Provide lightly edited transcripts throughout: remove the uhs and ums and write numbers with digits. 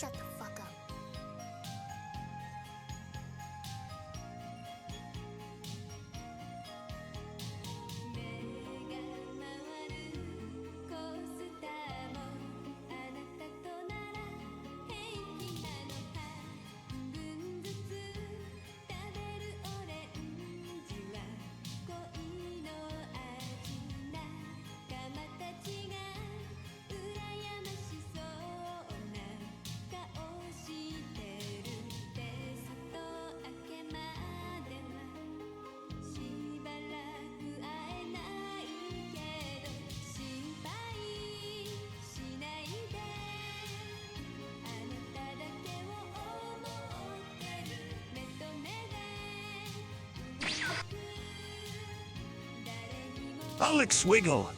Shut the fuck up. Alex Wiggle.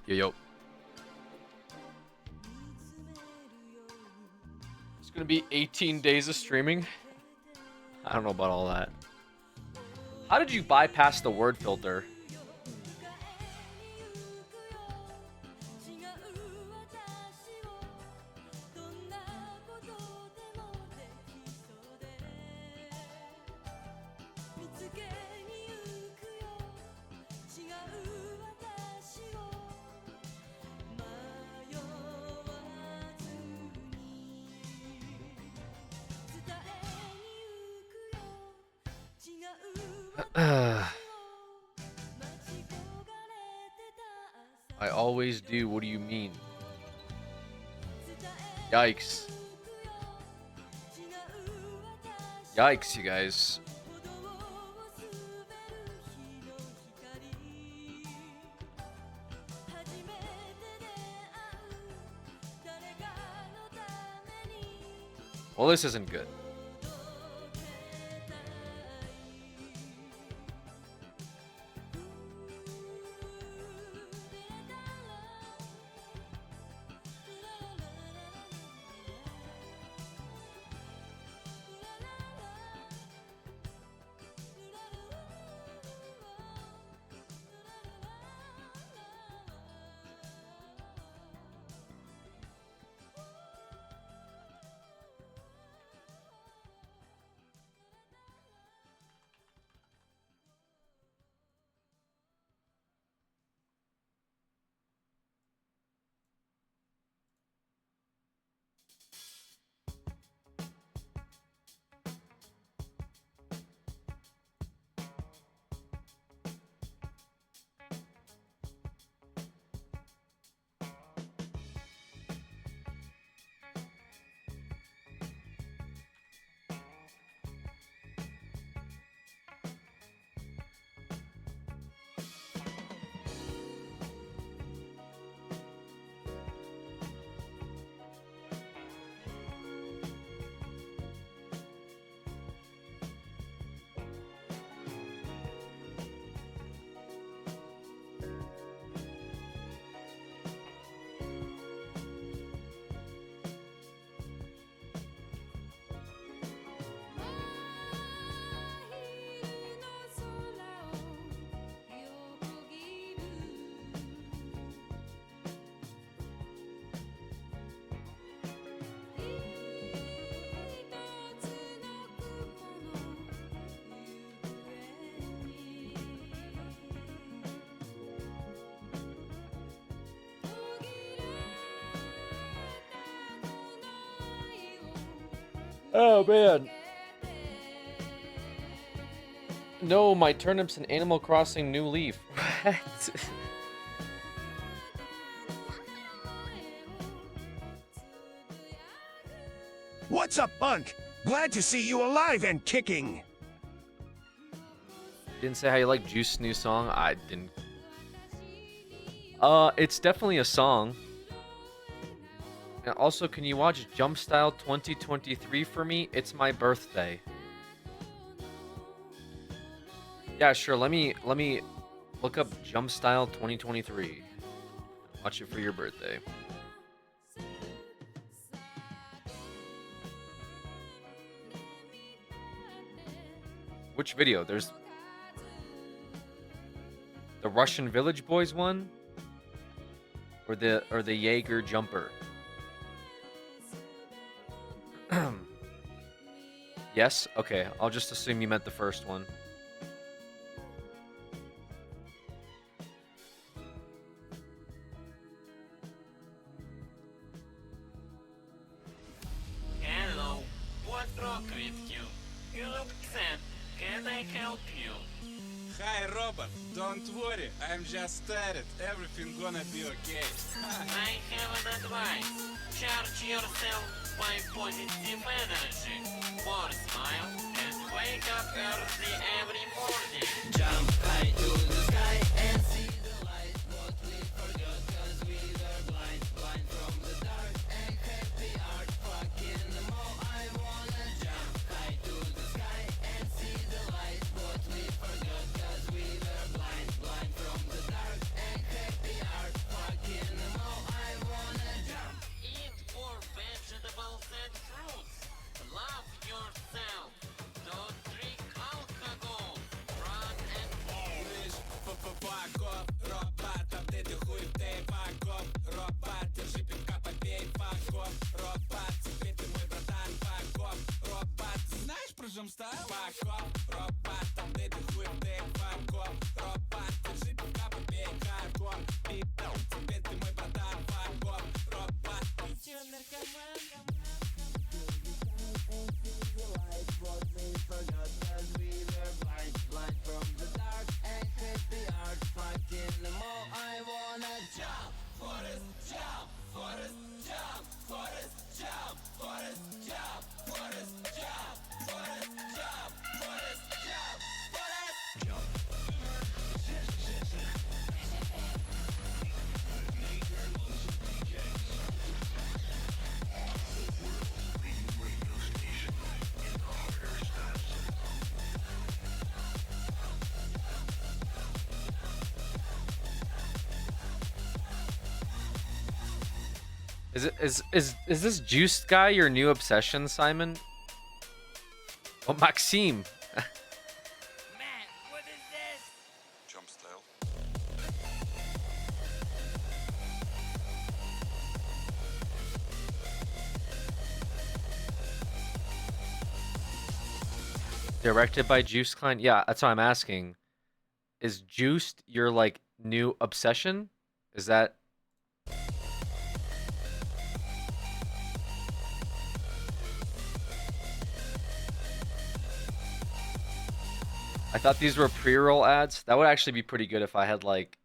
Yo, yo. It's gonna be 18 days of streaming. I don't know about all that. How did you bypass the word filter? I always do. What do you mean? Yikes. Yikes, you guys. Well, this isn't good. Oh, man. No, my turnip's an Animal Crossing new leaf. What? What's up, Bunk? Glad to see you alive and kicking. Didn't say how you like Juice's new song? I didn't. It's definitely a song. And also, can you watch Jump Style 2023 for me? It's my birthday. Yeah, sure. Let me look up Jump Style 2023. Watch it for your birthday. Which video? There's the Russian Village Boys one, or the Jaeger jumper. Yes? Okay, I'll just assume you meant the first one. Hello, what's wrong with you? You look sad. Can I help you? Hi, Robert. Don't worry. I'm just tired. Everything gonna be okay. I have an advice. Charge yourself by positive energy. More smile and wake up early every morning. Jump high to the sky and see the light. What we forgot cause we were blind. Blind from the dark and happy art. Fucking more I wanna jump high to the sky and see the light. What we forgot cause we were blind. Blind from the dark and happy art. Is this juiced guy your new obsession, Simon? Oh, Maxime. Man, what is this? Jump style. Directed by Juiced Klein? Yeah, that's what I'm asking. Is Juiced your like new obsession? Is that I thought these were pre-roll ads. That would actually be pretty good if I had like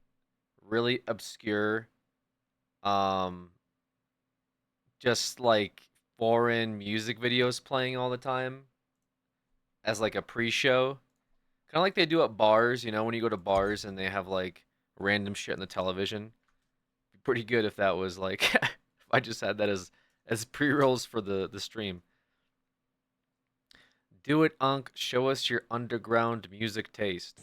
really obscure um just like foreign music videos playing all the time as like a pre-show. Kind of like they do at bars, you know, when you go to bars and they have like random shit on the television. Be pretty good if that was like if I just had that as pre-rolls for the stream. Do it, Unc. Show us your underground music taste.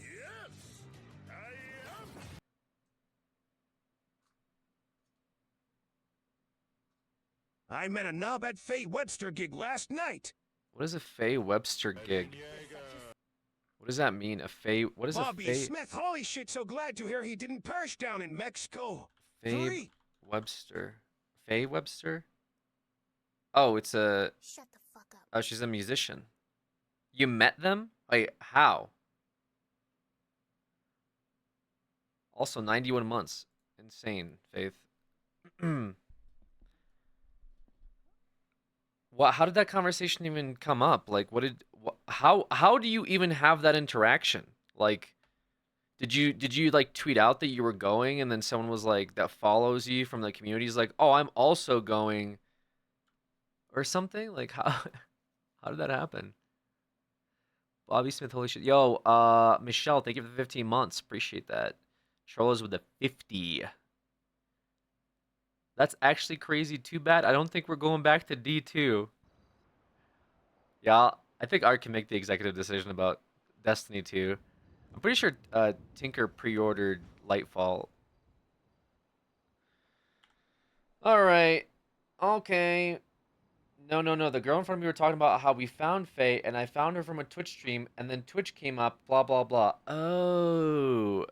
I met a knob at Faye Webster gig last night. What is a Faye Webster gig? What does that mean? A Faye? What is Bobby a Faye? Smith, holy shit, so glad to hear he didn't perish down in Mexico. Faye Three. Webster. Faye Webster? Oh, it's a. Shut the fuck up. Oh, she's a musician. You met them? Like, how? Also, 91 months. Insane, Faith. What? How did that conversation even come up? Like, what did? How do you even have that interaction? Like, did you like tweet out that you were going, and then someone was like that follows you from the community is like, oh, I'm also going, or something? Like, how did that happen? Bobby Smith, holy shit. Yo, Michelle, thank you for the 15 months. Appreciate that. Trollers with the 50. That's actually crazy. Too bad. I don't think we're going back to D2. Yeah, I think Art can make the executive decision about Destiny 2. I'm pretty sure Tinker pre-ordered Lightfall. Alright. Okay. No. The girl in front of me were talking about how we found Faye, and I found her from a Twitch stream, and then Twitch came up, blah, blah, blah. Oh.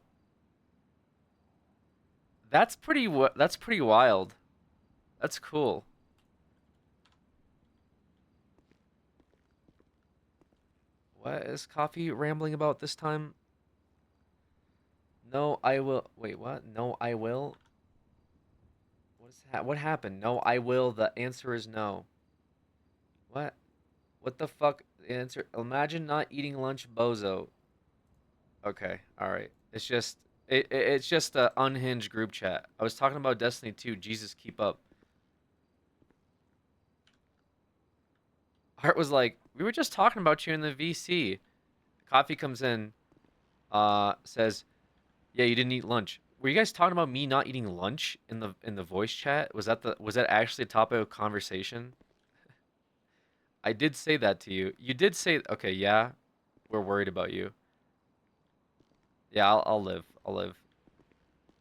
That's pretty wild. That's cool. What is Coffee rambling about this time? No, I will. Wait, what? No, I will. What happened? No, I will. The answer is no. What? What the fuck? The answer. Imagine not eating lunch, bozo. Okay, all right. It's just it's just a unhinged group chat. I was talking about Destiny 2. Jesus, keep up. Hart was like, we were just talking about you in the VC. Coffee comes in, says, yeah, you didn't eat lunch. Were you guys talking about me not eating lunch in the voice chat? Was that actually a topic of conversation? I did say that to you. You did say, okay, yeah, we're worried about you. Yeah, I'll live. I'll live.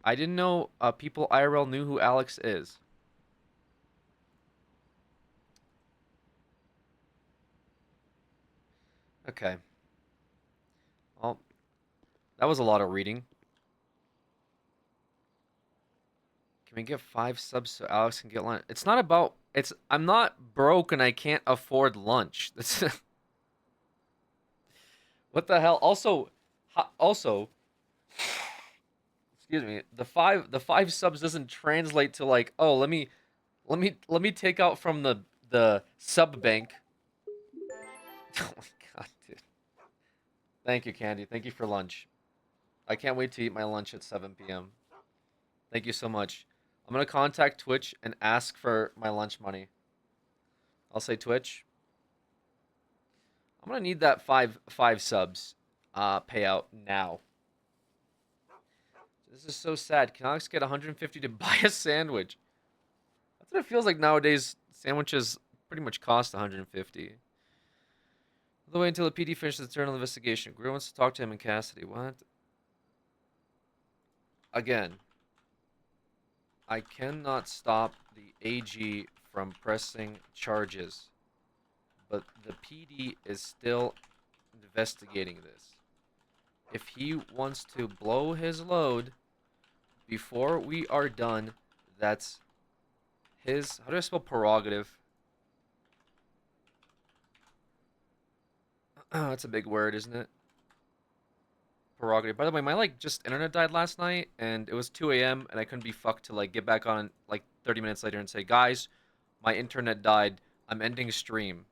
I didn't know people IRL knew who Alex is. Okay. Well, that was a lot of reading. Can we get 5 subs so Alex can get lunch? It's not about... I'm not broke and I can't afford lunch. That's... What the hell? Also... Excuse me. The 5 subs doesn't translate to like, oh, let me Let me take out from the sub bank. Oh my god, dude. Thank you, Candy. Thank you for lunch. I can't wait to eat my lunch at 7 p.m. Thank you so much. I'm gonna contact Twitch and ask for my lunch money. I'll say Twitch, I'm gonna need that five subs payout now. This is so sad. Can Alex get 150 to buy a sandwich? That's what it feels like nowadays. Sandwiches pretty much cost 150. All the way until the PD finishes the internal investigation. Greer wants to talk to him and Cassidy. What? Again, I cannot stop the AG from pressing charges, but the PD is still investigating this. If he wants to blow his load before we are done, that's his. How do I spell prerogative? That's a big word, isn't it? Prerogative. By the way, my just internet died last night, and it was 2 a.m. and I couldn't be fucked to get back on 30 minutes later and say, guys, my internet died. I'm ending stream.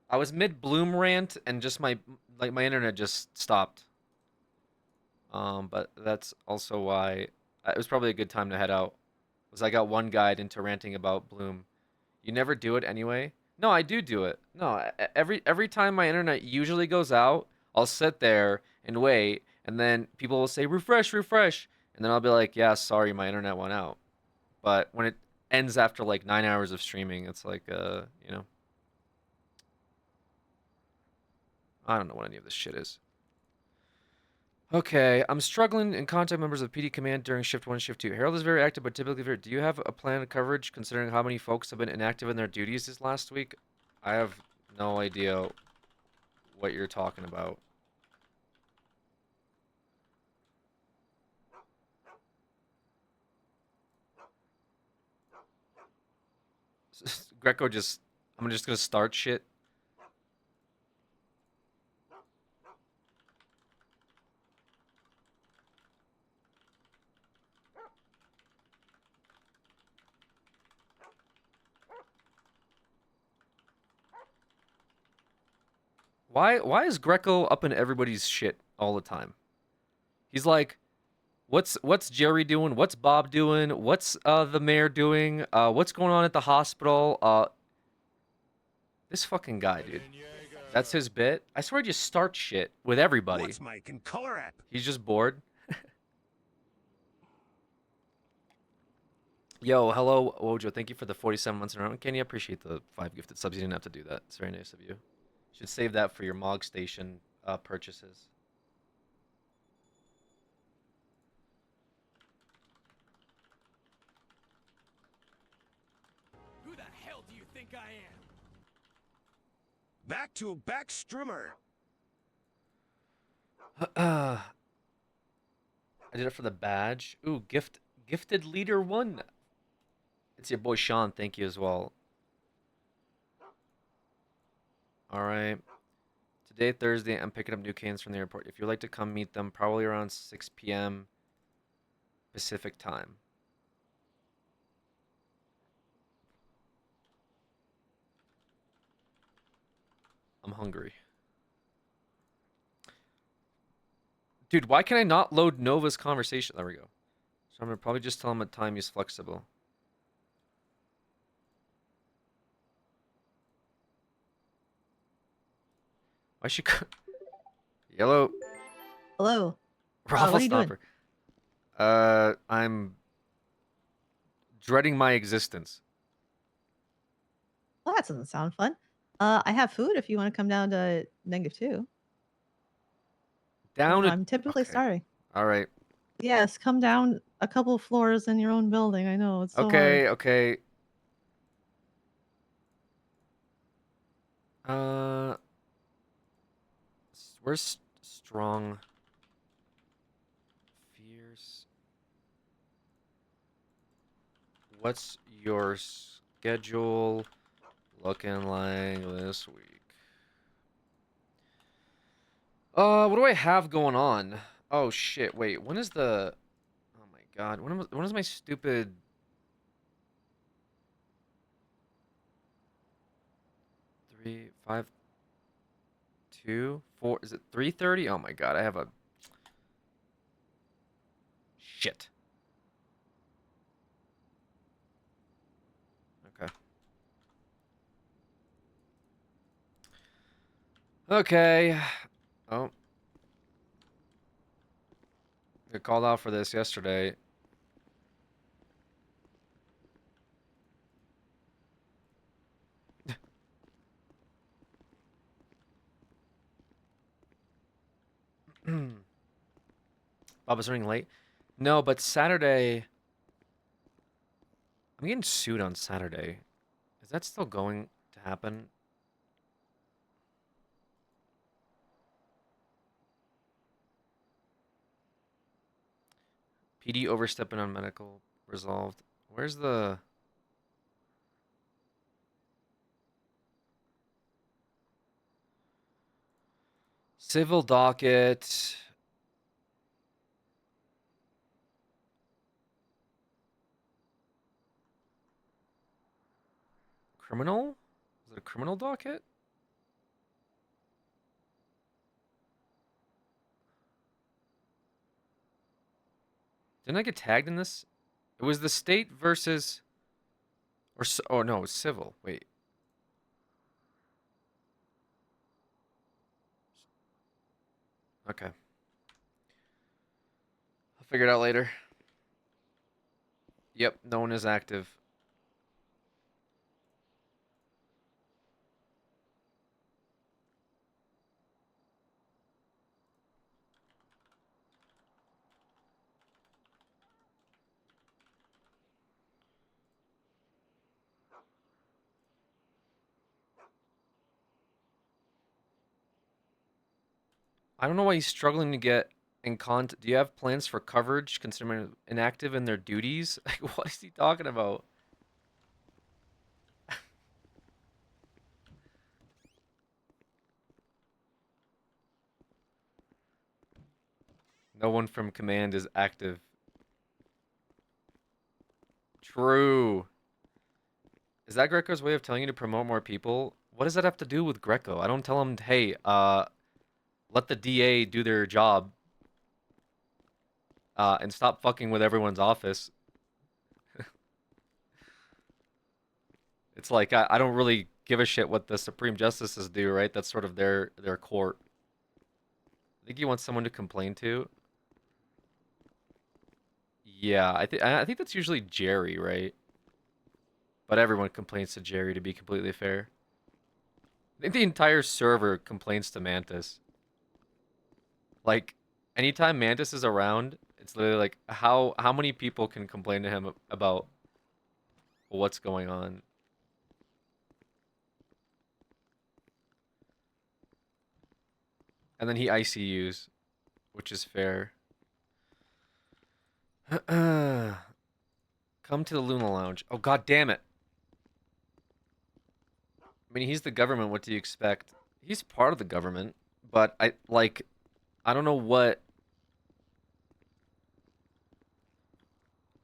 I was mid Bloom rant and just my internet just stopped. But that's also why it was probably a good time to head out. Was I got one guide into ranting about Bloom. You never do it anyway. No, I do it. No, every time my internet usually goes out, I'll sit there and wait, and then people will say refresh, refresh, and then I'll be like, yeah, sorry, my internet went out. But when it ends after 9 hours of streaming, it's you know, I don't know what any of this shit is. Okay, I'm struggling in contact members of PD Command during Shift 1, Shift 2. Harold is very active, but typically very... Do you have a plan of coverage considering how many folks have been inactive in their duties this last week? I have no idea what you're talking about. Greco just... I'm just gonna start shit. Why is Greco up in everybody's shit all the time? He's like, what's Jerry doing? What's Bob doing? What's the mayor doing? What's going on at the hospital? This fucking guy, dude. That's his bit. I swear, just start shit with everybody. What's Mike and color app? He's just bored. Yo, hello, Wojo. Thank you for the 47 months in a row. Kenny, I appreciate the 5 gifted subs. You didn't have to do that. It's very nice of you. Should save that for your Mog Station purchases. Who the hell do you think I am? Back to back Strummer. I did it for the badge. Ooh, gifted leader 1. It's your boy Sean. Thank you as well. All right. Today, Thursday, I'm picking up new canes from the airport. If you'd like to come meet them, probably around 6 p.m. Pacific time. I'm hungry. Dude, why can I not load Nova's conversation? There we go. So I'm going to probably just tell him a time he's flexible. Why should... Yellow. Hello. Raffle what are you doing? Stopper. I'm dreading my existence. Well, that doesn't sound fun. I have food if you want to come down to -2. Down. I'm typically okay. starting. All right. Yes, come down a couple floors in your own building. I know it's so Okay. hard. Okay. Where's strong? Fierce. What's your schedule looking like this week? What do I have going on? Oh shit! Wait, when is the? Oh my god, when is my stupid 3, 5, 2, 4. Is it 3:30? Oh my god, I have a shit. Okay. Okay. Oh. I called out for this yesterday. Bob was running late. No, but Saturday. I'm getting sued on Saturday. Is that still going to happen? PD overstepping on medical resolved. Where's the civil docket? Criminal? Is it a criminal docket? Didn't I get tagged in this? It was the state versus, oh no, it was civil. Wait. Okay. I'll figure it out later. Yep, no one is active. I don't know why he's struggling to get in contact. Do you have plans for coverage considering inactive in their duties? Like, what is he talking about? No one from command is active. True. Is that Greco's way of telling you to promote more people? What does that have to do with Greco? I don't tell him, hey, let the DA do their job, and stop fucking with everyone's office. It's like I don't really give a shit what the Supreme Justices do, right? That's sort of their court. I think he wants someone to complain to. Yeah, I think that's usually Jerry, right? But everyone complains to Jerry, to be completely fair. I think the entire server complains to Mantis. Like, anytime Mantis is around, it's literally like how many people can complain to him about what's going on? And then he ICUs, which is fair. Come to the Luna Lounge. Oh, god damn it. I mean, he's the government. What do you expect? He's part of the government, but I don't know what.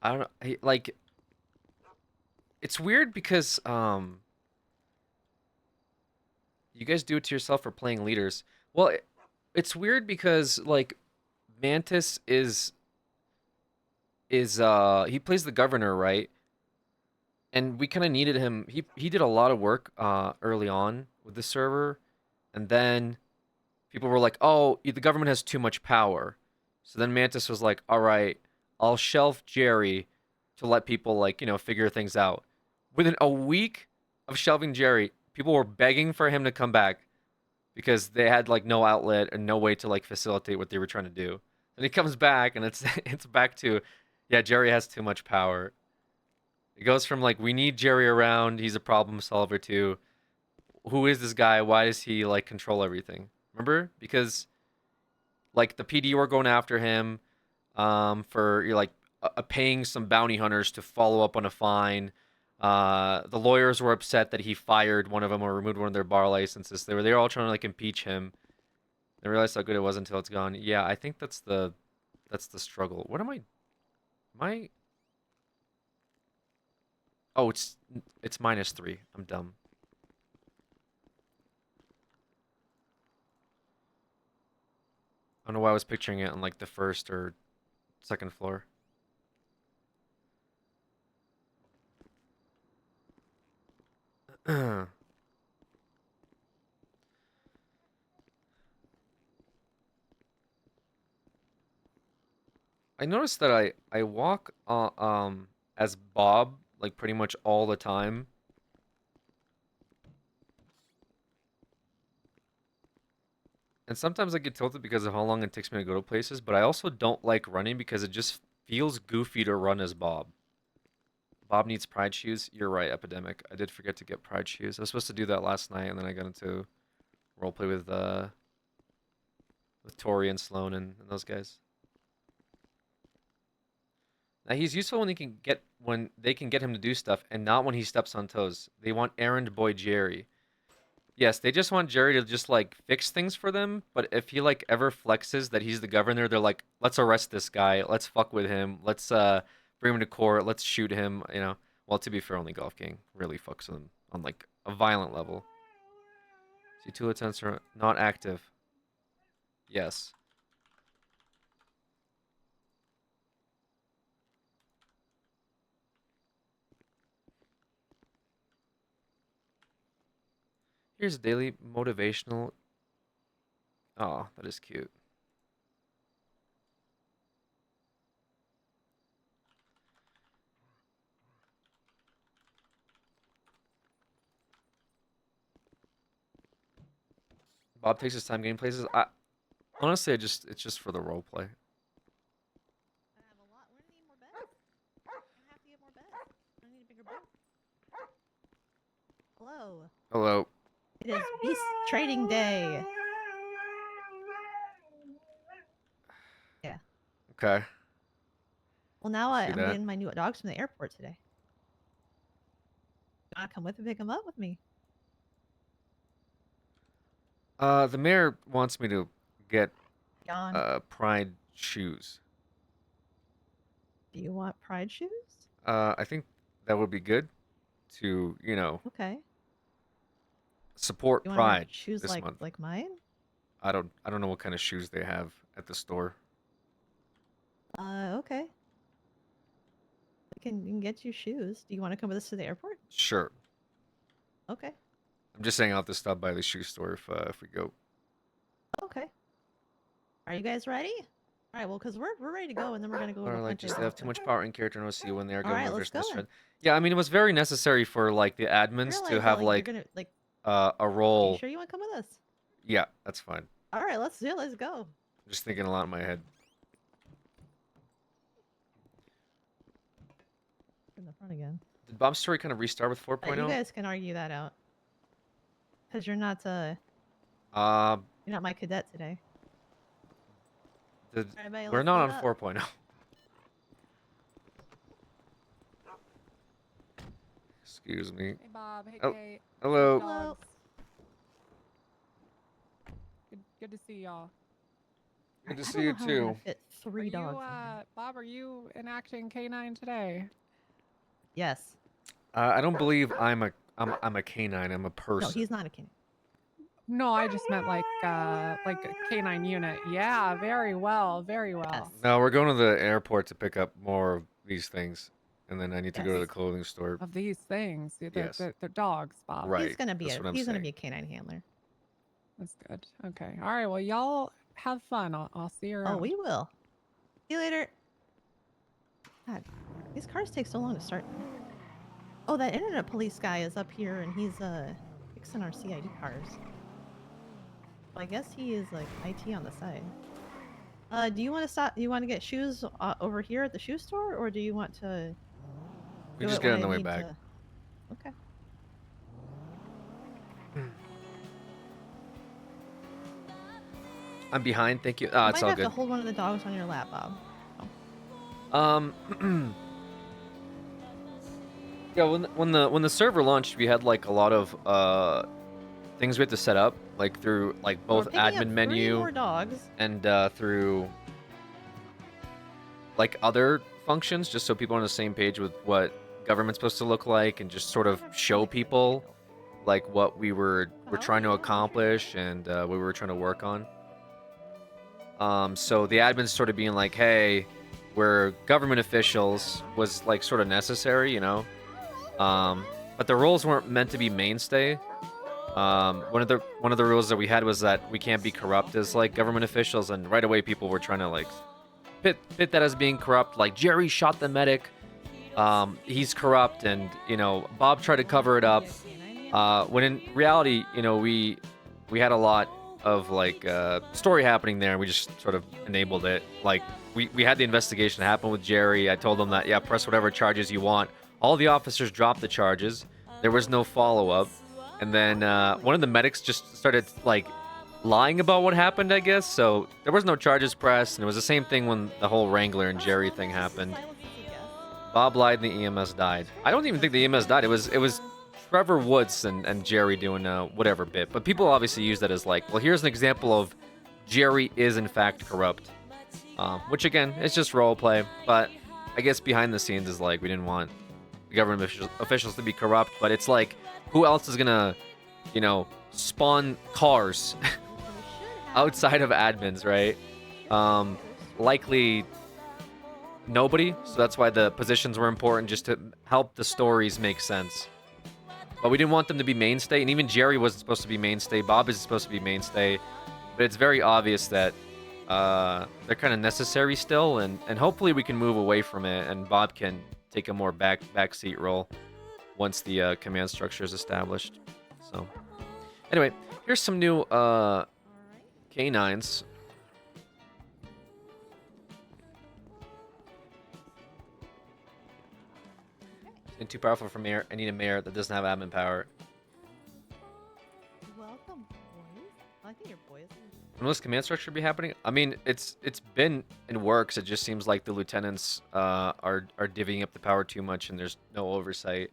I don't know. Like, it's weird because you guys do it to yourself for playing leaders. Well, it's weird because like Mantis is he plays the governor, right? And we kind of needed him. He did a lot of work early on with the server, and then people were like, "Oh, the government has too much power." So then Mantis was like, "All right, I'll shelf Jerry to let people like, figure things out." Within a week of shelving Jerry, people were begging for him to come back because they had like no outlet and no way to like facilitate what they were trying to do. And he comes back and it's it's back to, yeah, Jerry has too much power. It goes from like we need Jerry around, he's a problem solver, to who is this guy? Why does he like control everything? Remember? Because like the PD were going after him for paying some bounty hunters to follow up on a fine. The lawyers were upset that he fired one of them or removed one of their bar licenses. They were all trying to like impeach him. They realized how good it was until it's gone. Yeah, I think that's the struggle. What am I? Am I? Oh, it's -3. I'm dumb. don't know why I was picturing it on like the first or second floor. I noticed that I walk as Bob like pretty much all the time. And sometimes I get tilted because of how long it takes me to go to places, but I also don't like running because it just feels goofy to run as Bob. Bob needs pride shoes. You're right, Epidemic. I did forget to get pride shoes. I was supposed to do that last night, and then I got into roleplay with Tori and Sloan and those guys. Now he's useful when they can get him to do stuff, and not when he steps on toes. They want errand boy Jerry. Yes, they just want Jerry to just like fix things for them, but if he like ever flexes that he's the governor, they're like, let's arrest this guy, let's fuck with him, let's bring him to court, let's shoot him, you know. Well, to be fair, only Golf King really fucks with him on like a violent level. See, two lieutenants are not active. Yes. Here's a daily motivational. Oh, that is cute. Bob takes his time getting places. Honestly, it's just for the role play. I have a lot. We're gonna need more beds. I have to get more beds. I need a bigger boat. Hello. Hello. It is Beast Trading Day. Yeah. Okay. Well, now See I'm that? getting my new dogs from the airport today. You wanna come with and pick them up with me? The mayor wants me to get Yawn. Pride shoes. Do you want Pride shoes? I think that would be good to, you know, Okay. support You want to wear Pride shoes this month. like mine? I don't know what kind of shoes they have at the store. Okay. We can get you shoes. Do you want to come with us to the airport? Sure. Okay. I'm just saying I'll have to stop by the shoe store if we go. Okay. Are you guys ready? All right. Well, because we're ready to go, and then we're gonna go. Or to like just they have too much power in character and see when they are All going right, to let's their go then. Yeah, I mean it was very necessary for like the admins to have you're like gonna like. a Are you role. sure you want to come with us? Yeah, that's fine. All right. Let's do it. Let's go. I'm just thinking a lot in my head. In the front again. Did Bob's story kind of restart with You 4.0? guys can argue that out. Cause you're not Uh, my cadet today. the, Everybody, we're let's not load on up. 4.0. Excuse me. Hey Bob, hey Oh, Kate. Hello. Hello. Dogs. Good to see y'all. Good to I see don't you know how we're gonna too. fit Are three you, dogs. in here. Bob, are you enacting K9 today? Yes. I don't believe I'm a canine. I'm a No, person. he's not a king. No, I just meant like a K9 unit. Yeah, very well, very well. Yes. No, we're going to the airport to pick up more of these things, and then I need to go to the Yes. clothing store. Of these things, Yes. they're dogs, Bob. Right. He's gonna be that's what I'm he's gonna be saying. a canine handler. That's good. Okay. All right. Well, y'all have fun. I'll see you around. Oh, we will. See you later. God, these cars take so long to start. Oh, that internet police guy is up here, and he's fixing our CID cars. Well, I guess he is like IT on the side. Do you want to stop? Do you want to get shoes over here at the shoe store, or do you want to? We do just it get when on the I way need back. to- Okay. I'm behind. Thank you. You Ah, it's might all have good. to hold one of the dogs on your lap, Bob. Yeah, when the server launched, we had like a lot of things we had to set up, like through like We're both picking up admin 3 menu more dogs. and through like other functions, just so people are on the same page with what government's supposed to look like, and just sort of show people like what we're trying to accomplish and what we were trying to work on. So the admins sort of being like, "Hey, we're government officials," was like sort of necessary, you know. But the rules weren't meant to be mainstay. One of the rules that we had was that we can't be corrupt as like government officials, and right away people were trying to like pit that as being corrupt. Like Jerry shot the medic. He's corrupt, and you know Bob tried to cover it up. When in reality, you know we had a lot of like story happening there, and we just sort of enabled it. Like we had the investigation happen with Jerry. I told them that yeah, press whatever charges you want. All the officers dropped the charges. There was no follow-up. And then one of the medics just started like lying about what happened, I guess. So there was no charges pressed, and it was the same thing when the whole Wrangler and Jerry thing happened. Bob lied, and the EMS died. I don't even think the EMS died. It was Trevor Woods and Jerry doing whatever bit. But people obviously use that as like, well, here's an example of Jerry is in fact corrupt. Which again, it's just role play. But I guess behind the scenes is like we didn't want the government officials to be corrupt. But it's like, who else is gonna, you know, spawn cars outside of admins, right? Likely nobody. So that's why the positions were important, just to help the stories make sense. But we didn't want them to be mainstay, and even Jerry wasn't supposed to be mainstay. Bob isn't supposed to be mainstay. But it's very obvious that they're kind of necessary still, and hopefully we can move away from it, and Bob can take a more backseat role once the command structure is established. So, anyway, here's some new K9s. Too powerful for mayor. I need a mayor that doesn't have admin power. Welcome, boys. I think you're boys. When will this command structure be happening? I mean, it's been in works. It just seems like the lieutenants are divvying up the power too much, and there's no oversight.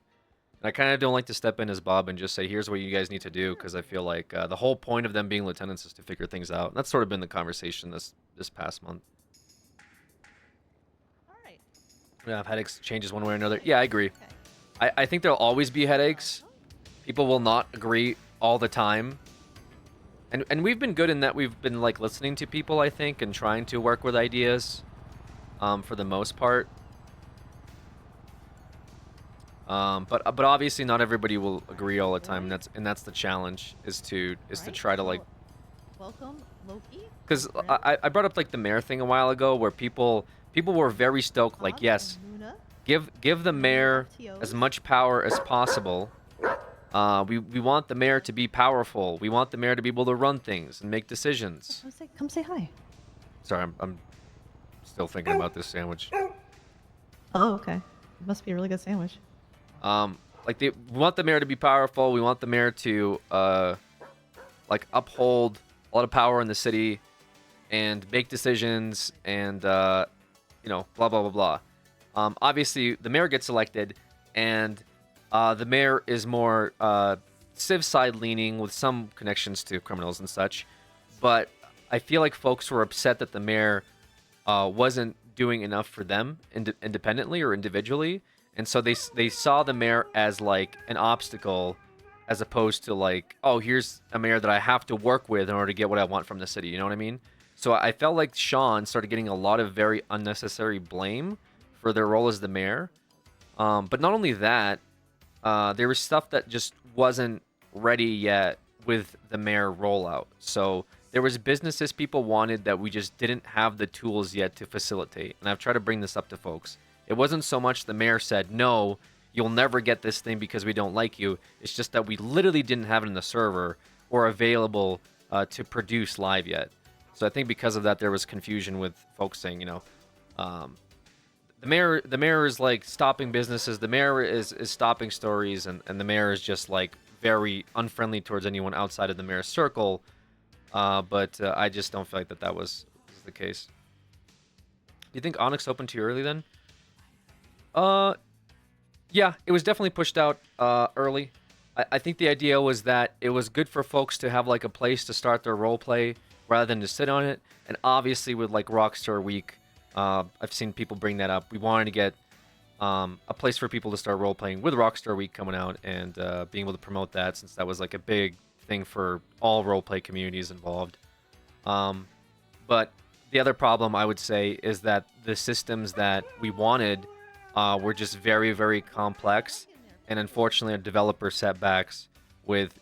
And I kind of don't like to step in as Bob and just say, here's what you guys need to do, because I feel like the whole point of them being lieutenants is to figure things out. And that's sort of been the conversation this past month. All right. Yeah, I've had exchanges one way or another. Yeah, I agree. I think there'll always be headaches. People will not agree all the time. And we've been good in that we've been like listening to people, I think, and trying to work with ideas for the most part. But obviously not everybody will agree all the time, and that's the challenge is to try to like. Welcome, Loki. Because I brought up like the mayor thing a while ago, where people were very stoked, like yes, give the mayor as much power as possible. We want the mayor to be powerful. We want the mayor to be able to run things and make decisions. Come say hi. Sorry, I'm still thinking about this sandwich. Oh, okay. It must be a really good sandwich. Like we want the mayor to be powerful. We want the mayor to like uphold a lot of power in the city and make decisions and you know, blah blah blah blah. Obviously, the mayor gets elected, and the mayor is more civ side leaning with some connections to criminals and such. But I feel like folks were upset that the mayor wasn't doing enough for them independently or individually. And so they saw the mayor as like an obstacle, as opposed to like, oh, here's a mayor that I have to work with in order to get what I want from the city. You know what I mean? So I felt like Sean started getting a lot of very unnecessary blame for their role as the mayor. But not only that, there was stuff that just wasn't ready yet with the mayor rollout. So there was businesses people wanted that we just didn't have the tools yet to facilitate. And I've tried to bring this up to folks. It wasn't so much the mayor said, no, you'll never get this thing because we don't like you. It's just that we literally didn't have it in the server or available to produce live yet. So I think because of that, there was confusion with folks saying, you know, the mayor is like stopping businesses. The mayor is stopping stories, and the mayor is just like very unfriendly towards anyone outside of the mayor's circle. But I just don't feel like that was the case. Do you think Onyx opened too early then? Yeah, it was definitely pushed out early. I think the idea was that it was good for folks to have like a place to start their roleplay rather than to sit on it. And obviously with like Rockstar Week, I've seen people bring that up. We wanted to get a place for people to start roleplaying with Rockstar Week coming out and being able to promote that, since that was like a big thing for all roleplay communities involved. But the other problem I would say is that the systems that we wanted were just very, very complex, and unfortunately, our developer setbacks with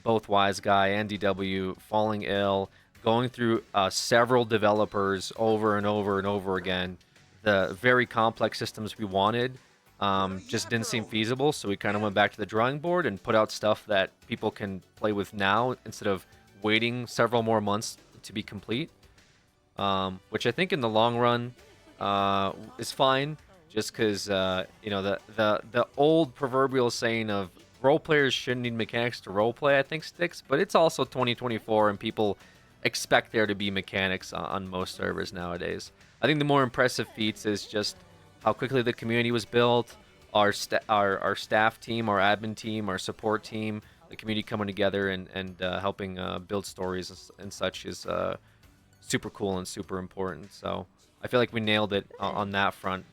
both Wise Guy and DW falling ill, going through several developers over and over and over again. The very complex systems we wanted just didn't seem feasible, so we kind of went back to the drawing board and put out stuff that people can play with now instead of waiting several more months to be complete. Which I think in the long run is fine, just because the old proverbial saying of role players shouldn't need mechanics to role play, I think sticks. But it's also 2024, and people expect there to be mechanics on most servers nowadays. I think the more impressive feats is just how quickly the community was built, our staff team, our admin team, our support team, the community coming together and helping build stories and such is super cool and super important. So I feel like we nailed it on that front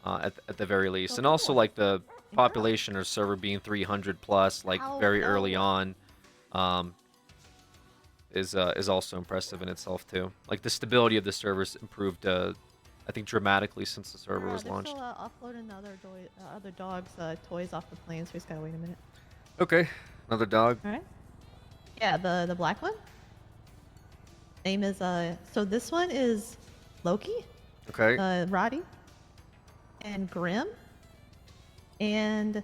at the very least. And also like the population or server being 300 plus like very early on is also impressive in itself too. Like the stability of the servers improved I think dramatically since the server was launched. Still uploading the other dogs' toys off the plane, so we just gotta wait a minute. Okay, another dog. All right. Yeah, the black one. Name is so this one is Loki, Okay. Roddy, and Grim, and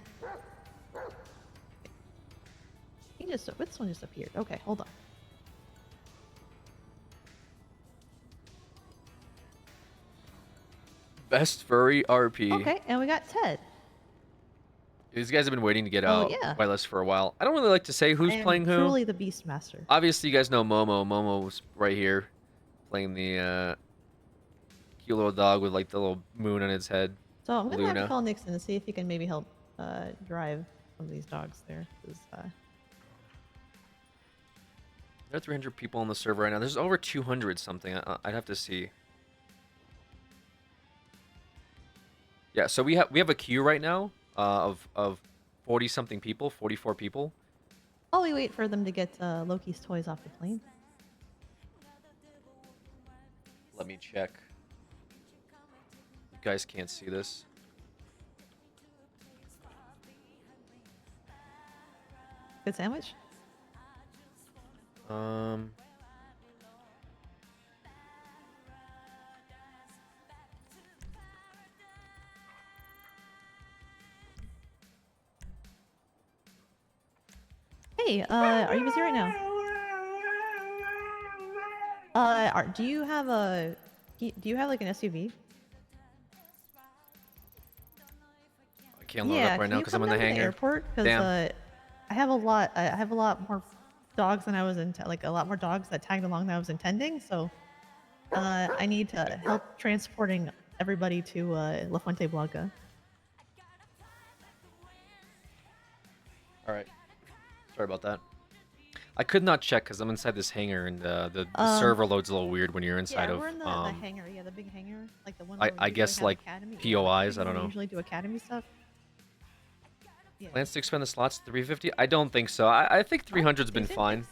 this one just appeared. Okay, hold on. Best furry RP. Okay, and we got Ted. These guys have been waiting to get Oh, out yeah. whitelist for a while. I don't really like to say who's I am playing who. truly the Beastmaster. Obviously, you guys know Momo. Momo's right here, playing the cute little dog with like the little moon on its head. So I'm gonna have Luna. to call Nixon to see if he can maybe help drive some of these dogs there. 'Cause, There are 300 people on the server right now. There's over 200 something. I'd have to see. Yeah, so we have a queue right now of 40 something people, 44 people. while we wait for them to get Loki's toys off the plane. Let me check. You guys can't see this. Good sandwich. Hey, are you busy right now? Do you have like an SUV? I can't load it Yeah, up right can now you because I'm come in the down to hangar. airport? Because Damn. I have a lot more dogs than I was like a lot more dogs that tagged along than I was intending. So I need to help transporting everybody to La Fuente Blanca. All right. Sorry about that. I could not check because I'm inside this hangar and the server loads a little weird when you're inside Yeah, of we're in the hangar. Yeah, the big hangar, like the one. I where we usually guess, have like, academy. POIs, I don't we know. Usually do academy stuff. Yeah. Plans to expand the slots to 350? I don't think so. I think 300's been fine.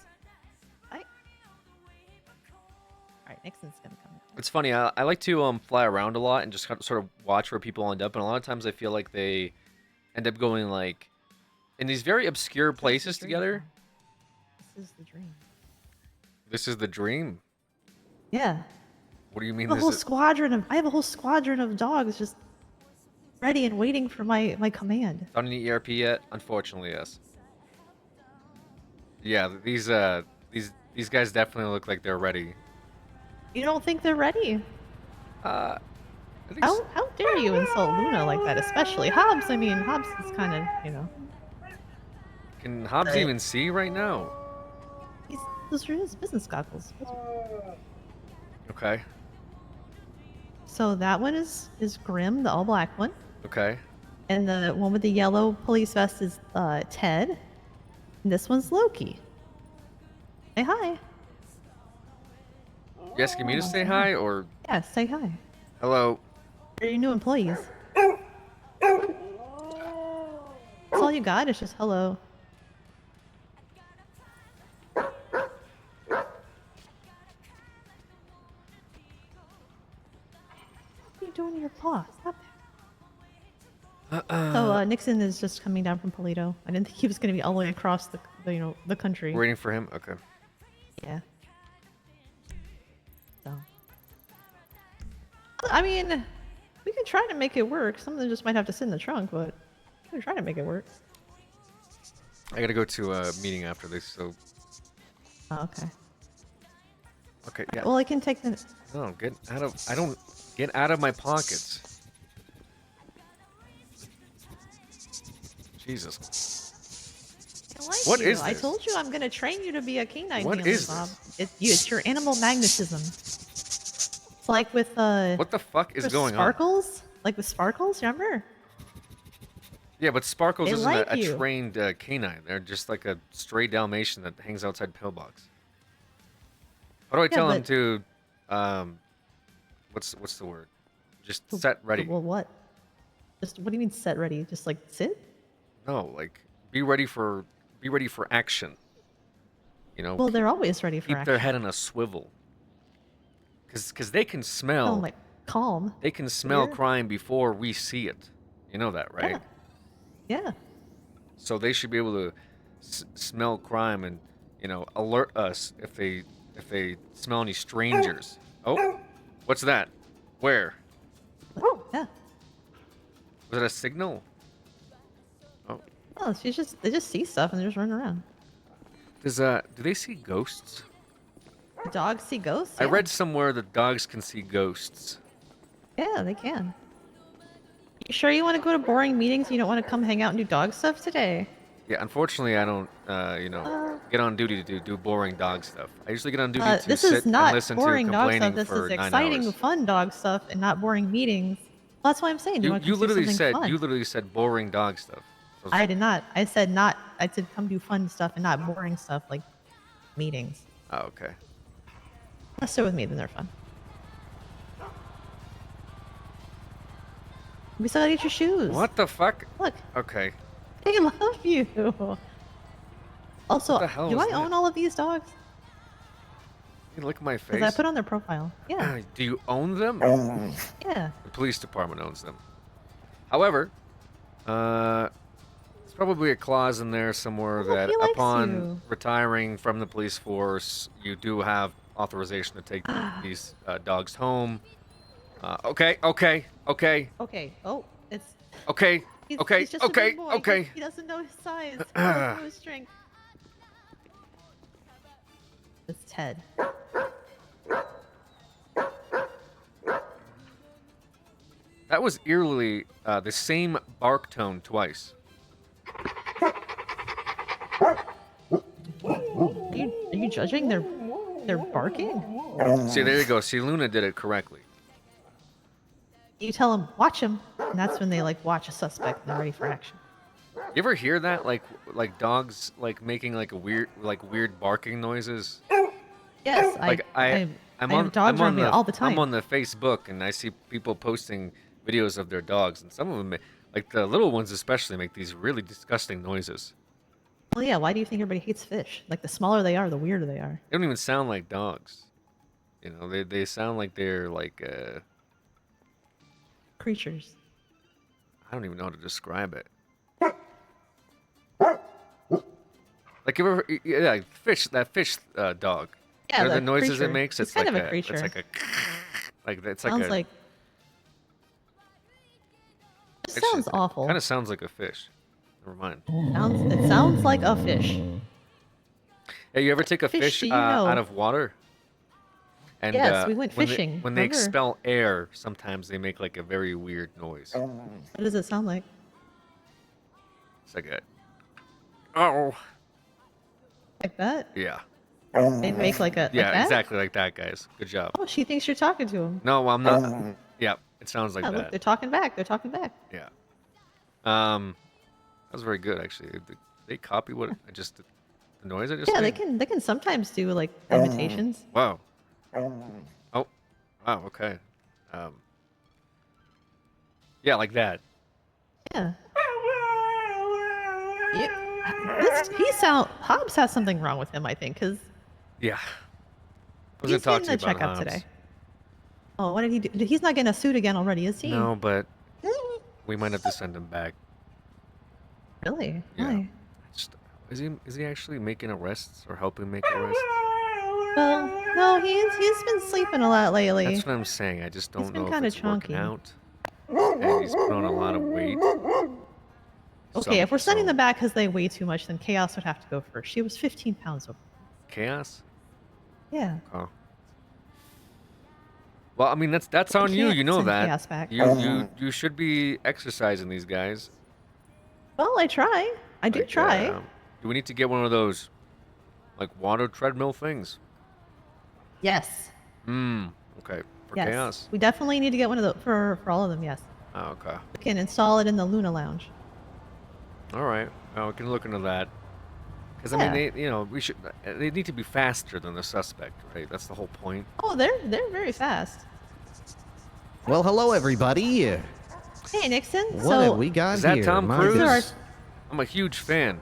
Alright, Nixon's gonna come. It's funny. I like to fly around a lot and just kind of sort of watch where people end up. And a lot of times I feel like they end up going like in these very obscure places together. This is the dream. This is the dream. Yeah. What do you mean I have a whole this is? squadron of dogs just ready and waiting for my command. Done any ERP yet? Unfortunately, yes. Yeah, these guys definitely look like they're ready. You don't think they're ready? I think s- How dare you insult Luna like that, especially Hobbs? I mean, Hobbs is kind of, Can Hobbs even see right now? those are his business goggles. Okay. So that one is Grim, the all black one, Okay. and the one with the yellow police vest is Ted. And this one's Loki. Say hi. You asking me to say hi or Yeah, say hi. hello? They're your new employees. That's all you got. It's just hello. doing to your paw? Stop that. So Nixon is just coming down from Polito. I didn't think he was going to be all the way across the country. Waiting for him. Okay. Yeah. So. I mean, we can try to make it work. Some of them just might have to sit in the trunk, but we can try to make it work. I gotta go to a meeting after this, so. Oh, okay. Okay. Yeah. Well, I can take the. No, get out of. I don't get out of my pockets. Jesus. I like What you. is I this? told you I'm gonna train you to be a canine What handler, is Bob. this? It's your animal magnetism. It's like with What the fuck is with going on? Sparkles? Like with Sparkles, remember? Yeah, but Sparkles They isn't like a you. trained canine. They're just like a stray Dalmatian that hangs outside Pillbox. How do I tell him but- to, what's the word? Just set ready. Well, what? Just what do you mean set ready? Just like sit? No, like be ready for action. You know, Well, they're always ready for keep action. their head on a swivel. Cause they can smell. Oh, like calm. They can smell Clear. crime before we see it. You know that, right? Yeah. So they should be able to smell crime and, alert us if they smell any strangers. Oh, what's that? Where? Yeah. Was it a signal? Oh, Oh, they just see stuff and they just run around. do they see ghosts? Dogs see ghosts? I Yeah. read somewhere that dogs can see ghosts. Yeah, they can. You sure you want to go to boring meetings? You don't want to come hang out and do dog stuff today? Yeah, unfortunately, I don't, get on duty to do boring dog stuff. I usually get on duty to This sit is and not listen to boring dog complaining stuff. This for is 9 exciting, hours. fun dog stuff, and not boring meetings. Well, that's what I'm saying. You want to come do literally something said fun. you literally said boring dog stuff. So- I did not. I said not. I said come do fun stuff and not boring stuff like meetings. Oh, okay. Unless they're with me, then they're fun. We still gotta get your shoes. What the fuck? Look, Okay. they love you. Also, What the hell do is I that? own all of these dogs? You look at my Because face. I put on their profile. Yeah, Do you own them? yeah. The police department owns them. However, there's probably a clause in there somewhere Well, that he likes upon you. retiring from the police force, you do have authorization to take these dogs home. Okay. Okay. Oh, it's. Okay. He's, Okay. He's just a Okay. big boy. Okay. He doesn't know his size. He doesn't know his strength. It's Ted. That was eerily the same bark tone twice. Are you judging their barking? See, there you go. See, Luna did it correctly. You tell them, watch him, and that's when they like watch a suspect and they're ready for action. You ever hear that? Like dogs like making like weird barking noises. Yes, Like I I'm have on dogs I'm around on me the all the time. I'm on the Facebook and I see people posting videos of their dogs and some of them like the little ones especially make these really disgusting noises. Well, yeah. Why do you think everybody hates fish? Like the smaller they are, the weirder they are. They don't even sound like dogs. They sound like they're like Creatures. I don't even know how to describe it. Like you ever yeah, like fish dog. Yeah, You know the the noises creature. it makes. It's It's kind like of a creature. It's like a like it's like Sounds a. like. It it's- sounds awful. Kind of sounds like a fish. Never mind. It sounds like a fish. Hey, you ever take a Fish, fish do you know? out of water? And, Yes, we went when fishing, when they remember? expel air, sometimes they make like a very weird noise. What does it sound like? It's like a. Oh. Like that? Yeah. They make like a. Yeah, like that? exactly like that, guys. Good job. Oh, she thinks you're talking to him. No, I'm not. Yeah, it sounds like Yeah, look, that. they're talking back. They're talking back. Yeah. That was very good actually. They copy what I just the noise I just Yeah, made? they can sometimes do like imitations. Wow. Oh. Wow, okay. Yeah, like that. Yeah. Hobbs has something wrong with him, I think, because Yeah. I was he's gonna talk getting to a you about checkup Hobbs. today. Oh, what did he do? He's not getting a suit again already, is he? No, but we might have to send him back. Really? Yeah. Why? Just, is he actually making arrests or helping make arrests? Well, no, he's been sleeping a lot lately. That's what I'm saying. I just don't been know if kinda it's working chonky. out. And he's put on a lot of weight. Okay, if we're sending so- them back because they weigh too much, then Chaos would have to go first. She was 15 pounds over. Chaos? Yeah. Oh. Well, I mean that's on you. can't You know send that. Chaos back. You should be exercising these guys. Well, I try. I do Like, try. do we need to get one of those, like water treadmill things? Yes. Okay. For Yes. Chaos. We definitely need to get one of those for all of them. Yes. Oh, okay. We can install it in the Luna Lounge. All right. Well, we can look into that. Because I Yeah. mean, they need to be faster than the suspect, right? That's the whole point. Oh, they're very fast. Well, hello everybody. Hey, Nixon. What so have we got Is that here? Tom My Cruise? goodness. I'm a huge fan.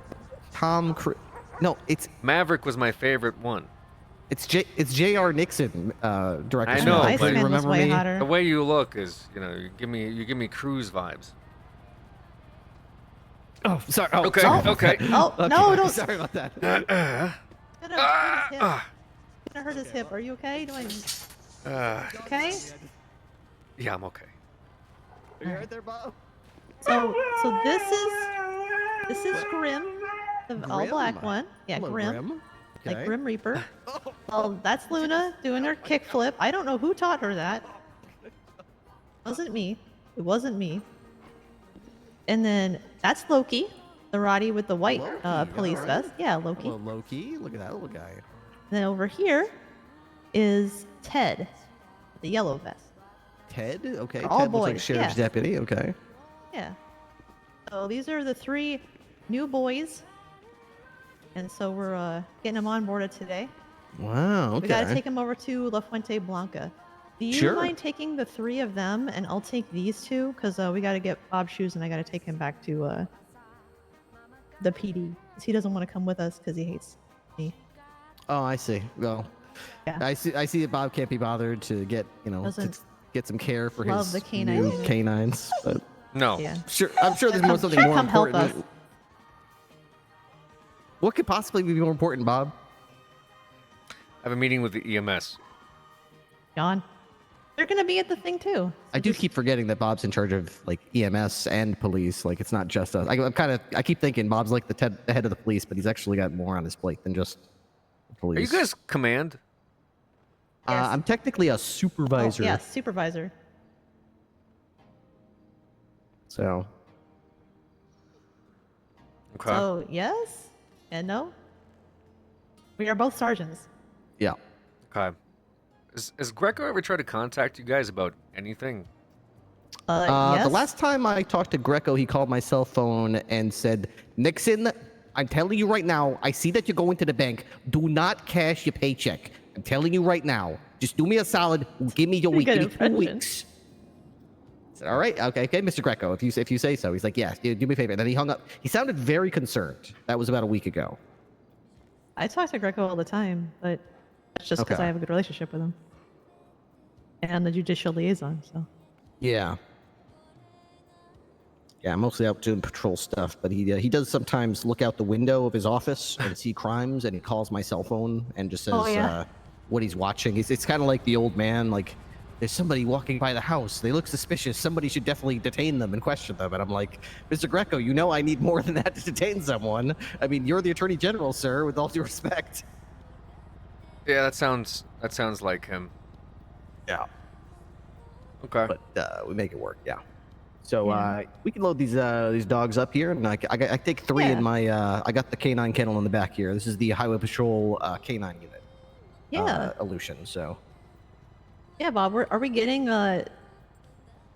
Tom Cruise. No, it's Maverick was my favorite one. J.R. Nixon, director. I Scott. know, Do but- you Iceman was remember way me? hotter. The way you look is, you give me Cruise vibes. Oh, sorry. Oh, Okay, sorry about okay. that. Oh, Okay, no, don't. Sorry about that. Gonna hurt his hip. Gonna hurt his hip. Are you okay? Okay? Yeah, I'm okay. Are you right there, Bob? So this is Grim, the all black Grim? one. Yeah, Hello, Grim. Like Okay. Grim Reaper. Well, that's Luna doing her kickflip. I don't know who taught her that. Wasn't me. It wasn't me. And then that's Loki, the Roddy with the white Loki, police alright. vest. Yeah, Loki. Hello, Loki. Look at that little guy. Then over here is Ted, the yellow vest. Ted. Okay. All Ted looks like boys, sheriff's yeah. deputy. Okay. Yeah. So these are the 3 new boys. And so we're getting them onboarded today. Wow. Okay. We gotta take them over to La Fuente Blanca. Do you Sure. mind taking the 3 of them, and I'll take these 2 because we gotta get Bob's shoes, and I gotta take him back to the PD 'cause he doesn't want to come with us because he hates me. Oh, I see. Well, Yeah. I see that Bob can't be bothered to get Doesn't to get some care for love his the canine new unit. canines, but No. Yeah. sure, I'm sure there's Come- something sure, more come help important. us. What could possibly be more important, Bob? I have a meeting with the E EMS. John, they're gonna be at the thing too. I do keep forgetting that Bob's in charge of like EMS and police. Like it's not just us. I keep thinking Bob's like the head of the police, but he's actually got more on his plate than just the Are police. you guys command? Yes. I'm technically a Oh, supervisor. yeah, supervisor. So Okay. So yes and no. We are both sergeants. yeah. Okay. Has Greco ever tried to contact you guys about anything? Yes. The last time I talked to Greco, he called my cell phone and said, "Nixon, I'm telling you right now. I see that you're going to the bank. Do not cash your paycheck. I'm telling you right now. Just do me a solid. Give me your Pretty week. good Give me 2 impression. weeks." I said, "All right, okay, Mr. Greco. If you say so." He's like, "Yeah, do me a favor." And then he hung up. He sounded very concerned. That was about a week ago. I talk to Greco all the time, but that's just because Okay. I have a good relationship with him. And I'm the judicial liaison, so. Yeah. Yeah, I'm mostly out doing patrol stuff, but he does sometimes look out the window of his office and see crimes, and he calls my cell phone and just says Oh, yeah. what he's watching. It's kind of like the old man, like, there's somebody walking by the house. They look suspicious. Somebody should definitely detain them and question them. And I'm like, Mr. Greco, you know I need more than that to detain someone. I mean, you're the Attorney General, sir, with all due respect. Yeah, that sounds like him. Yeah. Okay. But we make it work, yeah. So Yeah. we can load these dogs up here, and I take 3 Yeah. in my. I got the canine kennel in the back here. This is the Highway Patrol canine unit. Yeah. Illusion. So Yeah, Bob, are we getting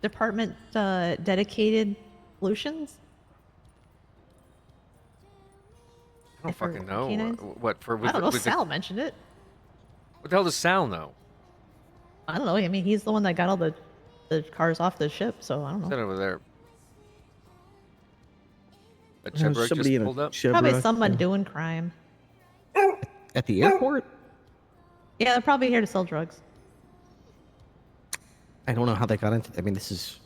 department dedicated solutions? I don't for fucking know. canines? What for? I don't know. with the- Sal mentioned it. what the hell does Sal know? I don't know. I mean, he's the one that got all the cars off the ship, so I don't Is know. that over there? A There's Chevrolet somebody just in a pulled up. Probably Chevrolet someone doing crime. at the airport. Yeah, they're probably here to sell drugs. I don't know how they got into. I mean, this is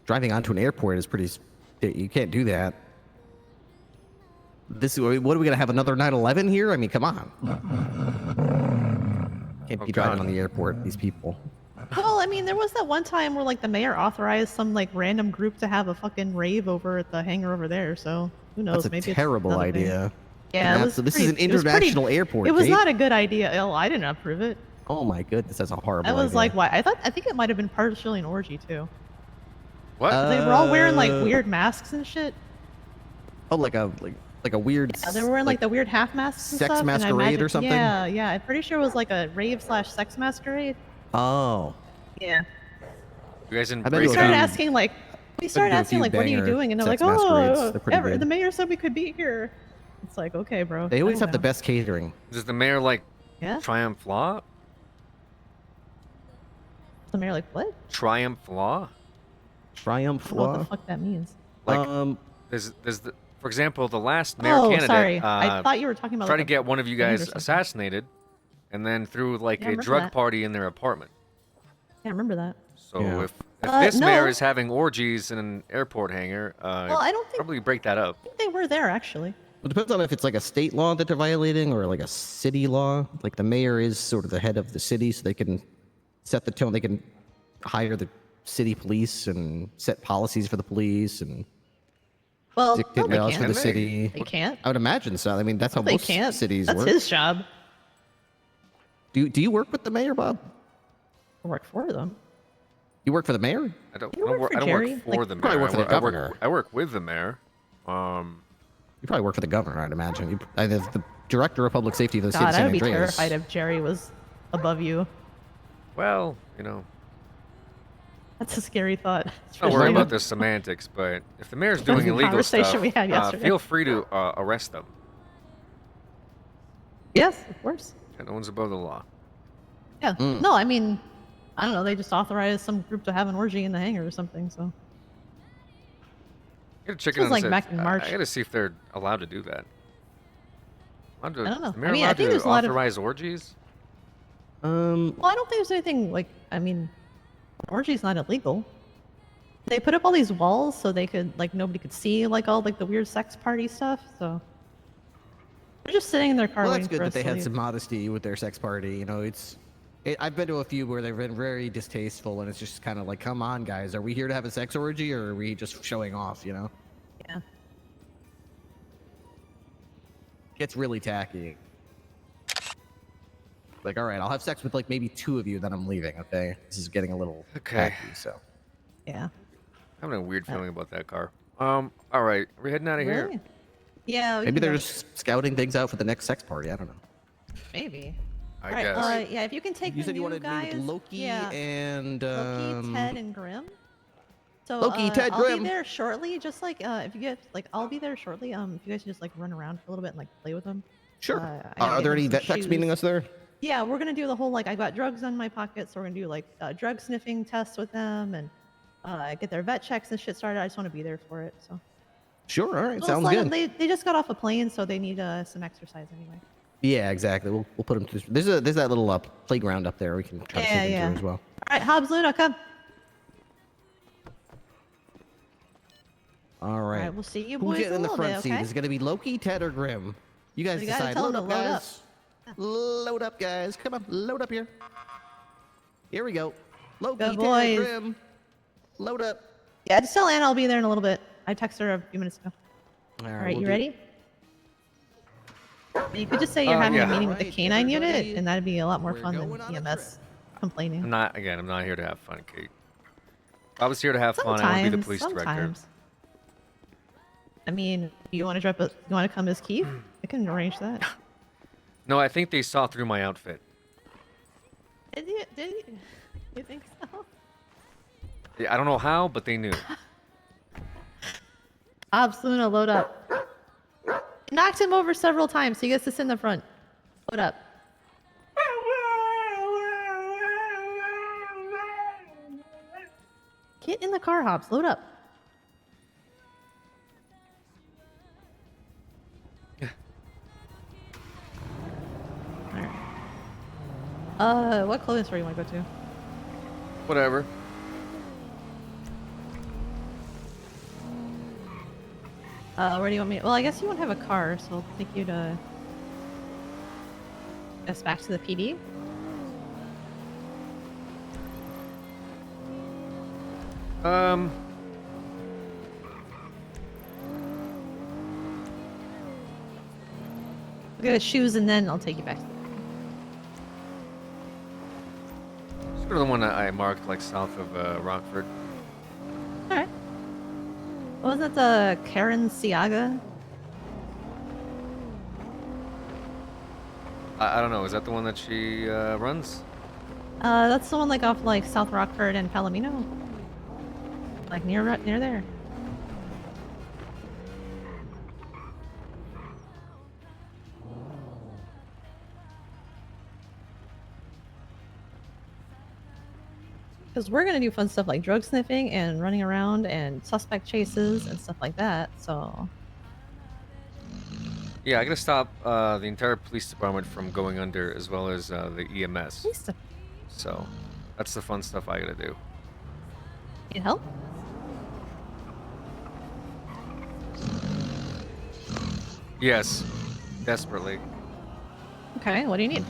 driving onto an airport is pretty. You can't do that. This. What are we gonna have another 9/11 here? I mean, come on. Can't be driving on the airport. These people. Well, I mean, there was that one time where like the mayor authorized some like random group to have a fucking rave over at the hangar over there. So who knows? That's a Maybe terrible it's another thing. idea. Yeah, it was This is an pretty- it was pretty- international airport. It was Kate. not a good idea. Well, I didn't approve it. Oh my goodness, that's a horrible. I was idea. like, why? I think it might have been partially an orgy too. What? They were all wearing like Uh, weird masks and shit. Oh, like a weird. Yeah, they were wearing like the weird half masks and sex stuff. and I masquerade or imagine- something? Yeah, yeah. I'm pretty sure it was like a rave/sex masquerade. Oh. Yeah. You guys didn't I've been break to We a started few- asking like, we started do a asking few like, what are you banger doing? And they're like, sex masquerades. oh, They're pretty good. the mayor said we could be here. It's like, okay, bro. They always settle have the down. best catering. Does the mayor like Yeah. Triumph Law? The mayor like, what? Triumph Law? Triumph I don't know what Law. the fuck that means. Like, Um, for example, the last mayor Oh, candidate sorry. I thought you were talking about. tried like, to get one of you a band or guys something. assassinated, and then threw like Yeah, I a remember drug that. party in their apartment. Yeah, I remember that. So Yeah. if this no. mayor is having orgies in an airport hangar, Well, I don't think probably break that up. they were there actually. it depends on if it's like a state law that they're violating or like a city law. Like the mayor is sort of the head of the city, so they can set the tone. They can hire the city police and set policies for the police and Well, dictate no, they laws for can't. the Can they? city. They can't. I would imagine so. I mean, that's how They most can't. cities That's work. his job. Do you work with the mayor, Bob? I work for them. You work for the mayor? I don't, You I don't, work for I don't Jerry? work for Like, the you probably mayor. work for the I governor. I work with the mayor. You probably work for the governor, I'd imagine. The director of public safety of the city God, of I San would be Andreas. terrified if Jerry was above you. Well, you know, That's a scary thought. don't worry especially about with- the semantics, but if the mayor's That's doing the illegal conversation stuff, we had yesterday. feel free to arrest them. Yes, of course. No one's above the law. Yeah. Mm. No, I mean, I don't know. They just authorized some group to have an orgy in the hangar or something. So I gotta check This was in like and back in March. I gotta see if they're allowed to do that. I don't know. Is the mayor I mean, I allowed think to there's a lot of- authorize orgies? well, I don't think there's anything like. I mean, orgy's not illegal. They put up all these walls so they could like nobody could see like all like the weird sex party stuff. So they're just sitting in their car Well, waiting that's good for that us they to had leave. some modesty with their sex party. You know, I've been to a few where they've been very distasteful, and it's just kind of like, come on, guys, are we here to have a sex orgy, or are we just showing off? You know, Yeah. gets really tacky. Like, all right, I'll have sex with like maybe 2 of you, then I'm leaving. Okay, this is getting a little Okay. tacky. So Yeah. I'm having a weird feeling about that car. All right, are we heading out of here? Really? Yeah. we maybe can they're go. just scouting things out for the next sex party. I don't know. Maybe. I All right. guess. Yeah. If you can take You the said you new wanted to guys. meet with Loki yeah. and Loki, Ted, and Grim. So Loki, Ted, I'll Grim. be there shortly. Just like if you get like, I'll be there shortly. If you guys can just like run around for a little bit and like play with them. Sure. I gotta Are get there him any some vet techs meeting shoes. us there? Yeah, we're gonna do the whole like I got drugs on my pocket, so we're gonna do like drug sniffing tests with them and get their vet checks and shit started. I just want to be there for it. So Sure. All right. Well, Sounds it's like good. they just got off a plane, so they need some exercise anyway. Yeah, exactly. We'll put them through. There's that little playground up there. We can try to Yeah, take them yeah. through as well. All right, Hobbs, Luna, come. All All right. right, we'll see you Who's boys getting in in a the little front bit, seat? okay? Is it gonna be Loki, Ted, or Grim? You guys You gotta decide. tell Load them up, to load up. guys. Load up, guys. Come on, load up here. Here we go. Loki, Good Ted, boys. Grim. Load up. Yeah, just tell Anna I'll be there in a little bit. I texted her a few minutes ago. All All right. right, we'll you do- ready? You could just say you're having yeah. a meeting with the Alright, canine everybody, unit, and that'd be a lot more we're fun than going on a EMS I'm complaining. not here to have fun, Kate. If I was here to have fun, I would be the police director. Sometimes. I mean, you want to come as Keith? I can arrange that. No, I think they saw through my outfit. Did you? You think so? Yeah, I don't know how, but they knew. Hobbs, Luna, load up. Knocked him over several times, so he gets to sit in the front. Load up. Get in the car, Hobbs. Load up. Alright. What clothing store you want to go to? Whatever. Where do you want me? Well, I guess you won't have a car, so I'll take you to. Guess back to the PD. Look at the shoes, and then I'll take you back. Let's go to the one that I marked like south of Rockford. All right. Wasn't that the Karen Siaga? I don't know. Is that the one that she runs? That's the one like off like South Rockford and Palomino. Like near there. Because we're gonna do fun stuff like drug sniffing and running around and suspect chases and stuff like that. So Yeah, I gotta stop the entire police department from going under, as well as the EMS. police stuff. So that's the fun stuff I gotta do. Need help? Yes, desperately. Okay, what do you need?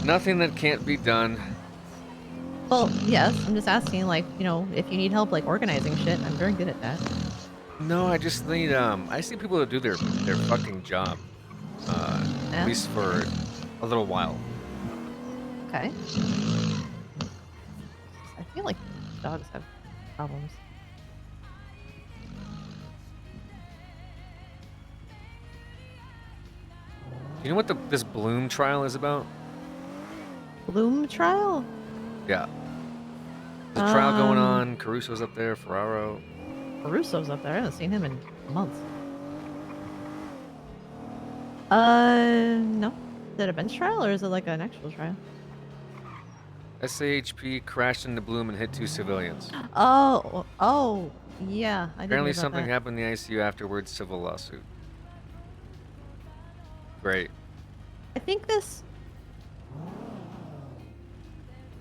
Nothing that can't be done. Well, yes, I'm just asking, like, you know, if you need help, like, organizing shit, I'm very good at that. No, I just need I just need people to do their fucking job. Yeah? At least for a little while. Okay. I feel like dogs have problems. You know what this Bloom trial is about? Bloom trial? Yeah. There's a trial going Um, on. Caruso's up there. Ferraro. Russo's up there. I haven't seen him in months. No. Is it a bench trial or is it like an actual trial? SAHP crashed into Bloom and hit 2 civilians. Oh, yeah. I did Apparently hear about something that. happened in the ICU afterwards. Civil lawsuit. Great. I think this.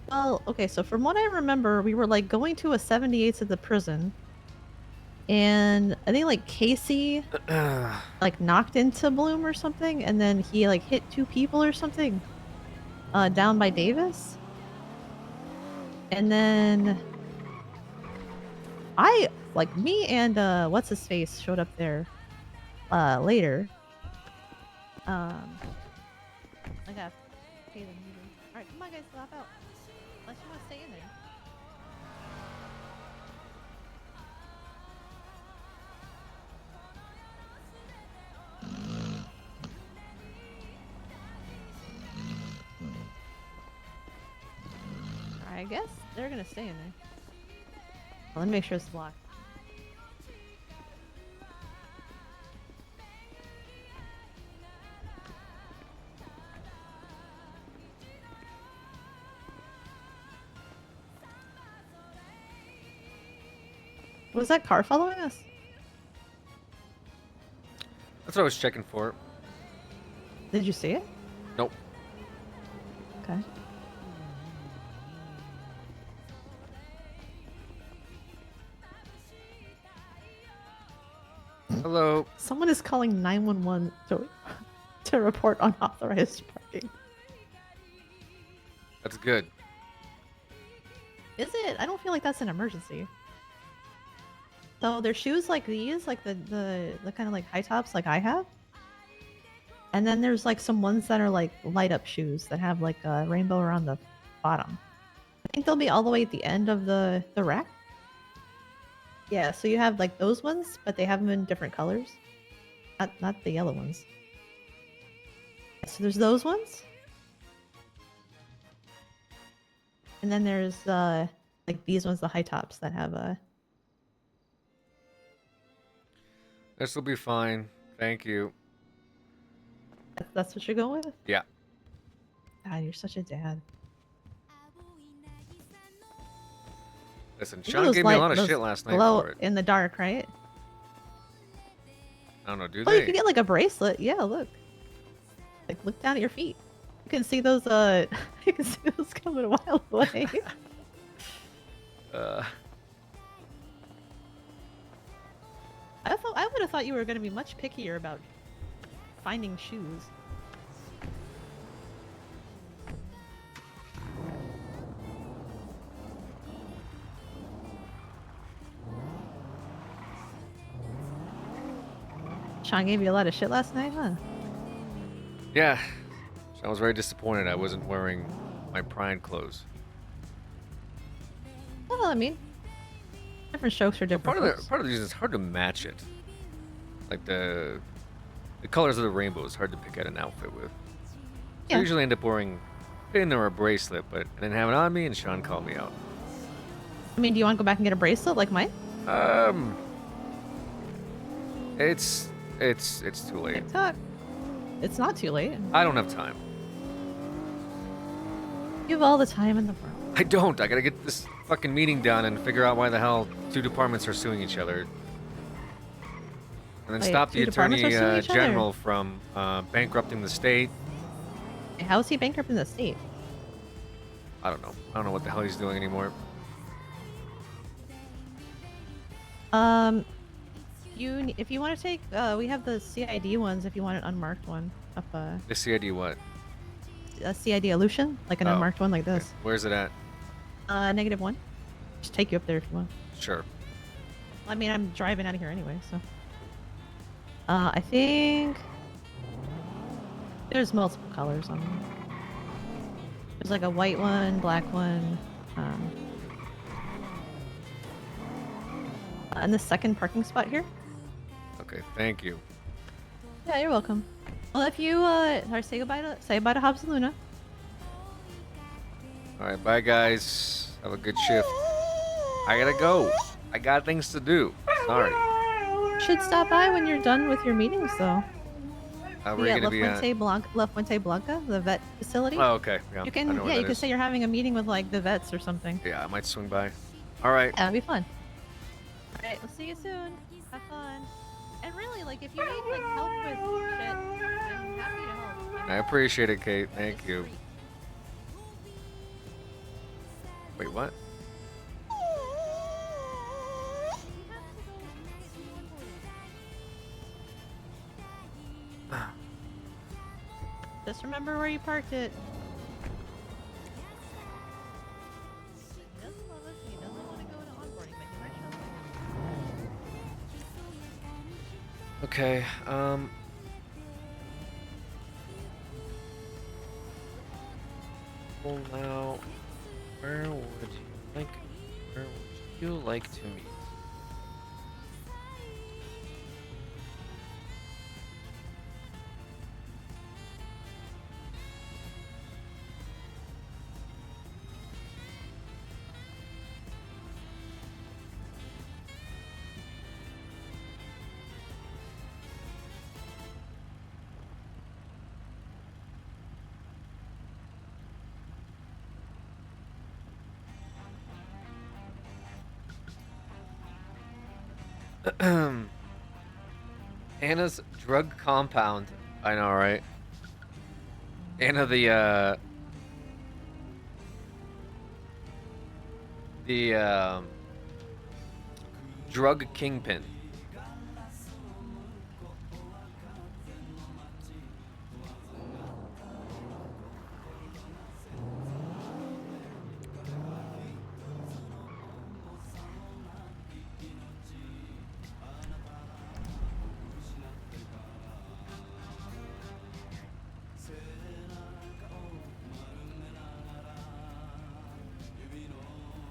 Well, okay, so from what I remember, we were like going to a 78 at the prison, and I think like Casey like knocked into Bloom or something, and then he like hit 2 people or something down by Davis. And then me and what's his face showed up there later. I gotta pay the meter. Alright, come on guys, lap out. Unless you wanna stay in there. I guess they're gonna stay in there. Well, let me make sure it's locked. Was that car following us? That's what I was checking for. Did you see it? Nope. Okay. Hello. Someone is calling 911 to report unauthorized parking. That's good. Is it? I don't feel like that's an emergency. So there's shoes like these, like the kind of like high tops like I have. And then there's like some ones that are like light up shoes that have like a rainbow around the bottom. I think they'll be all the way at the end of the rack. Yeah, so you have like those ones, but they have them in different colors. Not the yellow ones. So there's those ones. And then there's like these ones, the high tops that have a This will be fine. Thank you. that's what you're going with? Yeah. God, you're such a dad. Listen, You know Sean those gave me a light- lot of those shit last night glow for it. in the dark, right? I don't know, do Oh, you they? can get like a bracelet. Yeah, look. Like look down at your feet. You can see those you can see those coming a while away. I would have thought you were going to be much pickier about finding shoes. Sean gave you a lot of shit last night, huh? Yeah, I was very disappointed I wasn't wearing my Pride clothes. Well, I mean, different strokes for different folks. Part of the reason it's hard to match it. Like the colors of the rainbow is hard to pick out an outfit with. So Yeah. I usually end up wearing a pin or a bracelet, but I didn't have it on me, and Sean called me out. I mean, do you want to go back and get a bracelet like mine? It's too late. TikTok. It's not too late. I don't have time. You have all the time in the world. I don't. I gotta get this fucking meeting done and figure out why the hell two departments are suing each other. And then Wait, stop the two departments attorney are suing each other? general from bankrupting the state. How is he bankrupting the state? I don't know. I don't know what the hell he's doing anymore. If you want to take, we have the CID ones. If you want an unmarked one, up The CID what? a CID illusion, like an Oh, unmarked one like Okay. this. Where's it at? -1. Just take you up there if you want. Sure. I mean, I'm driving out of here anyway, so. I think there's multiple colors on them. There's like a white one, black one. And the second parking spot here. Okay. Thank you. Yeah, you're welcome. Well, if you say goodbye to Hobbs and Luna. All right. Bye, guys. Have a good shift. I gotta go. I got things to do. Sorry. Should stop by when you're done with your meetings, though. Where Be you at gonna be at? La Fuente Blanca, the vet facility. Oh, okay. Yeah. You I can, know where yeah, you that can is. say you're having a meeting with like the vets or something. Yeah, I might swing by. All right. That'd be fun. All right, we'll see you soon. Have fun. And really, like, if you need like help with shit, I'm happy to help. I appreciate it, Kate. Thank you. Wait, what? Just remember where you parked it. He doesn't love us, and he doesn't want to go to onboarding, but he might show up. Okay. Well, now, where would you like to meet? Anna's drug compound. I know, right? Anna, the drug kingpin.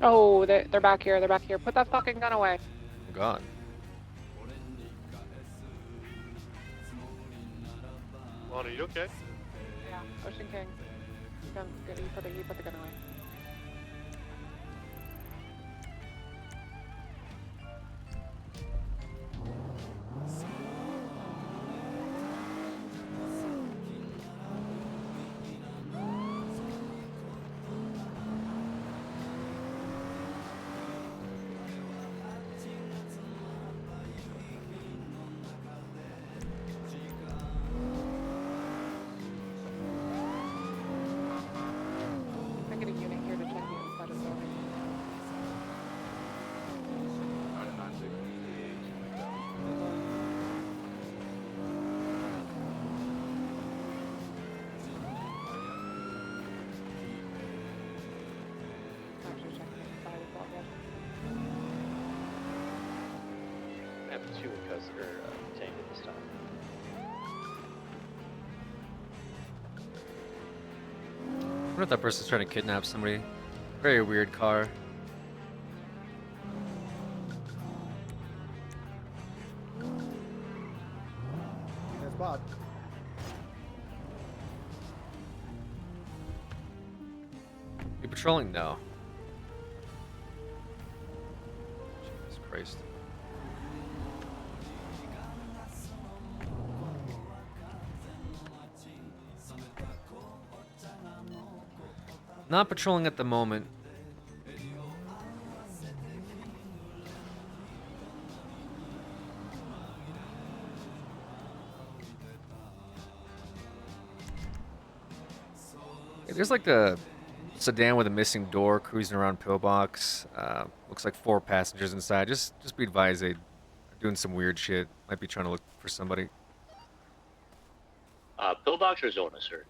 Oh, they're back here. They're back here. Put that fucking gun away. Oh, God. Lana, you okay? Yeah, Ocean King. You put the gun away. I get a unit have 2 in custody or detained at this time. I wonder if that person's trying to kidnap somebody. Very weird car. There's Bob. You patrolling? No. Jesus Christ. Not patrolling at the moment. Yeah, there's like a sedan with a missing door cruising around Pillbox. Looks like 4 passengers inside. Just be advised they're doing some weird shit. Might be trying to look for somebody. Pillbox or Zona, sir?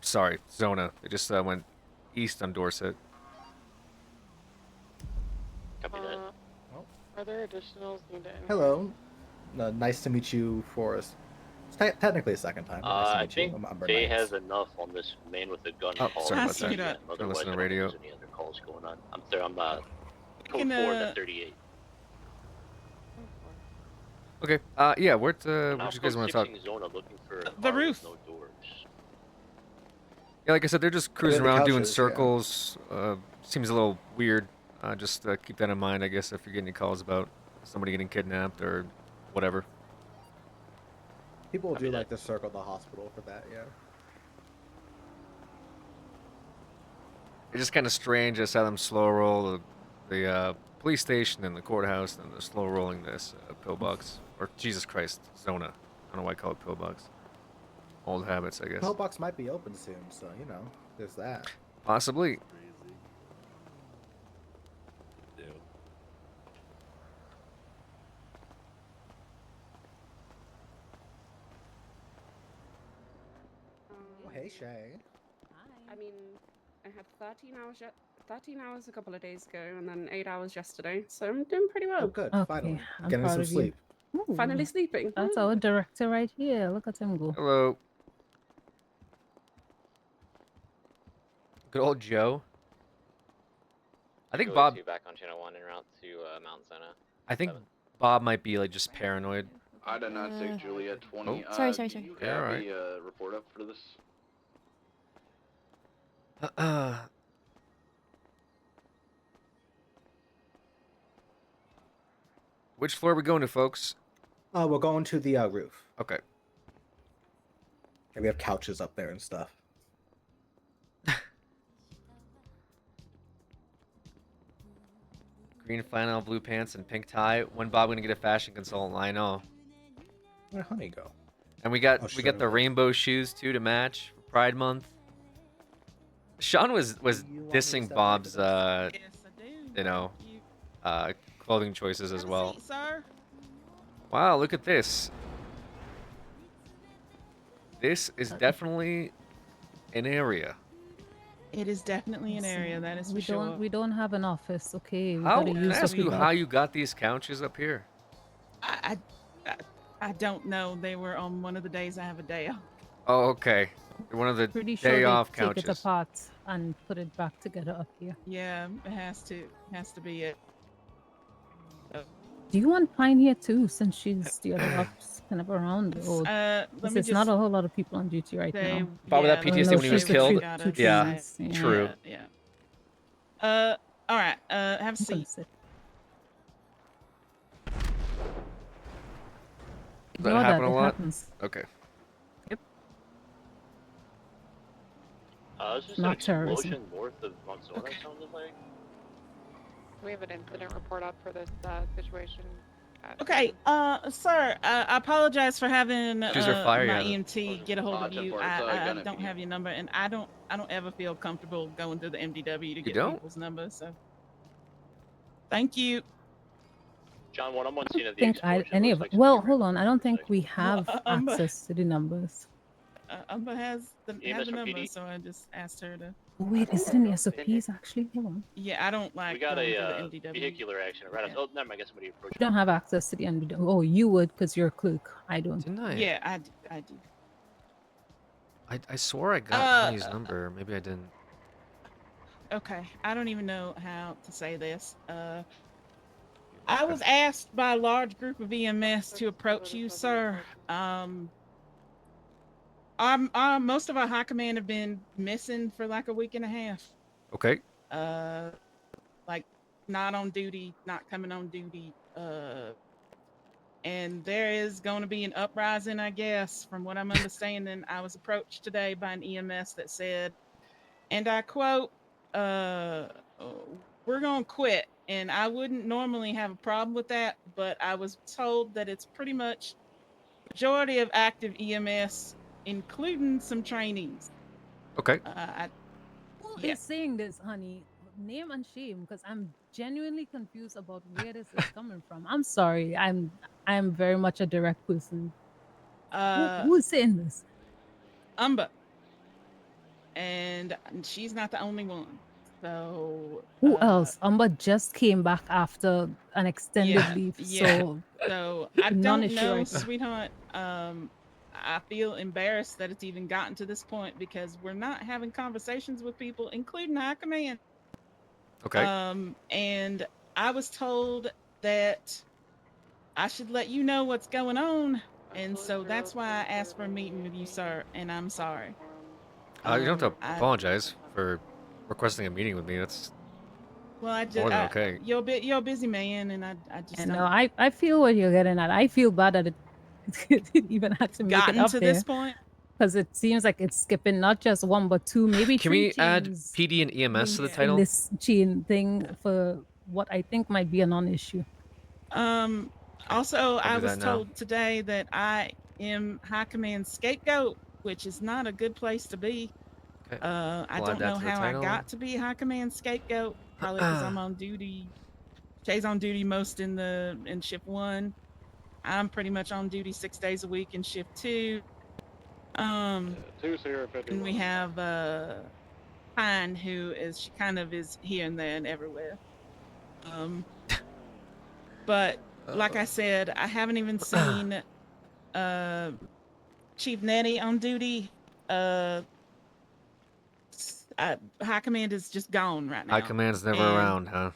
Sorry, Zona. They just went east on Dorset. Copy that. Are there additionals needed? Hello. Nice to meet you, Forrest. It's technically a second time. Nice to I meet think you. I'm Umber Bay Knights. has enough on this man with a gun Oh, call. sorry about Otherwise, that. I Don't listen to don't radio. think there's any other calls going on. I'm there. I'm code Can, 4 to 38. Okay. Yeah. Where'd you I'm guys want to talk? code 6 Zona looking for a The car with roof. No doors. Yeah, like I said, they're just cruising the around doing couches, yeah. circles. Seems a little weird. Just keep that in mind, I guess, if you're getting any calls about somebody getting kidnapped or whatever. People do like to circle the hospital for that, yeah. It's just kind of strange. I saw them slow roll the police station and the courthouse, and they're slow rolling this Pillbox. Or, Jesus Christ, Zona. I don't know why I call it Pillbox. Old habits, I guess. Pillbox might be open soon, so, you know, there's that. Possibly. Oh, hey, Shay. I mean, I had 13 hours a couple of days ago, and then 8 hours yesterday, so I'm doing pretty well. Oh, good. Okay, Finally. I'm Getting proud some of you. sleep. Ooh, Finally sleeping. That's Ooh. our director right here. Look at him go. Hello. Good old Joe. I think Bob. Back on channel 1 en route to Mount Zona. I think Bob might be like just paranoid. I did not take Juliet 20. Oh. Sorry. Do you Yeah, have alright. a report up for this? Which floor are we going to, folks? We're going to the roof. Okay. And we have couches up there and stuff. Green flannel, blue pants, and pink tie. When Bob gonna get a fashion consultant? I know. Where'd Honey go? And we got Oh, we got sure. the rainbow shoes too to match for Pride Month. Sean was You want me to dissing step Bob's Yes, I do. you know You clothing choices as have a well. seat, sir. Wow, look at this. This is definitely an area. It is definitely an area, that is for We sure. don't. We don't have an office. Okay. We How? gotta Can I use ask what you we got. how you got these couches up here? I don't know. They were on one of the days I have a day off. Oh, okay. One of the Pretty sure day they off take couches. it apart and put it back together up here. Yeah, it has to be it. Do you want Pine here too, since she's the other ops kind of around? Or Let me there's just not a whole lot of people on duty right say, now. Bob with that yeah, PTSD let when he was me killed? just Two Yeah, trees, yeah. true. Yeah. All right. Have a I'm gonna seat. sit. Does that Ignore happen a it lot? happens. Okay. Is this Not an terrorism. explosion north of Mount Zona, sounded like? We have an incident report up for this situation. Okay, sir, I apologize for having Choose your fire, my yeah. EMT get a hold of you. 10-4, I gun don't if you have your number, and I don't ever feel comfortable going through the MDW to get don't? people's numbers. So, thank you. John, when I'm on scene I of the think explosion, any looks of like well, something hold on. I don't think like- we have but- access to the numbers. Umber has the EMS from number, PD? so I just asked her to Wait, is it in the SOPs actually? Hold on. Yeah, I don't like We got going to a the MDW. vehicular accident right. Oh, never mind. I guess somebody approached. You don't have access to the NBW. Oh, you would because you're a clerk. I don't. Didn't I? Yeah, I do. I swore I got Honey's number. Maybe I didn't. Okay, I don't even know how to say this. I was asked by a large group of EMS to approach you, sir. Most of our high command have been missing for like a week and a half. Okay. Like not on duty, not coming on duty. And there is going to be an uprising, I guess. From what I'm understanding, I was approached today by an EMS that said, and I quote, we're going to quit. And I wouldn't normally have a problem with that, but I was told that it's pretty much majority of active EMS, including some trainees. Okay. Who is saying this, honey? Name and shame, because I'm genuinely confused about where this is coming from. I'm sorry. I'm very much a direct person. Who is saying this? Umba. And she's not the only one. So who else? Umba just came back after an extended leave. So I don't non-issue know, right now. sweetheart. I feel embarrassed that it's even gotten to this point because we're not having conversations with people, including high command. Okay. And I was told that I should let you know what's going on, and so that's why I asked for a meeting with you, sir. And I'm sorry. You don't have to apologize for requesting a meeting with me. That's well, I just more than okay. You're a busy man, and I just And don't- no, I feel what you're getting at. I feel bad that it even had to make it gotten up to there. this point. Because it seems like it's skipping not just one but two, maybe Can three we add chains PD and EMS to the in title? this chain thing for what I think might be a non-issue. Also, I'll I do was that now. told today that I am High Command scapegoat, which is not a good place to be. Okay. I We'll add don't that know to the how I title. got to be High Command scapegoat. Probably because I'm on duty. Shay's on duty most in shift 1. I'm pretty much on duty 6 days a week in shift 2. And we have Pine, who is she kind of is here and there and everywhere. But like I said, I haven't even seen Chief Nettie on duty. High Command is just gone right now. High Command's never And- around, huh?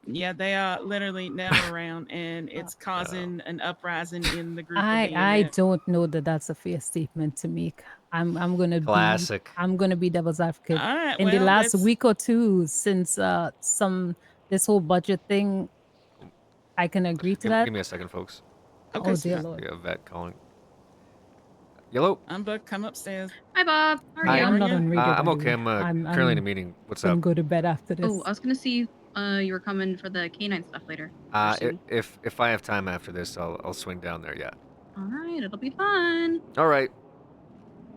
Yeah, they are literally never around, and it's causing an uprising in the group. of I EMS. don't know that that's a fair statement to make. I'm gonna Classic. I'm gonna be devil's advocate. All right, In the well, last let's- week or two, since this whole budget thing, I can agree to that. Give me a second, folks. Okay, Oh dear sweetheart. lord. Be a vet calling. Yellow. Umba, come upstairs. Hi, Bob. How are Hi. you? I'm not on radio. I'm by the okay. way. I'm currently in a meeting. What's gonna up? go to bed after this. Oh, I was gonna see you were coming for the canine stuff later. If I have time after this, I'll swing down there. Yeah. All right, it'll be fun. All right.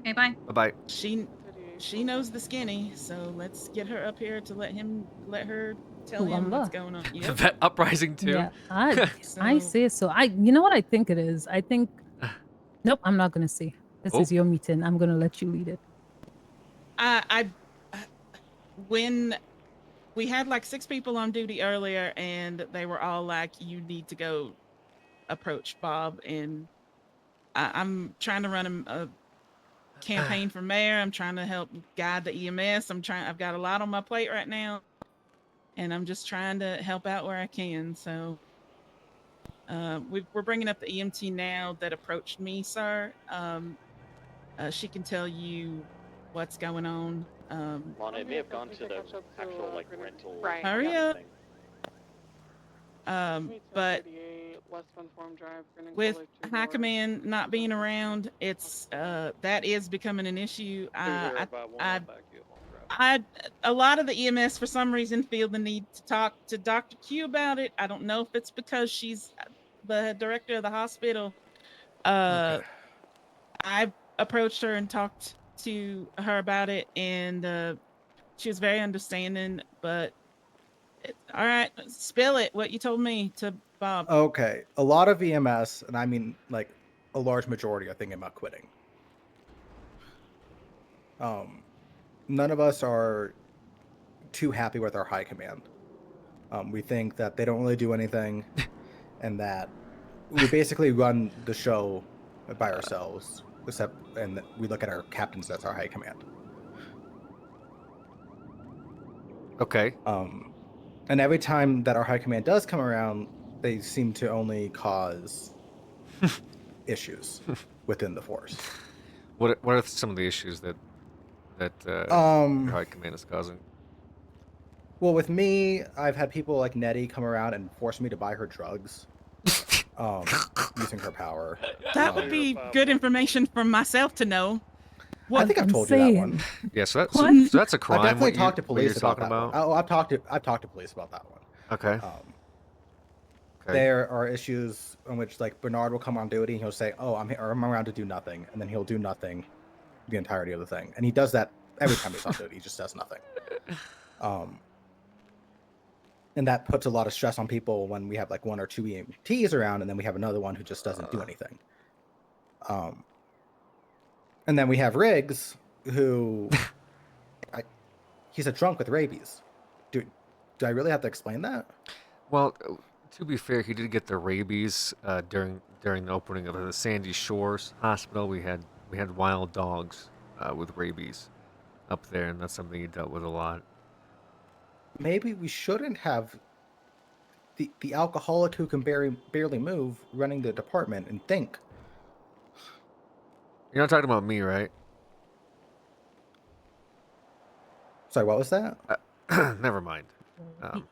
Okay, bye. Bye bye. She knows the skinny, so let's get her up here to let her tell Who, him what's Umba? going on. The Yep. vet uprising too. Yeah, I say so. You know what I think it is? I think, nope, I'm not gonna say. This Oh. is your meeting. I'm gonna let you lead it. When we had like 6 people on duty earlier, and they were all like, "You need to go approach Bob." And I'm trying to run a campaign for mayor. I'm trying to help guide the EMS. I've got a lot on my plate right now, and I'm just trying to help out where I can. So we're bringing up the EMT now that approached me, sir. She can tell you what's going on. Lana, it may have gone to the actual like rental. Hurry up. But with High Command not being around, it's that is becoming an issue. A lot of the EMS for some reason feel the need to talk to Dr. Q about it. I don't know if it's because she's the director of the hospital. I approached her and talked to her about it, and she was very understanding. But all right, spill it. What you told me to Bob. Okay, a lot of EMS, and I mean like a large majority, are thinking about quitting. none of us are too happy with our high command. We think that they don't really do anything, and that we basically run the show by ourselves, and we look at our captains as our high command. Okay. And every time that our high command does come around, they seem to only cause issues within the force. What are some of the issues that your high command is causing? Well, with me, I've had people like Nettie come around and force me to buy her drugs, using her power. That would be good information for myself to know. I think I've told you that one. Yeah, so that's a crime. I've definitely what talked to what you're police about talking that one. Oh, I've talked to police about that one. Okay. There are issues in which like Bernard will come on duty and he'll say, "Oh, I'm around to do nothing," and then he'll do nothing the entirety of the thing, and he does that every time he's on duty. He just does nothing. And that puts a lot of stress on people when we have like 1 or 2 EMTs around, and then we have another one who just doesn't do anything. And then we have Riggs, who he's a drunk with rabies. Do I really have to explain that? Well, to be fair, he did get the rabies during the opening of the Sandy Shores Hospital. We had wild dogs with rabies up there, and that's something he dealt with a lot. Maybe we shouldn't have the alcoholic who can barely move running the department and think. You're not talking about me, right? Sorry, what was that? Never mind.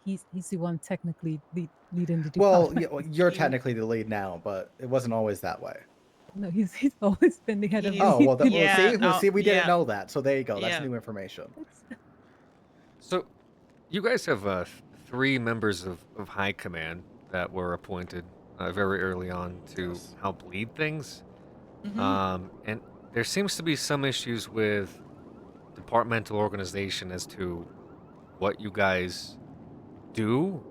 He's the one technically leading the Well, department. you're technically the lead now, but it wasn't always that way. No, he's always been the head of Oh, well, Yeah, see, we didn't yeah. know that. So there you go. That's Yeah. new information. So, you guys have 3 members of High Command that were appointed very early on to help lead things. And there seems to be some issues with departmental organization as to what you guys do,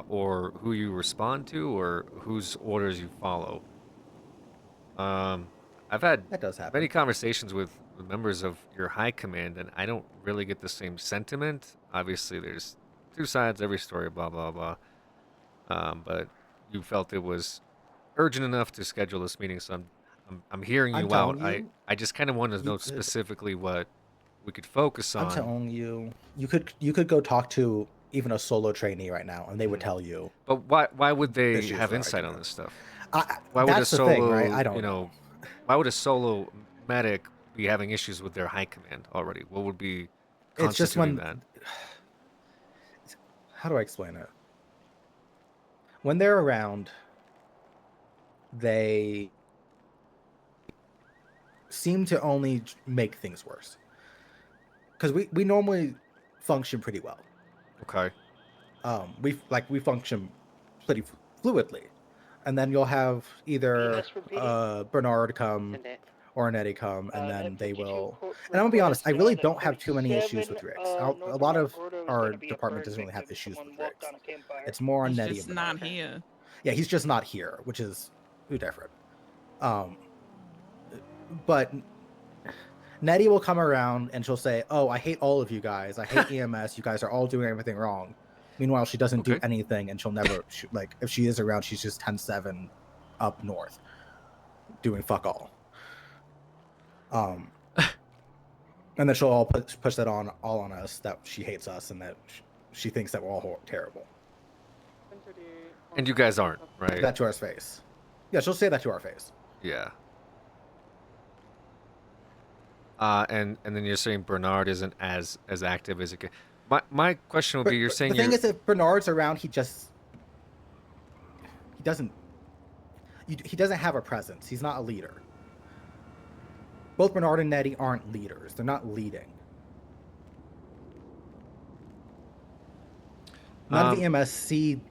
or who you respond to, or whose orders you follow. I've had That does happen. many conversations with members of your high command, and I don't really get the same sentiment. Obviously, there's 2 sides, every story, blah blah blah. But you felt it was urgent enough to schedule this meeting, so I'm hearing I'm you out. telling you, I just kind of wanted to know could- specifically what we could focus I'm on. telling you, you could go talk to even a solo trainee right now, and they would tell you. But why would they issues have with insight argument. on this stuff? I, Why would a that's the solo, thing, right? I don't you know, why would a solo medic be having issues with their high command already? What would be It's just constituting when. that? How do I explain it? When they're around, they seem to only make things worse. Because we normally function pretty well. Okay. We function pretty fluidly, and then you'll have either Bernard come or Nettie come, and then they will. And I'm gonna be honest, I really don't have too many issues with Riggs. A lot of our department doesn't really have issues with Riggs. It's more on He's Nettie. just and not Bernard. here. Yeah, he's just not here, which is different. But Nettie will come around and she'll say, "Oh, I hate all of you guys. I hate EMS. You guys are all doing everything wrong." Meanwhile, she doesn't do anything, and she'll never like if she is around, she's just 10-7 up north, doing fuck all. And then she'll all push that all on us, that she hates us and that she thinks that we're all terrible. And you guys aren't, right? That to our face. Yeah, she'll say that to our face. Yeah. And then you're saying Bernard isn't as active as it could. My question would be, you're saying the thing is, if Bernard's around, he doesn't have a presence. He's not a leader. Both Bernard and Nettie aren't leaders. They're not leading. None of the EMS see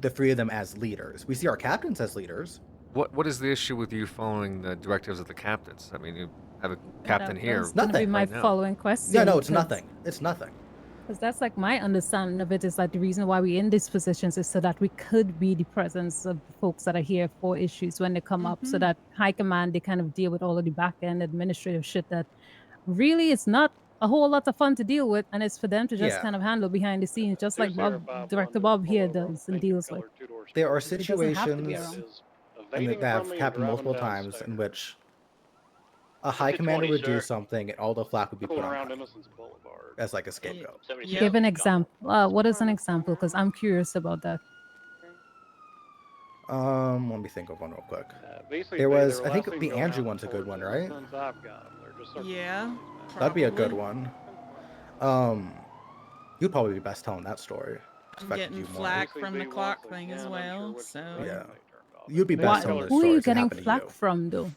the 3 of them as leaders. We see our captains as leaders. What is the issue with you following the directives of the captains? I mean, you have a captain here. That's gonna be my right now. following question. Yeah, no, it's because- nothing. It's nothing. Because that's like my understanding of it is that the reason why we're in these positions is so that we could be the presence of folks that are here for issues when they come up, so that high command, they kind of deal with all of the back end administrative shit that really is not a whole lot of fun to deal with, and it's for them to just Yeah. kind of handle behind the scenes, just like Director Bob here does and deals with. There are He doesn't have to be situations around. that have happened multiple times in which a high commander would do something and all the flak would be put on Honey as like a scapegoat. Give an example. What is an example? Because I'm curious about that. Let me think of one real quick. Basically, There they was, were I think last thing the going Andrew out one's a good towards one, the right? ones I've got 'em. They're just sort of Yeah. That'd be a good probably. one. You'd probably be best telling that story. I'm Expected getting you more. flack from the Clark thing as well, so. Yeah. You'd be Why, best telling those who are stories you that getting happen to flack you. from, though?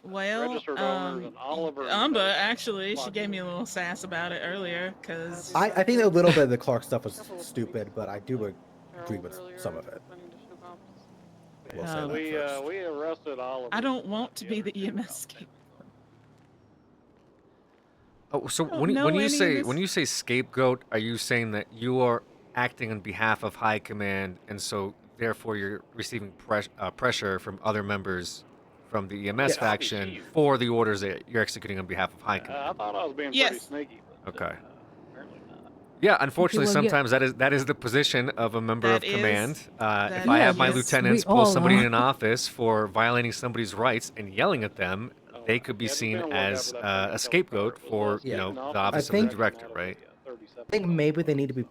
Well, Registered owners and Oliver and Umba, actually, she gave me a little sass about it earlier, because... I think a little bit of the Clark stuff was stupid, but I do agree with some of it. We'll say that first. We arrested Oliver. I don't want to be the EMS scapegoat. Oh, so don't when know you any of say this- when you say scapegoat, are you saying that you are acting on behalf of high command, and so therefore you're receiving pressure from other members from the EMS faction for the orders that you're executing on behalf of high command? I thought I was being pretty Yes. sneaky. But, Okay. apparently not. Yeah, unfortunately, well, yeah. sometimes that is the position of a member of That is- command. If that I have my is- lieutenants We pull all somebody are. in an office for violating somebody's rights and yelling at them, they could be seen as a scapegoat for Yeah. the office of the think- director, right? I think maybe they need to be,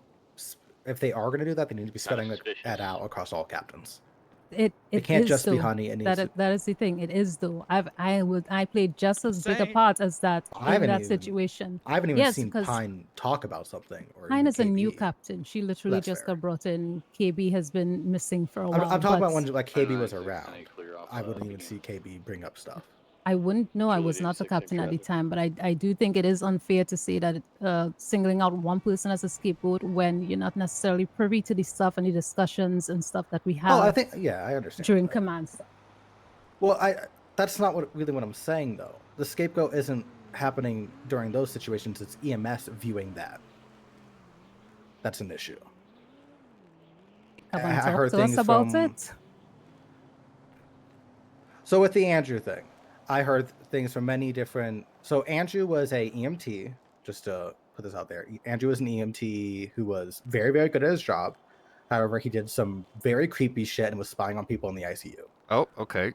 if they are going to do that, they need to be spelling that out across all captains. It can't is, just be though. Honey, it needs to- That is the thing. It is, though. I played just as big a Say- part as that I in haven't that even- situation. I haven't even Yes, seen because Pine talk about something. Or Pine even is a new KB. captain. She literally That's just fair. got brought in. KB has been missing for a I'm, while. I'm talking about but when like KB was 996, around. I clear off, I wouldn't even see KB bring up stuff. I wouldn't know. I was Julie not the 86 captain at the traffic. time, but I do think it is unfair to say that singling out one person as a scapegoat when you're not necessarily privy to the stuff and the discussions and stuff that we have Oh, I think I understand. during that. command stuff. Well, that's not really what I'm saying though. The scapegoat isn't happening during those situations. It's EMS viewing that. That's an issue. Come on, I talk heard to us things about from- it. So with the Andrew thing, I heard things from many different. So Andrew was a EMT. Just to put this out there, Andrew was an EMT who was very, very good at his job. However, he did some very creepy shit and was spying on people in the ICU. Oh, okay.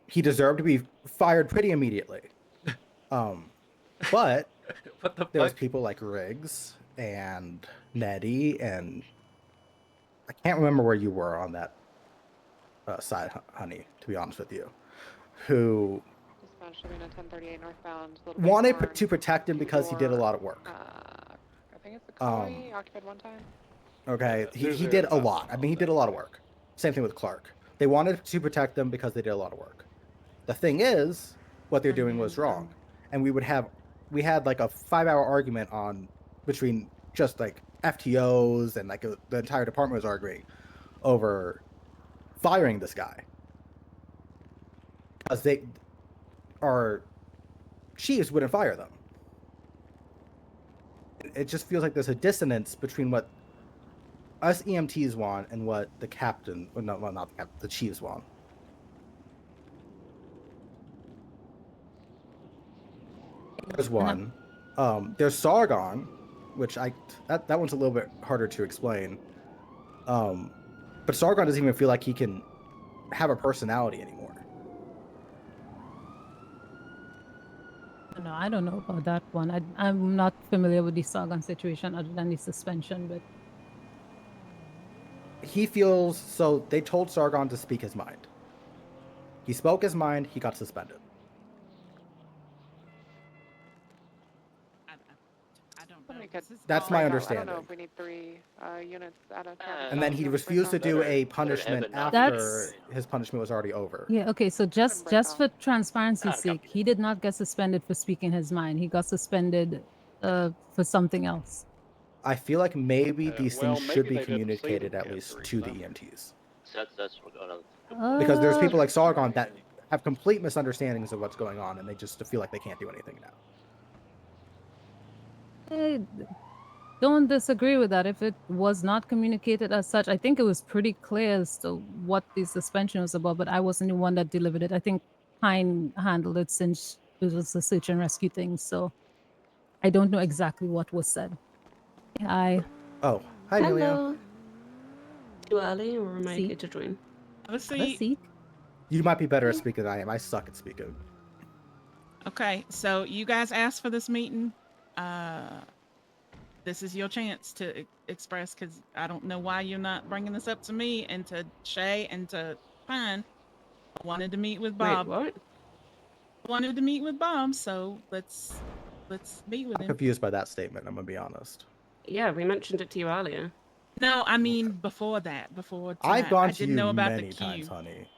He deserved to be fired pretty immediately. But What the there was fuck? people like Riggs and Nettie, and I can't remember where you were on that side, Honey, to be honest with you, who wanted to protect him because he did a lot of work. I think it's the Collie occupied one time. Okay, he did a lot. I mean, he did a lot of work. Same thing with Clark. They wanted to protect them because they did a lot of work. The thing is, what they're doing was wrong, and we had like a 5-hour argument between just like FTOs and like the entire department was arguing over firing this guy because our chiefs wouldn't fire them. It just feels like there's a dissonance between what us EMTs want and what the captain, well, not the captain, the chiefs want. There's one. There's Sargon, which that one's a little bit harder to explain. But Sargon doesn't even feel like he can have a personality anymore. No, I don't know about that one. I'm not familiar with the Sargon situation other than the suspension, but He feels so. They told Sargon to speak his mind. He spoke his mind. He got suspended. I don't Let know. me get- This is That's all- my I don't understanding. know if we need 3 units at a time. And then he refused to do a punishment after That's- his punishment was already over. yeah, okay. So just for transparency's sake, he did not get suspended for speaking his mind. He got suspended for something else. I feel like maybe these well, things should maybe be they didn't communicated say at the least answer, to the so. EMTs. That's Because there's Uh, people like Sargon that have complete misunderstandings of what's going on and they just feel like they can't do anything now. I don't disagree with that. If it was not communicated as such, I think it was pretty clear as to what the suspension was about, but I wasn't the one that delivered it. I think Pine handled it since it was a search and rescue thing. So I don't know exactly what was said. Hi. Oh, hi, Amelia. Hello. Too early, or am I See? okay to join? Let's Have a see. seat. You might be better at speaking than I am. I suck at speaking. Okay, so you guys asked for this meeting. This is your chance to express, because I don't know why you're not bringing this up to me and to Shay and to Pine. I wanted to meet with Bob. Wait, what? Wanted to meet with Bob, so let's meet with I'm him. confused by that statement. I'm gonna be honest. Yeah, we mentioned it to you earlier. No, I mean before that. Before tonight. I've gone I to didn't you know about many the queue. times, honey.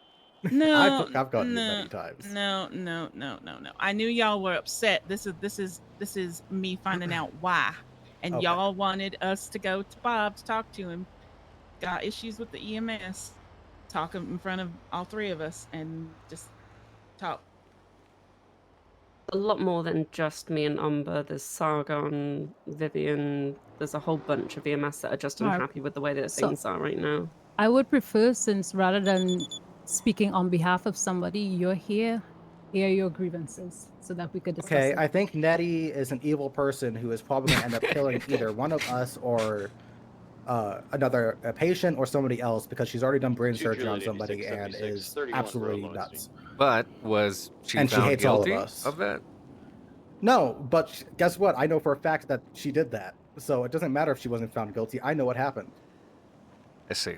No, I've gone to you no, many times. No. I knew y'all were upset. This is me finding out why. And Okay. y'all wanted us to go to Bob to talk to him. Got issues with the EMS. Talk in front of all three of us and just talk. A lot more than just me and Umber. There's Sargon, Vivian. There's a whole bunch of EMS that are just Alright. unhappy with the way that So- things are right now. I would prefer, since rather than speaking on behalf of somebody, you're here, hear your grievances so that we could discuss Okay, it. I think Nettie is an evil person who is probably going to end up killing either one of us or another patient or somebody else because she's already done brain surgery on somebody and is absolutely nuts. But was she And she found hates all of guilty us. of that? No, but guess what? I know for a fact that she did that. So it doesn't matter if she wasn't found guilty. I know what happened. I see.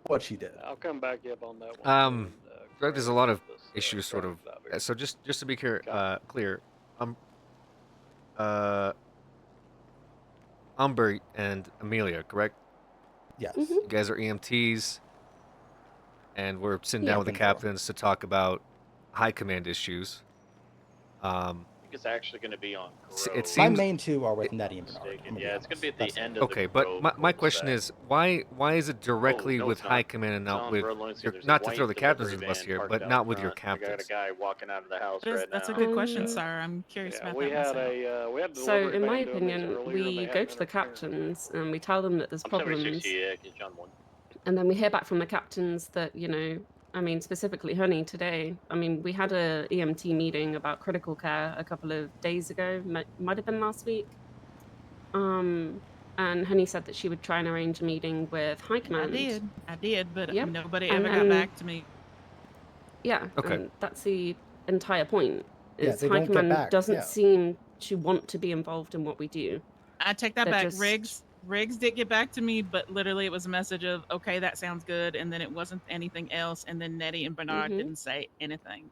What she did. I'll come back up on that one. Greg, there's a lot of issues, sort of. So just to be clear, Umber and Amelia, correct? Yes. You guys are EMTs, and we're sitting down with the captains to talk about high command issues. I think it's actually going to be on Grove. It My seems. main two are with Nettie and Bernard. Yeah, it's going to be at the end of Okay, the but Grove my question cul-de-sac. is why is it directly no, with it's not. high command and It's not on with Road Lawrence. your, There's a not to white throw the captains delivery in the bus van here, parked but out not with your front. I got captains? a guy walking out of the house That's, right that's a now. good question, sir. I'm curious about we that had myself. we had a So, delivery in my van doing this opinion, earlier, and they we had go an to the interference. captains and we tell them that there's I'm problems. 76, yeah, it's John 1. And then we hear back from the captains that, I mean, specifically Honey today, I mean, we had a EMT meeting about critical care a couple of days ago, might have been last week. And Honey said that she would try and arrange a meeting with High Command. I did, but Yep. nobody And- ever got and- back to me. Yeah, Okay. and that's the entire point. Yeah, Is they High don't get Command back, doesn't yeah. seem to want to be involved in what we do. I take that They're back. just- Riggs did get back to me, but literally it was a message of, okay, that sounds good, and then it wasn't anything else, and then Nettie and Bernard Mhm. didn't say anything.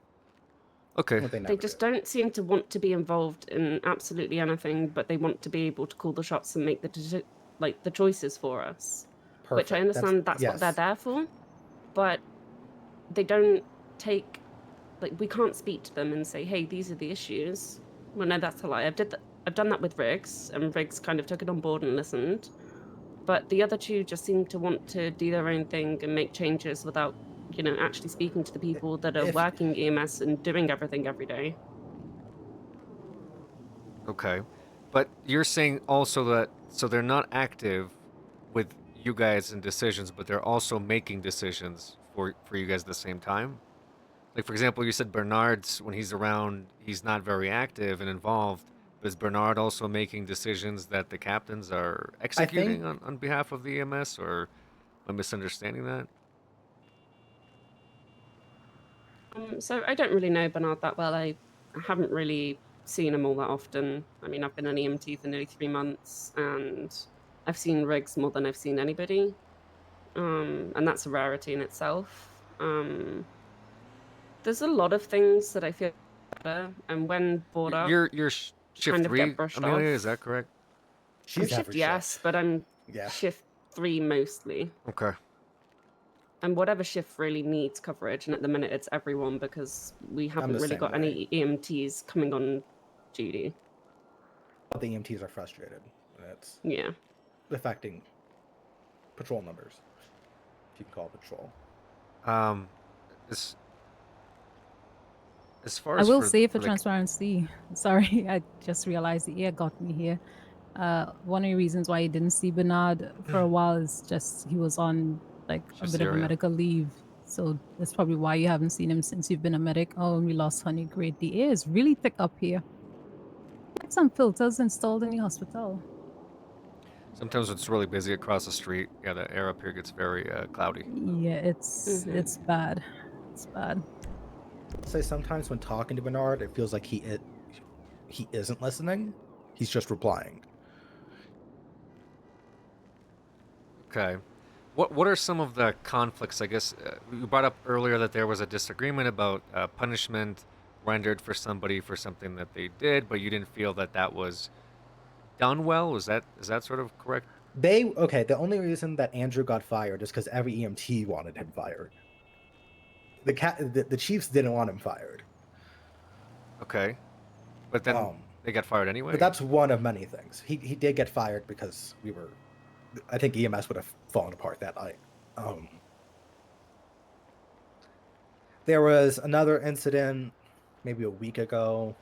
Okay. They just don't seem to want to be involved in absolutely anything, but they want to be able to call the shots and make the choices for us. Which I Perfect. understand that's what they're yes. there for, but they don't take we can't speak to them and say, hey, these are the issues. Well, no, that's a lie. I've done that with Riggs, and Riggs kind of took it on board and listened. But the other two just seem to want to do their own thing and make changes without, actually speaking to the people that are If- working EMS and doing everything every day. Okay. But you're saying also that so they're not active with you guys in decisions, but they're also making decisions for you guys at the same time? Like, for example, you said Bernard's, when he's around, he's not very active and involved. But is Bernard also making decisions that the captains are executing on behalf of the EMS, or am I misunderstanding that? So I don't really know Bernard that well. I haven't really seen him all that often. I mean, I've been an EMT for nearly 3 months, and I've seen Riggs more than I've seen anybody. And that's a rarity in itself. There's a lot of things that I feel better, and when brought up, You're shift kind of 3, get brushed Amelia, off. is that correct? I'm shift yes, but I'm Yeah. shift 3 mostly. Okay. And whatever shift really needs coverage, and at the minute it's everyone because we haven't the really same got any EMTs coming on duty. But the EMTs are frustrated. And it's Yeah. affecting patrol numbers. If you can call it patrol. As far I as will for, say for the- transparency, sorry, I just realized the ear got me here. One of the reasons why you didn't see Bernard for a while is just he was on like a bit of a Cesarean. medical leave. So that's probably why you haven't seen him since you've been a medic. Oh, and we lost Honey. Great. The air is really thick up here. Get some filters installed in the hospital. Sometimes it's really busy across the street. Yeah, the air up here gets very cloudy. Yeah, it's bad. It's bad. Say sometimes when talking to Bernard, it feels like he isn't listening. He's just replying. Okay. What are some of the conflicts? I guess you brought up earlier that there was a disagreement about punishment rendered for somebody for something that they did, but you didn't feel that that was done well. Is that sort of correct? The only reason that Andrew got fired is because every EMT wanted him fired. The Chiefs didn't want him fired. Okay, but then they got fired anyway. But that's one of many things. He did get fired because I think EMS would have fallen apart that night. There was another incident maybe a week ago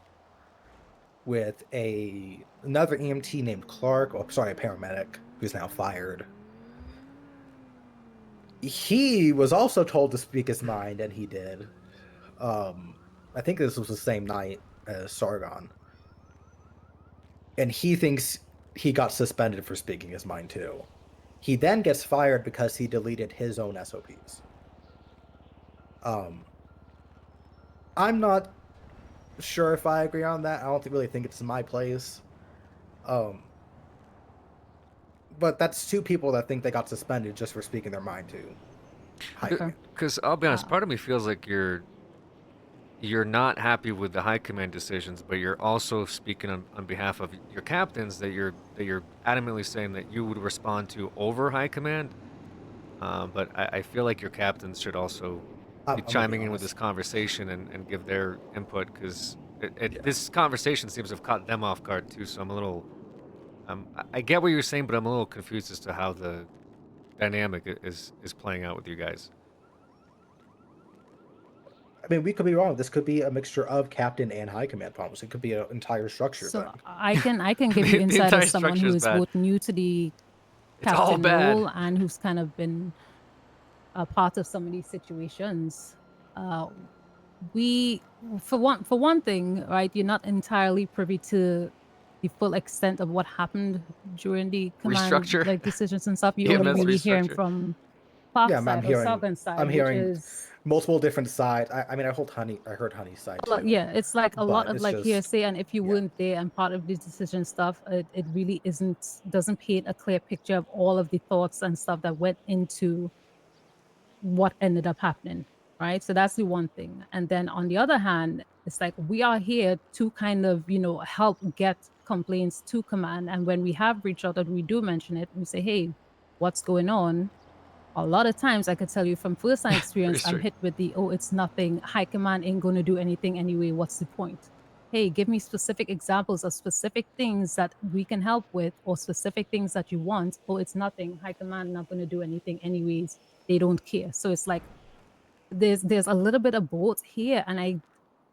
with another EMT named Clark, a paramedic, who's now fired. He was also told to speak his mind, and he did. I think this was the same night as Sargon. And he thinks he got suspended for speaking his mind too. He then gets fired because he deleted his own SOPs. I'm not sure if I agree on that. I don't really think it's my place. But that's two people that think they got suspended just for speaking their mind to. Because I'll be honest, part of me feels like you're not happy with the high command decisions, but you're also speaking on behalf of your captains that you're adamantly saying that you would respond to over high command. But I feel like your captains should also be chiming in with this conversation and give their input, because this conversation seems to have caught them off guard too. So I'm a little, I get what you're saying, but I'm a little confused as to how the dynamic is playing out with you guys. I mean, we could be wrong. This could be a mixture of captain and high command problems. It could be an entire structure So thing. I can give you insight as someone who is both new to the captain role and who's kind of been a part of some of these situations. We, for one thing, right? You're not entirely privy to the full extent of what happened during the command like decisions and stuff. You're only really hearing from Park's side or Sargon's side. I'm hearing which is, multiple different sides. I mean, I heard Honey's side too. yeah, it's like a lot of like just, hearsay, and if you weren't there and part of the decision stuff, it really doesn't paint a clear picture of all of the thoughts and stuff that went into what ended up happening, right? So that's the one thing. And then on the other hand, it's like we are here to kind of, help get complaints to command. And when we have reached out and we do mention it, we say, hey, what's going on? A lot of times I could tell you from first-hand experience, I'm hit with it's nothing. High command ain't going to do anything anyway. What's the point? Hey, give me specific examples of specific things that we can help with, or specific things that you want. Oh, it's nothing. High command not going to do anything anyways. They don't care. So it's like there's a little bit of both here, and I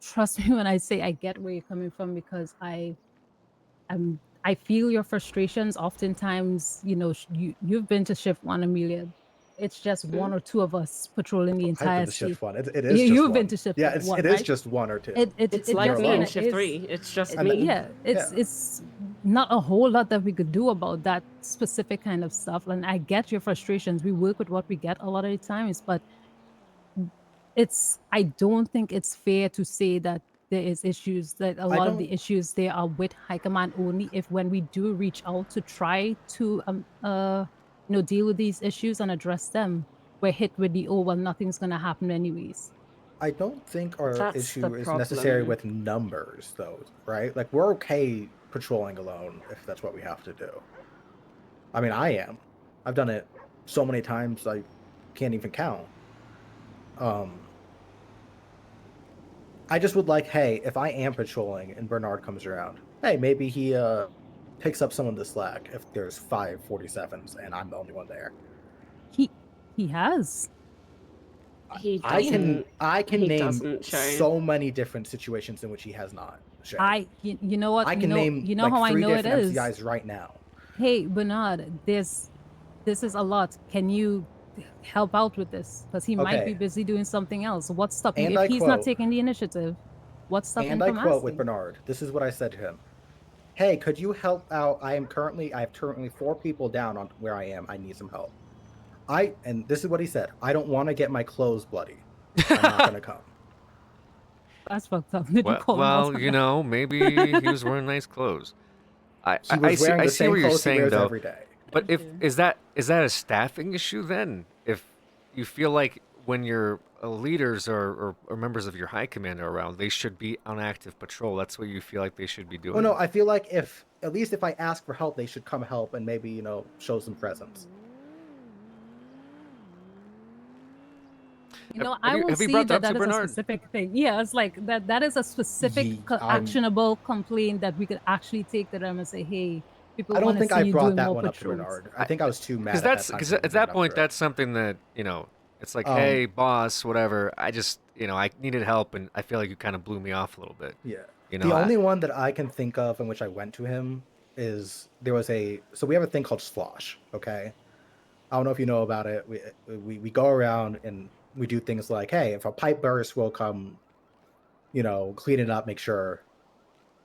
trust me when I say I get where you're coming from, because I feel your frustrations. Oftentimes, you've been to shift one, Amelia. It's just one or two of us patrolling the entire street. It is. You've been to shift one. Yeah, it is just one or two. It's like me in shift 3. It's just me. Yeah, it's not a whole lot that we could do about that specific kind of stuff. And I get your frustrations. We work with what we get a lot of the times, but I don't think it's fair to say that there is issues, that a lot of the issues there are with high command only. If when we do reach out to try to deal with these issues and address them, we're hit with nothing's going to happen anyways. I don't think our issue is necessary with numbers, though, right? Like, we're okay patrolling alone if that's what we have to do. I mean, I am. I've done it so many times I can't even count. I just would like, hey, if I am patrolling and Bernard comes around, hey, maybe he picks up some of the slack if there's 5 47s and I'm the only one there. He has. I can name so many different situations in which he has not. You know what? I can name like how I 3 know it different is. MCIs right now. Hey Bernard, this is a lot. Can you help out with this? Because he might be Okay. busy doing something else. What's stopping And if I he's not quote- taking the initiative? What's stopping And him I from quote with asking? Bernard. This is what I said to him. Hey, could you help out? I have currently 4 people down on where I am. I need some help. And this is what he said. I don't want to get my clothes bloody. I'm not gonna come. That's fucked up. Did you call him Well, out? you know, maybe he was wearing nice clothes. He was wearing I the see same what you're clothes he saying wears though. every day. But is that a staffing issue then? If you feel like when your leaders or members of your high command are around, they should be on active patrol. That's what you feel like they should be doing. Oh no, I feel like if I ask for help, they should come help and maybe show some presence. You know, Have I you- will have you see brought that that up to that is a Bernard? specific thing. Yeah, it's like that is a specific actionable complaint that we could actually take to them and say, hey, people I don't want to think see I you brought doing that more one up to patrols. Bernard. I think I was too mad. Because At because that, at that point, that's something that it's like, hey, boss, whatever. I just I needed help, and I feel like you kind of blew me off a little bit. Yeah. The only one that I can think of in which I went to him is there was so we have a thing called slosh. Okay. I don't know if you know about it. We go around and we do things like, hey, if a pipe bursts, we'll come, clean it up, make sure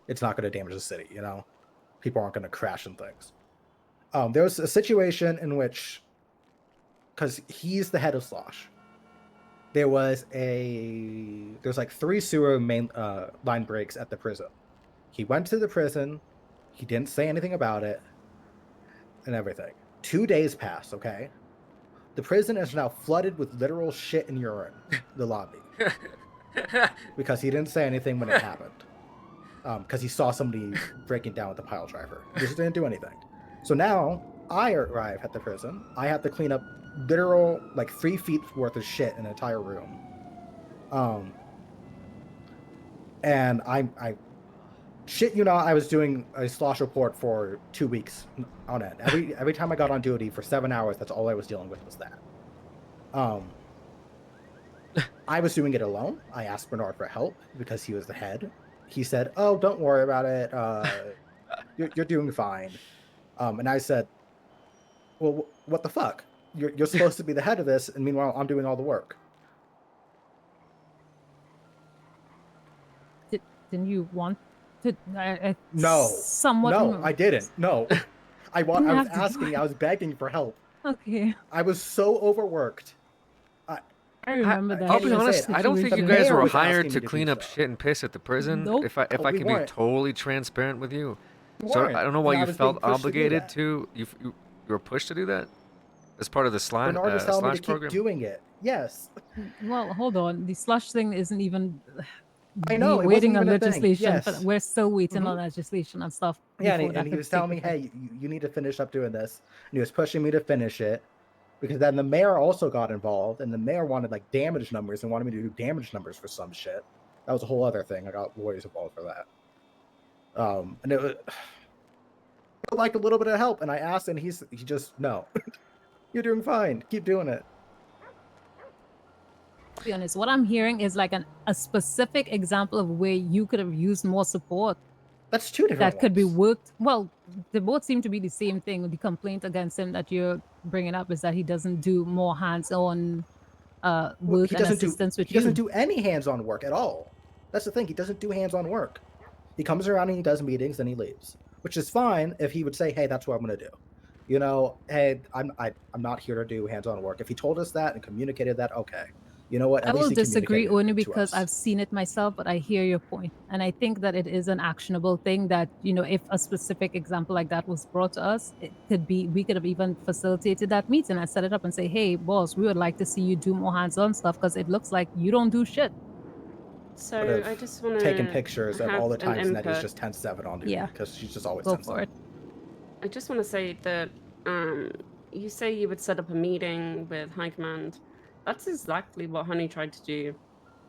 it's not going to damage the city. People aren't going to crash and things. There was a situation in which, because he's the head of slosh, there's like 3 sewer main line breaks at the prison. He went to the prison, he didn't say anything about it, and everything. 2 days passed, okay? The prison is now flooded with literal shit and urine, the lobby. Because he didn't say anything when it happened. Because he saw somebody breaking down with the pile driver. He just didn't do anything. So now, I arrive at the prison. I have to clean up literal, 3 feet worth of shit in an entire room. And I shit you not, I was doing a slosh report for 2 weeks on end. Every time I got on duty for 7 hours, that's all I was dealing with was that. I was doing it alone. I asked Bernard for help because he was the head. He said, "Oh, don't worry about it. You're doing fine." And I said, "Well, what the fuck? You're supposed to be the head of this, and meanwhile, I'm doing all the work." Didn't you want to? No, somewhat. no, I didn't. No, I was have to do asking, I was begging for help. Okay. I was so overworked. I remember that. I'll be honest. I don't think you The guys mayor were was hired asking to me to clean do up so. shit and piss at the prison. Nope. If I Oh, we can be weren't. totally transparent with you, We so weren't, I don't know why and I you was felt being pushed to do obligated that. to. You were pushed to do that as part of the Bernard was telling me slash to keep program. doing it. Yes. Well, hold on. The slush thing isn't even. I know, We're it waiting wasn't on even a thing. legislation. Yes. We're still waiting on Mhm. legislation and stuff. Yeah, before that and he could was take telling me, effect. hey, you need to finish up doing this. And he was pushing me to finish it. Because then the mayor also got involved, and the mayor wanted damage numbers and wanted me to do damage numbers for some shit. That was a whole other thing. I got lawyers involved for that. And it was, I would like a little bit of help, and I asked, and he just no. You're doing fine. Keep doing it. To be honest, what I'm hearing is a specific example of where you could have used more support. That's 2 different That could be ones. worked. Well, they both seem to be the same thing. The complaint against him that you're bringing up is that he doesn't do more hands-on work He and doesn't do assistance with he you. doesn't do any hands-on work at all. That's the thing. He doesn't do hands-on work. He comes around and he does meetings and he leaves, which is fine if he would say, "Hey, that's what I'm going to do." Hey, I'm not here to do hands-on work. If he told us that and communicated that, okay. You know what? I At will least he disagree communicated only it to because us. I've seen it myself, but I hear your point. And I think that it is an actionable thing that, if a specific example like that was brought to us, we could have even facilitated that meeting and set it up and say, hey, boss, we would like to see you do more hands-on stuff because it looks like you don't do shit. So Would've I just want to taken pictures of all the have an times Nettie's input. just 10-7 on duty Yeah. because she's just always Go 10-7. for it. I just want to say that you say you would set up a meeting with High Command. That's exactly what Honey tried to do.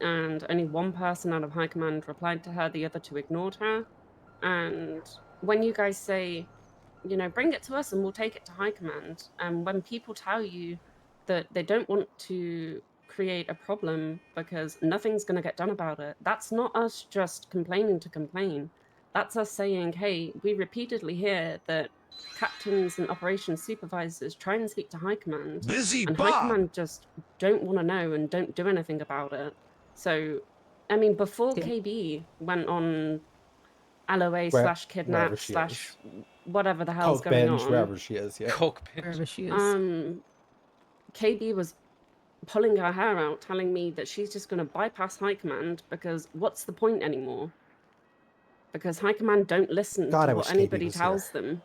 And only one person out of High Command replied to her, the other two ignored her. And when you guys say, bring it to us and we'll take it to High Command, and when people tell you that they don't want to create a problem because nothing's going to get done about it, that's not us just complaining to complain. That's us saying, hey, we repeatedly hear that captains and operations supervisors try and speak to High Command, Busy and High Bob. Command just don't want to know and don't do anything about it. So, I mean, before KB went on LOA slash kidnap wherever she slash is. whatever the hell's Coke going binge, on, wherever she is. Yeah. Coke binge. Wherever she is. KB was pulling her hair out, telling me that she's just going to bypass High Command because what's the point anymore? Because High Command don't listen God, I to wish what KB anybody was tells here. them.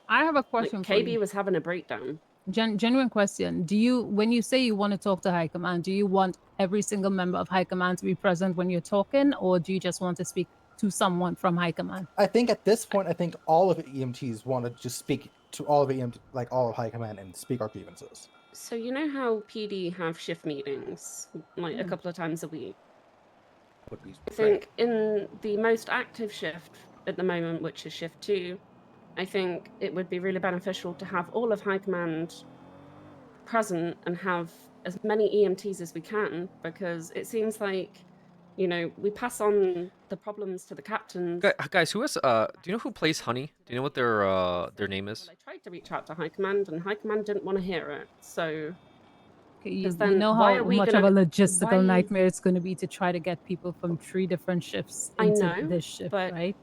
I have a question Like, for KB you. was having a breakdown. Genuine question. Do you, when you say you want to talk to High Command, do you want every single member of High Command to be present when you're talking, or do you just want to speak to someone from High Command? I think at this point, I think all of the EMTs want to just speak to all of EMT, like all of High Command, and speak our grievances. So you know how PD have shift meetings, like a couple of times a week? Would be I think in the most active shift at the moment, which is shift 2, I think it would be really beneficial to have all of High Command present and have as many EMTs as we can, because it seems like, you know, we pass on the problems to the captains. Guys, who has do you know who plays Honey? Do you know what their name is? I tried to reach out to High Command, and High Command didn't want to hear it. So, You then know why how are we much gonna, of a logistical why- nightmare it's going to be to try to get people from 3 different shifts I into know, this shift, but right?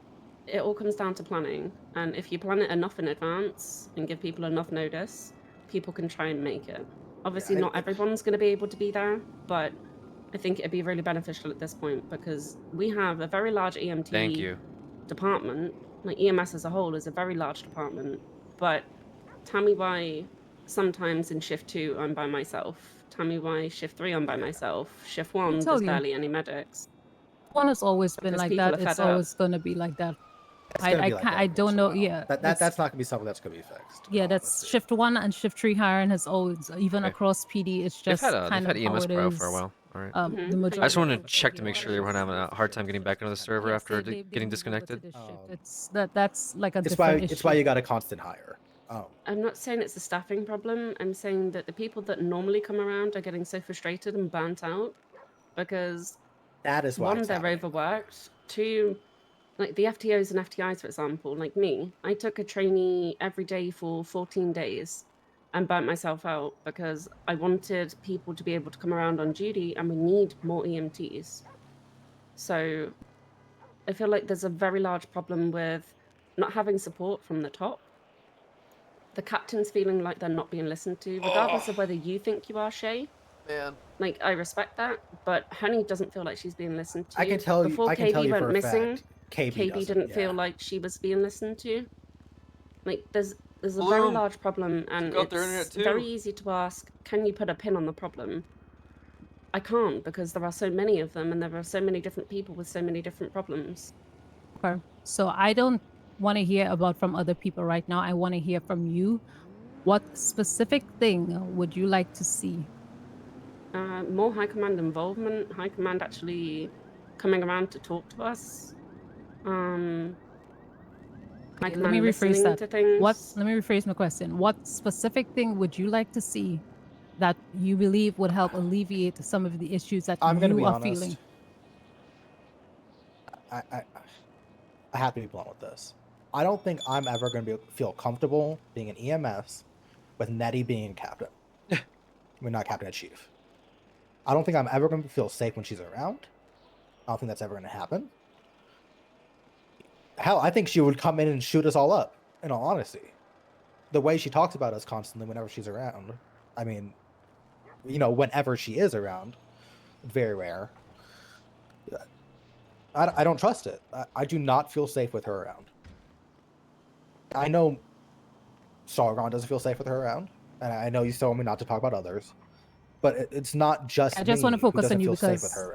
it all comes down to planning. And if you plan it enough in advance and give people enough notice, people can try and make it. Obviously, not everyone's going to be able to be there, but I think it'd be really beneficial at this point because we have a very large EMT Thank you. department. Like EMS as a whole is a very large department. But tell me why sometimes in shift 2 I'm by myself. Tell me why shift 3 I'm by myself. Shift 1 tell there's you. barely any medics. One has always been Because like people that. are It's fed up. always going to be like that. It's gonna be like that I for don't a know. while. Yeah, That's not gonna be something that's gonna be fixed. yeah. That's shift 1 and shift 3 hiring has always, even Okay. across PD, it's They've just had kind they've of had how EMS it Pro for a is. while. All right. The Mhm. I majority just wanted of to the check to PD make sure they weren't having a hard time getting back into the server Yes, after they getting moved over to disconnected. this shift. It's that's like a It's why different it's why issue. you got a constant hire. I'm not saying it's a staffing problem. I'm saying that the people that normally come around are getting so frustrated and burnt out because That is why one, it's they're happening. overworked. 2, like the FTOs and FTIs, for example, like me, I took a trainee every day for 14 days and burnt myself out because I wanted people to be able to come around on duty and we need more EMTs. So I feel like there's a very large problem with not having support from the top. The captain's feeling like they're not being listened to, regardless of whether you think you are, Shay. Man. Like, I respect that, but Honey doesn't feel like she's being listened to. I can tell you. Before I can KB tell you went for a missing, fact. KB doesn't, didn't yeah. feel like she was being listened to. Like, there's a very Bloom, large problem, and got their internet it's too. very easy to ask, can you put a pin on the problem? I can't, because there are so many of them, and there are so many different people with so many different problems. Okay. So I don't want to hear about from other people right now. I want to hear from you. What specific thing would you like to see? More High Command involvement, High Command actually coming around to talk to us. High Okay, let Command me rephrase listening that. to things. Let me rephrase my question. What specific thing would you like to see that you believe would help alleviate some of the issues that I'm gonna you be are honest. feeling? I have to be blunt with this. I don't think I'm ever going to feel comfortable being an EMS with Nettie being captain. We're not captain and chief. I don't think I'm ever going to feel safe when she's around. I don't think that's ever going to happen. Hell, I think she would come in and shoot us all up, in all honesty. The way she talks about us constantly whenever she's around. I mean, you know, whenever she is around. Very rare. I don't trust it. I do not feel safe with her around. I know Sargon doesn't feel safe with her around, and I know you told me not to talk about others, but it's not just I just me want to who focus doesn't on you feel safe because with her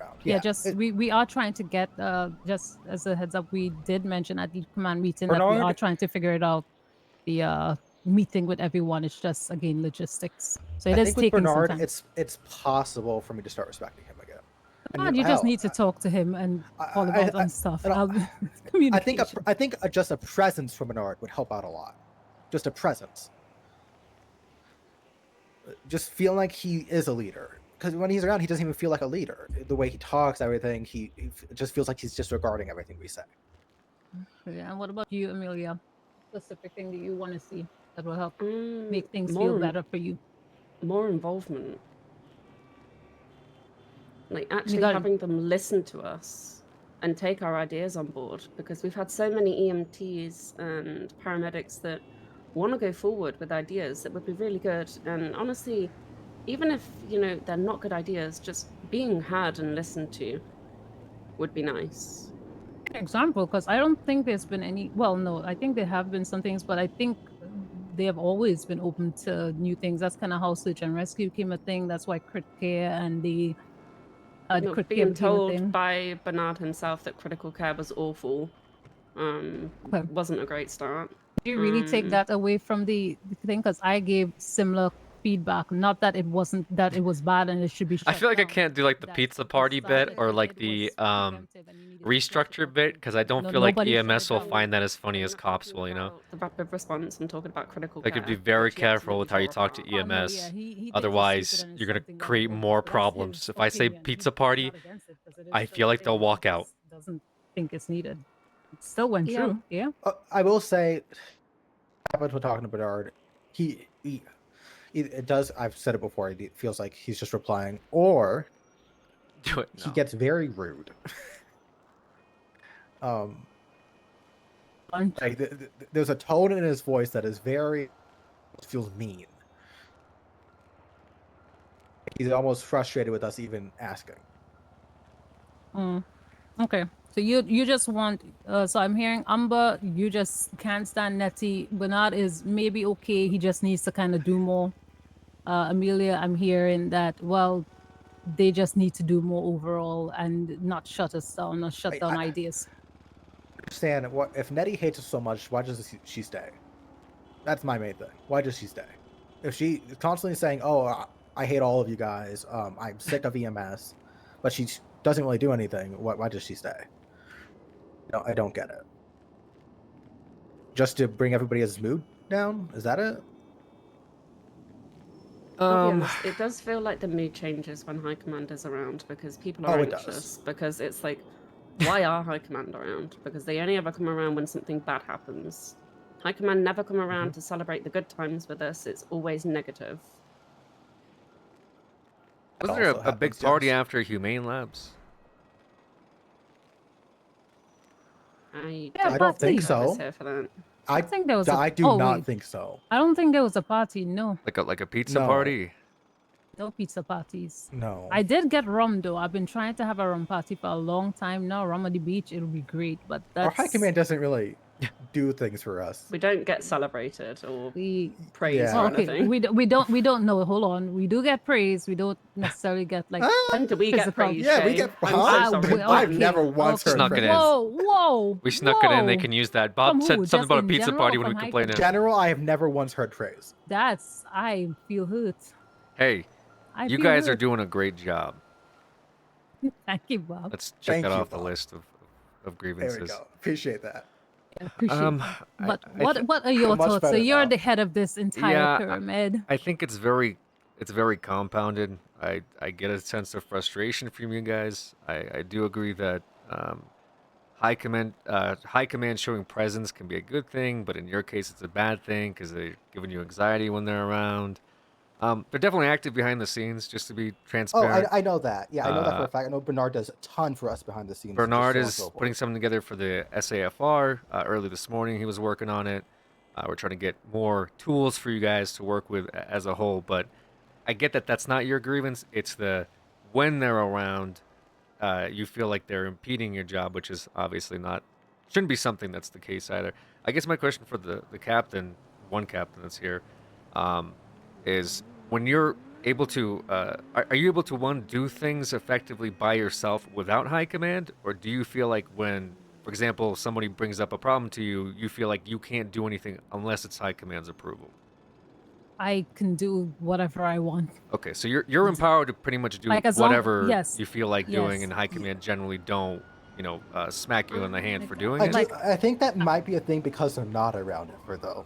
around. we are trying to get just as a heads up, we did mention at the command meeting that we Bernard? are trying to figure it out. The meeting with everyone is just again logistics, so it I is think with taking Bernard, some time. it's possible for me to start respecting him again. And Bernard, you just hell, need to talk to him and call him I- out on stuff. and I think Communication. I think just a presence from Bernard would help out a lot. Just a presence. Just feel like he is a leader. Because when he's around, he doesn't even feel like a leader. The way he talks, everything, it just feels like he's disregarding everything we say. Yeah, and what about you, Amelia? specific thing that you want to see that will help make things feel more- better for you? More involvement. Like actually got- having them listen to us and take our ideas on board, because we've had so many EMTs and paramedics that want to go forward with ideas that would be really good. And honestly, even if, you know, they're not good ideas, just being heard and listened to would be nice. Example, because I don't think there's been any. Well, no, I think there have been some things, but I think they have always been open to new things. That's kind of how search and rescue became a thing. That's why crit care and the No, crit care being became a thing. told by Bernard himself that critical care was awful wasn't a great start. Do you really take that away from the thing? Because I gave similar feedback. Not that it wasn't that it was bad and it should be. I shut feel like I down. can't do like the pizza party bit or like the restructure bit because I don't No, feel like nobody EMS will said that. find that as funny as cops will, you know? The rapid response and talking about critical Like, care. you have to be very which he careful with how you absolutely talk to tore apart. EMS. yeah, he thinks it's Otherwise, stupid and you're it's gonna something that create will more work. That's problems. his If I say opinion. pizza He's party, not against it 'cause it is I just feel like something they'll that walk he out. just doesn't think it's needed. It still went Yeah. through. Yeah. I will say, when we're talking to Bernard, it does. I've said it before. It feels like he's just replying, or Do it. he gets very rude. Like there's a tone in his voice that is very feels mean. He's almost frustrated with us even asking. Okay. So you just want. So I'm hearing Amber. You just can't stand Nettie. Bernard is maybe okay. He just needs to kind of do more. Amelia, I'm hearing that. Well, they just need to do more overall and not shut us down, not shut down ideas. Understand what if Nettie hates us so much? Why does she stay? That's my main thing. Why does she stay? If she is constantly saying, "Oh, I hate all of you guys. I'm sick of EMS," but she doesn't really do anything, why does she stay? No, I don't get it. Just to bring everybody's mood down? Is that it? I'll be honest, it does feel like the mood changes when High Command is around because people are Oh, it does. anxious. Because it's like, why are High Command around? Because they only ever come around when something bad happens. High Command never come around to celebrate the good times with us. It's always negative. Wasn't there also a big happens, party yes. after Humane Labs? I don't think I was so. here for that. I think there was. I do not think so. I don't think there was a party. No, Like a pizza No. party? no pizza parties. No. I did get rum though. I've been trying to have a rum party for a long time now. Rum on the beach, it'll be great. But Our that's high command doesn't really do things for us. We don't get celebrated or we. praised Yeah. or Okay, anything. we don't know. Hold on, we do get praise. We don't necessarily get like. When do we get physical- praised? Yeah, we Jay? get. I'm so Huh? sorry. I've okay, never once okay. heard Snuck it in. praise. Whoa! We snuck it in. They whoa. can use that. Bob From said who? something Just about a in pizza general party or when we from High complained. In in. general, I have never once heard praise. That's I feel hurt. Hey, I you feel guys are hurt. doing a great job. Thank you, Bob. Let's check Thank that you, off the Bob. list of There grievances. we go. Appreciate that. I appreciate Um, that. I- But I thi- what are your much thoughts? So better you're now. the head of this entire Yeah, pyramid. I think it's very compounded. I get a sense of frustration from you guys. I do agree that high command showing presence can be a good thing, but in your case it's a bad thing because they're giving you anxiety when they're around. They're definitely active behind the scenes, just to be Oh, transparent. I know that. Yeah, I know that for Uh, a fact. I know Bernard does a ton for us behind the scenes. Bernard just so on is and so putting forth. something together for the SAFR. Early this morning, he was working on it. We're trying to get more tools for you guys to work with as a whole. But I get that that's not your grievance. It's the when they're around, you feel like they're impeding your job, which is obviously not, shouldn't be something that's the case either. I guess my question for the captain, one captain that's here, is when you're able to, are you able to, one, do things effectively by yourself without high command? Or do you feel like when, for example, somebody brings up a problem to you, you feel like you can't do anything unless it's high command's approval? I can do whatever I want. Okay, so you're empowered to pretty much do Like, as long- whatever yes, you feel like doing, yes. and high command generally don't, smack you in the hand for doing I, it. do- I think that might be a thing because they're not around ever, though.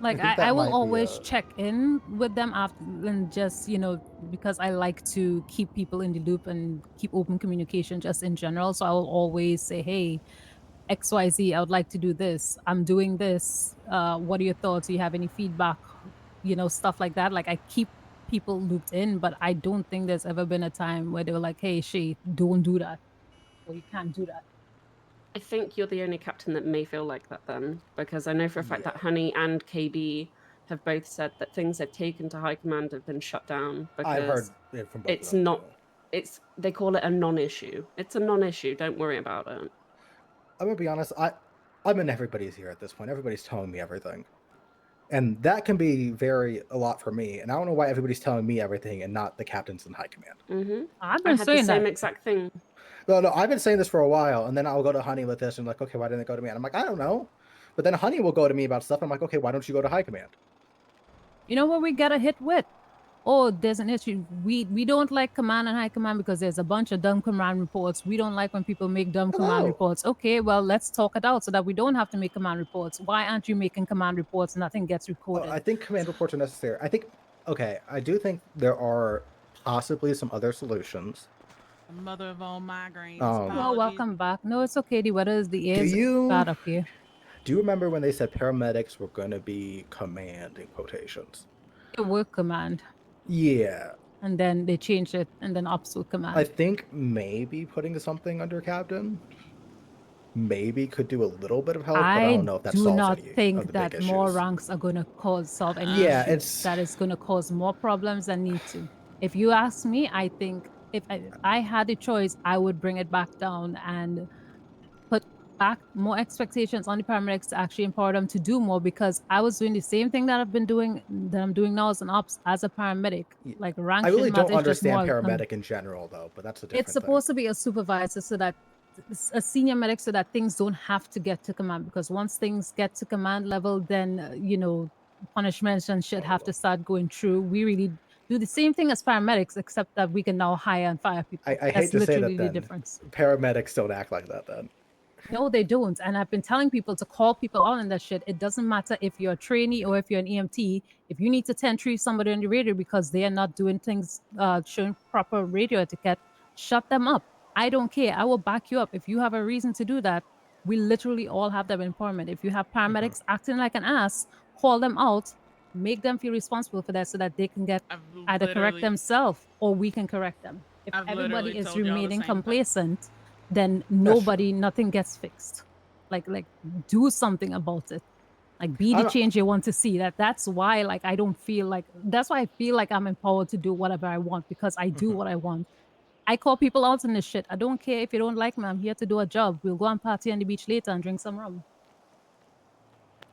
Like think that I might will be always a- check in with them after, and just because I like to keep people in the loop and keep open communication just in general. So I will always say, hey, XYZ, I would like to do this. I'm doing this. What are your thoughts? Do you have any feedback? You know, stuff like that. Like I keep people looped in, but I don't think there's ever been a time where they were like, hey, Shay, don't do that. Or you can't do that. I think you're the only captain that may feel like that then, because I know for a fact that Honey and KB have both said that things they've taken to high command have been shut down because I've heard it from both it's of them, not. too. It's they call it a non-issue. It's a non-issue. Don't worry about it. I'm gonna be honest. I'm in everybody's ear at this point. Everybody's telling me everything, and that can be a lot for me. And I don't know why everybody's telling me everything and not the captains in high command. Mm-hmm. I've I been had the saying same that. exact thing. No, I've been saying this for a while, and then I'll go to Honey with this, and like, okay, why didn't they go to me? And I'm like, I don't know. But then Honey will go to me about stuff, and I'm like, okay, why don't you go to high command? You know what we got a hit with? Oh, there's an issue. We don't like command and high command because there's a bunch of dumb command reports. We don't like when people make dumb command reports. Okay, well, let's talk it out so that we don't have to make command reports. Why aren't you making command reports? Nothing gets recorded. Well, I think command reports are necessary. I do think there are possibly some other solutions. The mother of all migraines. Well, welcome back. No, it's okay. The weather is the air is bad up here. Do you remember when they said paramedics were going to be command in quotations? It were command. Yeah. And then they changed it, and then ops were command. I think maybe putting something under captain maybe could do a little bit of help, but I don't know if that do solves not any think of the that big more issues. ranks are going to solve any Yeah, issues. That is going to cause more problems than need to. If you ask me, I think if I had a choice, I would bring it back down and put back more expectations on the paramedics to actually empower them to do more, because I was doing the same thing that I'm doing now as an ops as a paramedic. Like rank I really shouldn't matter, don't it's just understand more paramedic in general, though, but that's a different it's supposed to be a supervisor, so that a senior medic, so that things don't have to get to command, because once things get to command level, then you know, punishments and shit have to start going through. We really do the same thing as paramedics, except that we can now hire and fire people. I That's hate to say literally that the then. difference. Paramedics don't act like that then. No, they don't. And I've been telling people to call people out on that shit. It doesn't matter if you're a trainee or if you're an EMT. If you need to 10-3 somebody on the radio because they are not doing things, showing proper radio etiquette, shut them up. I don't care. I will back you up. If you have a reason to do that, we literally all have that empowerment. If you have paramedics acting like an ass, call them out, make them feel responsible for that so that they can get either correct literally- themselves or we can correct them. If I've everybody literally is told y'all the remaining same thing. complacent, then nothing gets fixed. Like do something about it. Like be the change you want to see. That's why I don't feel like, that's why I feel like I'm empowered to do whatever I want, because I do what I want. I call people out on this shit. I don't care if you don't like me. I'm here to do a job. We'll go and party on the beach later and drink some rum.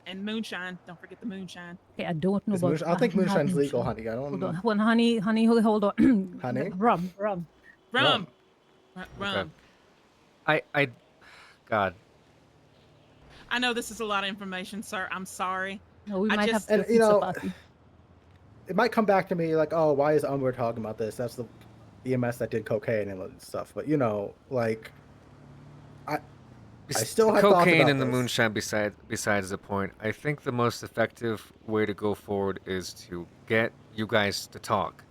And moonshine. Don't forget the moonshine. Okay, I don't know Is about moonshine- I don't think not moonshine's legal, moonshine. honey. I don't Hold on. know. When honey, hold on. Honey? Rum. Rum. Okay. I God. I know this is a lot of information, sir. I'm sorry. No, we I might just- have to And, you pizza know, party. it might come back to me like, oh, why is Umber talking about this? That's the EMS that did cocaine and stuff. But, you know, like, I still The have thoughts cocaine about and the this. moonshine besides the point. I think the most effective way to go forward is to get you guys to talk.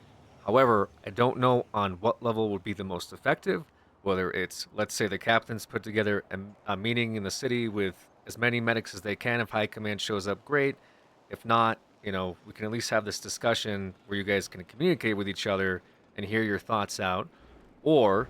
However, I don't know on what level would be the most effective, whether it's, let's say the captains put together a meeting in the city with as many medics as they can. If high command shows up, great. If not, you know, we can at least have this discussion where you guys can communicate with each other and hear your thoughts out. Or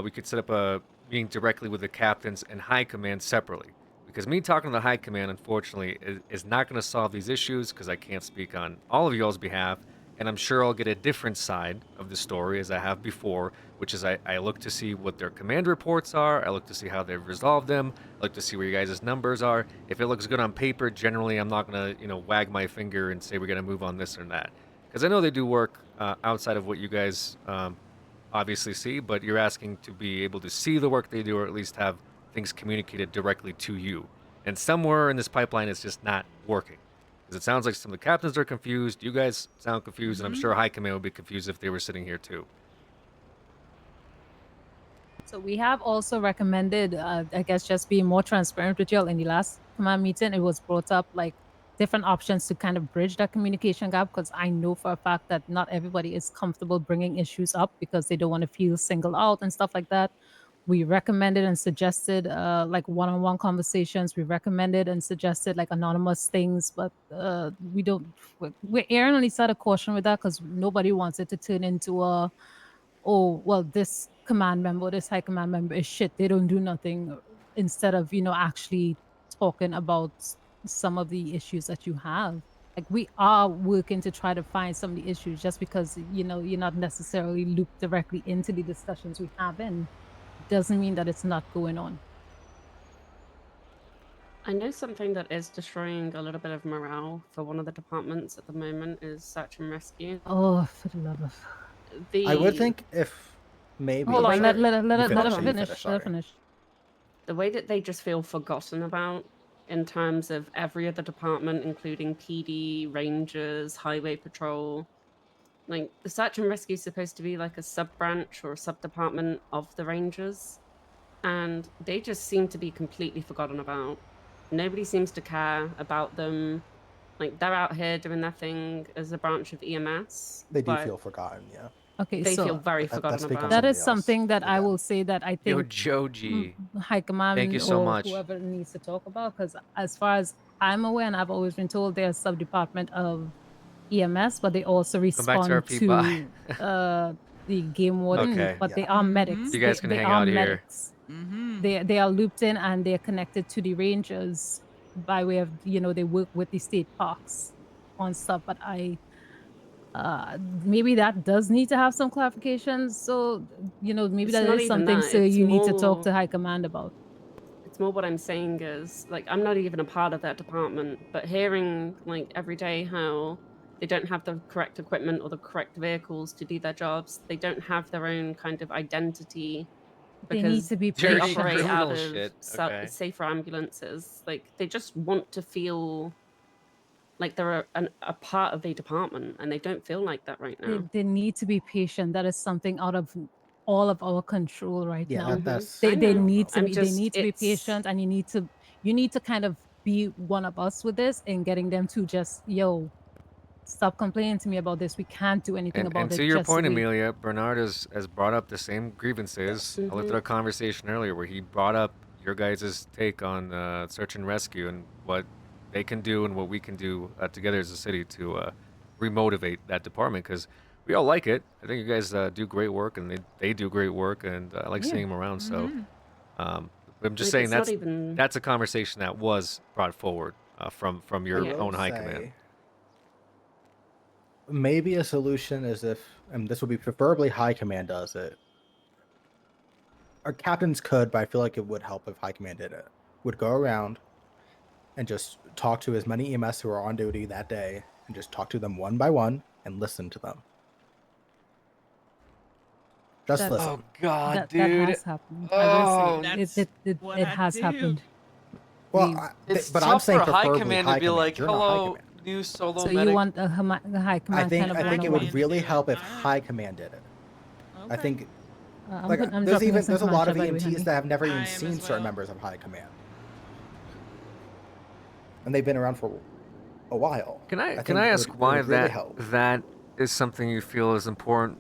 we could set up a meeting directly with the captains and high command separately. Because me talking to the high command, unfortunately, is not going to solve these issues, because I can't speak on all of y'all's behalf. And I'm sure I'll get a different side of the story as I have before, which is I look to see what their command reports are. I look to see how they've resolved them. I look to see where you guys' numbers are. If it looks good on paper, generally I'm not going to, wag my finger and say we're going to move on this or that. Because I know they do work outside of what you guys obviously see, but you're asking to be able to see the work they do, or at least have things communicated directly to you. And somewhere in this pipeline it's just not working. Because it sounds like some of the captains are confused, you guys sound confused, and I'm sure high command would be confused if they were sitting here too. So we have also recommended, I guess, just being more transparent with y'all. In the last command meeting, it was brought up like different options to kind of bridge that communication gap, because I know for a fact that not everybody is comfortable bringing issues up because they don't want to feel singled out and stuff like that. We recommended and suggested like one-on-one conversations. We recommended and suggested like anonymous things, but we don't. We're erring on the side of caution with that because nobody wants it to turn into a, oh well, this command member, this high command member is shit. They don't do nothing. Instead of actually talking about some of the issues that you have. Like we are working to try to find some of the issues. Just because you're not necessarily looped directly into the discussions we have in, doesn't mean that it's not going on. I know something that is destroying a little bit of morale for one of the departments at the moment is search and rescue. Oh, for the love of... I would think if maybe. Hold on, let her finish. finish. The way that they just feel forgotten about in terms of every other department, including PD, Rangers, Highway Patrol. Like, the search and rescue is supposed to be like a sub-branch or a sub-department of the Rangers. And they just seem to be completely forgotten about. Nobody seems to care about them. Like, they're out here doing their thing as a branch of EMS. They do feel forgotten, yeah. Okay, they so feel very forgotten about. That is something that I will say that I think Yo, Joji. High Command Thank you so or much. whoever needs to talk about, because as far as I'm aware, and I've always been told, they're a sub-department of EMS, but they also respond to our people. the game warden, Okay. but they are medics. You guys can they hang are out here. medics. They are looped in and they're connected to the Rangers by way of, they work with the state parks on stuff, but maybe that does need to have some clarifications. So, maybe It's that not is even something that, so it's you need to talk more- to High Command about. It's more what I'm saying is, like, I'm not even a part of that department, but hearing, like, every day how they don't have the correct equipment or the correct vehicles to do their jobs, they don't have their own kind of identity. They need to be they patient. operate out Criminal of shit, okay. safer ambulances. Like, they just want to feel like they're a part of the department, and they don't feel like that right now. They need to be patient. That is something out of all of our control right Yeah, now. that's. They know. need to I'm be just- they need to be it's- patient, and you need to kind of be one of us with this and getting them to just stop complaining to me about this. We can't do anything about And it. to your just point, wait. Amelia, Bernard has brought up the same grievances. I looked at our conversation earlier where he brought up your guys' take on search and rescue and what they can do and what we can do together as a city to remotivate that department, because we all like it. I think you guys do great work, and they do great work, and I like seeing them around. So I'm just Like, saying it's not even- that's a conversation that was brought forward from your Yeah. own high Say, command. Maybe a solution is if, and this would be preferably High Command does it. Our captains could, but I feel like it would help if High Command did it. Would go around and just talk to as many EMS who are on duty that day, and just talk to them one by one and listen to them. Just That- listen. Oh God, that dude! has happened. Oh, It has happened. Well, We- It's but tough I'm saying for high preferably command High to be Command. like, You're not High "Hello, Command. new solo So medic." you want the High Command I think kind of it one-on-one. would really help if High Command did it. I think I'm like putting- I'm there's dropping this there's a into lot my of chat, by the way, EMTs honey. that have never I even am seen as certain well. members of High Command, and they've been around for a while. Can I think I it ask would- it why would really that help. that is something you feel is important?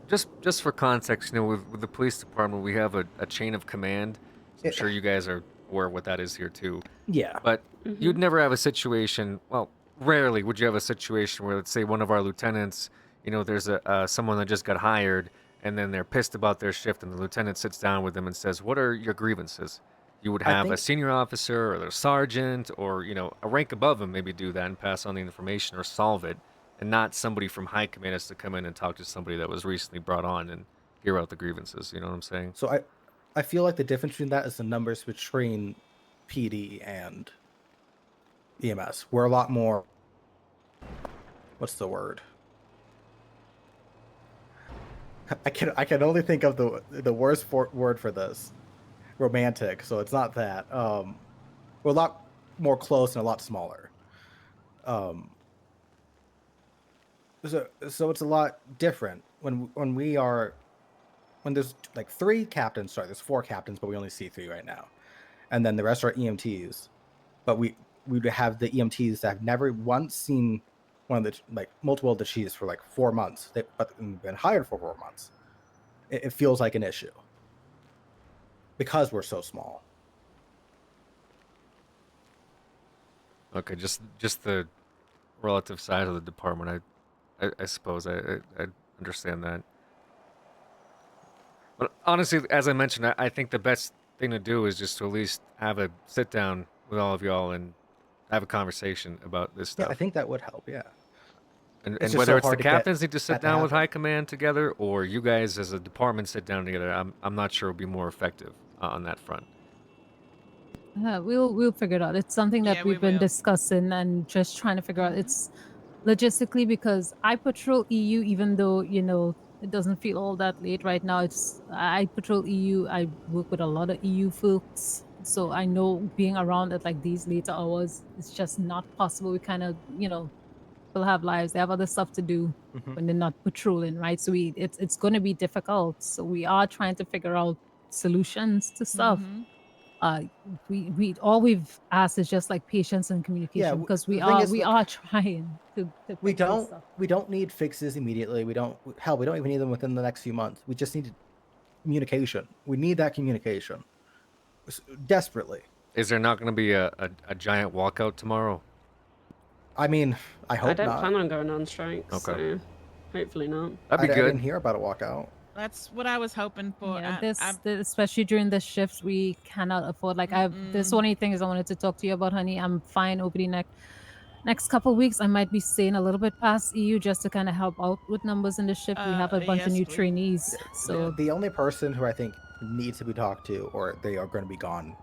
Just for context, with the police department, we have a chain of command. So I'm sure you guys are aware of what that is here too. Yeah. But you'd never have a situation. Well, rarely would you have a situation where, let's say, one of our lieutenants, there's someone that just got hired, and then they're pissed about their shift, and the lieutenant sits down with them and says, "What are your grievances?" You would I have a think- senior officer or their sergeant or a rank above them maybe do that and pass on the information or solve it, and not somebody from high command has to come in and talk to somebody that was recently brought on and hear out the grievances. You know what I'm saying? So I feel like the difference between that is the numbers between PD and EMS. We're a lot more. What's the word? I can only think of the worst word for this. Romantic. So it's not that. We're a lot more close and a lot smaller. So it's a lot different when there's like 3 captains. Sorry, there's 4 captains, but we only see 3 right now, and then the rest are EMTs. But we would have the EMTs that have never once seen one of the multiple of the chiefs for 4 months. But been hired for 4 months. It feels like an issue. because we're so small. Okay, just the relative size of the department. I suppose I understand that. But honestly, as I mentioned, I think the best thing to do is just to at least have a sit down with all of y'all and have a conversation about this Yeah, stuff. I think that would help. Yeah. And just whether so it's the hard to get captains need to sit that to down with happen. high command together, or you guys as a department sit down together, I'm not sure would be more effective on that front. We'll figure it out. It's something that Yeah, we we've been will. discussing and just trying to figure out. It's logistically because I patrol EU, even though it doesn't feel all that late right now. I patrol EU. I work with a lot of EU folks, so I know being around at like these later hours is just not possible. We kind of people have lives. They have other stuff to do when they're not patrolling, right? So it's going to be difficult. So we are trying to figure out solutions to stuff. Mhm. We all we've asked is just like patience and communication because the thing is, we like, are trying to we fix this don't stuff. we don't need fixes immediately. We don't even need them within the next few months. We just need communication. We need that communication desperately. Is there not going to be a giant walkout tomorrow? I mean, I hope I don't not. plan on going on strike, Okay. so hopefully not. That'd be I good. didn't hear about a walkout. That's what I was hoping for. Yeah, I- especially during the shifts, we cannot afford. Like, this only thing is I wanted to talk to you about, honey. I'm fine over the next couple weeks. I might be staying a little bit past EU just to kind of help out with numbers in the shift. We have a bunch of yes, new please. trainees, so The only person who I think needs to be talked to, or they are going to be gone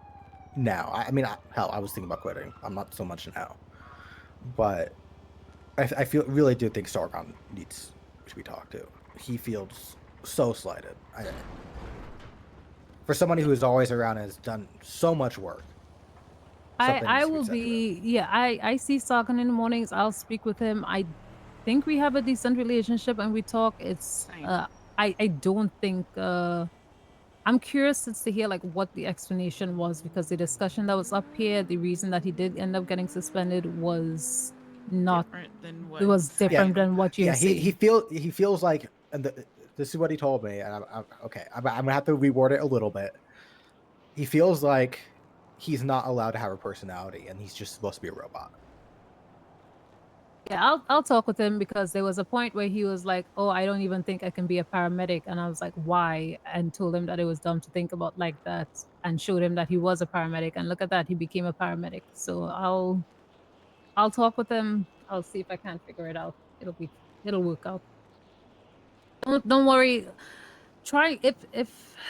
now. I mean, hell, I was thinking about quitting. I'm not so much now, but I really do think Sargon needs to be talked to. He feels so slighted. For somebody who is always around and has done so much work. something I needs to be will said to be. Yeah, I see Sargon in the mornings. I'll speak with him. I think we have a decent relationship and we talk. It's I don't think I'm curious to hear like what the explanation was because the discussion that was up here, the reason that he did end up getting suspended was not Different than it was what- different than what you he feels like, and this is what he told me, and I'm okay. I'm gonna have to reword it a little bit. He feels like he's not allowed to have a personality, and he's just supposed to be a robot. Yeah, I'll talk with him because there was a point where he was like, "Oh, I don't even think I can be a paramedic," and I was like, "Why?" and told him that it was dumb to think about like that, and showed him that he was a paramedic, and look at that, he became a paramedic. So I'll talk with him. I'll see if I can figure it out. It'll work out. Don't worry. Try if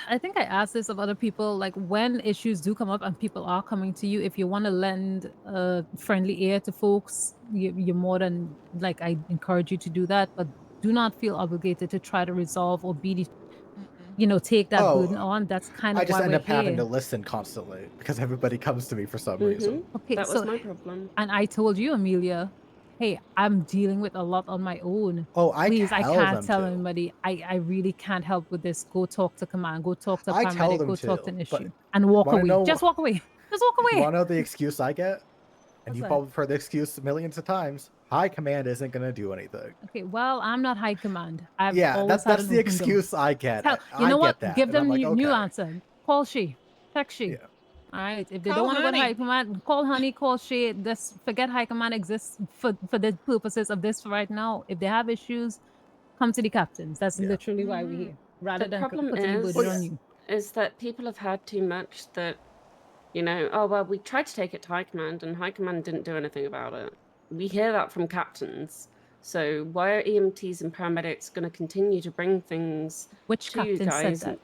I think I asked this of other people, like when issues do come up and people are coming to you, if you want to lend a friendly ear to folks, you're more than like I encourage you to do that, but do not feel obligated to try to resolve or be take that burden on. That's kind of I just why end we're up having to here. listen constantly because everybody comes to me for some reason. Okay, That so was my problem. and I told you, Amelia, hey, I'm dealing with a lot on my own. Oh, I Please, I tell can't them tell to. anybody. I really can't help with this. Go talk to command. Go talk to I tell paramedic. them Go talk to to, an but issue. And walk wanna away. know- Just walk away. Just walk You away. want to know the excuse I get? And What's you've that? probably heard the excuse millions of times. High command isn't going to do anything. Okay, well, I'm not high command. I've Yeah, always that's had the an open door. excuse I get. Tell, I you know get what? that, Give and I'm them like, the new okay. answer. Call she. Text she. All right. If they Call don't want to go to honey. high command, call honey, call she. This forget high command exists for the purposes of this for right now. If they have issues, come to the captains. That's literally why we're here. Rather The than problem putting the burden on you. is that people have had too much that, oh, well, we tried to take it to High Command and High Command didn't do anything about it. We hear that from captains. So why are EMTs and paramedics going to continue to bring things Which to you captain said guys? that?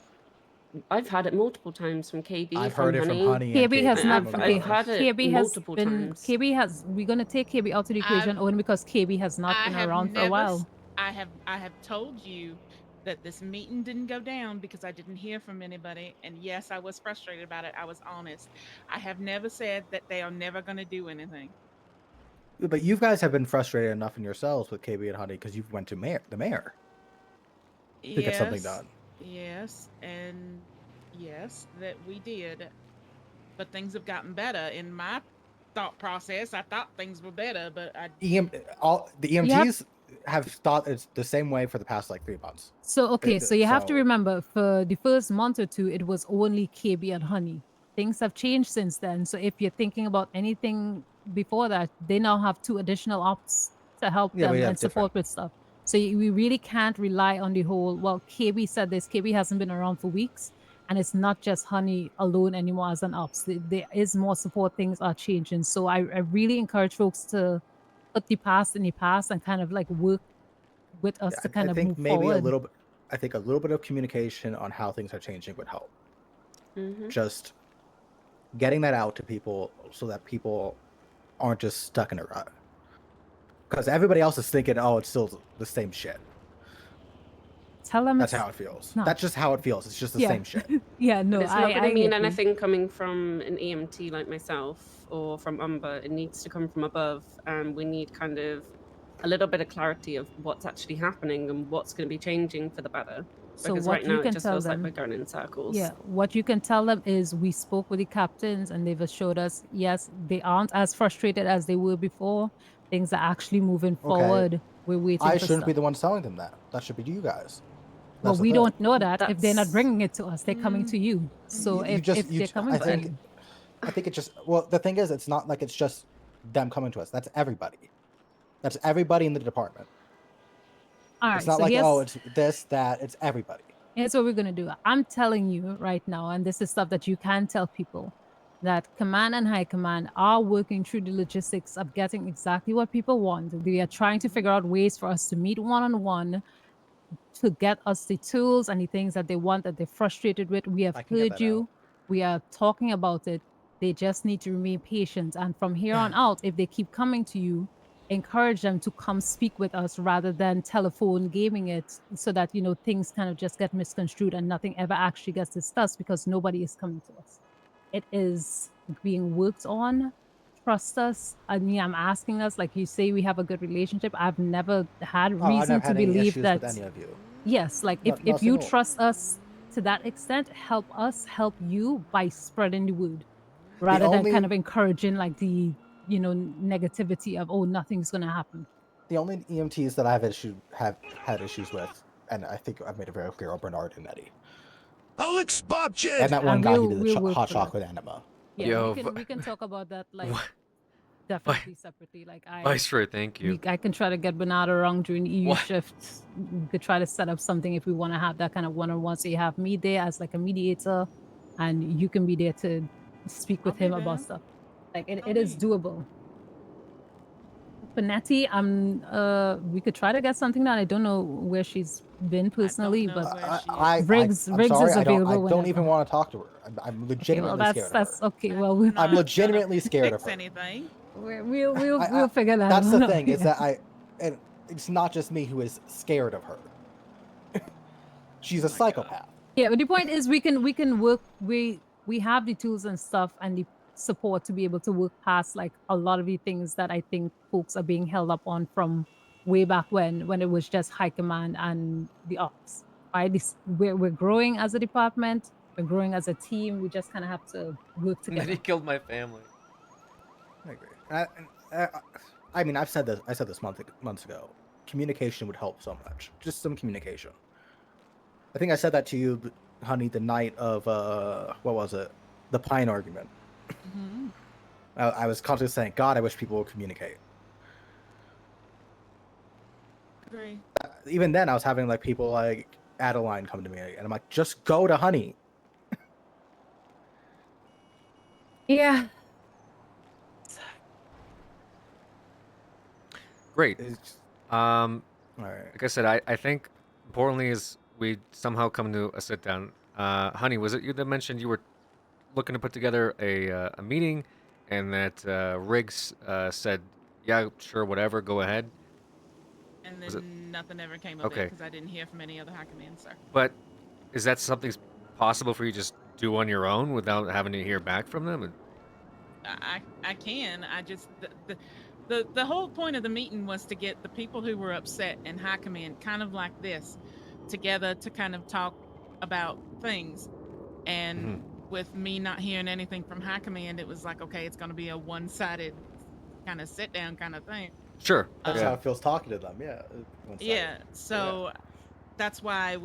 I've had it multiple times from KB. I've from heard it from Honey. Honey and KB has KB. not. I've had it KB has multiple been. times. KB has. We're gonna take KB out of the equation only because KB has not I been have around for a never while. s- I have told you that this meeting didn't go down because I didn't hear from anybody. And yes, I was frustrated about it. I was honest. I have never said that they are never going to do anything. But you guys have been frustrated enough in yourselves with KB and Honey because you went to the mayor to get something done. Yes, and yes, that we did. But things have gotten better. In my thought process, I thought things were better, but I The EMTs have thought it's the same way for the past like 3 months. So okay, so you have to so- remember for the first month or two, it was only KB and Honey. Things have changed since then. So if you're thinking about anything before that, they now have 2 additional ops to help Yeah, them we have and support with stuff. So we really can't rely on the whole. Well, KB said this. KB hasn't been around for weeks, and it's not just Honey alone anymore as an ops. There is more support. Things are changing. So I really encourage folks to put the past in the past and kind of like work with us to kind I of think move maybe forward. a little bit. I think a little bit of communication on how things are changing would help. Just getting that out to people so that people aren't just stuck in a rut. Because everybody else is thinking, oh, it's still the same shit. Tell them That's it's how it feels. not. That's just how it feels. It's just the Yeah. same shit. Yeah, no, But it's not going to mean get you. anything coming from an EMT like myself or from Umber. It needs to come from above, and we need kind of a little bit of clarity of what's actually happening and what's going to be changing for the better. So Because what right now you it can just tell feels them, like we're going in circles. yeah, what you can tell them is we spoke with the captains and they've assured us, yes, they aren't as frustrated as they were before. Things are actually moving forward. We're waiting I for shouldn't stuff. be the one telling them that. That should be you guys. Well, That's the we thing. don't know that if they're not That's- bringing it to us. They're coming to you. So if they're coming I to think, you, I think it just. Well, the thing is, it's not like it's just them coming to us. That's everybody. That's everybody in the department. all right. It's not so like here's, oh, it's this, that. It's everybody. Here's what we're going to do. I'm telling you right now, and this is stuff that you can tell people, that command and high command are working through the logistics of getting exactly what people want. They are trying to figure out ways for us to meet one-on-one to get us the tools and the things that they want, that they're frustrated with. We have I can get heard that you. We are talking about it. They just need to remain patient. And from here on out, if they keep coming to you, encourage them to come speak with us rather than telephone gaming it, so that, you know, things kind of just get misconstrued and nothing ever actually gets discussed because nobody is coming to us. It is being worked on. Trust us. I mean, I'm asking us, like you say, we have a good relationship. I've never had Oh, I've reason never to had any believe issues that. with any of you. Yes, like Not if you single. trust us to that extent, help us help you by spreading the word, rather than only- kind of encouraging like the, you know, negativity of, oh, nothing's gonna happen. The only EMTs that have had issues with, and I think I've made it very clear, are Bernard and Eddie, Alex Bobchin! and that one And guy we'll- who did we'll the work hot through it. chocolate enema. Yeah, Yo, we can talk about that like What? definitely separately. Like Viceroy, thank you. I can try to get Bernard around during EU What? shifts. We could try to set up something if we want to have that kind of one-on-one. So you have me there as like a mediator, and you can be there to speak with I'll be him about there. stuff. Like it is doable. Benetti, we could try to get something done. I don't know where she's been personally, know but where she Riggs I'm Riggs sorry, is I available. don't whenever. even want to talk to her. I'm Okay, well, legitimately scared of that's her. okay. Well, I'm Not legitimately gonna scared of fix her. anything. we'll figure that out. That's the thing, is that and it's not just me who is scared of her. She's a psychopath. Yeah, but the point is we can work. We have the tools and stuff and the support to be able to work past like a lot of the things that I think folks are being held up on from way back when it was just high command and the ops. Right? We're growing as a department. We're growing as a team. We just kind of have to work And then together. he killed my family. I agree. I mean, I said this months ago. Communication would help so much. Just some communication. I think I said that to you, honey, the night of what was it? The Pine argument. Mhm. I was constantly saying, God, I wish people would communicate. Agree. Even then, I was having like people like Adeline come to me, and I'm like, just go to Honey. Yeah. Great. All right. Like I said, I think importantly is we somehow come to a sit down. Honey, was it you that mentioned you were looking to put together a meeting, and that Riggs said, yeah, sure, whatever, go ahead. And Was it- then nothing ever came of it Okay. because I didn't hear from any other high command, sir. But is that something possible for you to just do on your own without having to hear back from them? I can. I just the whole point of the meeting was to get the people who were upset in high command, kind of like this, together to kind of talk about things. And with me not hearing anything from high command, it was like, okay, it's going to be a one-sided kind of sit down kind of thing. Sure. That's yeah. how it feels talking to them. Yeah. Yeah. So that's why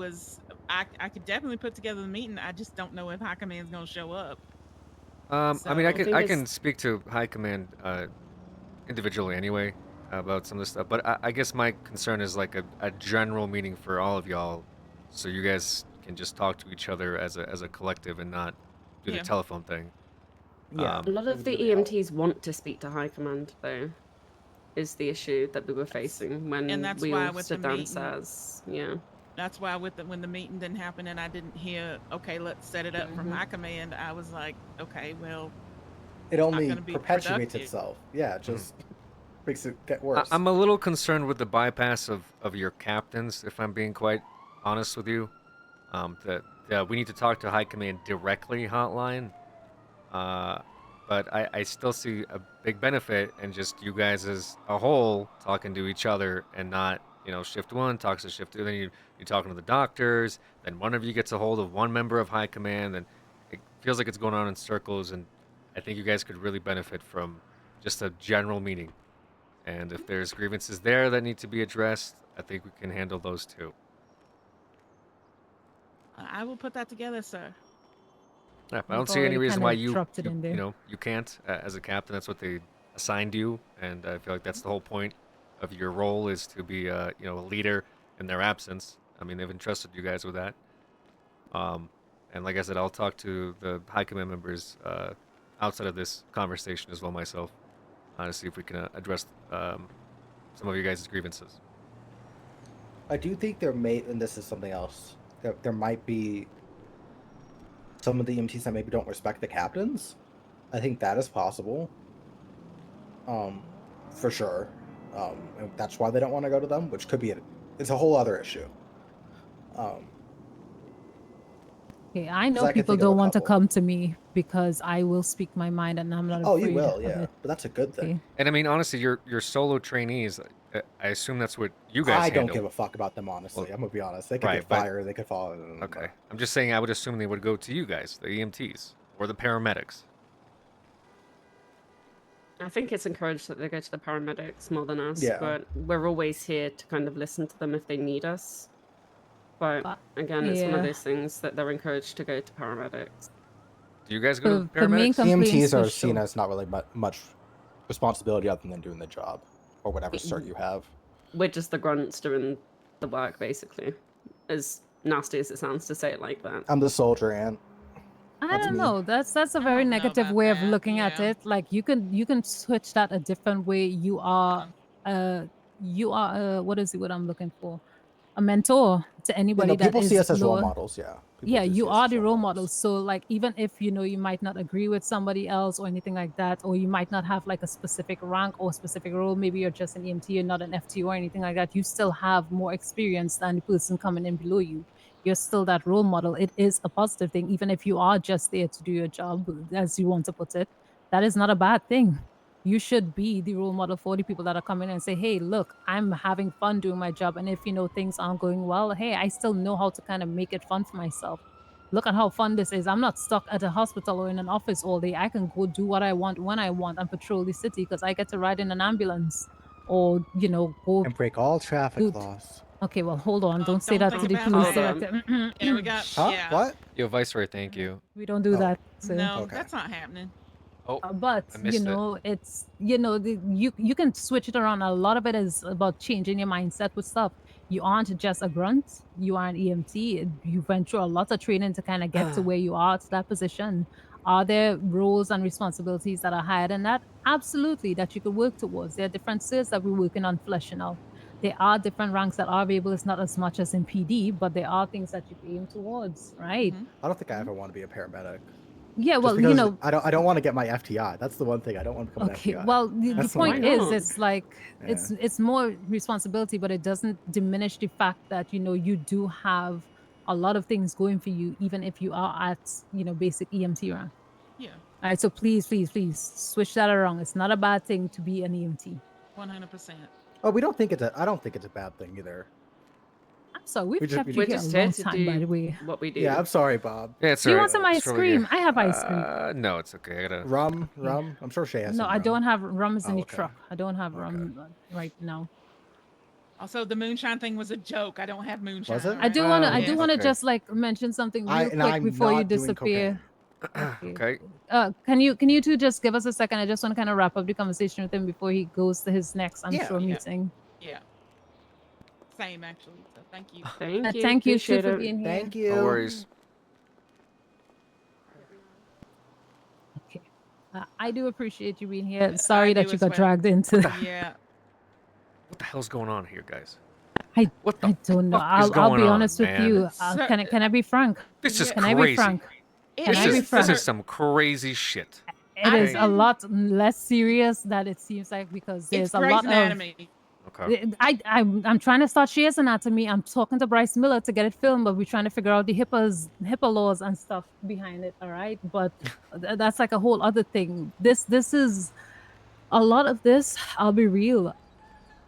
I could definitely put together the meeting. I just don't know if High Command's gonna show up. I mean, I So- can I can speak to High Command individually anyway about some of this stuff, but I guess my concern is like a general meeting for all of y'all, so you guys can just talk to each other as a collective and not do Yeah. the telephone thing. Yeah. A lot of the EMTs want to speak to High Command, though, is the issue that we were facing when And that's we why all with stood the meeting- downstairs. Yeah. That's why when the meeting didn't happen and I didn't hear, okay, let's set it up from Mhm. High Command, I was like, okay, well, It not only gonna be perpetuates productive. itself. Yeah, it just makes it get worse. I'm a little concerned with the bypass of your captains, if I'm being quite honest with you. That we need to talk to High Command directly hotline. But I still see a big benefit in just you guys as a whole talking to each other and not, shift one talks to shift two, then you're talking to the doctors, then one of you gets a hold of one member of High Command, and it feels like it's going on in circles, and I think you guys could really benefit from just a general meeting. And if there's grievances there that need to be addressed, I think we can handle those too. I will put that together, sir. Yeah, I We've don't see any already reason kinda why you dropped it in there. you can't as a captain. That's what they assigned you, and I feel like that's the whole point of your role is to be a leader in their absence. I mean, they've entrusted you guys with that. And like I said, I'll talk to the High Command members outside of this conversation as well myself to see if we can address some of you guys' grievances. I do think there may, and this is something else, there might be some of the EMTs that maybe don't respect the captains. I think that is possible. For sure. And that's why they don't want to go to them, which could be it's a whole other issue. Okay, I know I can people think of a don't want to couple. come to me because I will speak my mind and I'm not Oh, afraid you will, of yeah. it. But that's a good thing. Okay. And I mean, honestly, your solo trainees, I assume that's what you guys I don't handle. give a fuck about them, honestly. Well, I'm gonna be honest. They could right, get but- fired. They could fall. Okay. I'm just saying I would assume they would go to you guys, the EMTs, or the paramedics. I think it's encouraged that they go to the paramedics more than us, Yeah. but we're always here to kind of listen to them if they need us. But again, it's one of yeah. those things that they're encouraged to go to paramedics. Do you guys go to The main paramedics? complaints EMTs for are seen sure. as not really much responsibility other than doing the job or whatever cert you have. We're just the grunts doing the work, basically. As nasty as it sounds to say it like that. I'm the soldier, and I That's don't me. know. That's a very negative way of looking at it. Like you can switch that a different way. You are what is it? What I'm looking for? A mentor to anybody that people is see us as role lower. models. Yeah. People Yeah, do you see us are as the role role models. So like even if you might not agree with somebody else or anything like that, or you might not have like a specific rank or specific role, maybe you're just an EMT, you're not an FT or anything like that, you still have more experience than the person coming in below you. You're still that role model. It is a positive thing, even if you are just there to do your job, as you want to put it. That is not a bad thing. You should be the role model for the people that are coming in and say, hey, look, I'm having fun doing my job. And if things aren't going well, hey, I still know how to kind of make it fun for myself. Look at how fun this is. I'm not stuck at a hospital or in an office all day. I can go do what I want when I want and patrol the city because I get to ride in an ambulance or, go. And break all traffic Dude. laws. Okay, well, hold on. Don't say don't that to think the about police that. director. Yeah, we got. Huh? Yeah. What? Yo, Viceroy, thank you. We don't do that. So. No, Okay. that's not happening. Oh, But I missed it. it's you can switch it around. A lot of it is about changing your mindset with stuff. You aren't just a grunt. You are an EMT. You went through a lot of training to kind of get to where you are to that position. Are there roles and responsibilities that are higher than that? Absolutely, that you could work towards. There are different skills that we're working on fleshing out. There are different ranks that are available. It's not as much as in PD, but there are things that you can aim towards, right? I don't think I ever want to be a paramedic. Yeah, Just well, because I don't want to get my FTI. That's the one thing I don't want to become Okay, an FTI. well, the That's point one. is, it's like it's more responsibility, but it doesn't diminish the fact that you do have a lot of things going for you, even if you are at basic EMT rank. Yeah, All right, so please switch that around. It's not a bad thing to be an EMT. 100%. Oh, I don't think it's a bad thing either. sorry. We've just- kept we you here just a long here to time, by do the way. what we do. Yeah, I'm sorry, Bob. Yeah, it's Do you alright. want some ice It's over here. cream? I have ice cream. No, it's okay. I gotta. Rum. I'm sure Shay has No, some I rum. don't have rum is in Oh, the okay. truck. I don't have rum right now. Also, the moonshine thing was a joke. I don't have moonshine. Was it? I do want to. I yes. do want to Okay. just like mention something real And quick I'm before you not doing disappear. Okay. Can you two just give us a second? I just want to kind of wrap up the conversation with him before he goes to his next, I'm sure, meeting. Yeah. Same, actually. So thank you. Thank you. Thank you, Shu, appreciate for it. being here. Thank you. No worries. Okay. I do appreciate you being here. Sorry I that do you as got well. dragged into. Yeah. What the hell's going on here, guys? I What the I don't know. fuck is I'll be going on, honest with man? you. Sir, Can I be frank? This is Can I crazy. be frank? It Can I be is, This frank? is some crazy shit. It is I- a lot less serious than it seems like because there's It's a Grey's lot of. Anatomy. Okay. I'm trying to start Shay's Anatomy. I'm talking to Bryce Miller to get it filmed, but we're trying to figure out the HIPAA laws and stuff behind it. All right, but that's like a whole other thing. This is a lot of this. I'll be real.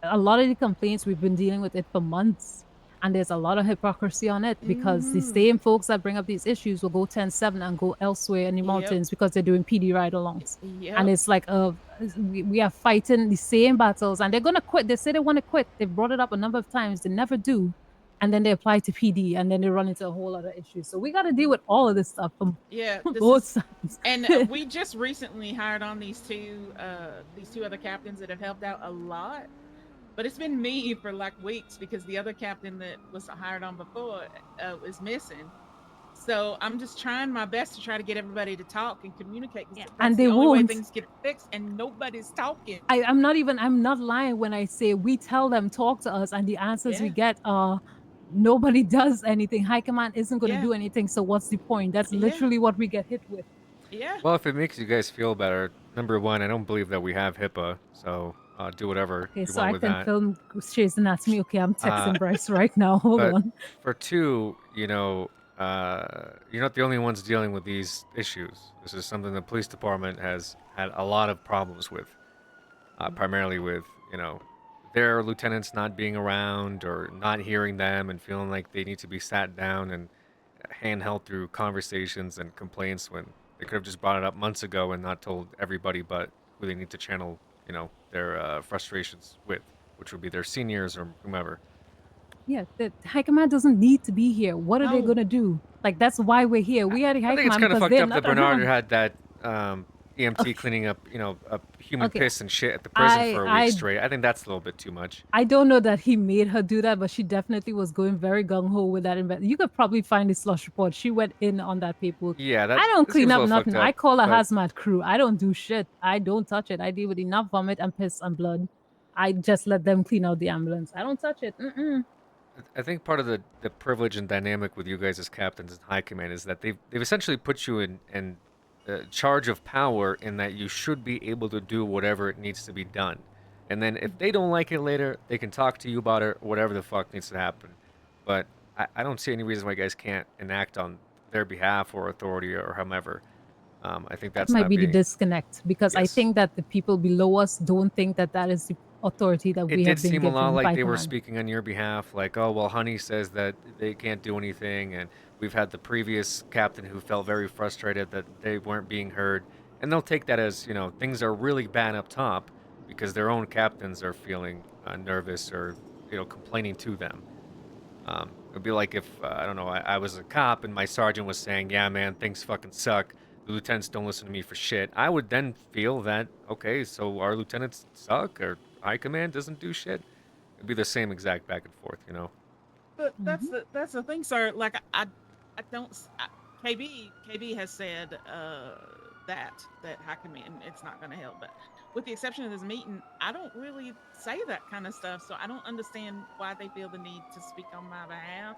A lot of the complaints we've been dealing with it for months, and there's a lot of hypocrisy on it because the same folks that bring up these issues will go 10-7 and go elsewhere in the mountains because they're doing PD ride-alongs. Yep. And it's like we are fighting the same battles, and they're gonna quit. They say they want to quit. They've brought it up a number of times. They never do, and then they apply to PD, and then they run into a whole other issue. So we got to deal with all of this stuff from Yeah. both sides. And we just recently hired on these two other captains that have helped out a lot. But it's been me for like weeks because the other captain that was hired on before is missing. So I'm just trying my best to try to get everybody to talk and communicate. 'Cause that's and they the only way won't. things get fixed, and nobody's talking. I'm not lying when I say we tell them talk to us, and the answers we Yeah. get are nobody does anything. High command isn't going to Yeah. do anything. So what's the point? That's Yeah. literally what we get hit with. Yeah. Well, if it makes you guys feel better, number one, I don't believe that we have HIPAA, so do whatever Okay, you so want I with can that. film Shay's Anatomy. Okay, I'm texting Uh, Bryce right now. Hold but on. For two, you're not the only ones dealing with these issues. This is something the police department has had a lot of problems with, primarily with, their lieutenants not being around or not hearing them and feeling like they need to be sat down and handheld through conversations and complaints when they could have just brought it up months ago and not told everybody but who they need to channel, their frustrations with, which would be their seniors or whomever. Yeah, the high command doesn't need to be here. What are they No. gonna do? Like that's why we're here. We had a high I think it's command kind of because fucked they're up not that Bernard around. had that EMT Okay. cleaning up, a human Okay. piss and shit at the prison for a week I straight. I think that's a little bit too much. I don't know that he made her do that, but she definitely was going very gung ho with that. You could probably find the slush report. She went in on that paperwork. Yeah, that I don't that clean seems a up little fucked nothing. up, I call a but hazmat crew. I don't do shit. I don't touch it. I deal with enough vomit and piss and blood. I just let them clean out the ambulance. I don't touch it. I think part of the privilege and dynamic with you guys as captains and high command is that they've essentially put you in charge of power in that you should be able to do whatever it needs to be done. And then if they don't like it later, they can talk to you about it, whatever the fuck needs to happen. But I don't see any reason why you guys can't enact on their behalf or authority or however. I think that's That might not be the being... disconnect because I Yes. think that the people below us don't think that that is the authority that It we did have been seem a given lot like by they were command. speaking on your behalf, like, oh, well, Honey says that they can't do anything, and we've had the previous captain who felt very frustrated that they weren't being heard, and they'll take that as, things are really bad up top because their own captains are feeling nervous or, complaining to them. It would be like if, I don't know, I was a cop and my sergeant was saying, yeah, man, things fucking suck. The lieutenants don't listen to me for shit. I would then feel that, okay, so our lieutenants suck or high command doesn't do shit. It'd be the same exact back and forth, But that's the thing, sir. Like I don't. KB has said that high command it's not going to help. But with the exception of this meeting, I don't really say that kind of stuff. So I don't understand why they feel the need to speak on my behalf.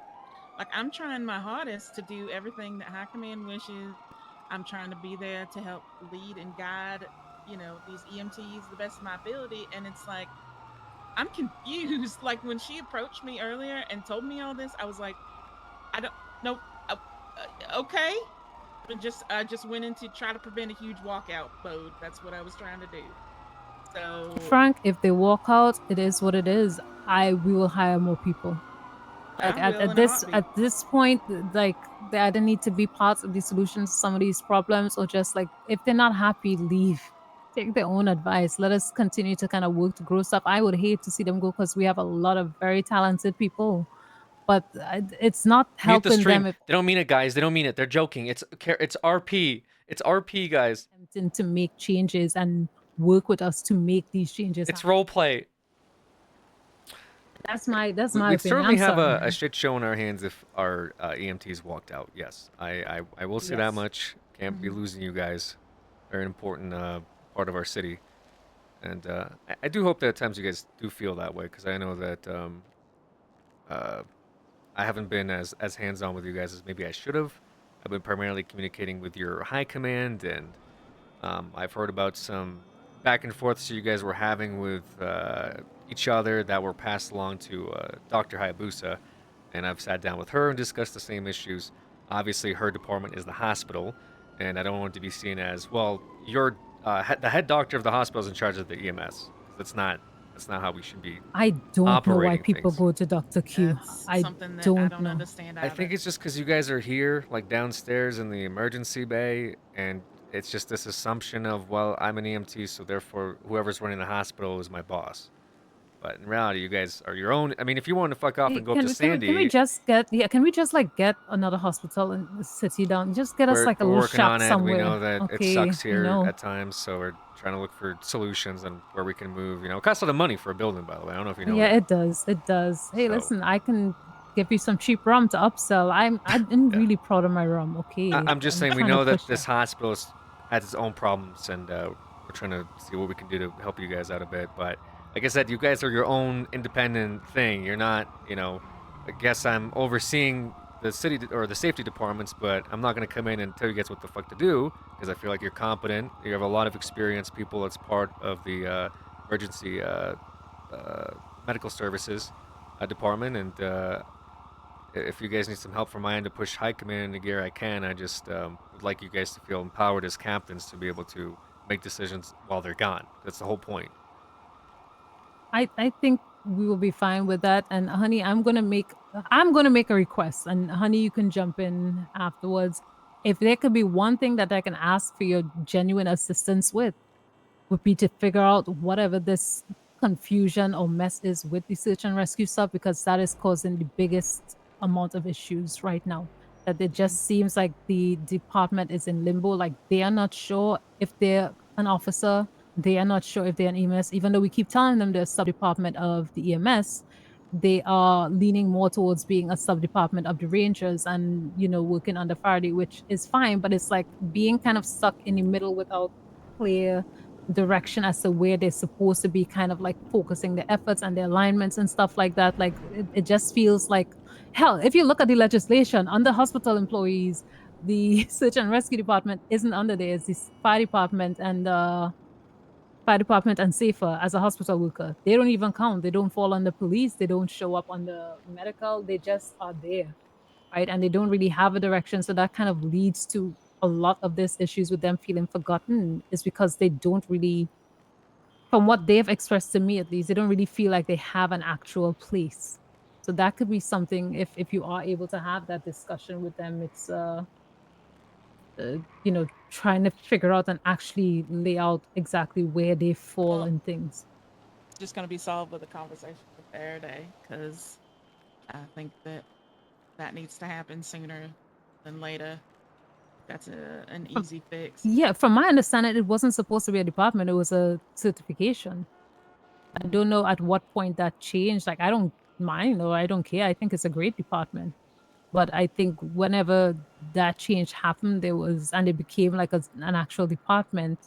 Like I'm trying my hardest to do everything that high command wishes. I'm trying to be there to help lead and guide, these EMTs the best of my ability. And it's like, I'm confused. Like when she approached me earlier and told me all this, I was like, I don't know. Okay. I just went in to try to prevent a huge walkout mode. That's what I was trying to do. So Frank, if they walk out, it is what it is. We will hire more people. Like I will in a heartbeat. at this point, like they either need to be parts of the solution to some of these problems, or just like if they're not happy, leave. Take their own advice. Let us continue to kind of work to grow stuff. I would hate to see them go because we have a lot of very talented people, but it's not Mute the helping stream. them if They don't mean it, guys. They don't mean it. They're joking. It's RP. It's RP, guys. attempting to make changes and work with us to make these changes. It's role play. That's my We'd opinion. certainly I'm have sorry. a shit show in our hands if our EMTs walked out. Yes, I will say that Yes. much. Can't be losing you guys. They're an important part of our city, and I do hope that at times you guys do feel that way, because I know that I haven't been as hands-on with you guys as maybe I should have. I've been primarily communicating with your high command, and I've heard about some back and forths you guys were having with each other that were passed along to Dr. Hayabusa, and I've sat down with her and discussed the same issues. Obviously, her department is the hospital, and I don't want it to be seen as, well, you're the head doctor of the hospital is in charge of the EMS. That's not how we should be. I don't know why operating people things. go to Dr. Q. I Something that don't, I don't know. understand. I think it's just because you guys are here, like downstairs in the emergency bay, and it's just this assumption of, well, I'm an EMT, so therefore whoever's running the hospital is my boss. But in reality, you guys are your own. I mean, if you want to fuck off Hey, and go up to Sandy, can we just get can we just like get another hospital in the city down? Just get us we're, like a we're little working shop on it. somewhere. We know that Okay, it sucks here you know. at times, so we're trying to look for solutions and where we can move. You know, it costs a lot of money for a building, by the way. I don't know if you know. Yeah, that. it does. It does. Hey, So- listen, I can give you some cheap rum to upsell. I'm really proud of my rum. Okay. I'm just saying, we trying to know that push this hospital has its own problems, and we're trying to see what we can do to help you guys out a bit. But like I said, you guys are your own independent thing. You're not, you know, I guess I'm overseeing the city or the safety departments, but I'm not going to come in and tell you guys what the fuck to do, because I feel like you're competent. You have a lot of experienced people that's part of the emergency medical services department, and if you guys need some help from my end to push high command in the gear I can, I just would like you guys to feel empowered as captains to be able to make decisions while they're gone. That's the whole point. I think we will be fine with that. And honey, I'm gonna make a request, and honey, you can jump in afterwards. If there could be one thing that I can ask for your genuine assistance with, would be to figure out whatever this confusion or mess is with the search and rescue stuff, because that is causing the biggest amount of issues right now. That it just seems like the department is in limbo. Like they are not sure if they're an officer. They are not sure if they're an EMS, even though we keep telling them they're a sub-department of the EMS. They are leaning more towards being a sub-department of the Rangers and, you know, working under Faraday, which is fine, but it's like being kind of stuck in the middle without clear direction as to where they're supposed to be kind of like focusing their efforts and their alignments and stuff like that. Like it just feels like, hell, if you look at the legislation under hospital employees, the search and rescue department isn't under there. It's the fire department and safer as a hospital worker. They don't even count. They don't fall under police. They don't show up under medical. They just are there, right? And they don't really have a direction. So that kind of leads to a lot of these issues with them feeling forgotten, is because they don't really, from what they've expressed to me at least, they don't really feel like they have an actual place. So that could be something, if you are able to have that discussion with them. It's you know, trying to figure out and actually lay out exactly where they fall and things. It's just going to be solved with a conversation with Faraday, because I think that needs to happen sooner than later. That's an easy fix. Yeah, from my understanding, it wasn't supposed to be a department. It was a certification. I don't know at what point that changed. Like, I don't mind or I don't care. I think it's a great department. But I think whenever that change happened, and it became like an actual department,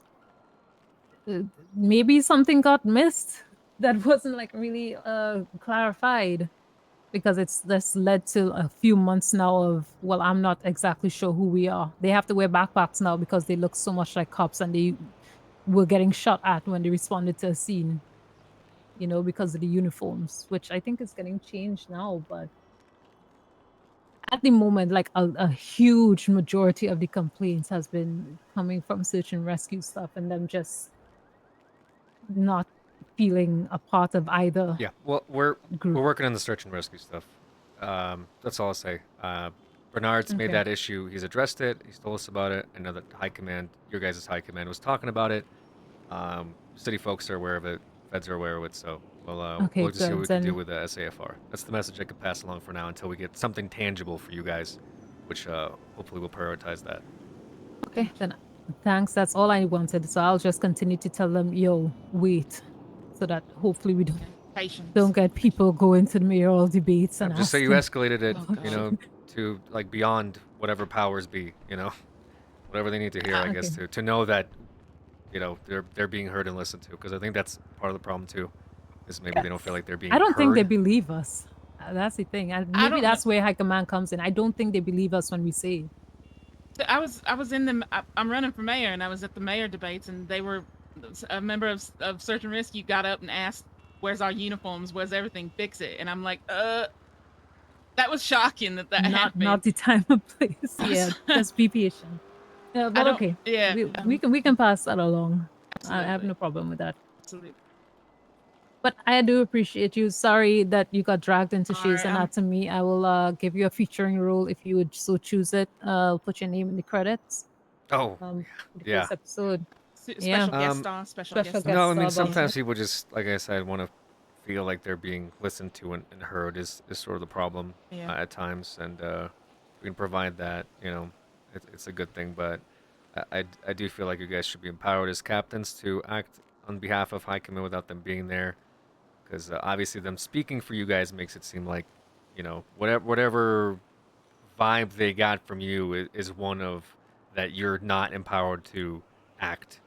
maybe something got missed that wasn't like really clarified, because that's led to a few months now of, well, I'm not exactly sure who we are. They have to wear backpacks now because they look so much like cops, and they were getting shot at when they responded to a scene, you know, because of the uniforms, which I think is getting changed now. But at the moment, like a huge majority of the complaints has been coming from search and rescue stuff, and them just not feeling a part of either. Yeah, well, we're working on the search and rescue stuff. That's all I'll say. Bernard's made Okay. that issue. He's addressed it. He's told us about it. I know that high command, your guys' high command, was talking about it. City folks are aware of it. Feds are aware of it. So Okay, we'll just see what we good. can do Then with the SAFR. That's the message I could pass along for now until we get something tangible for you guys, which hopefully we'll prioritize that. okay, then thanks. That's all I wanted. So I'll just continue to tell them, yo, wait, so that hopefully we Patience. don't get people going to the mayoral debates and Just say you asking- escalated it, Oh, you know, to like beyond whatever powers be, you know, whatever they need to hear, I guess, Okay. to know that, you know, they're being heard and listened to. Because I think that's part of the problem too, is maybe they don't feel like they're being. I don't think they heard. believe us. That's the thing. And I maybe don't that's where high command comes in. I don't think they believe us when we say. I was in the I'm running for mayor, and I was at the mayor debates, and they were a member of Search and Rescue got up and asked, "Where's our uniforms? Where's everything? Fix it." And I'm like, that was shocking that happened. Not the time or place. Yeah, just be patient. Yeah, but don't- okay. yeah, we can pass that along. I have Absolutely. no problem with that. Absolutely. But I do appreciate you. Sorry that you got dragged into Shay's Alright, I'm- Anatomy. I will give you a featuring role if you would so choose it. I'll put your name in the credits. Oh, For the yeah. first episode. Special Yeah. guest star. Special guest Special star. No, I mean guest star sometimes bonus. people just, like I said, want to feel like they're being listened to and heard is sort of the problem Yeah. at times, and we can provide that. You know, it's a good thing, but I do feel like you guys should be empowered as captains to act on behalf of High Command without them being there, because obviously them speaking for you guys makes it seem like, you know, whatever vibe they got from you is one of that you're not empowered to act.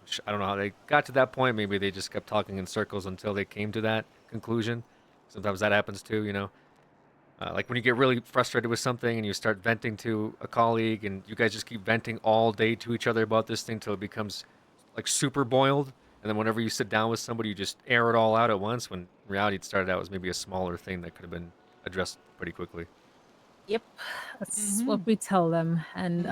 Which I don't know how they got to that point. Maybe they just kept talking in circles until they came to that conclusion. Sometimes that happens too, you know. Like when you get really frustrated with something and you start venting to a colleague, and you guys just keep venting all day to each other about this thing till it becomes like super boiled. And then whenever you sit down with somebody, you just air it all out at once. When in reality, it started out as maybe a smaller thing that could have been addressed pretty quickly. Yep, that's Mm-hmm. what we tell them, and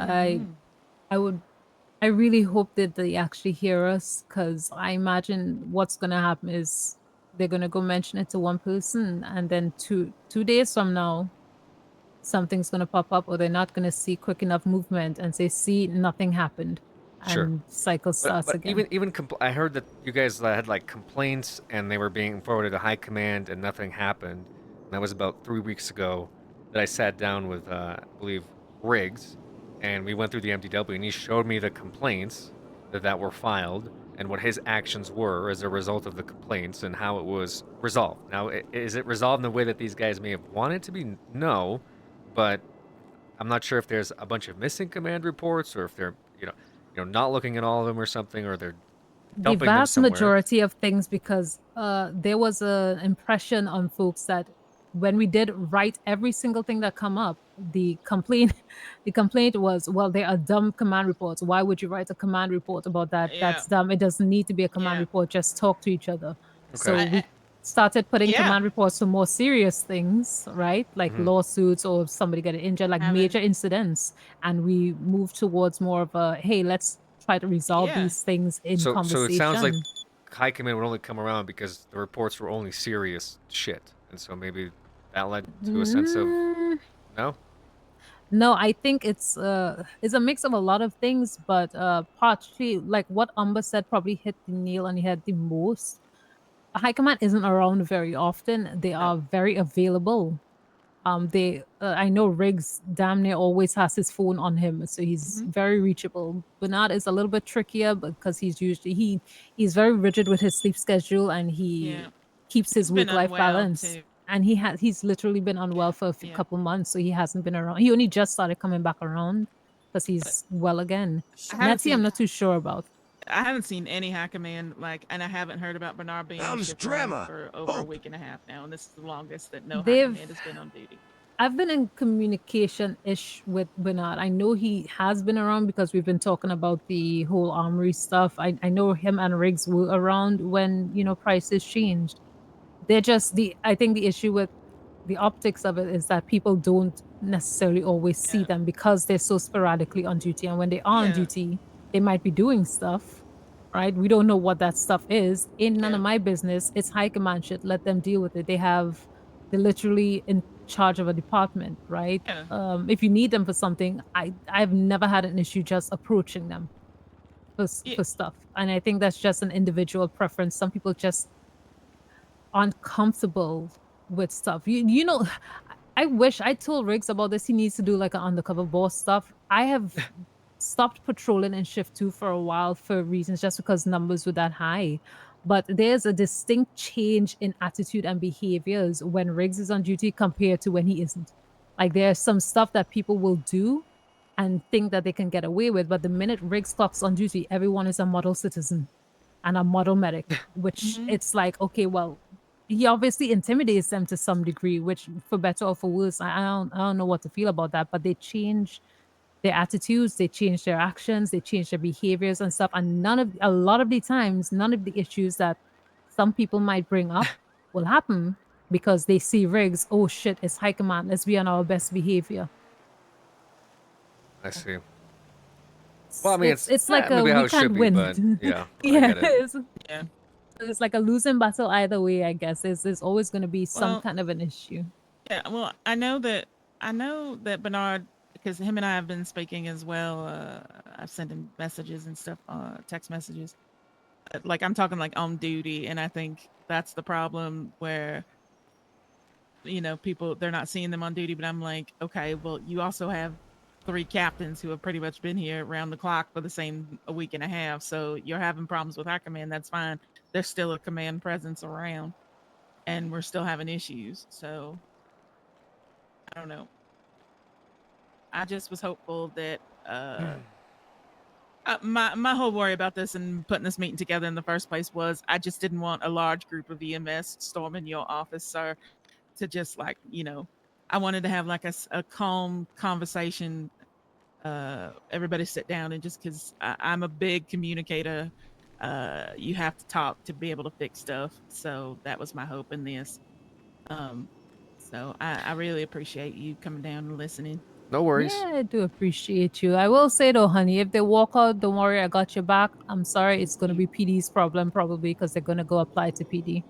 I really hope that they actually hear us, because I imagine what's gonna happen is they're gonna go mention it to one person, and then two days from now, something's gonna pop up, or they're not gonna see quick enough movement and say, "See, nothing happened," Sure. and cycle starts But again. even I heard that you guys had like complaints and they were being forwarded to high command and nothing happened. And that was about 3 weeks ago that I sat down with I believe Riggs, and we went through the MDW, and he showed me the complaints that were filed and what his actions were as a result of the complaints and how it was resolved. Now, is it resolved in the way that these guys may have wanted to be? No, but I'm not sure if there's a bunch of missing command reports, or if they're you know not looking at all of them or something, or they're The dumping them vast somewhere. majority of things, because there was an impression on folks that when we did write every single thing that come up, the complaint was, well, there are dumb command reports. Why would you write a command report about that? That's dumb. It doesn't need to be a command report. Just talk to each other. So Okay. we started putting Yeah. command reports for more serious things, right? Like Mhm. lawsuits or somebody getting injured, like major incidents. And we moved towards more of a, hey, let's try to resolve Yeah. these things in So conversation. it sounds like high command would only come around because the reports were only serious shit, and so maybe that led to a sense of no. No, I think it's a mix of a lot of things, but partially like what Umber said probably hit the nail on the head the most. High command isn't around very often. They are very available. I know Riggs damn near always has his phone on him, so he's very reachable. Bernard is a little bit trickier because he's very rigid with his sleep schedule, and he keeps his been work-life unwell, balance. too. And he's literally been unwell for a couple months, so he hasn't been around. He only just started coming back around because he's well again. I haven't Nettie, I'm seen- not too sure about. I haven't seen any high command and I haven't heard about Bernard being on Comes shift run drama. for over a week and a half now, and this is the longest that no high They've- command has been on duty. I've been in communication-ish with Bernard. I know he has been around because we've been talking about the whole armory stuff. I know him and Riggs were around when, prices changed. They're just I think the issue with the optics of it is that people don't necessarily always see them because they're so sporadically on duty. And when they are on duty, they might be doing stuff, right? We don't know what that stuff is. Ain't none of my business. It's high command shit. Let them deal with it. They literally charge of a department, right? Yeah. If you need them for something, I've never had an issue just approaching them for stuff, and I think that's just an individual preference. Some people just aren't comfortable with stuff. You know, I wish I told Riggs about this. He needs to do like an undercover boss stuff. I have stopped patrolling in shift 2 for a while for reasons just because numbers were that high. But there's a distinct change in attitude and behaviors when Riggs is on duty compared to when he isn't. Like there's some stuff that people will do and think that they can get away with, but the minute Riggs clocks on duty, everyone is a model citizen and a model medic, which it's like, okay, well, he obviously intimidates them to some degree, which for better or for worse, I don't know what to feel about that, but they change their attitudes, they change their actions, they change their behaviors and stuff. And a lot of the times, none of the issues that some people might bring up will happen because they see Riggs, oh shit, it's high command, let's be on our best behavior. I see. Well, I mean, it's like a maybe how we it should can't be, win. but yeah, I Yeah, get it. it's like a losing battle either way, I guess. There's always going to be some Well, kind of an issue. Yeah, well, I know that Bernard, because him and I have been speaking as well. I've sent him messages and stuff, text messages. Like I'm talking like on duty, and I think that's the problem where, you know, people they're not seeing them on duty. But I'm like, okay, well, you also have 3 captains who have pretty much been here around the clock for the same a week and a half. So you're having problems with our command. That's fine. There's still a command presence around, and we're still having issues. So I don't know. I just was hopeful that my whole worry about this and putting this meeting together in the first place was I just didn't want a large group of EMS storming your office, sir, to just like, you know, I wanted to have like a calm conversation. Everybody sit down and just because I'm a big communicator, you have to talk to be able to fix stuff. So that was my hope in this. So I really appreciate you coming down and listening. No worries. Yeah, I do appreciate you. I will say though, honey, if they walk out, don't worry, I got your back. I'm sorry, it's going to be PD's problem probably because they're going to go apply to PD.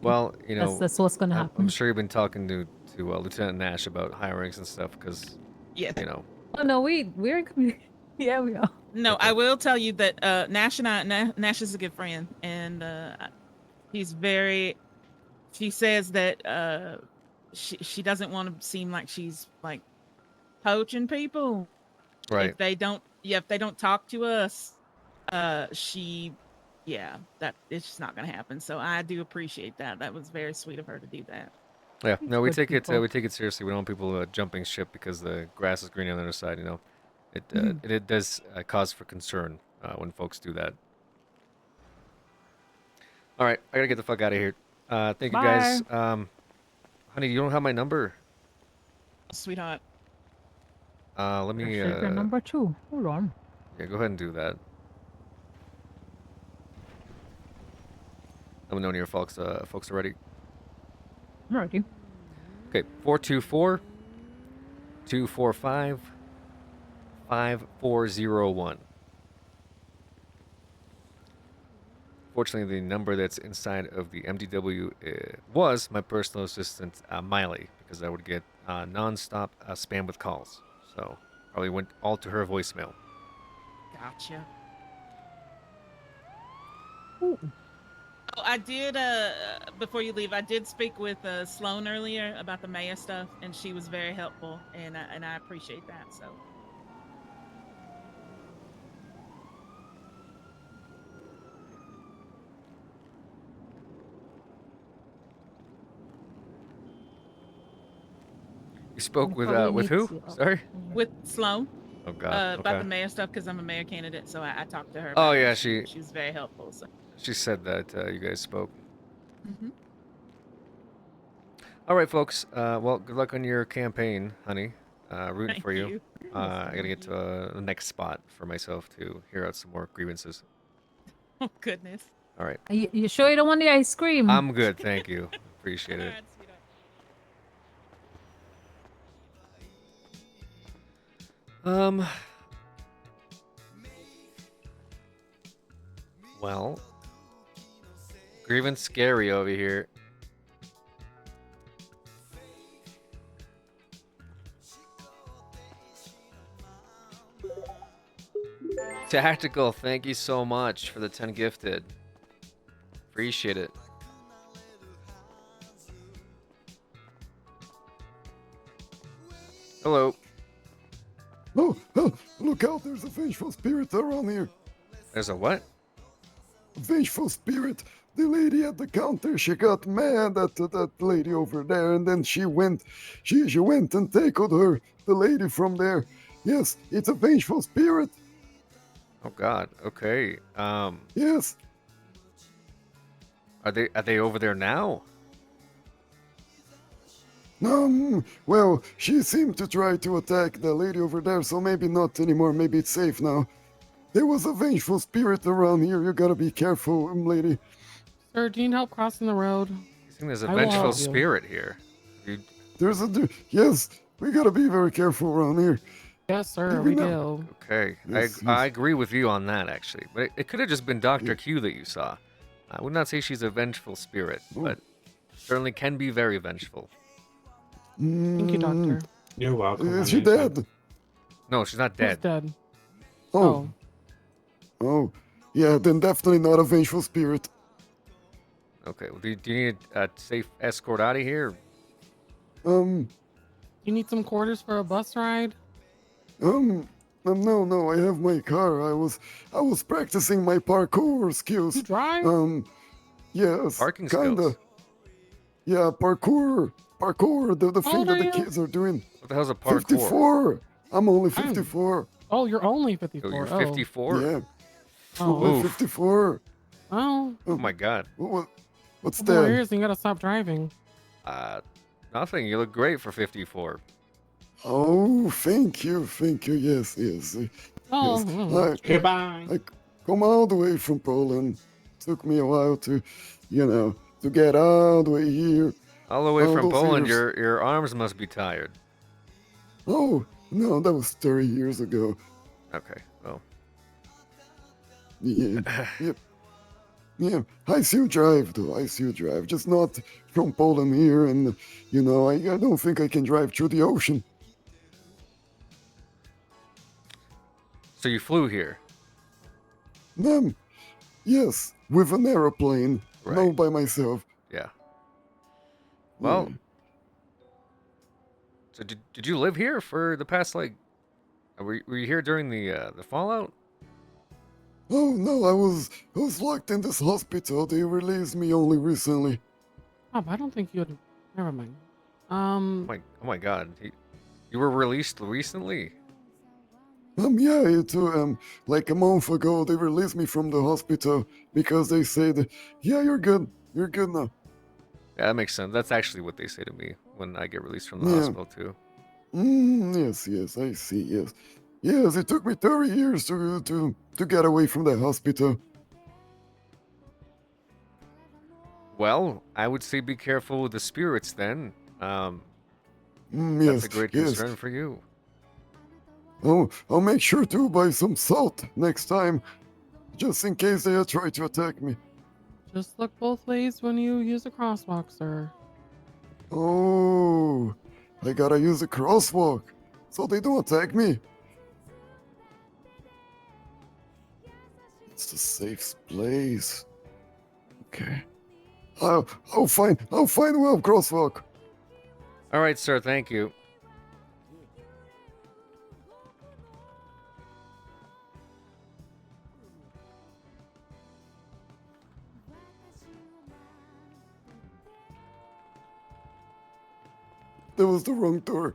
Well, you know, That's what's going to happen. I'm sure you've been talking to Lieutenant Nash about hirings and stuff because, yeah, you know. Oh no, we're in community. Yeah, we are. No, I will tell you that Nash is a good friend, and he's very. She says that she doesn't want to seem like she's like poaching people. Right. If they don't talk to us, that it's just not going to happen. So I do appreciate that. That was very sweet of her to do that. Yeah, no, we Good take it people. we take it seriously. We don't want people jumping ship because the grass is green on the other side. You know, it does cause for concern when folks do that. All right, I gotta get the fuck out of here. Thank you guys. Honey, you don't have my number. Sweetheart. Let me. Save your number 2. Hold on. Yeah, go ahead and do that. Let me know when your folks are ready. I'm ready. Okay, 424-245-5401. Fortunately, the number that's inside of the MDW was my personal assistant, Miley, because I would get non-stop spam with calls. So probably went all to her voicemail. Gotcha. Ooh. Oh, I did. Before you leave, I did speak with Sloan earlier about the Maya stuff, and she was very helpful, and I appreciate that. So. You spoke with probably who? need to- Sorry. With Sloan. Oh God. About okay. the mayor stuff because I'm a mayor candidate, so I talked to her. Oh about yeah, it. she was very helpful. So. She said that you guys spoke. Mm-hmm. All right, folks. Well, good luck on your campaign, honey. Rooting Thank for you. you. I gotta get to the next spot for myself to hear out some more grievances. Oh goodness. All right. You sure you don't want the ice cream? I'm good, thank you. Appreciate it. Well, grievance scary over here. Tactical, thank you so much for the 10 gifted. Appreciate it. Hello. Oh, oh, look out, there's a vengeful spirit around here. There's a what? A vengeful spirit. The lady at the counter, she got mad at that lady over there, and then she went and tackled her, the lady from there. Yes, it's a vengeful spirit. Oh God. Okay. Yes. Are they over there now? Well, she seemed to try to attack the lady over there, so maybe not anymore. Maybe it's safe now. There was a vengeful spirit around here. You gotta be careful, lady. Sir, do you need help crossing the road? I think there's a I will vengeful help you. spirit here. Yes, we gotta be very careful around here. Yes, sir, Did we know? do. Okay, Yes, I agree with you on that actually, but it could have just been Dr. Q that you saw. I would not say she's a vengeful spirit, but certainly can be very vengeful. Thank you, doctor. You're welcome. Is she dead? No, she's not Who's dead. dead? Oh. Oh. Yeah, then definitely not a vengeful spirit. Okay, well, do you need a safe escort out of here? You need some quarters for a bus ride? No, I have my car. I was practicing my parkour skills. You drive? Yes. Parking kinda. skills? Yeah, parkour. The How thing old that are the you? kids are doing. What the hell's a parkour? 54. I'm only 54. Oh, you're only 54. Oh, you're 54? Yeah. Oh. I'm 54. Oh. Oh my God. What's Couple more that? years and you gotta stop driving. Nothing. You look great for 54. Oh, thank you. Yes. Oh, Yes. Goodbye. I come all the way from Poland. Took me a while to get all the way here. All the way All from those Poland, years. your arms must be tired. Oh, no, that was 30 years ago. Okay, well. Yeah, yep. Yeah, I still drive, though. Just not from Poland here, and, I don't think I can drive through the ocean. So you flew here? Yes, with an aeroplane. Right. Not by myself. Yeah. Well, so did you live here for the past, like, were you here during the fallout? Oh, no, I was locked in this hospital. They released me only recently. Oh, but I don't think you would. Never mind. Oh my God, you were released recently? Yeah, like a month ago, they released me from the hospital because they said, yeah, you're good now. Yeah, that makes sense. That's actually what they say to me when I get released from the Yeah. hospital too. Yes, I see, yes. Yes, it took me 30 years to get away from the hospital. Well, I would say be careful with the spirits then. Yes, That's a great yes. concern for you. Oh, I'll make sure to buy some salt next time, just in case they try to attack me. Just look both ways when you use a crosswalk, sir. Oh, I gotta use a crosswalk, so they don't attack me. It's the safe place. Okay. I'll find a crosswalk. All right, sir. Thank you. That was the wrong door.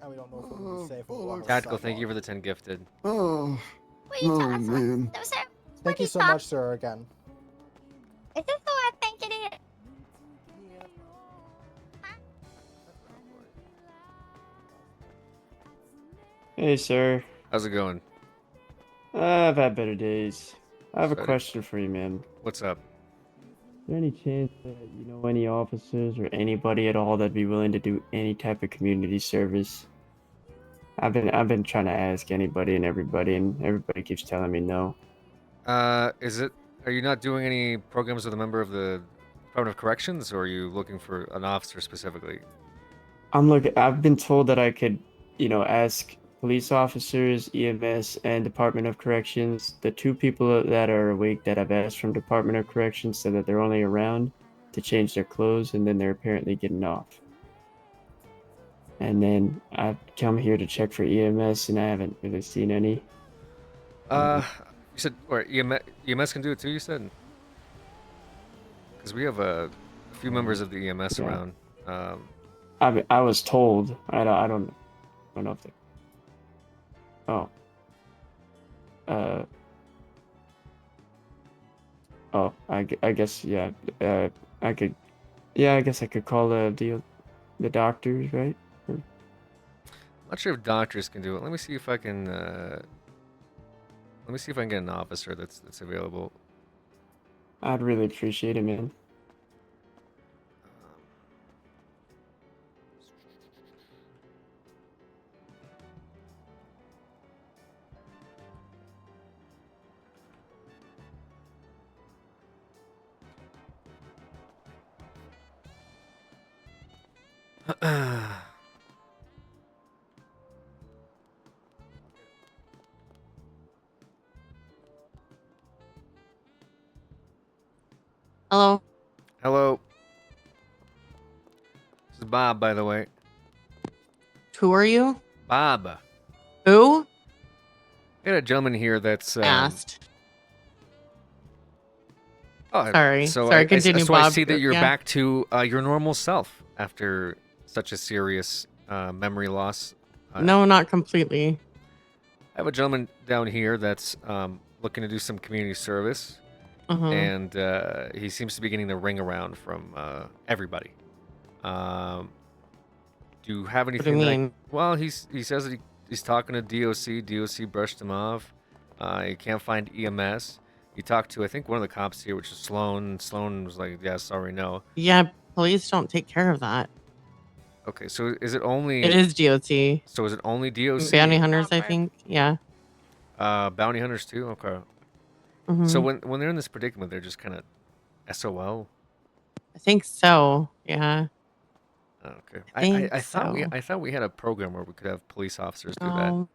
Now we don't know if we're gonna be safe. when we walk Tactical, outside. thank you for the 10 gifted. Oh. Wait, Oh man. No, sir. Thank you so much, sir, again. Is this who I think it is? Hey, sir. How's it going? I've had better days. I have a Sorry. question for you, man. What's up? Is there any chance that you know any officers or anybody at all that'd be willing to do any type of community service? I've been trying to ask anybody and everybody keeps telling me no. Are you not doing any programs with a member of the Department of Corrections, or are you looking for an officer specifically? I've been told that I could, ask police officers, EMS, and Department of Corrections. The two people that are awake that I've asked from Department of Corrections said that they're only around to change their clothes, and then they're apparently getting off. And then I've come here to check for EMS, and I haven't really seen any. You said, or EMS can do it too, you said? Because we have a few members of the EMS around. I was told. I don't know if they. Oh. I guess yeah. I could. Yeah, I guess I could call the doctors, right? I'm not sure if doctors can do it. Let me see if I can. Let me see if I can get an officer that's available. I'd really appreciate it, man. Hello. Hello. This is Bob, by the way. Who are you? Bob. Who? We got a gentleman here that's Asked. Oh, Sorry. So Sorry, continue, so I Bob. see that you're Yeah. back to your normal self after such a serious memory loss. No, not completely. I have a gentleman down here that's looking to do some community service, Uh-huh. and he seems to be getting the ring around from everybody. Do you have do you anything? mean? Well, he says that he's talking to DOC. DOC brushed him off. He can't find EMS. He talked to, I think, one of the cops here, which is Sloan. Sloan was like, "Yeah, sorry, no." Yeah, police don't take care of that. Okay, so is it only? It is DOT. So is it only DOC? Bounty hunters, I think. Yeah. Bounty hunters too. Okay. Mhm. So when they're in this predicament, they're just kind of SOL. I think so. Yeah. Okay. I thought we had a program where we could have police officers do that. No,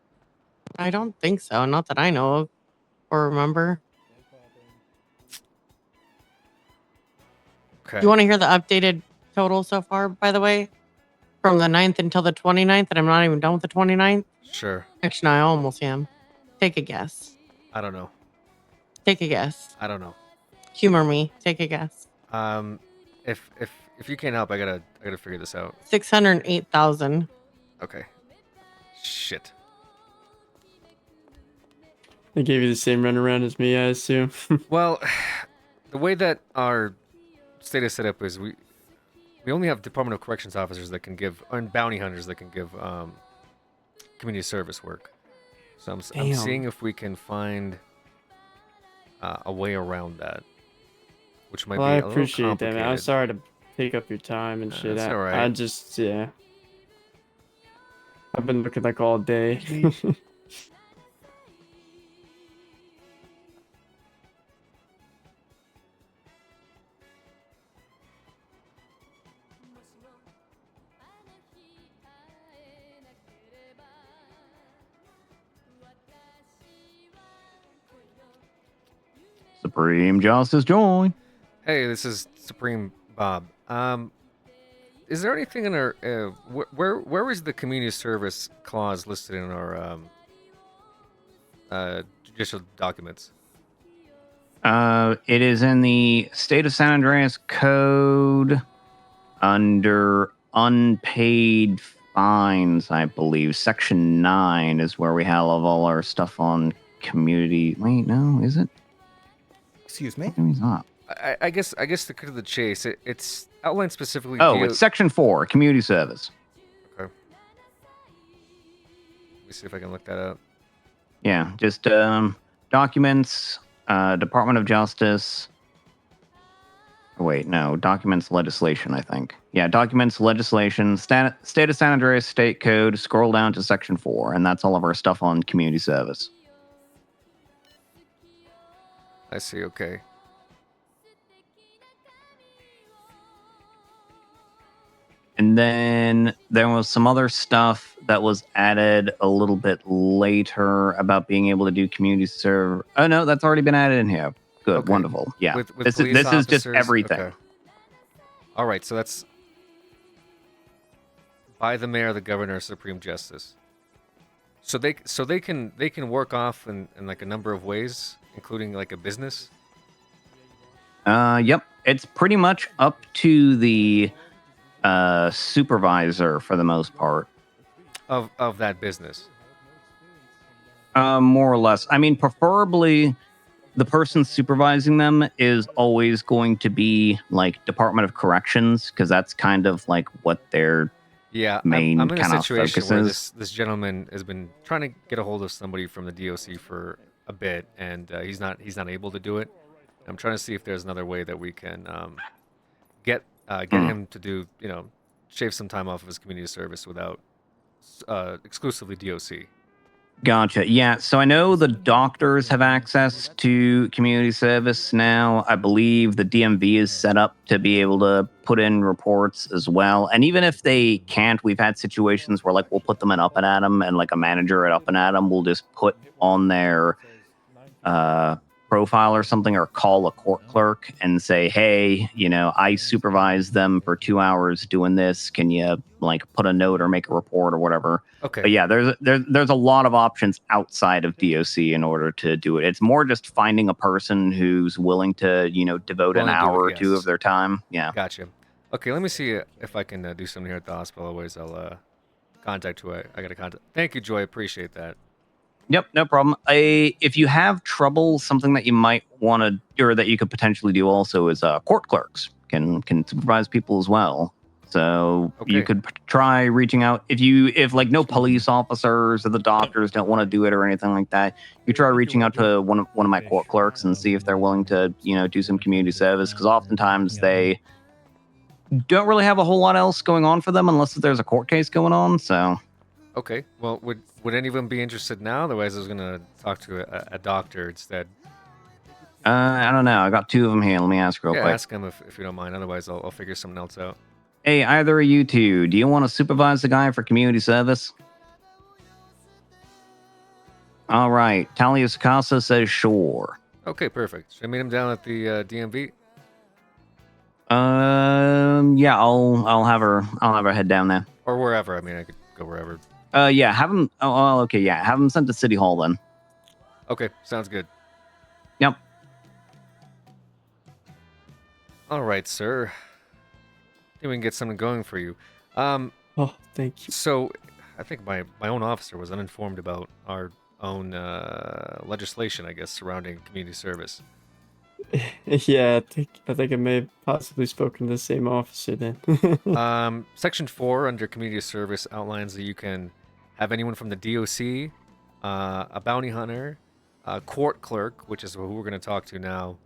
I don't think so. Not that I know of or remember. Okay. You want to hear the updated total so far, by the way? From the 9th until the 29th, and I'm not even done with the 29th? Sure. Actually, no, I almost am. Take a guess. I don't know. Take a guess. I don't know. Humor me. Take a guess. If you can't help, I gotta figure this out. 608,000. Okay. Shit. They gave you the same runaround as me, I assume. Well, the way that our state is set up is we only have Department of Corrections officers that can give, and bounty hunters that can give community service work. So I'm Damn. seeing if we can find a way around that, which might Well, be I a little appreciate that, man. I'm complicated. sorry to take up your time and shit. That's I, all right. I just, yeah. I've been looking like all day. Supreme Justice join. Hey, this is Supreme Bob. Is there anything in our where is the community service clause listed in our judicial documents? It is in the State of San Andreas Code under unpaid fines, I believe. Section 9 is where we have all our stuff on community. Wait, no, is it? Excuse me. No, he's not. I guess to cut to the chase, it's outlined specifically. Oh, it's section 4, community service. Okay. Let me see if I can look that up. Yeah, just documents, Department of Justice. Oh, wait, no, documents, legislation, I think. Yeah, documents, legislation, State of San Andreas State Code, scroll down to section 4, and that's all of our stuff on community service. I see, okay. And then there was some other stuff that was added a little bit later about being able to do community serve. Oh, no, that's already been added in here. Good, Okay. wonderful. Yeah, With this police is just officers? everything. Okay. All right, so that's by the mayor, the governor, supreme justice. So they can work off in like a number of ways, including like a business. Yep, it's pretty much up to the supervisor for the most part. Of that business. More or less. I mean, preferably the person supervising them is always going to be like Department of Corrections, because that's kind of like what their main I'm in a kind of situation focus where is. this gentleman has been trying to get a hold of somebody from the DOC for a bit, and he's not able to do it. I'm trying to see if there's another way that we can get him to do, shave some time off of his community service without exclusively DOC. Gotcha. Yeah. So I know the doctors have access to community service now. I believe the DMV is set up to be able to put in reports as well. And even if they can't, we've had situations where like we'll put them in Up and Atom, and like a manager at Up and Atom will just put on their profile or something, or call a court clerk and say, hey, I supervised them for 2 hours doing this. Can you like put a note or make a report or whatever? Okay. But yeah, there's a lot of options outside of DOC in order to do it. It's more just finding a person who's willing to, devote an Willing to do hour or it, two yes. of their time. Yeah. Gotcha. Okay, let me see if I can do something here at the hospital. Otherwise, I'll contact who I got to contact. Thank you, Joy. Appreciate that. Yep, no problem. If you have trouble, something that you might want to, or that you could potentially do also is court clerks can supervise people as well. So you could try reaching out if like no police officers or the doctors don't want to do it or anything like that. You try reaching out to one of my court clerks and see if they're willing to do some community service, because oftentimes they don't really have a whole lot else going on for them unless there's a court case going on. So. Okay. Well, would any of them be interested now? Otherwise, I was gonna talk to a doctor instead. I don't know. I got 2 of them here. Let me ask real quick. Ask him if you don't mind. Otherwise, I'll figure something else out. Hey, either of you two, do you want to supervise the guy for community service? All right. Talia Sacasa says sure. Okay, perfect. Should I meet him down at the DMV? Yeah, I'll have her head down there. Or wherever. I mean, I could go wherever. Yeah, have him. Oh, okay, yeah, have him sent to City Hall then. Okay, sounds good. Yep. All right, sir. I think we can get something going for you. Oh, thank you. So, I think my own officer was uninformed about our own legislation, I guess, surrounding community service. Yeah, I think I may have possibly spoken to the same officer then. Section 4 under community service outlines that you can have anyone from the DOC, a bounty hunter, a court clerk, which is who we're going to talk to now,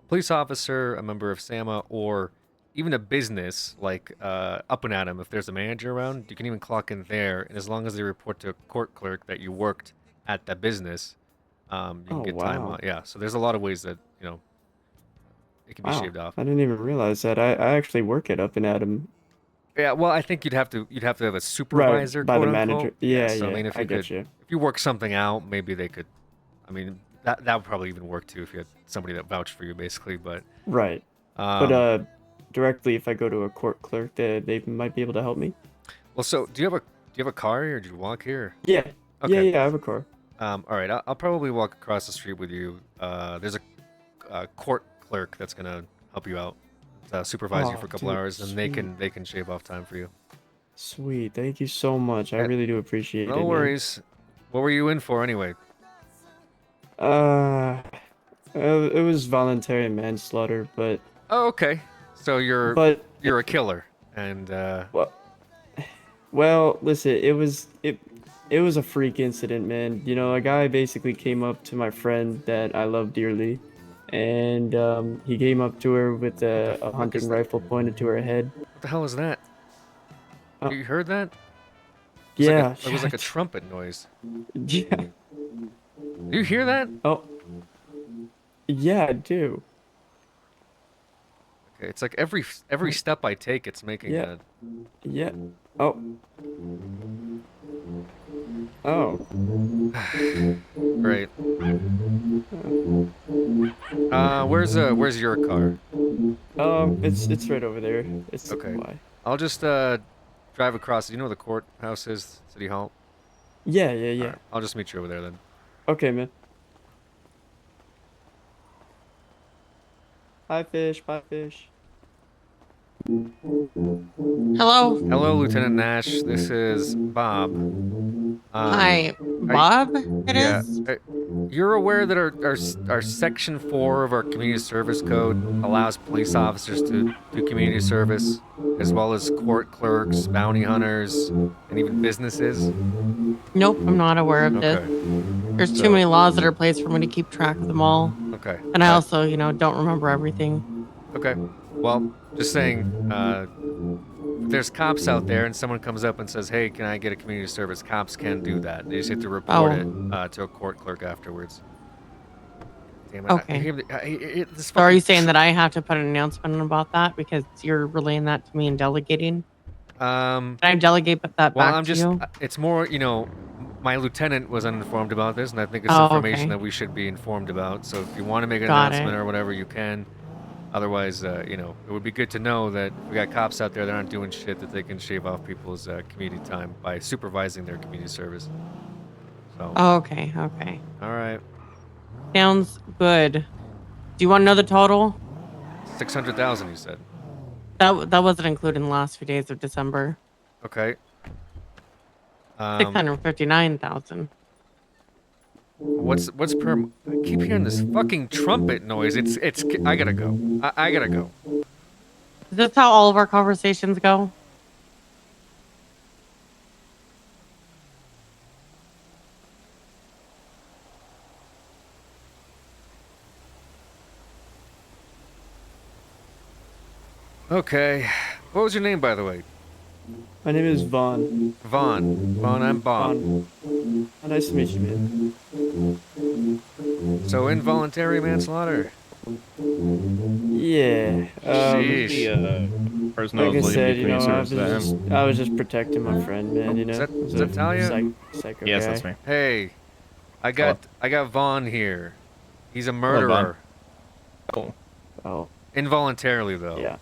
police officer, a member of SAMA, or even a business like Up and Atom. If there's a manager around, you can even clock in there, and as long as they report to a court clerk that you worked at that business, you can get time on. Yeah, so there's a lot of ways that it can be shaved off. I didn't even realize that. I actually work at Up and Atom. Yeah, well, I think you'd have to have a supervisor, Right, by the quote, unquote. manager. Yeah, So, I yeah, mean, if I you get could, you. if you work something out, maybe they could. I mean, that would probably even work too if you had somebody that vouched for you, basically. But Right. But directly, if I go to a court clerk, they might be able to help me. Well, so do you have a car or do you walk here? Yeah. Okay. Yeah, I have a car. All right, I'll probably walk across the street with you. There's a court clerk that's gonna help you out, supervise you for a couple dude, hours, and they can shave off time for you. Sweet. Thank you so much. I really do appreciate it. No man. worries. What were you in for anyway? It was voluntary manslaughter, but Oh, okay. So you're But- a killer, and well, listen, it was a freak incident, man. You know, a guy basically came up to my friend that I love dearly, and he came up to her with a hunting rifle pointed to her head. what the hell is that? You heard that? Yeah, It was like a trumpet noise. yeah. Do you hear that? Oh, yeah, I do. Okay, it's like every step I take, it's making Yeah. Yeah. Oh. Oh. Great. Where's your car? It's right over there. It's Okay. why. I'll just drive across. Do you know where the courthouse is? City Hall? Yeah, yeah, yeah. Alright, I'll just meet you over there then. Okay, man. Hi, fish. Bye, fish. Hello. Hello, Lieutenant Nash. This is Bob. Hi, Bob. It yeah. is. You're aware that our Section 4 of our Community Service Code allows police officers to do community service, as well as court clerks, bounty hunters, and even businesses? Nope, I'm not aware of this. There's too many laws that are placed for me to keep track of them all. Okay. And I also, don't remember everything. Okay. Well, just saying, if there's cops out there and someone comes up and says, hey, can I get a community service? Cops can do that. They just have to report it to a court clerk afterwards. Damn it. Okay. So are you saying that I have to put an announcement about that because you're relaying that to me and delegating? Can I delegate that back to you? It's more, my lieutenant was uninformed about this, and I think it's information that we should be informed about. So if you want to make an announcement or whatever, you can. Otherwise, it would be good to know that we got cops out there that aren't doing shit, that they can shave off people's community time by supervising their community service. So. Okay. All right. Sounds good. Do you want to know the total? 600,000, you said. That wasn't included in the last few days of December. Okay. 659,000. What's per? I keep hearing this fucking trumpet noise. It's. I gotta go. I gotta go. Is this how all of our conversations go? Okay. What was your name, by the way? My name is Vaughn. Vaughn, I'm Bob. Vaughn. Nice to meet you, man. So involuntary manslaughter. Yeah. Sheesh. Like I said, I was just protecting my friend, man. Is that Talia? Psycho Yes, guy. that's me. Hey, I got Vaughn here. He's a murderer. Oh. Involuntarily though. Yeah.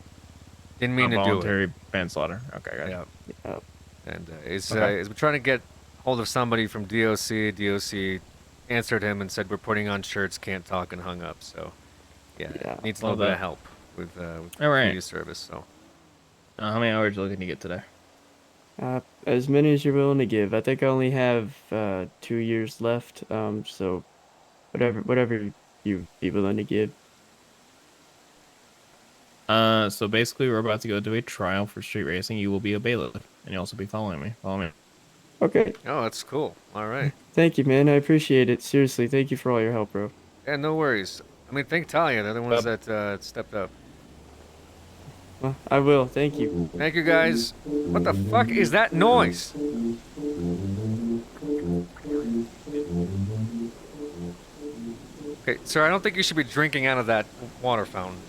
Didn't mean to do it. Involuntary manslaughter. Okay, gotcha. Yeah. And he's been trying to get hold of somebody from DOC. DOC answered him and said, we're putting on shirts, can't talk, and hung up. So, yeah. Needs a little bit of help with community service. So, how many hours are you looking to get today? As many as you're willing to give. I think I only have 2 years left. So, whatever you be willing to give. So basically, we're about to go to a trial for street racing. You will be a bailiff, and you'll also be following me. Follow me. Okay. Oh, that's cool. All right. Thank you, man. I appreciate it. Seriously, thank you for all your help, bro. Yeah, no worries. I mean, thank Talia. They're the ones that stepped up. Well, I will. Thank you. Thank you, guys. What the fuck is that noise? Okay, sir, I don't think you should be drinking out of that water fountain.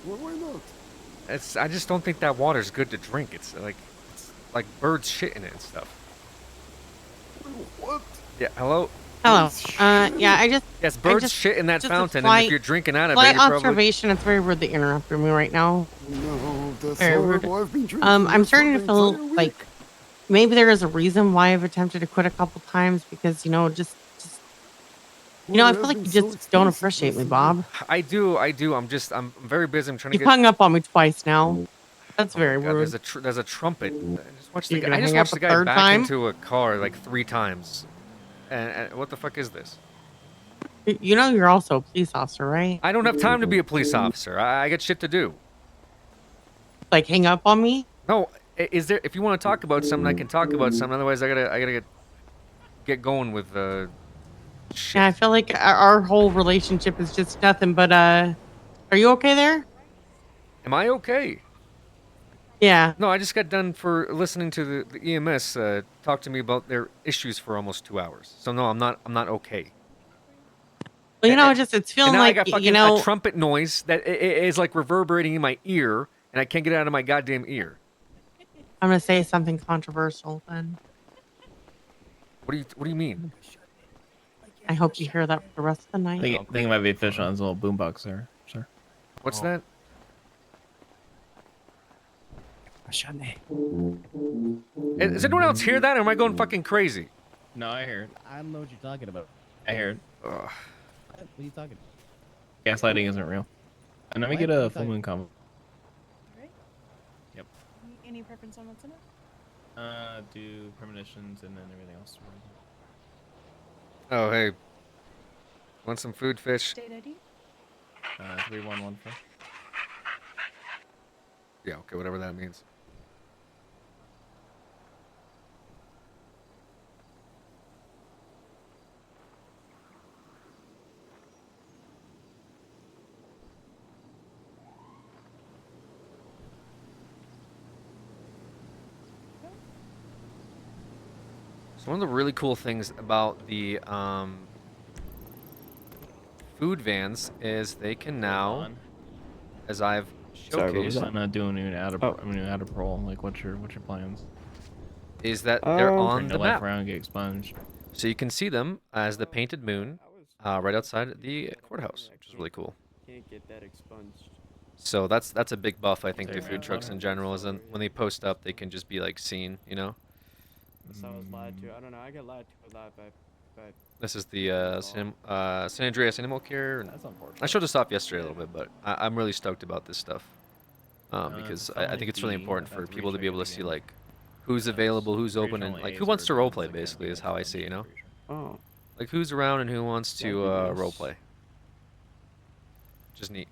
Why not? I just don't think that water's good to drink. It's like birds shit in it and stuff. What? Yeah, hello? Hello. Yeah, I just... Yes, birds shit in that fountain, and if you're drinking out of it, Slight you're observation, it's very rude that you're interrupting me right now. No, that's Very rude. horrible. I've been drinking I'm this starting to for the feel entire like maybe there is a reason why I've attempted to quit a couple times because, I feel like you just don't appreciate me, Bob. I do. I'm very busy. I'm trying to You've hung up on me twice now. That's very rude. There's a trumpet. I just watched the You're guy, gonna I just hang up watched the a guy third back time? into a car like 3 times. And what the fuck is this? You know you're also a police officer, right? I don't have time to be a police officer. I got shit to do. Like hang up on me? No, is there? If you want to talk about something, I can talk about something. Otherwise, I gotta get going with shit. Yeah, I feel like our whole relationship is just nothing but are you okay there? Am I okay? Yeah. No, I just got done for listening to the EMS talk to me about their issues for almost 2 hours. So no, I'm not okay. Well, you know, it's feeling and now like, I got fucking you know, a trumpet noise that is like reverberating in my ear, and I can't get it out of my goddamn ear. I'm gonna say something controversial then. What do you mean? I hope you hear that for the rest of the night. I think it might be fish on his little boombox there, sir. What's that? Does anyone else hear that, or am I going fucking crazy? No, I hear it. I don't know what you're talking about. I hear it. What are you talking about? Gaslighting isn't real. And let me What? get What are a you full talking- moon combo. Yep. Any preference on what's in it? Do premonitions and then everything else. Oh, hey. Want some food, fish? State ID? 3114. Yeah, okay, whatever that means. So one of the really cool things about the food vans is they can now, as I've Sorry, what was showcased, that? I'm not doing an out of parole. Like, what's your plans? is that they're on the life map. around, get expunged. So you can see them as the painted moon right outside the courthouse, which is really cool. Can't get that expunged. So that's a big buff, I think, to Take food that trucks photo. in general. Is when they post up, they can just be like seen, you know. That's how I was lied to. I don't know. I get lied to a lot by This is the San Andreas Animal Care. That's unfortunate. I showed this off yesterday a little bit, but I'm really stoked about this stuff because I think it's really important for people to be able to see like who's available, who's open, and like who wants to roleplay. Basically, is how I see it, you know. Oh. Like who's around and who wants to That'd be nice. roleplay. Which is neat.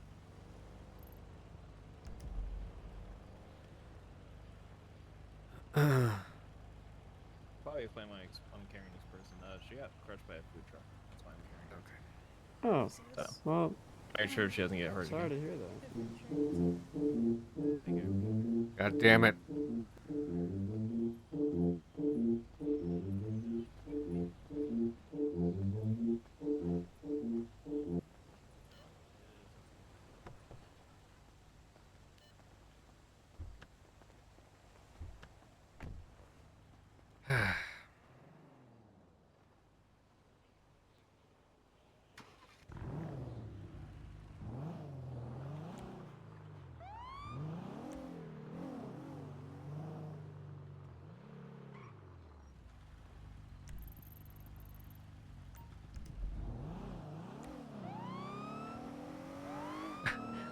Probably explain why I'm carrying this person. She got crushed by a food truck. That's why I'm carrying her. Oh. So, Well. make sure she doesn't get hurt. Sorry again. to hear that. God damn it.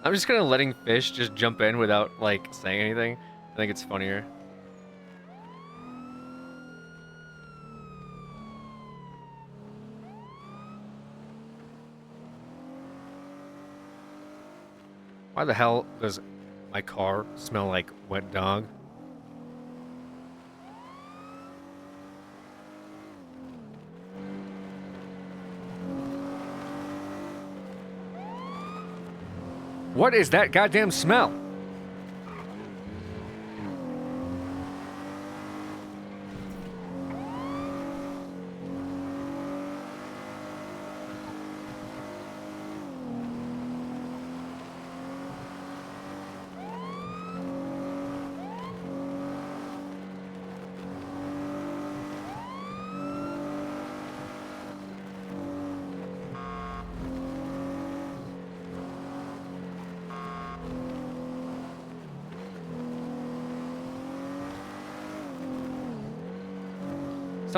I'm just kind of letting fish just jump in without like saying anything. I think it's funnier. Why the hell does my car smell like wet dog? What is that goddamn smell?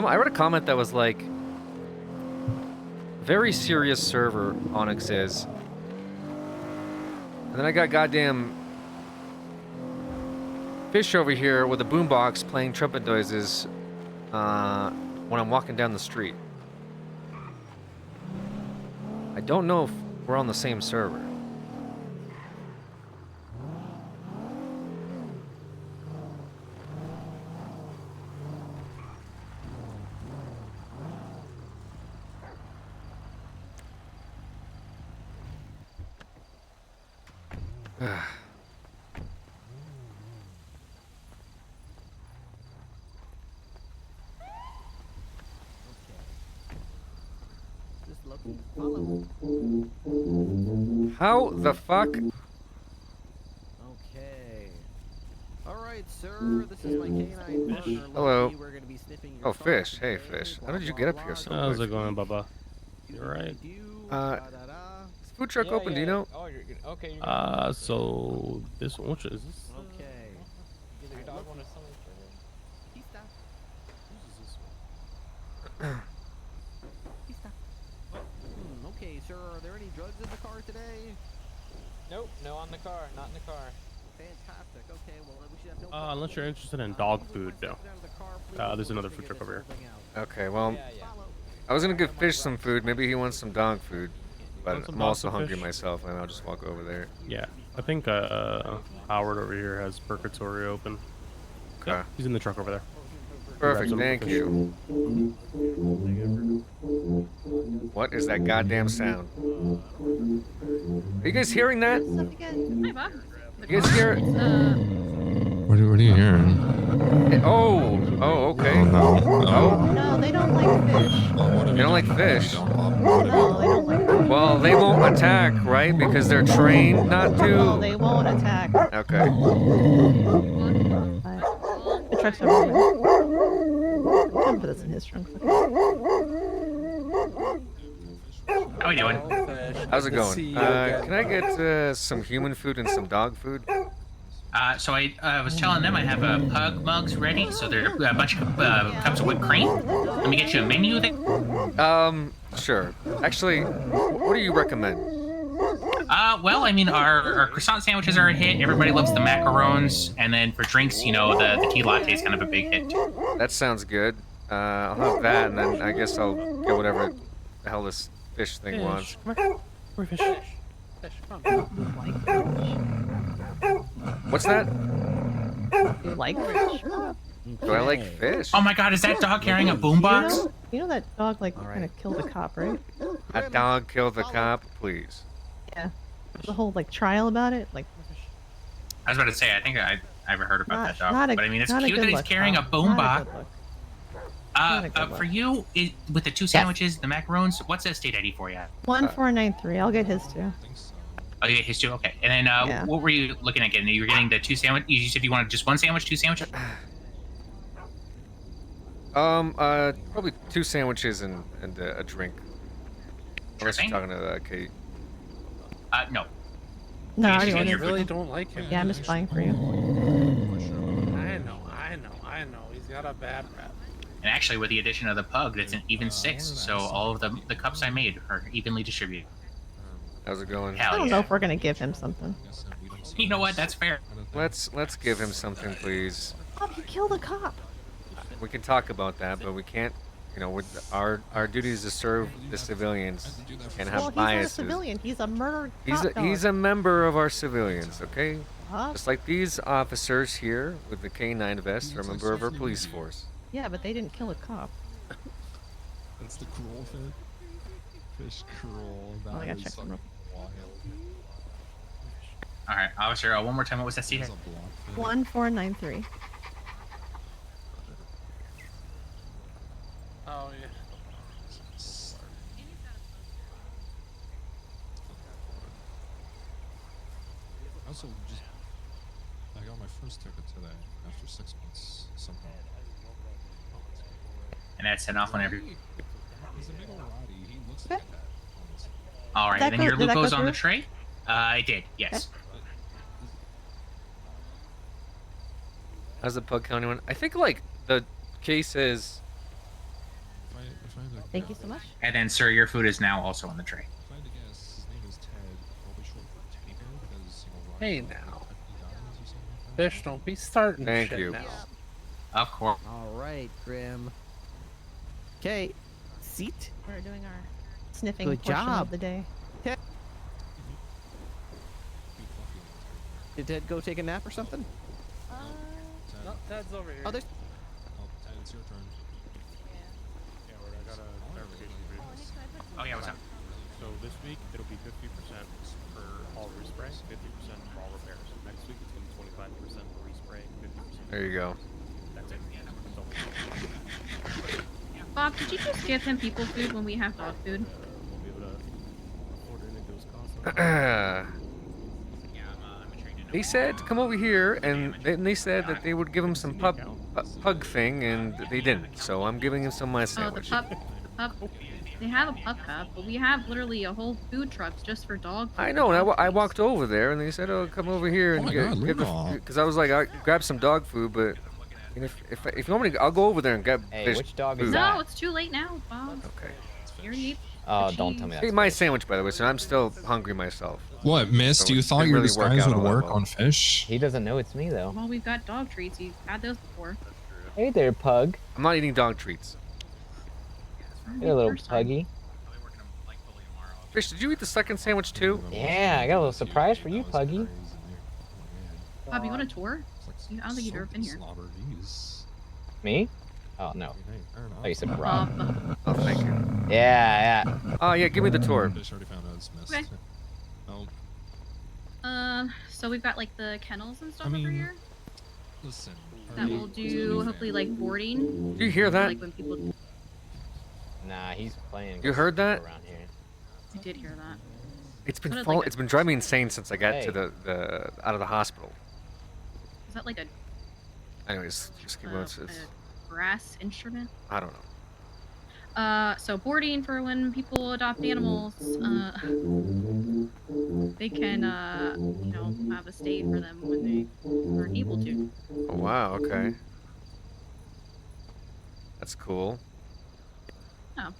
I read a comment that was like, very serious server Onyx is. And then I got goddamn fish over here with a boombox playing trumpet noises when I'm walking down the street. I don't know if we're on the same server. How the fuck? Okay. All right, sir. This is my canine partner. Hello. Lucky. We're gonna be sniffing your Oh, Fish. Hey, Fish. How did you get up here so quick? How's it going, Bubba? You alright? Is the food truck open? Do you know? Oh, you're good. Okay. So this one, which is this? Okay. Your dog want to summon Okay, sir. Are there any drugs in the car today? Nope, no on the car, not in the car. Fantastic. Okay, well we should have no. Unless you're interested in dog food, no. There's another food truck over here. Okay, well, I was gonna give Fish some food. Maybe he wants some dog food, but some I'm dog also food, hungry Fish? myself, and I'll just walk over there. Yeah, I think Howard over here has Purgatory open. Okay. Yeah, he's in the truck over there. Perfect, Grab some thank Fish. you. What is that goddamn sound? Are you guys hearing that? Hi, Bob. You guys hear it? What are you hearing? Oh, okay. Oh, no. Oh, No, they don't like fish. they don't like fish. No, they don't like fish. Well, they won't attack, right? Because they're trained not No, to. they won't attack. Okay. The truck's over here. Time for this in his trunk. How we doing? How's it going? Can I get some human food and some dog food? So I was telling them I have pug mugs ready, so there are a bunch of cups of whipped cream. Let me get you a menu there. Sure. Actually, what do you recommend? Well, I mean, our croissant sandwiches are a hit. Everybody loves the macarons, and then for drinks, you know, the tea latte is kind of a big hit. That sounds good. I'll have that, and then I guess I'll get whatever the hell this fish thing wants. Where fish? Fish, come on. What's that? You like fish? Do I like fish? Oh my God, is that dog carrying a boombox? You know that dog like kind of killed a cop, right? A dog killed the cop, please. Yeah. The whole like trial about it, like. I was about to say, I think I ever heard about that dog. not a- But I mean, it's not a cute good that he's look, carrying a Bob. Not a boombox. good look. Not a good For look. you, with the two sandwiches, the macarons, what's the state ID for you? 1493. I'll get his too. Oh, yeah, his two. Okay. And then, Yeah. what were you looking at getting? You were getting the two sandwich. You said you wanted just one sandwich, two sandwiches. Probably 2 sandwiches and a drink. Unless you're thing. talking to Kate. No. No, I already You ordered. really don't like him. Yeah, I'm just buying for you. I know. He's got a bad rap. And actually, with the addition of the pug, that's an even 6. So all of the cups I made are evenly distributed. How's it going? I Hell don't yeah. know if we're gonna give him something. You know what? That's fair. Let's give him something, please. Oh, he killed a cop. We can talk about that, but we can't. You know, with our duty is to serve the civilians and have Well, he's biases. not a civilian. He's a murdered He's cop dog. he's a member of our civilians, okay? Huh? Just like these officers here with the K9 vest are a member of our police force. Yeah, but they didn't kill a cop. That's the cruel thing. Fish cruel. Oh, I gotta check them real wild. All right, officer. One more time. What was that seat? 1493. Oh yeah. Also, just I got my first ticket today after 6 months somehow. And that's sent off whenever. He's a big old Roddy. He looks like that. All right. Did that Then go- your did that go Luco's on the through? tray. I did. Yes. How's the Pug County one? I think like the case is. Thank you so much. And then, sir, your food is now also on the tray. If I had to guess, his name is Ted, probably short for Teddy Bear, because Roddy Hey dies now. or something. Fish, don't be starting Thank shit you. now. Of course. All right, Grim. Okay, seat. We're doing our sniffing Good portion job. of the day. Did Ted go take a nap or something? No, Ted's over here. Oh, there's. Oh, Ted, it's your turn. Yeah, I got a clarification for you. Oh yeah, what's up? So this week it'll be 50% for all respray, 50% for all repairs. Next week it's gonna be 25% for respray, 50%. There you go. That's it. Bob, did you just give him people food when we have dog food? We'll be able to afford any of those costs. They said to come over here, and then they said that they would give him some pug thing, and they didn't. So I'm giving him some of my Oh, the sandwich. pup. They have a pup cup, but we have literally a whole food truck just for dog food. I know, and I walked over there, and they said, "Oh, come over here and my God, get the," Rudolph. because I was like, "I grab some dog food," but if you want me to, I'll go over there and grab fish which dog is food. that? No, it's too late now, Bob. Okay. You already ate Oh, the don't tell me cheese. that. Ate my sandwich, by the way, so I'm still hungry myself. What, Miss? So Do you it thought didn't your really work disguise out would all that work well. on fish? He doesn't know it's me though. Well, we've got dog treats. You've had those before. Hey there, pug. I'm not eating dog treats. You're a little puggy. Fish, did you eat the second sandwich too? Yeah, I got a little surprise for you, puggy. Bob, you want a tour? I don't think you've ever been here. Me? Oh no. Oh, you said Rob. Bob. Oh, thank you. Yeah, yeah. Oh yeah, give me the tour. Fish already found out it's missed. Okay. Oh, So we've got like the kennels and stuff I mean, over here listen. that will do hopefully like boarding. Do you hear that? Like when people. Nah, he's playing. You heard that? Around here. I did hear that. It's been What, like a- it's been driving me insane since I got Hey. to the out of the hospital. Is that like a, Anyways, just keep going. It's- a brass instrument? I don't know. So boarding for when people adopt animals, they can, you know, have a stay for them when they are able to. Oh wow, okay. That's cool. Oh.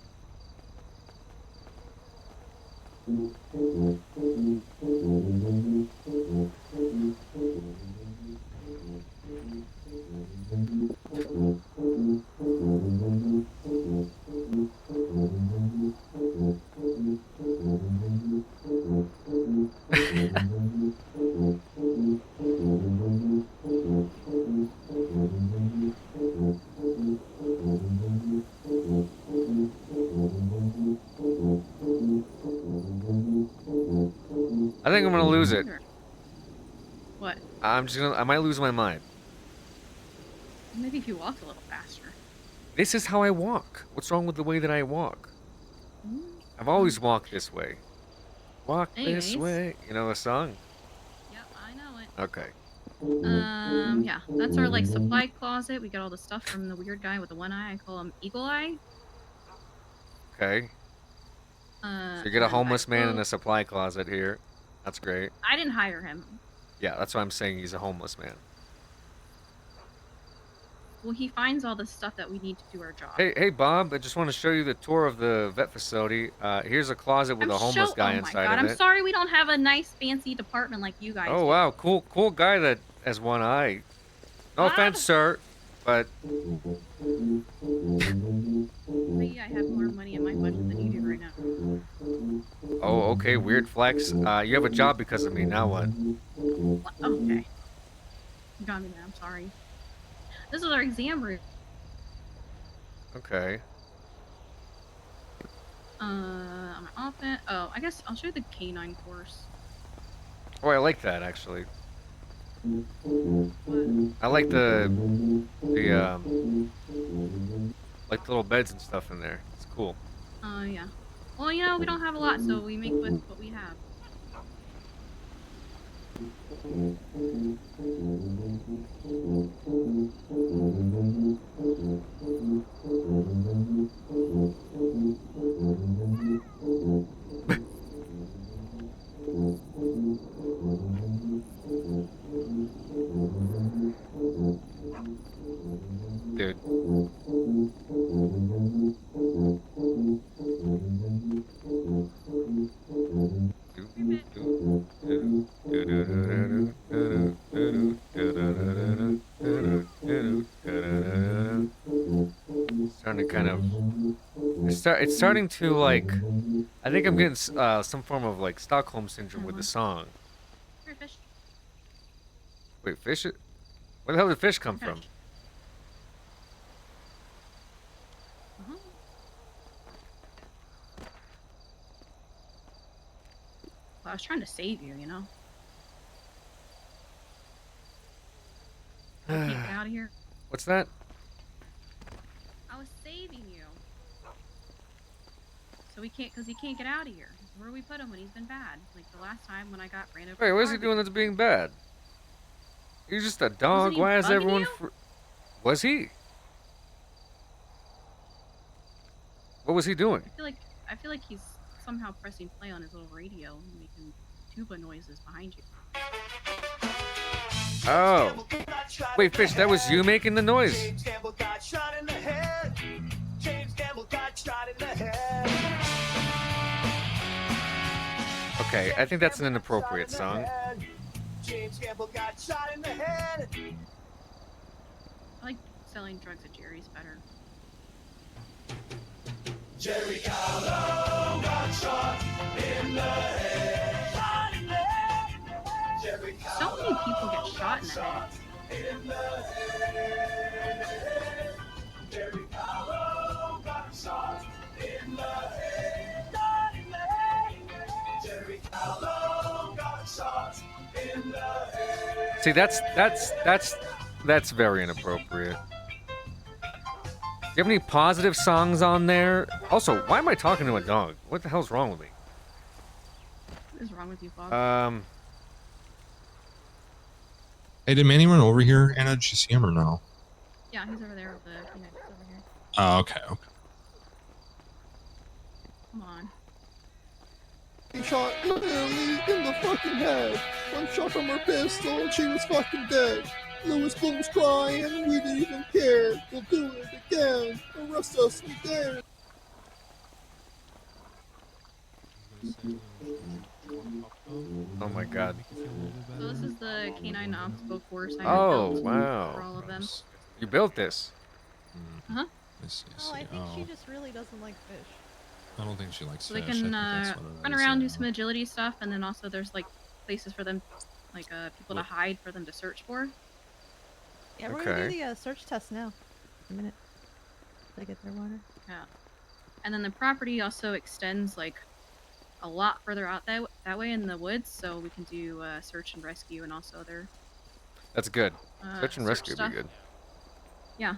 I think I'm gonna lose it. What? I might lose my mind. Maybe if you walked a little faster. This is how I walk. What's wrong with the way that I walk? I've always walked this way. Walk this Anyways. way. You know the song? Yep, I know it. Okay. Yeah, that's our like supply closet. We got all the stuff from the weird guy with the one eye. I call him Eagle Eye. Okay. So you get a homeless man in a supply closet here. That's great. I didn't hire him. Yeah, that's why I'm saying he's a homeless man. Well, he finds all the stuff that we need to do our job. Hey, Bob, I just want to show you the tour of the vet facility. Here's a closet with a homeless guy oh inside my God, of I'm it. sorry we don't have a nice fancy department like you guys. Oh do. wow, cool guy that has one eye. No offense, sir, but Maybe I have more money in my budget than you do right now. oh, okay, weird flex. You have a job because of me. Now what? Okay. You got me there. I'm sorry. This is our exam room. Okay. I'm often. Oh, I guess I'll show you the canine course. Oh, I like that actually. I like the like the little beds and stuff in there. It's cool. Yeah. Well, you know, we don't have a lot, so we make with what we have. Dude. Starting to kind of it's starting to like I think I'm getting some form of like Stockholm syndrome with the song. Here, fish. Wait, fish? Where the hell did fish come Okay. from? Well, I was trying to save you, you know? I can't get out of here. What's that? I was saving you. So because he can't get out of here. Where do we put him when he's been bad? Like the last time when I got ran over. Wait, by what is he car doing that's being bad? He's just a dog. he Why is bugging everyone? you? Was he? What was he doing? I feel like he's somehow pressing play on his little radio and making tuba noises behind you. Oh. Wait, fish. That was you making the noise. James Campbell got shot in the head. James Campbell got shot in the head. Okay, I think that's an inappropriate song. James Campbell got shot in the head. I like selling drugs at Jerry's better. Jerry Callow got shot in the head. Shot in the head. Jerry So many people get shot in the head. in the head. Jerry Callow got shot in the head. Shot in the head. Jerry Callow got shot in the head. See, that's very inappropriate. Do you have any positive songs on there? Also, why am I talking to a dog? What the hell's wrong with me? What is wrong with you, Bob? Hey, did Manny run over here? Anna, did you see him or no? Yeah, he's over there with the Phoenix over here. Oh, okay. Come on. He shot Lily in the fucking head. One shot from her pistol and she was fucking dead. Louis Bloom was crying, we didn't even care. We'll do it again. Arrest us again. Oh my god. So this is the canine obstacle course I Oh, built wow. for all of them. You built this. Huh? Oh, I think she just really doesn't like fish. I don't think she likes So they fish. I can think that's what it run is, around, yeah. do some agility stuff, and then also there's like places for them, like people to hide for them to search for. Yeah, we're gonna do the search test now. A minute. Did I get their water? Yeah. And then the property also extends like a lot further out that way in the woods, so we can do search and rescue and also other. That's good. Search and search rescue would stuff. be good. Yeah.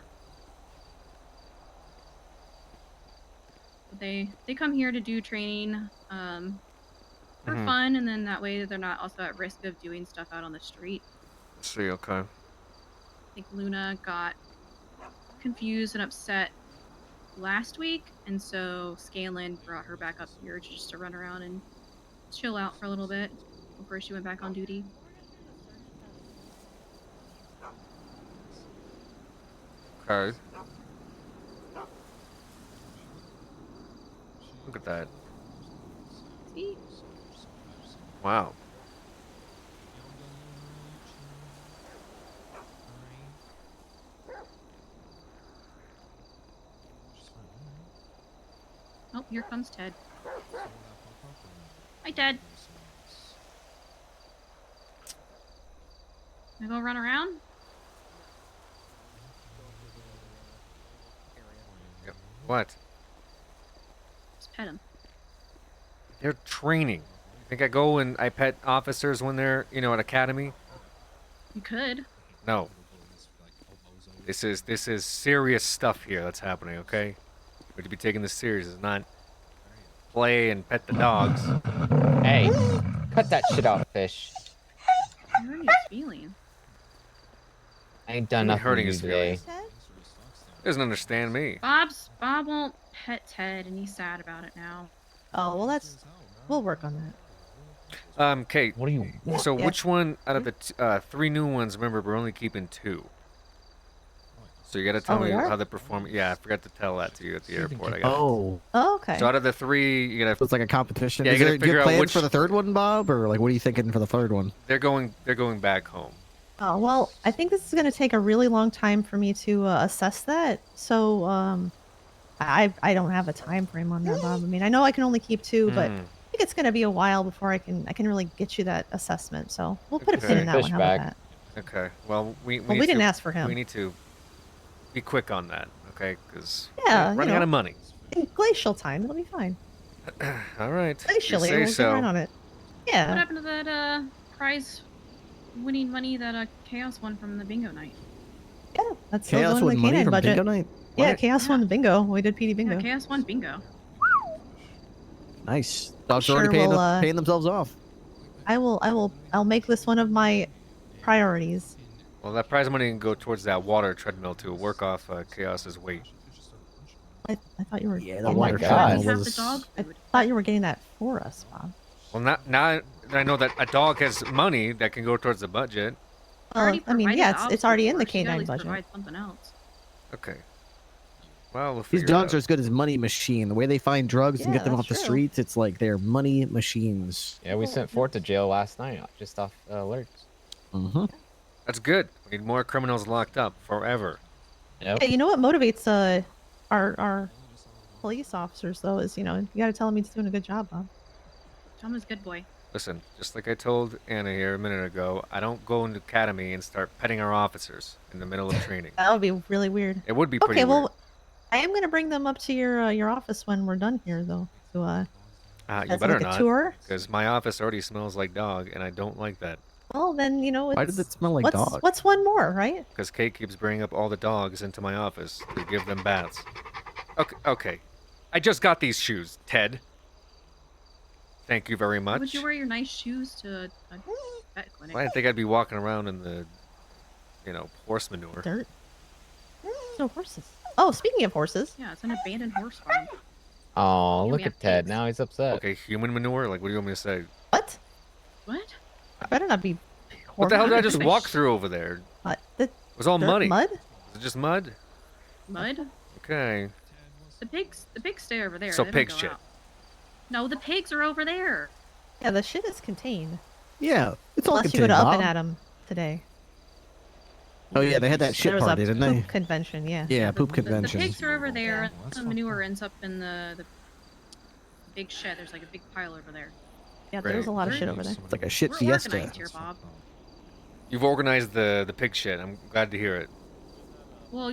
But they come here to do training for Mhm. fun, and then that way they're not also at risk of doing stuff out on the street. Let's see, okay. I think Luna got confused and upset last week, and so Scanlan brought her back up here just to run around and chill out for a little bit before she went back on duty. Okay. Look at that. See? Wow. Oh, here comes Ted. Hi, Ted. Wanna go run around? Yep. What? Just pet him. They're training. You think I go and I pet officers when they're, at academy? You could. No. This is serious stuff here that's happening, okay? We're to be taking this serious. It's not play and pet the dogs. Hey, cut that shit out, fish. I'm hurting his feelings. I ain't done You're nothing hurting to you his today. Doesn't understand me. Bob won't pet Ted, and he's sad about it now. Oh, well, we'll work on that. Kate. What do you? So Yeah. which one out of the three new ones? Remember, we're only keeping two. So you got to tell Oh, me we are? how they perform. Yeah, I forgot to tell that to you at the airport. I guess. Oh. Oh, okay. So out of the three, you gotta. So it's like a competition. Yeah, Is you there, gotta do you figure have out plans which. for the third one, Bob, or like what are you thinking for the third one? They're going back home. Oh, well, I think this is going to take a really long time for me to assess that. So, I don't have a time frame on that, Bob. I mean, I know I can only keep 2, but I Hmm. think it's gonna be a while before I can really get you that assessment. So we'll put a pin in that Fish one. How about bag. that? Okay. Well, we Well, we need didn't to- ask for him. We need to be quick on that, okay? Because Yeah, we're you running know. out of money. In glacial time, it'll be fine. All right. Glacially, you say we'll get so. right on it. Yeah. What happened to that prize winning money that Chaos won from the bingo night? Yeah, that's still Chaos going won in the money canine from budget. bingo night? Yeah, What? Chaos won the bingo. We did PD bingo. Yeah, Chaos won bingo. Nice. Dogs are Sure already will, paying themselves off. I'll make this one of my priorities. Well, that prize money can go towards that water treadmill to work off Chaos's weight. I thought you were. Yeah, getting water that treadmill for us. was- I thought you were getting that for us, Bob. Well, now that I know that a dog has money that can go towards the budget. Well, I mean, yeah, it's already in the Canine canine budget. Provide something else. Okay. Well, we'll These figure it dogs out. are as good as money machine. The way they find drugs and Yeah, get them off that's the true. streets, it's like they're money machines. Yeah, we sent Fort to jail last night just off alerts. Mm-hmm. That's good. We need more criminals locked up forever. Yep. Hey, you know what motivates our police officers though is you gotta tell him he's doing a good job, Bob. Tell him he's a good boy. Listen, just like I told Anna here a minute ago, I don't go into academy and start petting our officers in the middle of training. That would be really weird. It would be pretty Okay, weird. well, I am gonna bring them up to your office when we're done here though. To You as better like a not, tour. because my office already smells like dog, and I don't like that. Well, then it's, Why does it smell like what's, dog? What's one more, right? Because Kate keeps bringing up all the dogs into my office to give them baths. Okay. I just got these shoes, Ted. Thank you very Why would much. you wear your nice shoes to a vet clinic? I didn't think I'd be walking around in the, horse manure. Dirt. No horses. Oh, speaking of horses. Yeah, it's an abandoned horse farm. Oh, Yeah, look we at have Ted. pigs. Now he's upset. Okay, human manure? Like, what do you want me to say? What? What? I better not be. What the hell did I horrified. just walk through over there? What? It was all dirt muddy. mud? Is it just mud? Mud? Okay. The pigs stay over there. So they don't pig go shit. out. No, the pigs are over there. Yeah, the shit is contained. Yeah, it's all Unless you go contained, to Up Bob. and Adam today. Oh yeah, they had that shit There was party, a didn't they? poop convention, yeah. Yeah, poop The convention. pigs are over there. And the manure ends up in the big shed. There's like a big pile over there. Yeah, there was a lot of shit over there. It's like a shit We're fiesta. organized here, Bob. You've organized the pig shit. I'm glad to hear it. Well,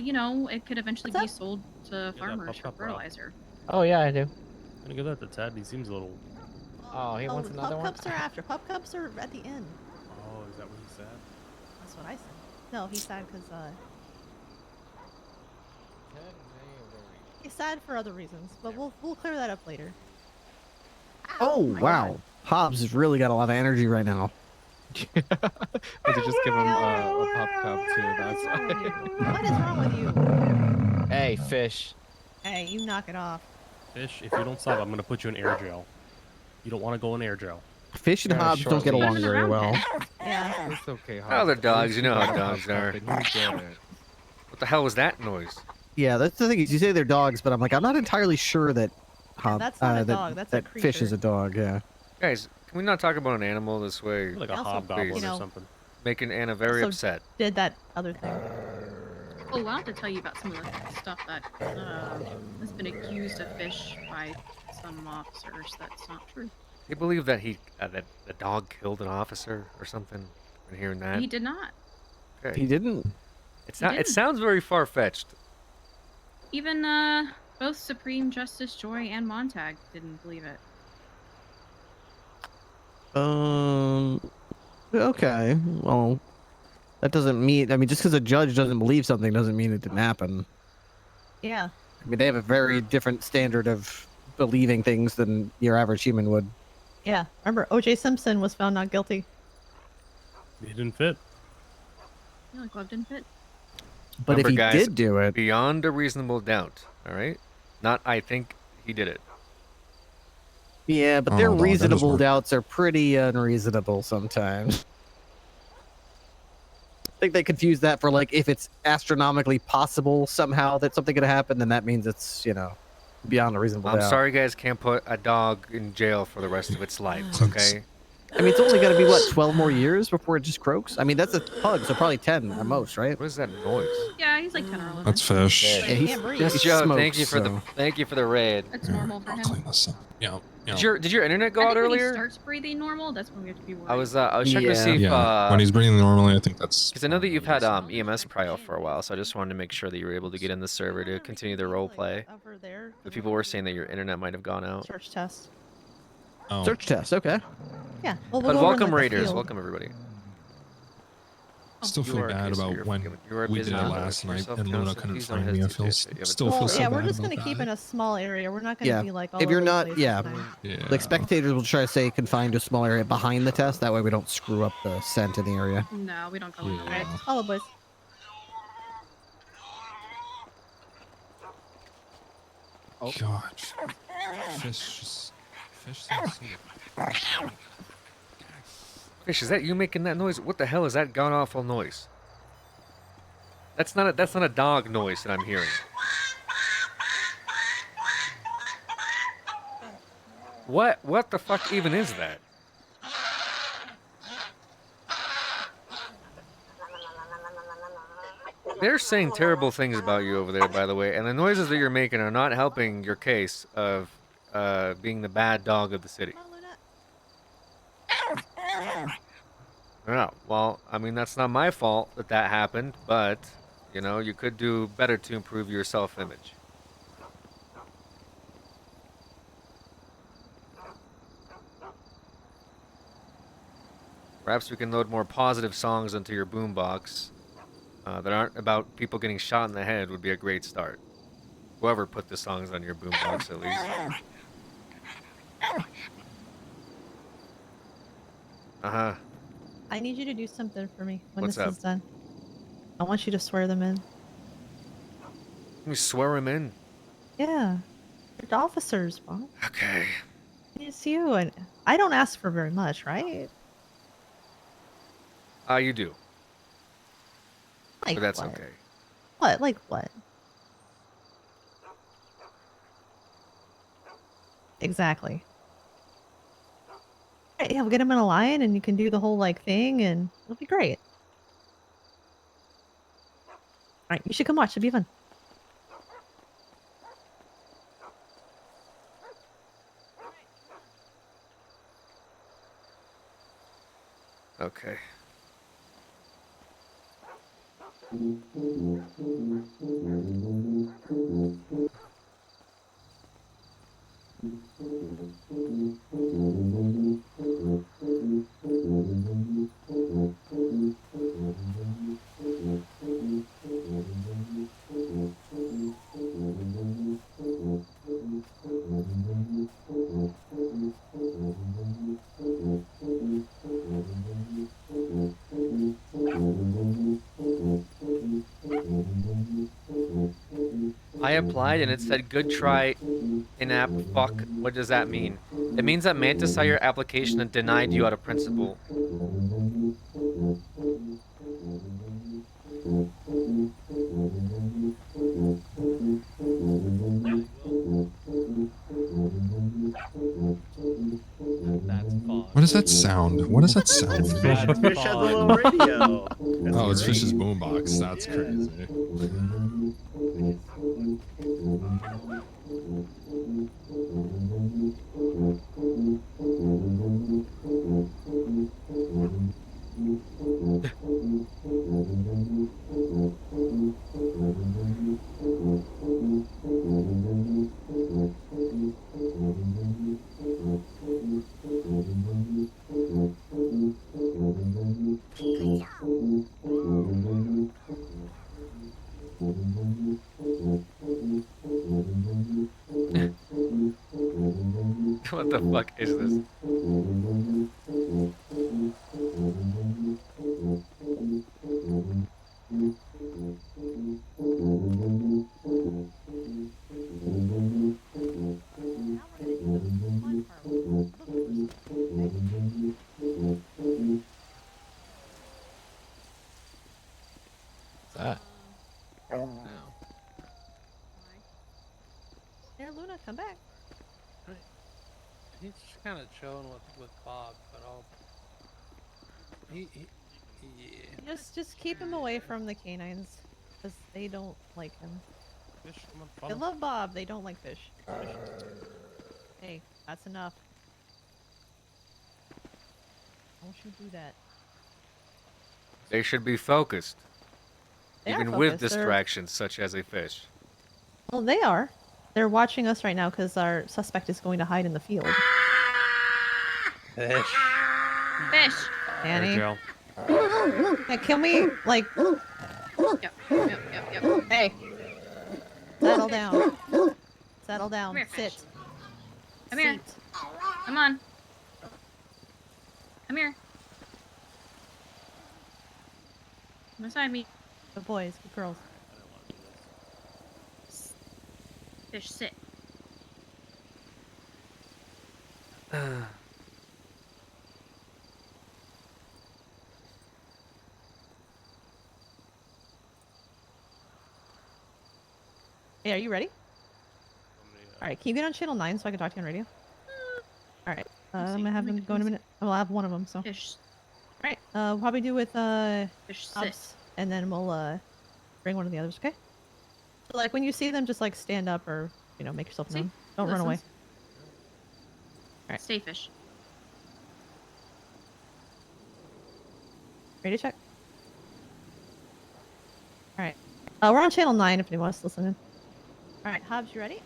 it could eventually be sold to farmers for fertilizer. Oh yeah, I do. I'm gonna give that to Ted. He seems a little. Oh, he wants another Pup one. cups are after. Pup cups are at the end. Oh, is that what he said? That's what I said. No, he's sad because he's sad for other reasons, but we'll clear that up later. Oh wow, Hobbs has really got a lot of energy right now. I could just give him a pop cup too. That's What is wrong with you? Hey, fish. Hey, you knock it off. Fish, if you don't stop, I'm gonna put you in air jail. You don't want to go in air jail. Fish and Yeah, Hobbs don't get shortly. along very well. Yeah. It's okay. Oh, they're Hobbs. dogs. You know how Hobbs dogs got are. it. You get it. What the hell was that noise? Yeah, that's the thing is you say they're dogs, but I'm like I'm not entirely sure that that's not a that, dog, that's a that fish is creature. a dog. Yeah. Guys, can we not talk about an animal this way? Like a Also, hobgoblin Please. or something. Making Anna very Also- upset. Did that other thing. Oh, I'll have to tell you about some of the stuff that has been accused of fish by some officers. That's not true. You believe that that the dog killed an officer or something? Been hearing that? He did not. Okay. He didn't. It's He not. It didn't. sounds very far fetched. Even both Supreme Justice Joy and Montag didn't believe it. Okay. Well, that doesn't mean. I mean, just because a judge doesn't believe something doesn't mean it didn't happen. Yeah. I mean, they have a very different standard of believing things than your average human would. Yeah. Remember, O.J. Simpson was found not guilty. He didn't fit. Yeah, like glove didn't fit. But Remember, if he guys, did do it, beyond a reasonable doubt. All right. Not. I think he did it. yeah, but Oh, their no, that does reasonable work. doubts are pretty unreasonable sometimes. I think they confuse that for like if it's astronomically possible somehow that something could happen, then that means it's beyond a reasonable I'm doubt. sorry, guys. Can't put a dog in jail for the rest of its life. Okay. I mean, it's only got to be what 12 more years before it just croaks. I mean, that's a pug, so probably 10 at most, right? What is that noise? Yeah, he's like 10 or 11. That's fish. Yeah, he's, Yes, he's Joe. smoked, Thank you for the so- raid. That's normal for him. Clean this up. Yeah. Did your internet go I out think when earlier? he starts breathing normal, that's when we have to be worried. I was checking to see if Yeah. When he's breathing normally, I think that's. because I know that you've had EMS prio for a while, so I just wanted to make sure that you were able to get in the server to continue the role play. Over there. The people were saying that your internet might have gone out. Search test. Oh. Search test. Okay. Yeah. Well, But we'll go over in, welcome like, the raiders, field. welcome everybody. Still You feel are bad okay, so about you're when forgiven. You are we busy did it now. last night Yourself, and Luna Joseph. couldn't Please don't find me. I hesitate feel to- you have a still total- feel Well, so yeah, bad we're just about gonna keep that. in a small area. We're not gonna Yeah. be like all If you're over the not, place yeah. this time. Yeah. Like spectators will try to stay confined to a small area behind the test. That way we don't screw up the scent in the area. No, we don't go in. Alright, follow boys. Oh God. Fish sounds so. Fish, is that you making that noise? What the hell is that god awful noise? That's not a dog noise that I'm hearing. What the fuck even is that? They're saying terrible things about you over there, by the way, and the noises that you're making are not helping your case of being the bad dog of the city. Yeah, well, I mean, that's not my fault that that happened, but, you know, you could do better to improve your self-image. Perhaps we can load more positive songs into your boombox that aren't about people getting shot in the head would be a great start. Whoever put the songs on your boombox, at least. Uh-huh. I need you to do something for me when What's this up? is done. I want you to swear them in. Let me swear him in. Yeah. They're the officers, Bob. Okay. It's you, and I don't ask for very much, right? You do. Like But that's what? okay. What? Like what? Exactly. Right, yeah, we'll get him in a line, and you can do the whole like thing, and it'll be great. All right, you should come watch. It'll be fun. Okay. I applied and it said good try in-app fuck. What does that mean? It means that Mantis saw your application and denied you out of principle. What does that sound? What does that sound? Fish has a little radio. Oh, it's Fish's boombox. That's crazy. What the fuck is this? That. Here, Luna, come back. He's kind of chilling with Bob, but I'll. Yeah. Just keep him away from the canines, because they don't like him. Fish, They love Bob. They don't like fish. Hey, that's enough. Don't you do that. They should be focused, They are even with focused. They're- distractions such as a fish. Well, they are. They're watching us right now because our suspect is going to hide in the field. Fish. Fish. Annie. Joe. Yeah, can we, like... Yep. Hey. Settle down. Settle down. Come here, Sit. fish. Come here. Seat. Come on. Come here. Come beside me. Good boys, good girls. Fish, sit. Hey, are you ready? Alright, can you get on channel 9 so I can talk to you on radio? Alright, I'm gonna have them go in a minute. I'll have one of them, so. Fish. Alright, we'll probably do with, Fish, sit. Hobbs, and then we'll, bring one of the others, okay? So, like, when you see them, just, like, stand up or, you know, make yourself See? known. Don't run away. Listens. Alright. Stay, fish. Ready to check? Alright. We're on channel 9 if anyone wants to listen in. Alright, Hobbs, you ready?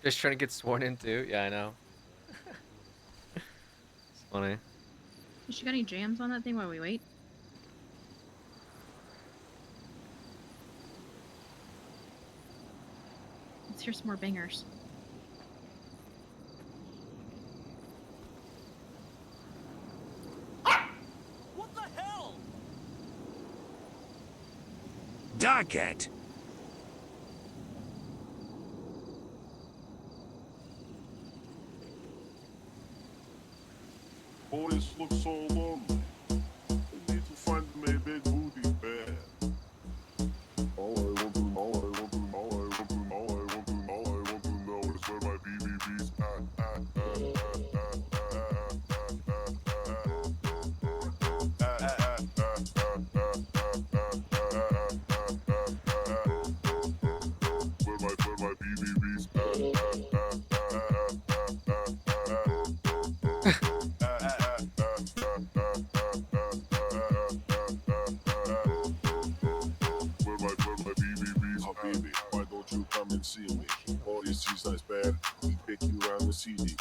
Just trying to get sworn in too. Yeah, I know. It's funny. She got any jams on that thing while we wait? Let's hear some more bangers. What the hell? Docket. Oh, this looks so lonely. I need to find me a big booty bear. All I want to know is where my BBB's Where my BBB's Baby, why don't you come and see me? All these seasons bad, we pick you around the CD.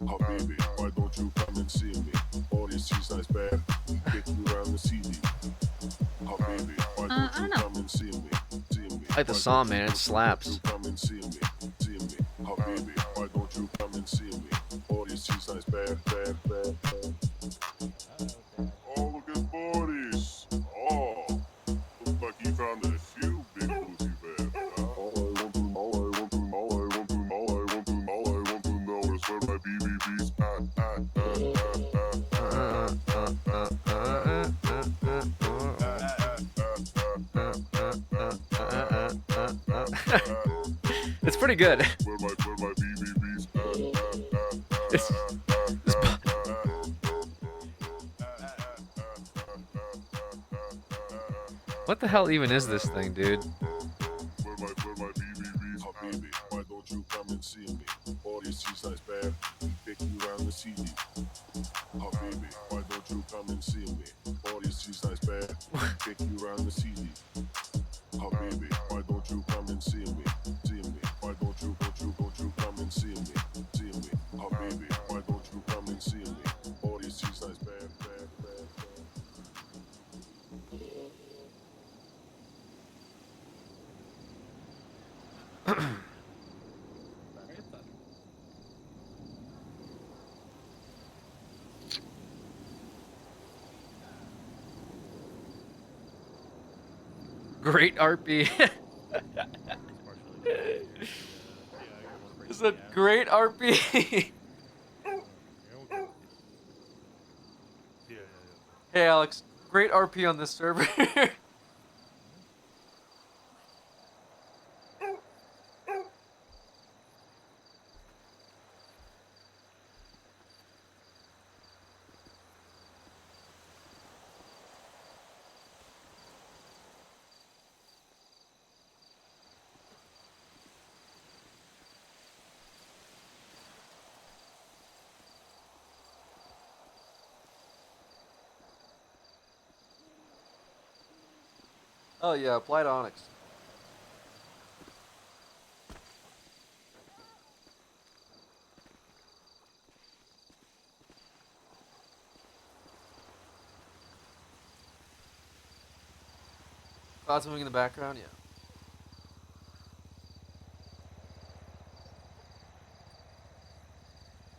Oh baby, why don't you come and see me? All these seasons bad, we pick you around the CD. Oh baby, why don't you come and see me? I like the song, man. It slaps. Come and see me. Oh baby, why don't you come and see me? All these seasons bad. pretty good. It's- What the hell even is this thing, dude? Why don't you come and see me? All these seasons bad, pick you around the CD. Oh baby, why don't you come and see me? All these seasons bad, pick you around the CD. Oh baby, why don't you come and see me? See me. Why don't you come and see me? See me. Oh baby, why don't you come and see me? All these seasons bad, bad, bad, Great RP. It's a great RP. Hey Alex, great RP on this server. Oh yeah, apply to Onyx. Clouds moving in the background, yeah.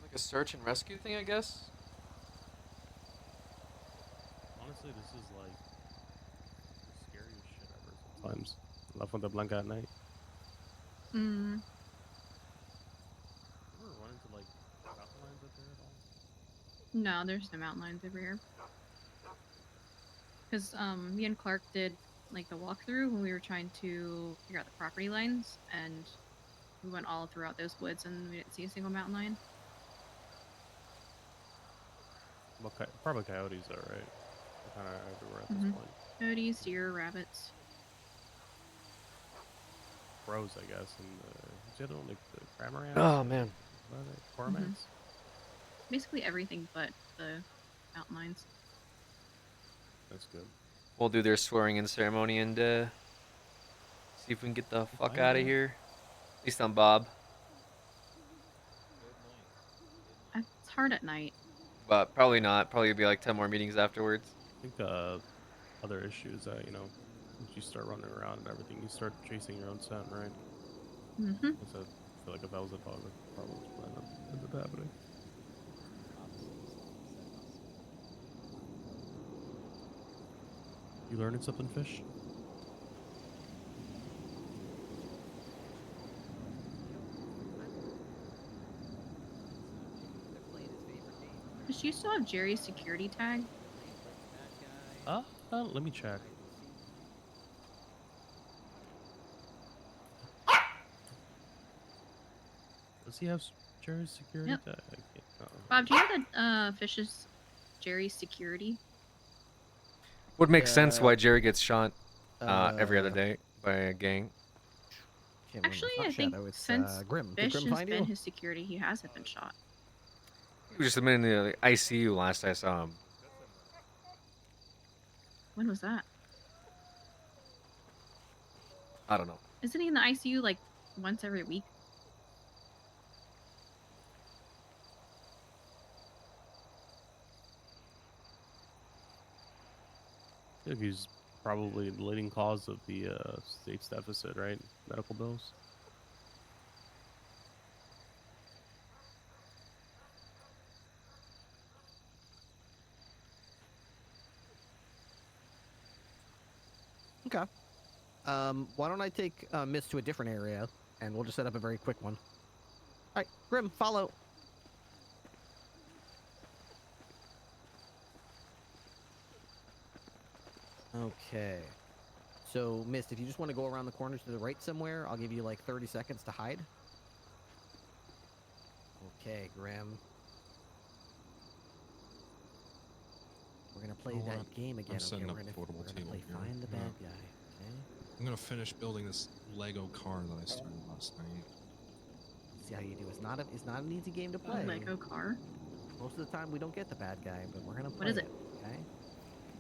Like a search and rescue thing, I guess? Honestly, this is like the scariest shit ever sometimes. La Fuente Blanca at night. Mm. You ever run into like mountain lions up there at all? No, there's no mountain lions over here. Because me and Clark did like the walkthrough when we were trying to figure out the property lines, and we went all throughout those woods and we didn't see a single mountain lion. Well, probably coyotes though, right? They're kind of everywhere at this Mhm. point. Coyotes, deer, rabbits. Crows, I guess, and what's the other one? Like the cramorants? Oh, man. What are they? Cormorants? Basically everything but the mountain lions. That's good. We'll do their swearing in ceremony and see if we can get the fuck out of here. At least I'm Bob. It's hard at night. But probably not. Probably be like 10 more meetings afterwards. I think other issues that, you know, once you start running around and everything, you start chasing your own scent, right? Mm-hmm. So I feel like if I was a dog, I'd probably plan on end up happening. You learning something, Fish? Does you still have Jerry's security tag? Let me check. Does he have Jerry's security Yep. tag? Bob, do you have the Fish's Jerry's security? Would make sense why Jerry gets shot every other Uh, day by a gang. Can't remember. Actually, It's not I think Shadow, it's, since Grim. Did Fish Grim has find been you? his security, he hasn't been shot. He was just admitted in the ICU last I saw him. When was that? I don't know. Isn't he in the ICU like once every week? I think he's probably the leading cause of the state's deficit, right? Medical bills. Okay. Why don't I take Miss to a different area, and we'll just set up a very quick one. All right, Grim, follow. Okay. So, Mist, if you just want to go around the corner to the right somewhere, I'll give you like 30 seconds to hide. Okay, Grim. We're gonna play that game again. I'm setting okay, up we're portable gonna table play here. Find the bad guy. Okay. I'm gonna finish building this Lego car that I started last night. See how you do. It's not an easy game to play. A Lego car. Most of the time we don't get the bad guy, but we're gonna play. What is it? Okay.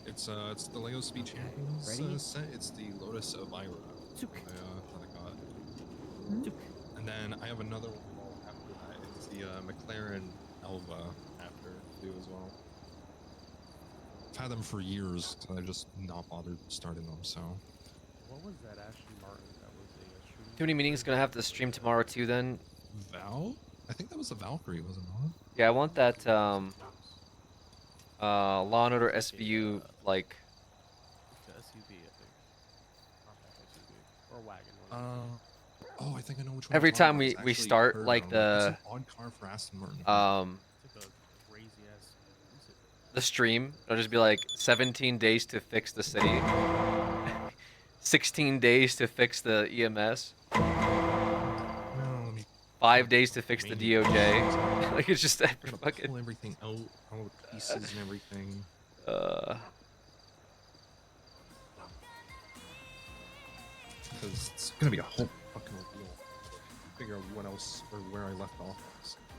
It's the Lego Speed Champions Ready? set. It's the Lotus of Ira that I got. And then I have another one after that. It's the McLaren Elva after too as well. I've had them for years, so I just not bothered starting them. So. What was that Ashley Martin? That was a shooting. Too many meetings gonna have to stream tomorrow too. Then. Val? I think that was the Valkyrie, was it not? Yeah, I want that Law and Order SVU like. It's the SUV, I think. Compact SUV or wagon. Oh, I think I know which one. Every you're talking time about. It's we actually start her, like it's the an odd car for Aston Martin. It's like a crazy ass. the stream, it'll just be like 17 days to fix the city, 16 days to fix the EMS, 5 days to fix the DOJ. Like it's just fucking pull everything out, all the pieces and everything. Because it's gonna be a whole fucking ordeal. Figure out what else or where I left off.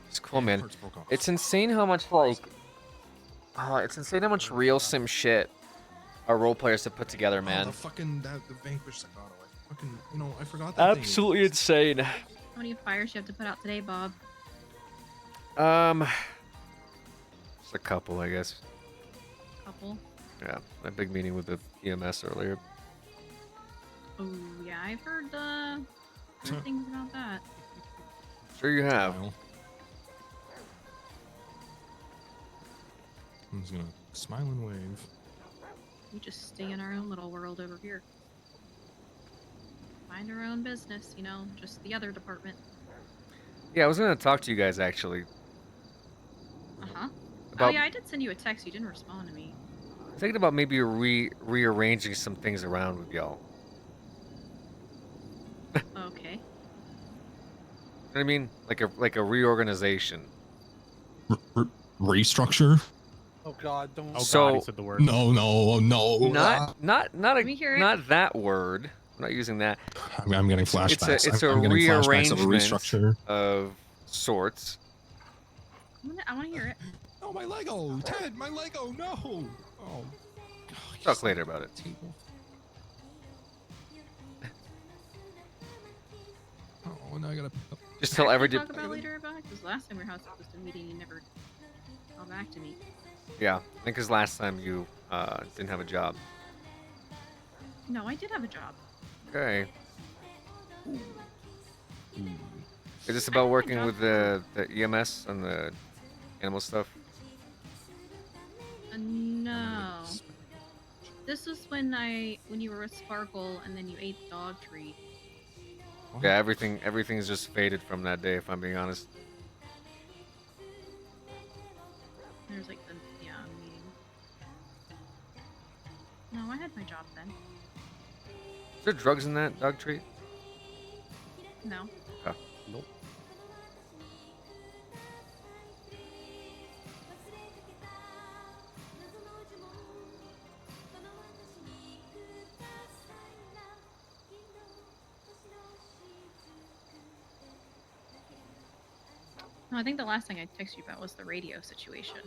It's cool, man. Parts broke off. It's insane how much like, it's insane how much real sim shit our role players have put together, man. Oh, the Vanquish Sakato. I fucking, I forgot that thing. Absolutely insane. How many fires you have to put out today, Bob? Just a couple, I guess. Couple. Yeah, a big meeting with the EMS earlier. Oh yeah, I've heard things about that. Sure you have. I'm just gonna smile and wave. We just stay in our own little world over here. Mind our own business, just the other department. Yeah, I was gonna talk to you guys actually. Uh-huh. Oh About- yeah, I did send you a text. You didn't respond to me. I'm thinking about maybe rearranging some things around with y'all. Okay. You know what I mean? Like a reorganization. Restructure? Oh God! Don't. Oh So- God, he said the word. No. Let me hear it. Not that word. I'm not using that. I'm getting flashbacks. It's a I'm getting flashbacks of a rearrangement restructure. of sorts. I want to hear it. Oh, my Lego! Ted, my Lego! No! Oh. Talk later about it. Oh, now I gotta pick up. Just tell every. Talk about later about it, because last time we were supposed to meeting, you never got back to me. Yeah, I think because last time you didn't have a job. No, I did have a job. Okay. Is this about working with the EMS and the animal stuff? No. This was when you were with Sparkle, and then you ate the dog treat. Yeah, everything's just faded from that day, if I'm being honest. There's like the meeting. No, I had my job then. Is there drugs in that dog treat? No. Okay. Nope. No, I think the last thing I texted you about was the radio situation.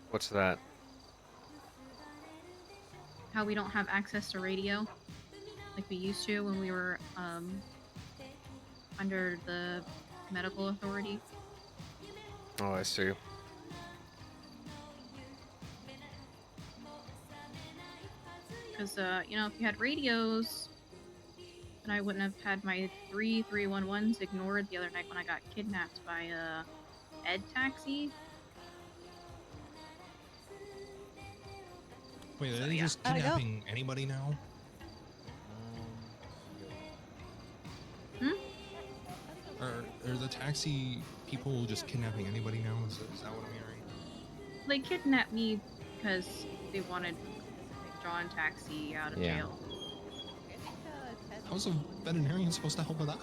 What's that? How we don't have access to radio like we used to when we were under the medical authority. Oh, I see. Because, if you had radios, then I wouldn't have had my 311s ignored the other night when I got kidnapped by a Ed taxi. Wait, are they just How'd it go? kidnapping anybody now? Are the taxi people just kidnapping anybody now? Is that what I'm hearing? They kidnapped me because they wanted a specific John taxi out of Yeah. jail. How's a veterinarian supposed to help with that?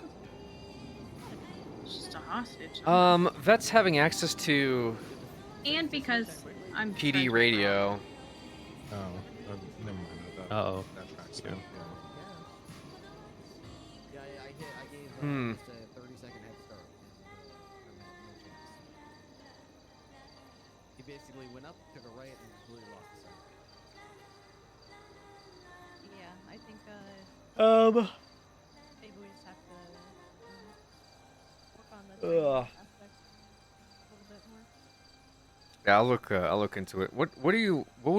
It's just a hostage. Vets having access to And because I'm friends PD with radio. Oh, never mind. Uh-oh. That tracks. Yeah. Yeah, I gave Hmm. just a 30-second head start. And, no chance. He basically went up, took a right, and completely lost the sight. Yeah, I think maybe we just have to work on the training Ugh. aspect a little bit more. Yeah, I'll look into it. What would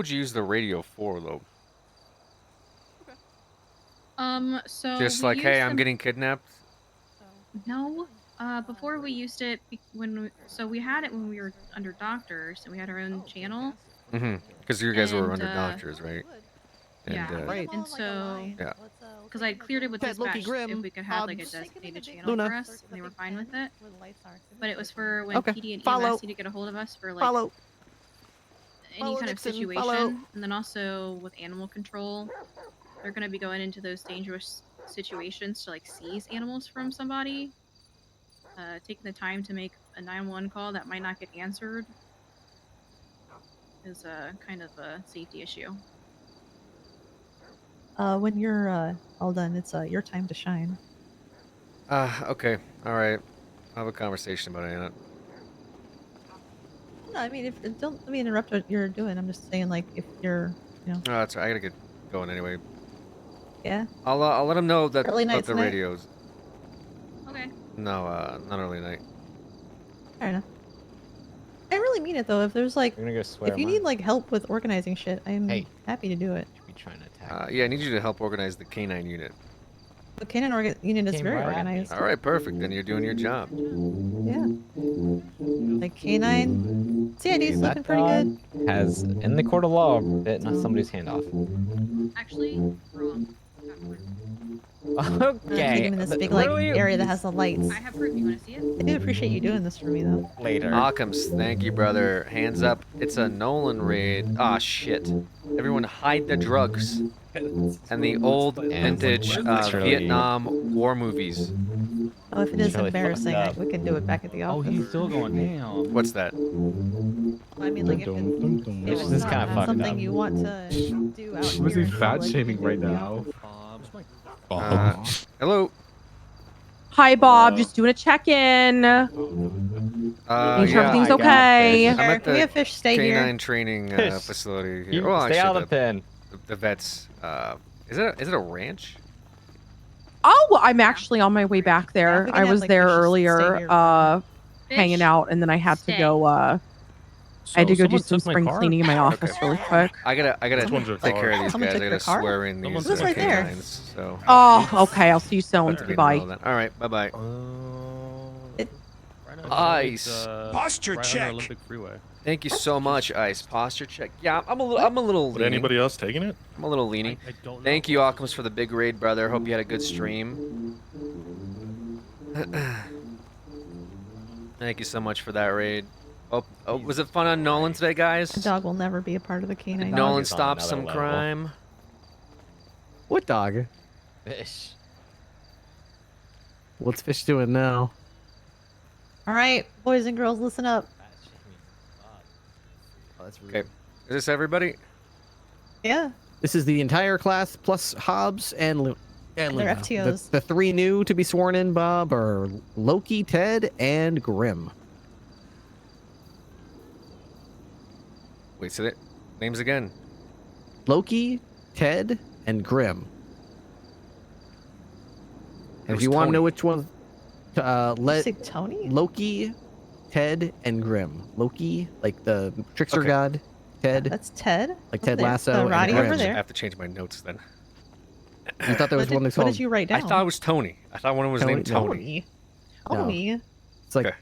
you use the radio for though? So Just we like, hey, used I'm them- getting kidnapped. No. Before we used it we had it when we were under doctors and we had our own channel. Because you guys were And, under doctors, right? Yeah. And, And so yeah. because I cleared it with Ted, Loki, dispatch Grim, if we could have like a Hobbs, designated channel Luna. for us, and they were fine with it. Where the lights are. But it was for when Okay. PD and Follow. EMS need to get a hold of us for like Follow. any Follow kind Nixon, of situation. follow. And then also with animal control, they're going to be going into those dangerous situations to like seize animals from somebody. Taking the time to make a 911 call that might not get answered is a kind of a safety issue. When you're all done, it's your time to shine. Okay, all right. I'll have a conversation about it. No, I mean, if don't let me interrupt what you're doing. I'm just saying, like, if you're, Oh, that's right. I gotta get going anyway. yeah. I'll let them know that Early about night the tonight? radios. Okay. No, not early night. Fair enough. I really mean it though. If there's like, You're gonna go swear if you mine? need like help with organizing shit, I'm Hey. happy to do it. Be trying to attack. Yeah, I need you to help organize the K9 unit. The canine unit is Came very right at me. organized. All right, perfect. Then you're doing your job. Yeah. Like canine. CID's That looking pretty dog good. has, in the court of law, bitten somebody's hand off. Actually, wrong. Okay. Keep him in this big like Really? area that has the lights. I have proof. You want to see it? I do appreciate you doing this for me though. Later. Occams, thank you, brother. Hands up. It's a Nolan raid. Ah, shit. Everyone hide the drugs. And the old vintage literally- Vietnam war movies. Oh, if it is really embarrassing, fucked up. we can do it back at the office. still going down. What's that? I mean, like if This it's is not kinda fucked something up. you want to do out Was here he in fat public, shaming you can right do it in the now? office. Hello. Hi, Bob. Just doing a check-in. Make sure Yeah, everything's I got okay. I'm at Can we the have fish stay K9 here? training Fish. facility here. You Well, stay out actually, of the pen. the vets. Is it a ranch? Oh, I'm actually on my way back Yeah, there. we can I have, was like, there fish stay earlier, here. hanging Fish, out, and then I had to stay. go. I had to go do some spring cleaning in my office Okay. really quick. I gotta Someone's take car. care of these Someone guys. I took gotta your car? swear in Someone's these right there. K9s. So. Oh, okay. I'll see you soon. Have to be in the middle Goodbye. of that. All right, bye bye. Right Ice. Posture right check. On the Olympic Freeway. Thank you so much, Ice. Posture check. Yeah, I'm a little. But leaning. anybody else taking it? I'm a little leaning. I don't know. Thank you, Occams, for the big raid, brother. Hope you had a good stream. Thank you so much for that raid. Oh, was it fun on Nolan today, guys? The dog will never be a part of the canine. dog Nolan is on stopped another some level. crime. What dog? Fish. What's Fish doing now? All right, boys and girls, listen up. Oh, that's rude. Okay, is this everybody? Yeah. This is the entire class plus Hobbs and They're Luna. FTOs. The three new to be sworn in, Bob, are Loki, Ted, and Grim. Wait, say that names again. Loki, Ted, and Grim. It And if was you want to know Tony. which one, You let say Tony? Loki, Ted, and Grim. Loki, like the trickster Okay. god. Ted, That's Ted. like Over Ted there. Lasso. The and Roddy Grim. over I there. have to change my notes then. You thought there was one that's What called. did you write down? I thought it was Tony. I thought one was named Tony. Tony. No. Tony. It's like Okay.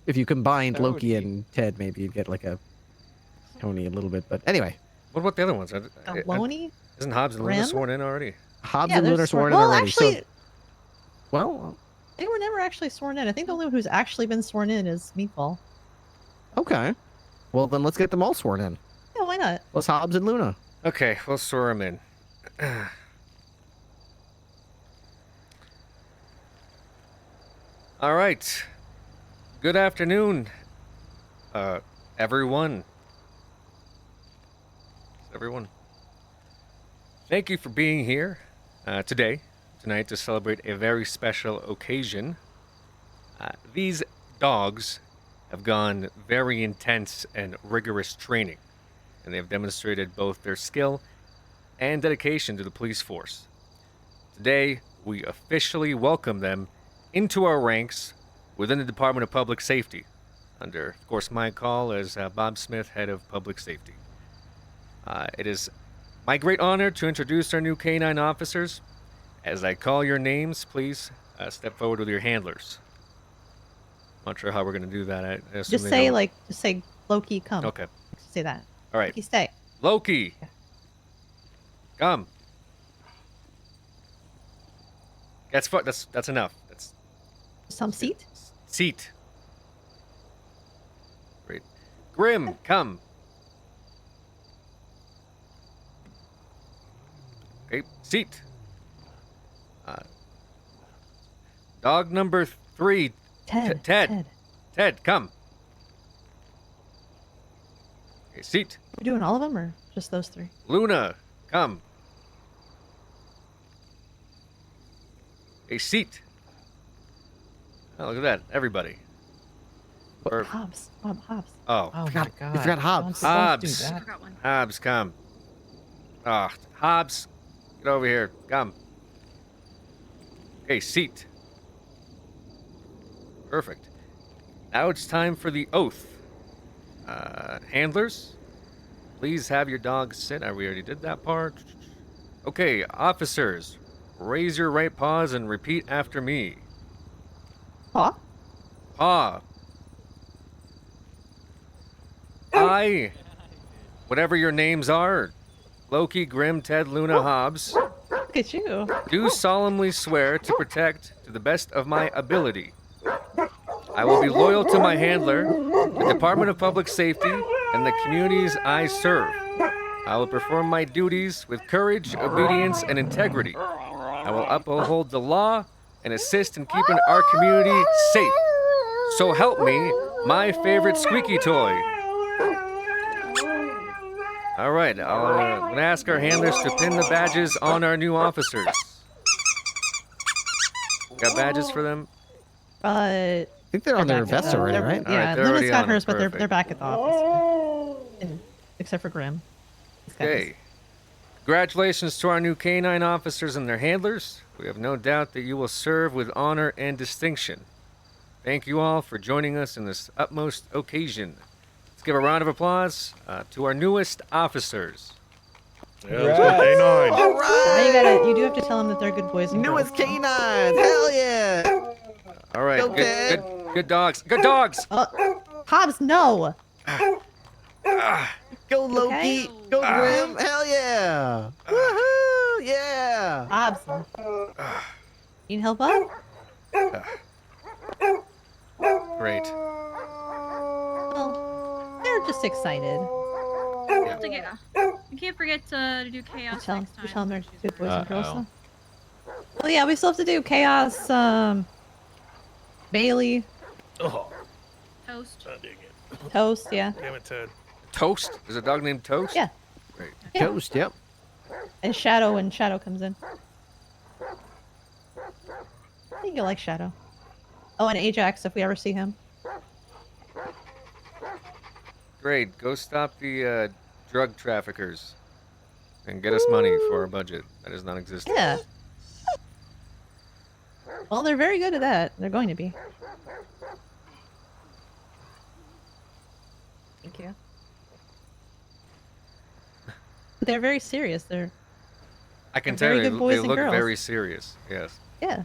if you combined Loki Tony. and Ted, maybe you'd get like a Tony a little bit. But anyway, What about the other ones? Maloney? Isn't Hobbs and Luna Grim? sworn in already? Hobbs Yeah, and they're Luna are sworn in Well, already. actually, So, well, they were never actually sworn in. I think the only one who's actually been sworn in is Meatball. okay. Well, then let's get them all sworn in. Yeah, why not? Plus Hobbs and Luna. Okay, we'll store him in. All right. Good afternoon, everyone. Everyone. Thank you for being here tonight to celebrate a very special occasion. These dogs have gone very intense and rigorous training, and they have demonstrated both their skill and dedication to the police force. Today, we officially welcome them into our ranks within the Department of Public Safety, under, of course, my call as Bob Smith, Head of Public Safety. It is my great honor to introduce our new K9 officers. As I call your names, please step forward with your handlers. Not sure how we're going to do that. I assume Just they say know. just say Loki, come. Okay. Say that. All right. Loki, stay. Loki, come. That's enough. That's some seat. Seat. Great. Grim, come. Okay, seat. Dog number 3. Ted. Ted, come. Okay, seat. We're doing all of them or just those 3? Luna, come. A seat. Oh, look at that. Everybody. Hobbs. Hobbs. Oh. Oh my God. You forgot Hobbs. Hobbs. I forgot one. Hobbs, come. Ah, Hobbs, get over here. Come. Okay, seat. Perfect. Now it's time for the oath. Handlers, please have your dogs sit. We already did that part. Okay, officers, raise your right paws and repeat after me. Paw? Paw. I, whatever your names are, Loki, Grim, Ted, Luna, Hobbs, Look at you. do solemnly swear to protect to the best of my ability. I will be loyal to my handler, the Department of Public Safety, and the communities I serve. I will perform my duties with courage, obedience, and integrity. I will uphold the law and assist in keeping our community safe. So help me, my favorite squeaky toy. All right, I'm going to ask our handlers to pin the badges on our new officers. Got badges for them? I think they're on their vests already, right? All Yeah, right, they're Luna's already got on hers, them. but they're Perfect. back at the office. Except for Grim. He's got his. Okay. Congratulations to our new K9 officers and their handlers. We have no doubt that you will serve with honor and distinction. Thank you all for joining us in this utmost occasion. Let's give a round of applause to our newest officers. Yeah, let's go K9. All right. Now you do have to tell them that they're good boys and Newest girls. K9. Hell yeah. All right, Go, Ted. good dogs. Good dogs. Hobbs, no. Go Loki. Go Grim. Hell yeah. Woohoo. Yeah. Hobbs. Need help up? Great. Well, they're just excited. We have to get. We can't forget to do chaos next time. You tell them they're good boys and girls, Uh-oh. though? Well, yeah, we still have to do chaos, Bailey, Toast. Toast, yeah. Damn it, Ted. Toast? There's a dog named Toast? Yeah. Great. Yeah. Toast, yep. And Shadow when Shadow comes in. I think you'll like Shadow. Oh, and Ajax if we ever see him. Great. Go stop the drug traffickers and get us money for our budget that is non-existent. Yeah. Well, they're very good at that. They're going to be. Thank you. They're very serious. They're I can They're tell very you, good boys they and look girls. very serious. Yes. yeah.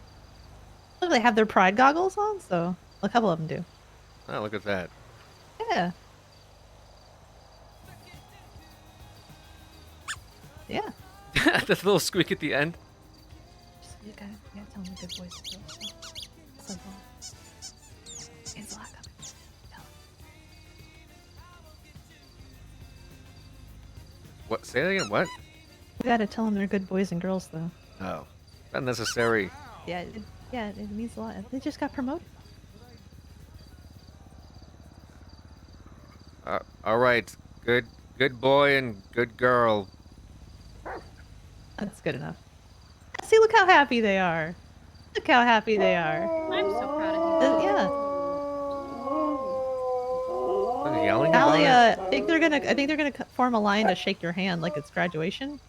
Look, they have their pride goggles on, so a couple of them do. Oh, look at that. Yeah. Yeah. That little squeak at the end. You gotta tell them they're good boys and girls. So Angela, come What? Say that again. What? We gotta tell them they're good boys and girls, though. Oh, not necessary. Yeah, it means a lot. They just got promoted. All right. Good boy and good girl. That's good enough. See, look how happy they are. Look how happy they are. I'm so proud of you. Yeah. They're yelling about Allie, it? I think they're gonna form a line to shake your hand like it's graduation.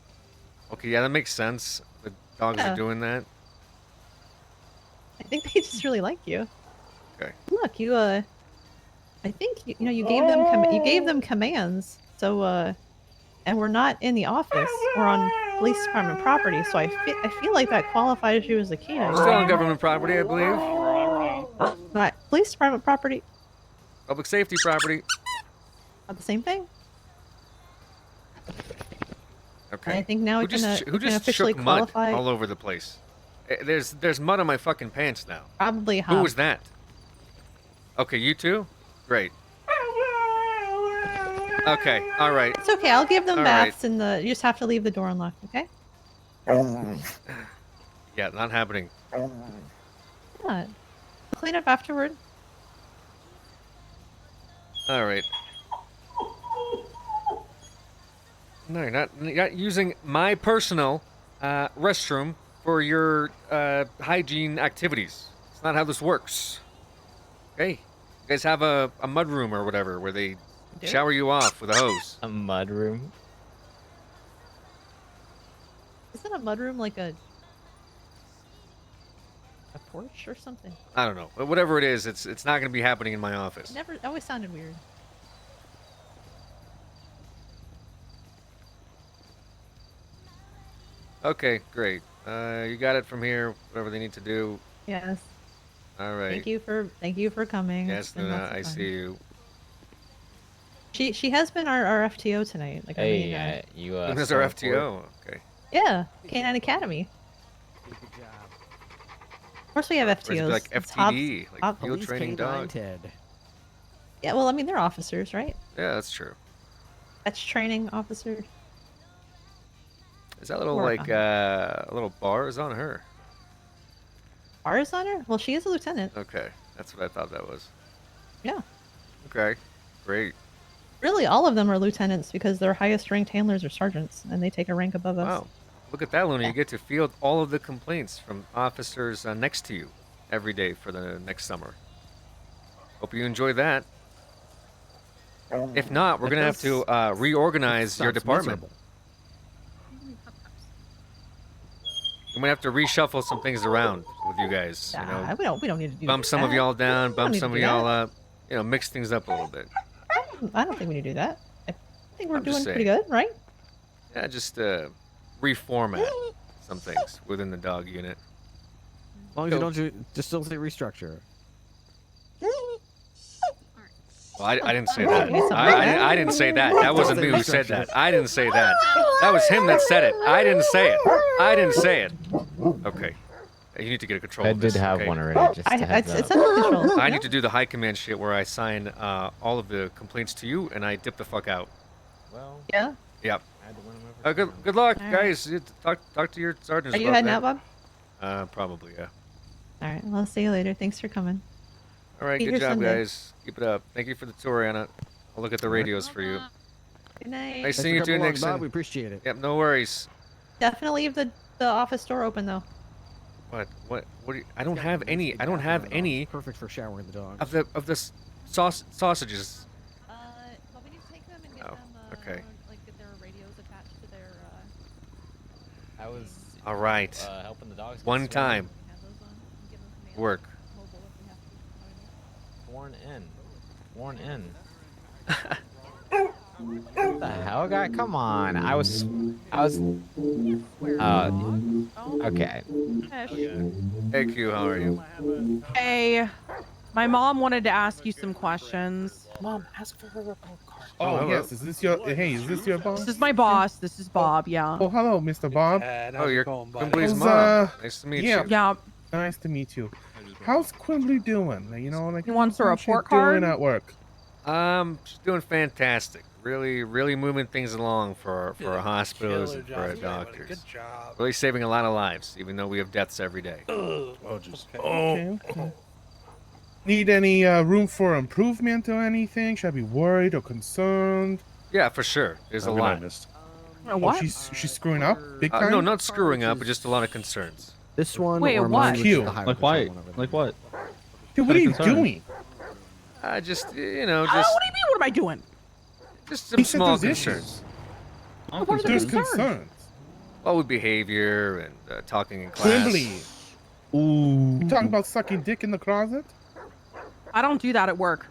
Okay, yeah, that makes sense. The dogs Yeah. are doing that. I think they just really like you. Okay. Look, I think you gave them commands. So and we're not in the office. We're on police department property. So I feel like that qualifies you as a canine. Still on government property, I believe. Not police department property. Public safety property. Not the same thing. Okay. I think now who we can who just officially shook mud qualify. all over the place? There's mud on my fucking pants now. Probably Who Hop. was that? Okay, you too? Great. Okay, all right. It's okay. I'll give them All right. baths you just have to leave the door unlocked, okay? Yeah, not happening. Not. Clean up afterward. All right. No, you're not using my personal restroom for your hygiene activities. It's not how this works. Okay? You guys have a mud room or whatever where they shower you off with a hose. A mud room? Isn't a mudroom like a porch or something? I don't know. But whatever it is, it's not going to be happening in my office. It always sounded weird. Okay, great. You got it from here. Whatever they need to do. Yes. All right. Thank you for coming. Yes, It's been Luna, lots of I fun. see you. She has been our FTO tonight. Like Hey, our main, you Luna's saw our a FTO. Okay. yeah, Canine Academy. Of course we have Or is it FTOs. like It's FTD, like Hobbs- field training dog? Yeah, well, I mean they're officers, right? Yeah, that's true. That's training officer. Is that little Work like on a little bar is on her? Ours on her? Well, she is a lieutenant. Okay, that's what I thought that was. Yeah. Okay, great. Really, all of them are lieutenants because their highest ranked handlers are sergeants, and they take a rank above us. Wow, look at that, Luna! You get to field all of the complaints from officers next to you every day for the next summer. Hope you enjoy that. If not, we're gonna have to reorganize your Sounds department. miserable. We might have to reshuffle some things around with you guys. You know, we don't need to do bump some of that. y'all down, We don't bump need to some of do y'all that. up. You know, mix things up a little bit. I don't think we need to do that. I think we're I'm just doing pretty saying. good, right? Yeah, just reformat some things within the dog unit. As long as you don't just still say restructure. Well, I didn't say Oh, that. give me some I didn't say that. That wasn't me who said that. I didn't say that. That was him that said it. I didn't say it. I didn't say it. Okay. You need to get a control I of this. did have okay? one already. Just to heads it's up. under control. I need to do the high command shit where I sign all of the complaints to you and I dip the fuck out. Well, Yeah. Yep. I had to win 'em over. Good luck, All right. guys. You talk to your sergeants. Are you about heading that. out, Bob? Probably, yeah. All right. Well, I'll see you later. Thanks for coming. All right, Eat good your job, Sunday. guys. Keep it up. Thank you for the tour, Anna. I'll look at the radios for you. Good night. Nice Thanks seeing for you too, coming along, Nixon. Bob. We appreciate it. Yep, no worries. Definitely leave the office door open though. What? Do you, I don't have any. I don't have any Perfect for showering the dog. of the sausages. But we need to take them and get Oh, them. okay. Like get their radios attached to their. I was All right. helping the dogs. get One sworn time. Have those on. And give them command Work. mobile if we have to. Sworn in. Sworn in. What the hell, guy? Come on. I was. Okay. Hey, Q, how are you? Hey, my mom wanted to ask you some questions. Mom, ask for her report card. Oh, Oh, yes. Is this your? Hey, is this your boss? This is my boss. This is Bob. Yeah. Oh, hello, Mr. Bob. Oh, you're Quimbly's How's, mom. Nice to meet yeah, you. Yeah. Nice to meet you. How's Quimbly doing? You know, like He wants a how's she report card? doing at work? She's doing fantastic. really moving things along for our hospitals Killer and for job, our Skylar. doctors. Good job. Really saving a lot of lives, even though we have deaths every day. Oh, Okay. Need any room for improvement or anything? Should I be worried or concerned? Yeah, for sure. There's a lot. Oh, she's screwing up big time. No, not screwing up, but just a lot of concerns. This one Wait, or what? mine, which is Q. the higher Like control why? one over there. Like what? Dude, what are you concern? doing? Just What do you mean? What am I doing? just He some said small there's concerns. issues. I'm What are the There's concerned. concerns? concerns. Well, with behavior and talking in class. Quimbly. Ooh. You talking about sucking dick in the closet? I don't do that at work.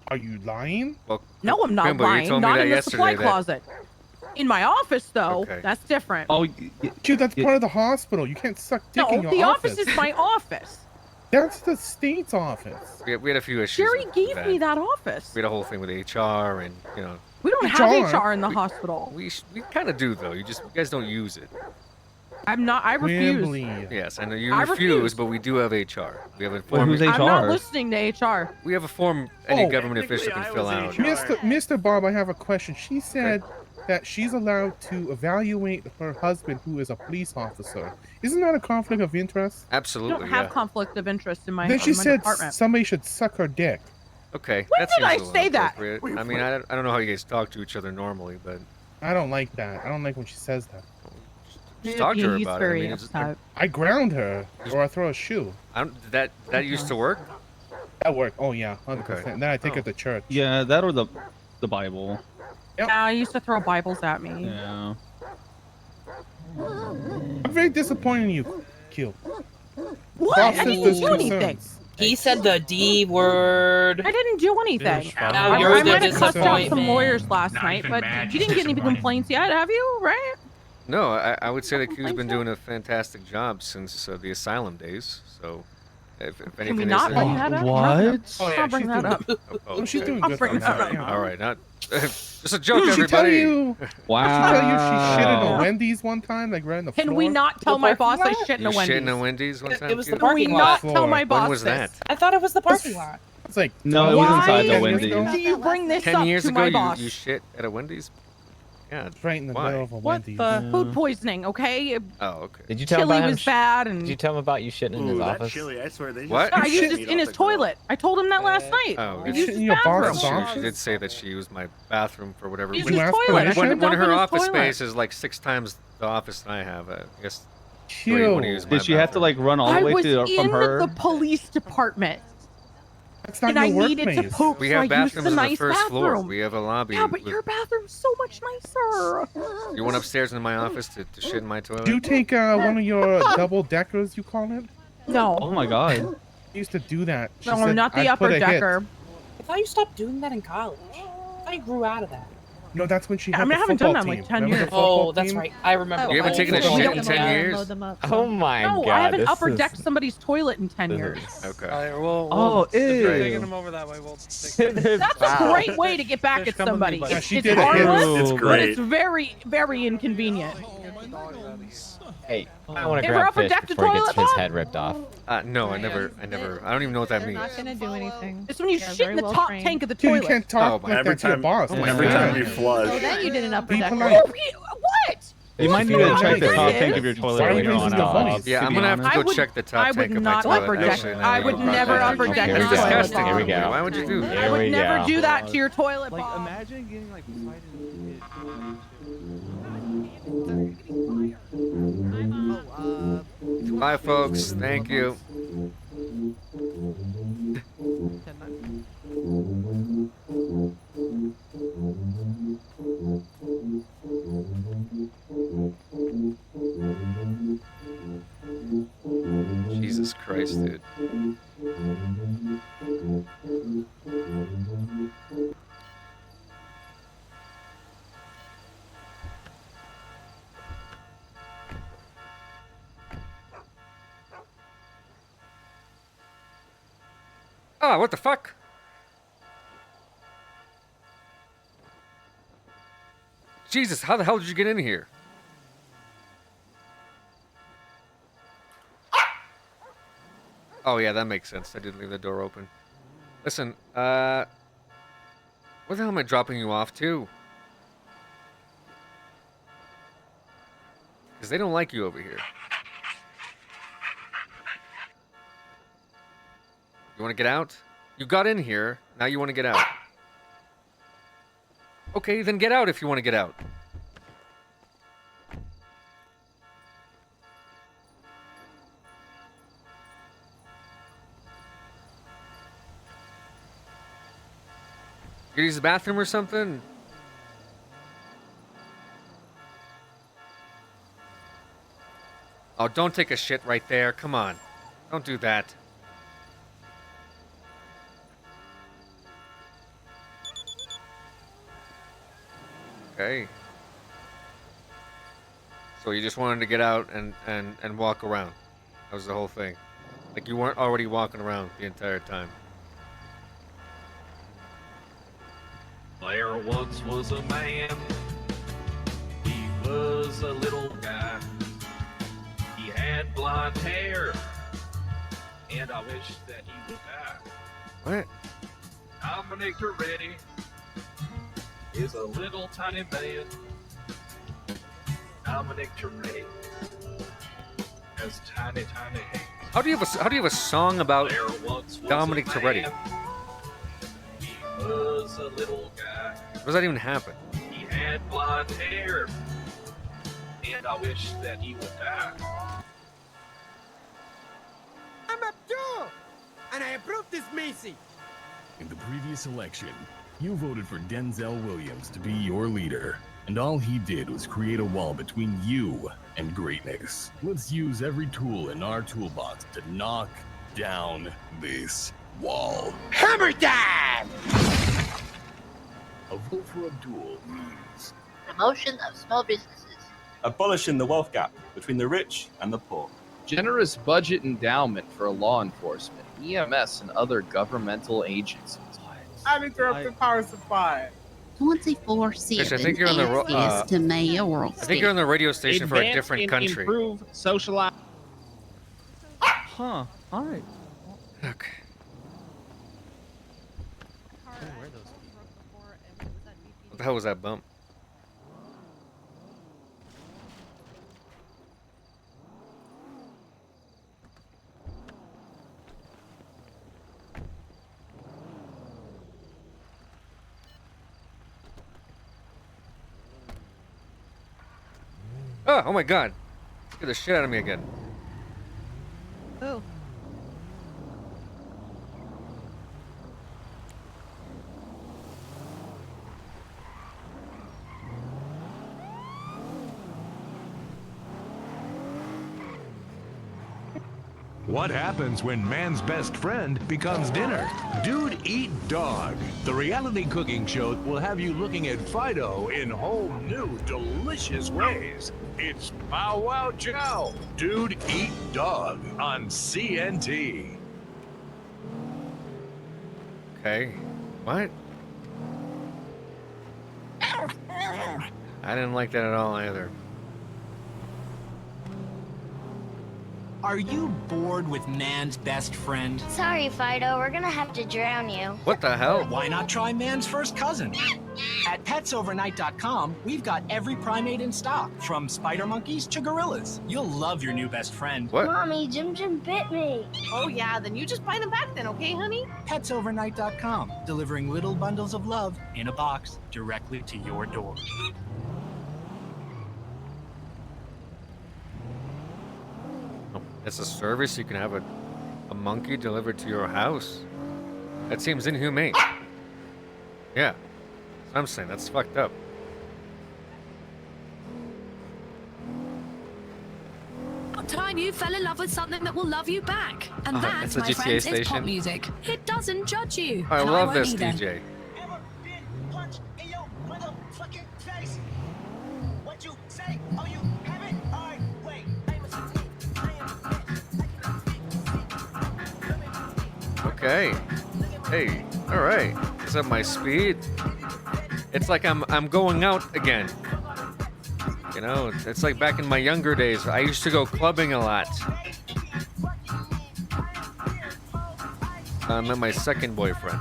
Are you lying? Well, No, I'm not Quimble, you lying. told me Not that in the yesterday supply that- closet. In my office, though, Okay. that's different. Oh, Dude, that's part of the hospital. You can't suck dick no, in your the office. office is my office. That's the state's office. We had a few issues. Jerry with gave me that office. We had a whole thing with HR, and We don't have HR? HR in the hospital. we kind of do though. You guys don't use it. I'm not. I refuse. Quimbly. Yes, I know you I refuse, refuse. but we do have HR. We have a Wait, form. who's I'm not HR? listening to HR. We have a form any Oh. government official can fill out. Mr. Bob, I have a question. She said that she's allowed to evaluate her husband, who is a police officer. Isn't that a conflict of interest? I Absolutely. don't have yeah. conflict of interest in my, Then she in my said department. somebody should suck her dick. Okay. When that did I seems a little say that? appropriate. I mean, I don't know how you guys talk to each other normally, but I don't like that. I don't like when she says that. just talk to her He's about it. I very mean, it's, upset. I ground her or I throw a shoe. I don't, that used to work. That worked. Oh yeah, 100%. Okay. Then I take her to church. Yeah, that or the Bible. Yeah, I used to throw Bibles at me. Yeah. I'm very disappointed in you, Q. What? Bob I says didn't there's do anything. concerns. He said the D word. I didn't do anything. Now I, you're I the might have cussed out some disappointment. lawyers last Not night, even but mad, you just didn't get any disappointed. complaints yet, have you? Right? No, I would say that Q's been doing a fantastic job since the asylum days. So, if anything, Can we is not there- bring that up? What? Oh, yeah, Let's not bring she's that doing up. Oh, She's okay. doing I'll good. bring for that herself. up. All right, not just a joke, Did she tell everybody. you? Wow. Did she tell you she shit in a Wendy's one time, like right on the floor? Can we not tell my boss I shit in You a shit Wendy's? in a Wendy's one time? It was Q? the Can we parking not lot. tell my When boss was this? that? I thought it was the parking lot. It's like No, it was Why inside the 10 Wendy's. years ago? Do you bring this 10 up years to ago, my boss? you shit at a Wendy's? Yeah. It's right in the Why? middle of a What Wendy's. the? Food poisoning, okay? Oh, okay. Did you tell him Chili about him? was bad, and Did you tell him about you shitting in his office? I swear they What? I You used shit it in his toilet. I told him that last night. Oh, I it's- used shit his in your bathroom. boss's She office? did say that she used my bathroom for whatever Used reason. his ask toilet. I permission? shouldn't have When dumped her in his office toilet. space is like 6 times the office that I have, I guess. Q. you wanna use my Did she have to bathroom. like run all I the way was to in from her? the police department, That's not and I your needed to workplace. poop, We so I have used bathrooms the on the nice first floor. bathroom. We have a lobby. Yeah, but with- your bathroom's so much nicer. You went upstairs into my office to shit in my toilet? Do you take one of your double deckers, you call it? No, Oh my god. I used to do that. She no, said, not the "I'd upper put a hit." decker. I thought you stopped doing that in college. I thought you grew out of that. No, that's when she I had mean, I the haven't done football that in, team. like, 10 Remember the years. football Oh, that's team? right. I remember. You haven't taken a Oh, shit yeah. in 10 years? Load them up. Oh my No, god. I haven't this upper is- decked somebody's toilet in 10 years. Okay. Oh, if you're ew. taking them over that way, we'll take That's a great way to get back Fish at come with me, somebody. buddy. Yeah, she It's did a hit. harmless, It's but it's very, very inconvenient. Hey, I want to Give her grab upper fish deck the before he gets toilet, his Bob? head ripped off. No, I never. I don't even know what that They're means. not gonna do anything. It's when you They're shit very in the well top trained. tank of the Dude, toilet. you can't talk Oh, like every that to your time- boss. my Every God. time you So flush. then you did an upper Be decker. polite. What? You might need Well, to check the yeah, top it tank is. of your Why toilet are you later using on. the Bob, voice? Yeah, to I'm be gonna have to honest. go check the top I would tank of my not toilet. upper deck. Actually, now I that would you brought never that up. upper deck Okay, your here we go. toilet. Disgusting. Here we Bob. go. Why would you do that? I Here would we never go. do that to your toilet, Like, Bob. imagine getting like Bye, folks. Thank you. Jesus Christ, dude. Ah, what the fuck? Jesus, how the hell did you get in here? Oh yeah, that makes sense. I did leave the door open. Listen, Where the hell am I dropping you off to? Because they don't like you over here. You want to get out? You got in here. Now you want to get out. Okay, then get out if you want to get out. You use the bathroom or something? Oh, don't take a shit right there. Come on. Don't do that. Okay. So you just wanted to get out and walk around. That was the whole thing. Like you weren't already walking around the entire time. There once was a man. He was a little guy. He had blonde hair. And I wish that he would die. What? Dominic Toretto is a little tiny man. Dominic Toretto has tiny hands. How do you have a song about There once was Dominic a Toretto? man. He was a little guy. How does that even happen? He had blonde hair. And I wish that he would die. I'm Abdul, and I approve this Macy. In the previous election, you voted for Denzel Williams to be your leader, and all he did was create a wall between you and greatness. Let's use every tool in our toolbox to knock down this wall. Hammer time! A vote for Abdul means Promotion of small businesses. Abolishing the wealth gap between the rich and the poor. Generous budget endowment for law enforcement, EMS, and other governmental agencies. Uninterrupted power supply. 24/7 I think you're on the access to mayoral I think you're on the radio station for a different country. Improve social. Huh. All right. Okay. What the hell was that bump? Oh my god. Get the shit out of me again. Oh. What happens when man's best friend becomes dinner? Dude Eat Dog, the reality cooking show will have you looking at Fido in whole new, delicious ways. It's Pow Wow Chow, Dude Eat Dog on CNT. Okay. What? I didn't like that at all either. Are you bored with man's best friend? Sorry, Fido, we're gonna have to drown you. What the hell? Why not try man's first cousin? At petsovernight.com, we've got every primate in stock, from spider monkeys to gorillas. You'll love your new best friend. What? Mommy, Jim bit me. Oh yeah, then you just buy them back then, okay, honey? Petsovernight.com, delivering little bundles of love in a box directly to your door. It's a service you can have a monkey delivered to your house? That seems inhumane. Yeah. That's what I'm saying. That's fucked up. About time you fell in love with something that will love you back. And that, it's a my GTA friends, is pop station. music. It doesn't judge you. I and love won't this either. DJ. What you say? Oh, you have it? All right, wait. Okay. Hey. All right. Is that my speed? It's like I'm going out again. You know, it's like back in my younger days. I used to go clubbing a lot. I met my second boyfriend.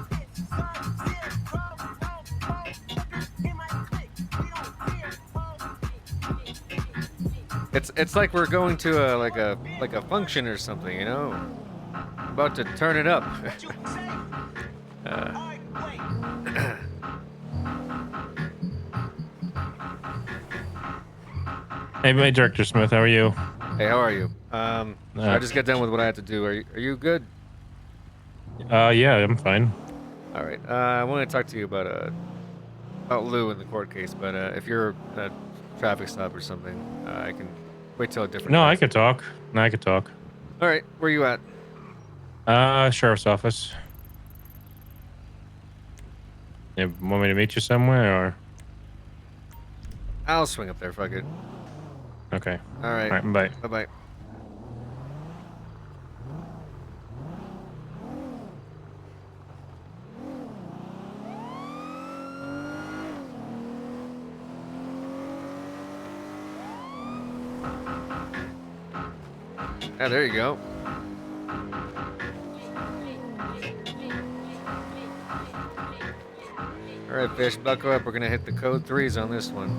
It's like we're going to like a function or something, you know? About to turn it up. Hey, Director Smith, how are you? Hey, how are you? So I just got done with what I had to do. Are you good? Yeah, I'm fine. All right. I want to talk to you about Lou in the court case, but if you're at a traffic stop or something, I can wait till a different No, time. I could talk. No, I could talk. All right. Where you at? Sheriff's office. You want me to meet you somewhere, or? I'll swing up there. Fuck it. Okay. All right. All right. Bye. Bye-bye. Yeah, there you go. All right, Fish, buckle up. We're gonna hit the code 3s on this one.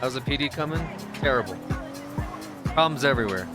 How's the PD coming? Terrible. Problems everywhere.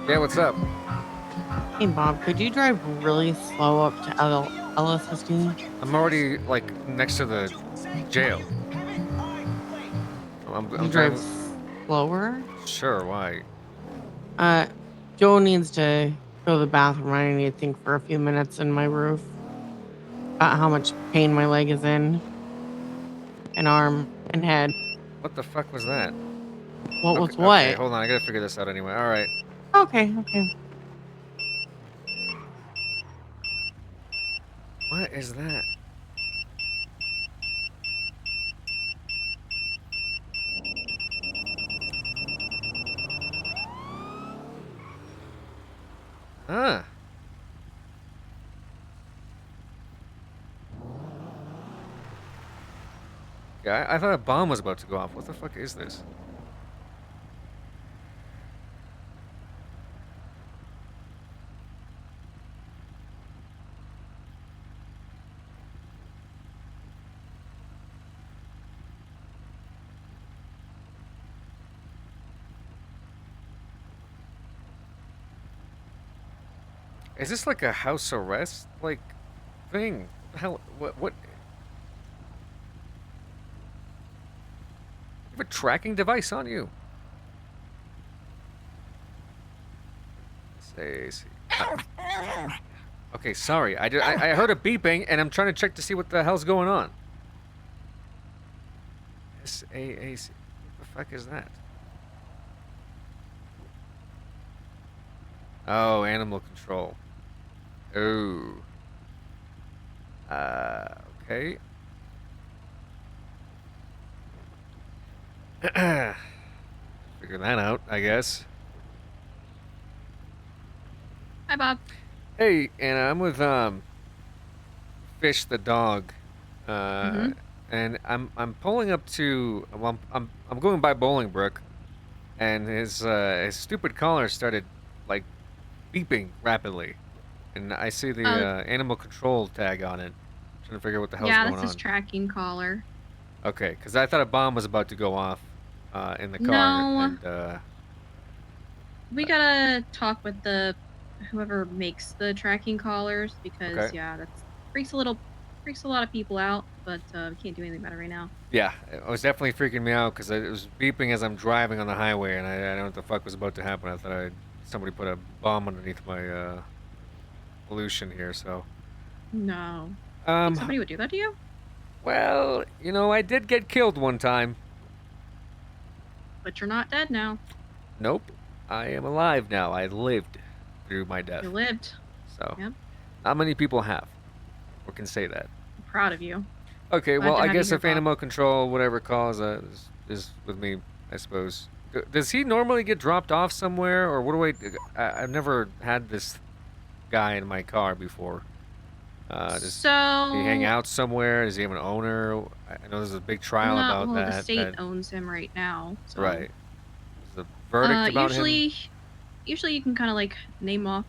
Yeah, what's up? Hey Bob, could you drive really slow up to LSSD? I'm already like next to the jail. I'm You drive driving. slower? Sure, why? Joe needs to go to the bathroom. I need to think for a few minutes in my roof about how much pain my leg is in, and arm and head. What the fuck was that? What was Okay, what? Okay, hold on, I gotta figure this out anyway. All right. Okay, okay. What is that? Huh. Yeah, I thought a bomb was about to go off. What the fuck is this? Is this like a house arrest like thing? Hell, what? You have a tracking device on you. See. Okay, sorry. I heard a beeping and I'm trying to check to see what the hell's going on. SAAC. What the fuck is that? Oh, animal control. Oh. Okay. Figure that out, I guess. Hi, Bob. Hey, Anna, I'm with Fish the dog, and I'm pulling up to. Well, I'm going by Bolingbrook, and his stupid collar started like beeping rapidly, and I see the animal control tag on it. I'm trying to figure out what the hell's Yeah, going that's on. his tracking collar. Okay, because I thought a bomb was about to go off in the car. No. And, We gotta talk with whoever makes the tracking collars because Okay. yeah, that freaks a lot of people out. But we can't do anything about it right now. yeah, it was definitely freaking me out because it was beeping as I'm driving on the highway, and I don't know what the fuck was about to happen. I thought somebody put a bomb underneath my pollution here. So No. Think somebody would do that to you? Well, you know, I did get killed one time. But you're not dead now. Nope. I am alive now. I lived through my death. You lived. So, Yep. not many people have, or can say that. I'm proud of you. Okay, Glad well, to I have you guess here, if Bob. animal control, whatever cause, is with me, I suppose. Does he normally get dropped off somewhere, or what do I've never had this guy in my car before. Does he hang So- out somewhere? Does he have an owner? I know there's a big trial No, about well, that. the state that- owns him right now. So. Right. Is the verdict about usually, him? Usually you can kind of like name off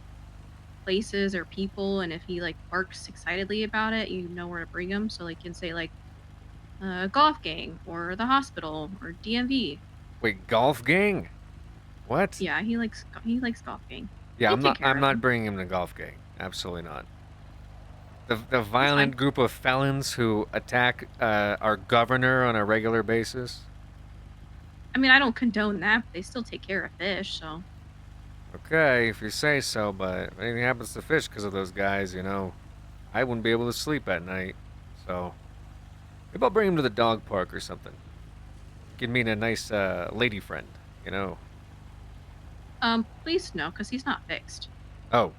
places or people, and if he like barks excitedly about it, you know where to bring him. So like you can say like golf gang or the hospital or DMV. Wait, golf gang? What? Yeah, he likes golf gang. Yeah, They I'm take not. care I'm of not him. bringing him to golf gang. Absolutely not. The violent group of felons who attack our governor on a regular basis. I mean, I don't condone that, but they still take care of fish. So Okay, if you say so, but if anything happens to fish because of those guys, you know, I wouldn't be able to sleep at night. So maybe I'll bring him to the dog park or something. Give me a nice lady friend, you know. please no, because he's not fixed. Oh.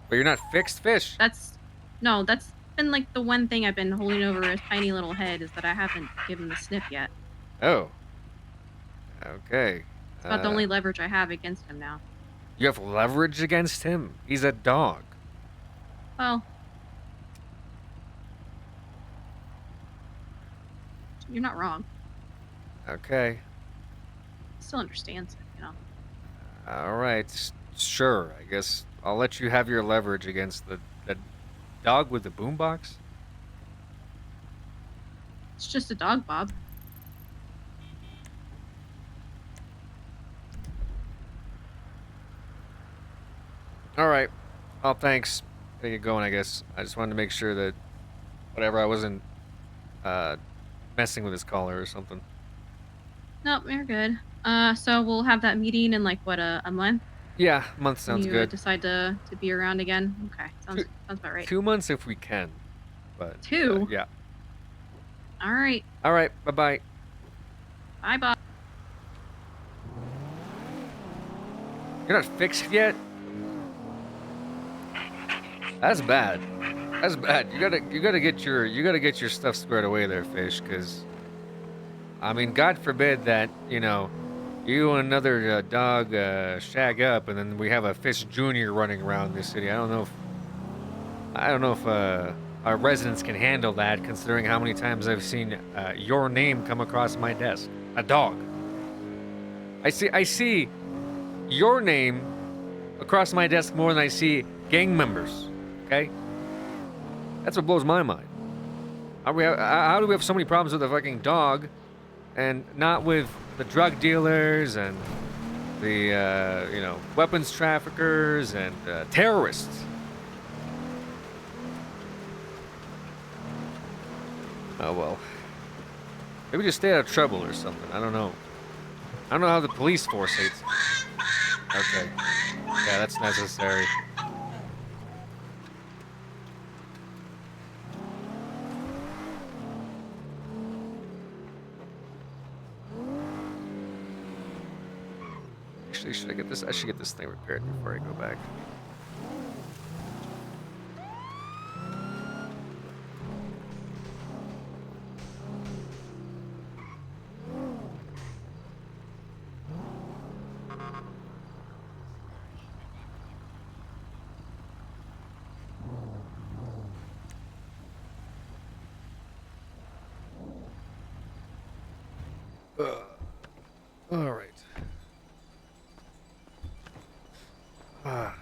But you're not fixed fish. That's been like the one thing I've been holding over his tiny little head is that I haven't given the snip yet. Oh. Okay. It's about the only leverage I have against him now. You have leverage against him? He's a dog. Well, you're not wrong. Okay. Still understands it, you know. All right. Sure. I guess I'll let you have your leverage against the dog with the boombox. It's just a dog, Bob. All right. Well, thanks. There you going, I guess. I just wanted to make sure that whatever I wasn't messing with his collar or something. Nope, you're good. So we'll have that meeting in like what a month. Yeah, a month When sounds you good. decide to be around again. Okay, sounds about right. 2 months if we can. But 2? yeah. All right. All right. Bye-bye. Bye, Bob. You're not fixed yet? That's bad. That's bad. You gotta get your stuff squared away there, fish, because I mean, God forbid that, you know, you and another dog shag up and then we have a fish junior running around this city. I don't know if our residents can handle that, considering how many times I've seen your name come across my desk. A dog. I see your name across my desk more than I see gang members. Okay? That's what blows my mind. How do we have so many problems with the fucking dog and not with the drug dealers and the, you know, weapons traffickers and terrorists? Oh, well. Maybe just stay out of trouble or something. I don't know. I don't know how the police force hates. Okay. Yeah, that's necessary. Actually, should I get this? I should get this thing repaired before I go back. All right. Ah.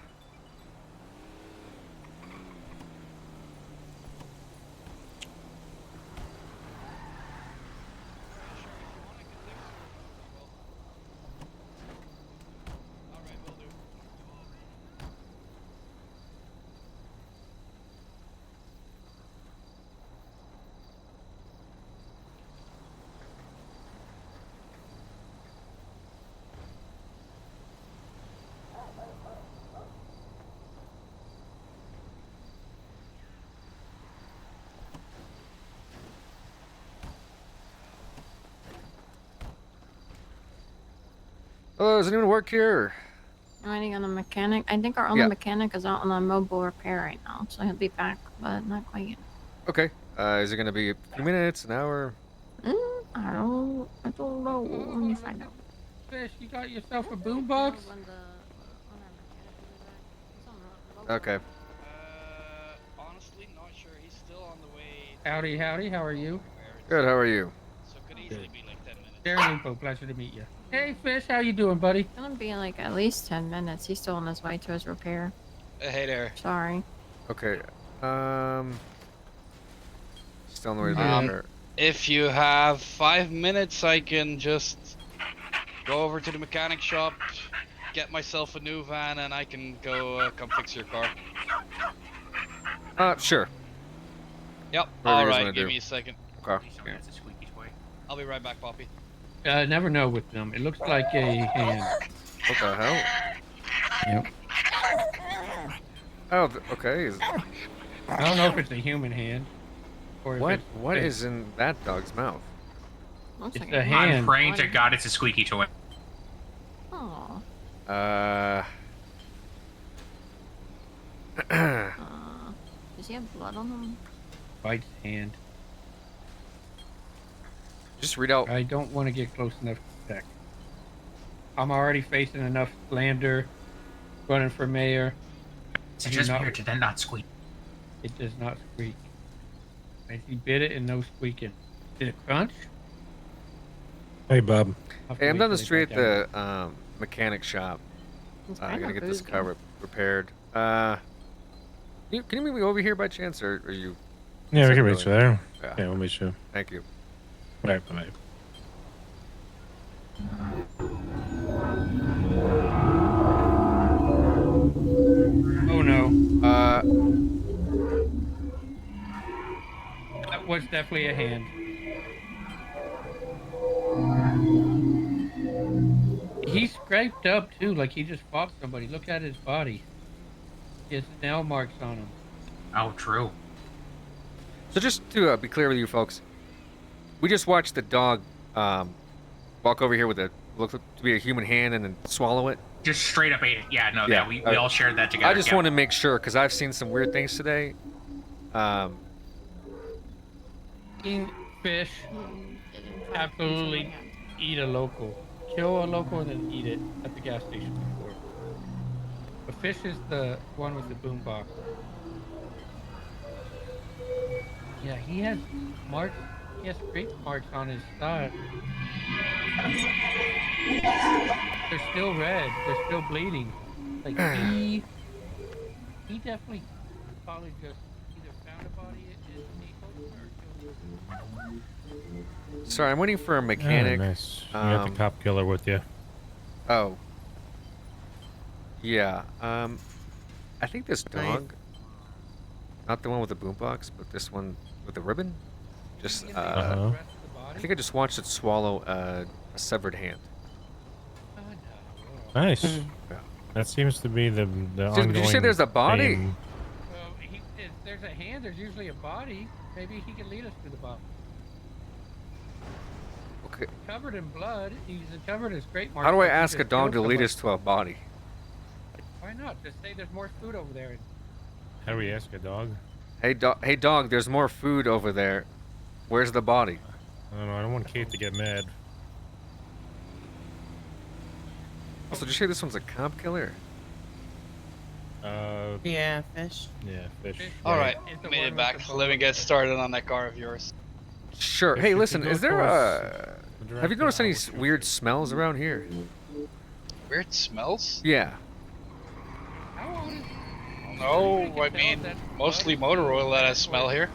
Hello, does anyone work here? Waiting on a mechanic. I think our only Yeah. mechanic is out on a mobile repair right now, so he'll be back, but not quite yet. Okay. Is it gonna be a few minutes, an hour? I don't know. Let me find out. Fish, you got yourself a boombox? Okay. Honestly, not sure. He's still on the way. Howdy, howdy. How are you? Good. How are you? So could easily be like 10 minutes. Darren Lupo, pleasure to meet you. Hey, Fish, how you doing, buddy? It's gonna be like at least 10 minutes. He's still on his way to his repair. Hey there. Sorry. Okay. Still on the way to there. If you have 5 minutes, I can just go over to the mechanic shop, get myself a new van, and I can go come fix your car. Sure. Yep. Whatever you guys Alright, wanna give do. me a second. Okay. I'll be right back, Poppy. I never know with them. It looks like a hand. What the hell? Yep. Oh, okay. I don't know if it's a human hand. Or if What? it's What fake. is in that dog's mouth? Looks It's like a hand. I'm praying to God it's a squeaky toy. Oh. Does he have blood on him? Bite's hand. Just read out. I don't want to get close enough to check. I'm already facing enough slander, running for mayor. So I do just not- weird to then not squeak. It does not squeak. And he bit it and no squeaking. Did it crunch? Hey, Bob. Hey, I'm down the Hopefully street they at bite the mechanic shop. It's I kinda gotta get this boozy. car repaired. Can you meet me over here by chance, or are you? Yeah, we can secondary? reach there. Yeah. Yeah, we'll meet you. Thank you. Right, bye. Oh no. That was definitely a hand. He's scraped up too, like he just fought somebody. Look at his body. He has nail marks on him. Oh, true. So just to be clear with you folks, we just watched the dog walk over here with a look to be a human hand and then swallow it. Just straight up ate it. Yeah, no, Yeah, we all shared that together. I just yeah. want to make sure because I've seen some weird things today. Eating fish. Absolutely eat a local. Kill a local and then eat it at the gas station before. The fish is the one with the boombox. Yeah, he has marks. He has scrape marks on his side. They're still red. They're still bleeding. Like he definitely probably just either found a body in the or Sorry, I'm waiting for a mechanic. Oh, nice. You got the cop killer with you. Oh. Yeah. I think this dog, not the one with the boombox, but this one with the ribbon. Just I think I just watched it swallow a severed hand. Nice. Yeah. That seems to be the ongoing. Did you say there's a body? theme. Well, if there's a hand, there's usually a body. Maybe he can lead us to the body. Okay. Covered in blood. He's covered in scrape marks. How do I like he ask a just dog to killed lead somebody. us to a body? Why not? Just say there's more food over there. How do we ask a dog? Hey dog, there's more food over there. Where's the body? I don't know. I don't want Kate to get mad. Also, did you say this one's a cop killer? Yeah, fish. Yeah, fish. All right, It's the made one it with back. the Let me get started on that car of yours. Sure. If Hey, you listen, could go is there towards the have you direct noticed any hour, weird smells around here? Weird smells? Yeah. No, I mean mostly motor oil that I smell here.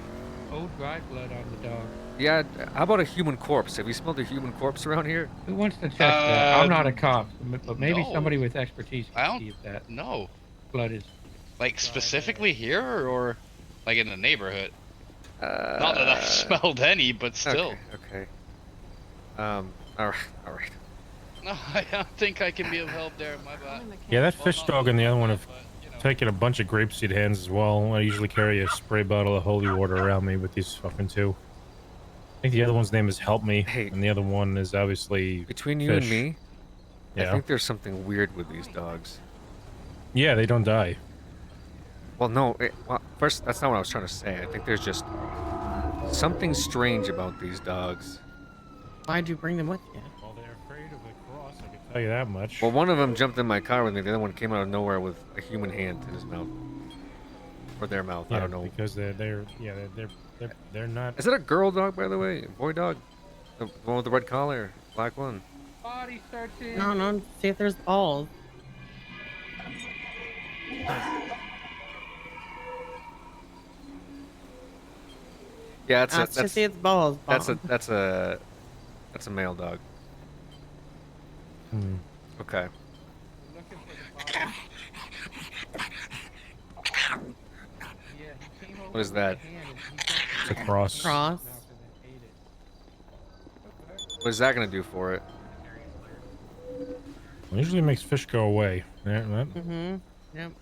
Old dry blood on the dog. Yeah, how about a human corpse? Have you smelled a human corpse around here? Who wants to check that? I'm not a cop, but maybe no. somebody with expertise I can don't see if that know. blood is. Like specifically here or like in the neighborhood? Not that I've smelled any, but still. Okay. All right. No, I don't think I can be of help there. My bad. Yeah, that fish dog and the other one have taken a bunch of grapeseed hands as well. I usually carry a spray bottle of holy water around me with these fucking two. I think the other one's name is Help Me, and the other one is obviously Between you and Fish. me, I Yeah. think there's something weird with these dogs. Yeah, they don't die. Well, no. Well, first, that's not what I was trying to say. I think there's just something strange about these dogs. Why'd you bring them with you? Well, they're afraid of the cross, I can tell you that much. Well, one of them jumped in my car with me. The other one came out of nowhere with a human hand in his mouth. Or their mouth. Yeah, I don't know. because they're not. Is it a girl dog, by the way? A boy dog? The one with the red collar? Black one? Body searching. No. See if there's balls. Yeah, That's to see its balls. That's Bob. that's a male dog. Hmm. Okay. What is that? It's a cross. Cross. What is that gonna do for it? It usually makes fish go away. Yeah, Mm-hmm. Yep.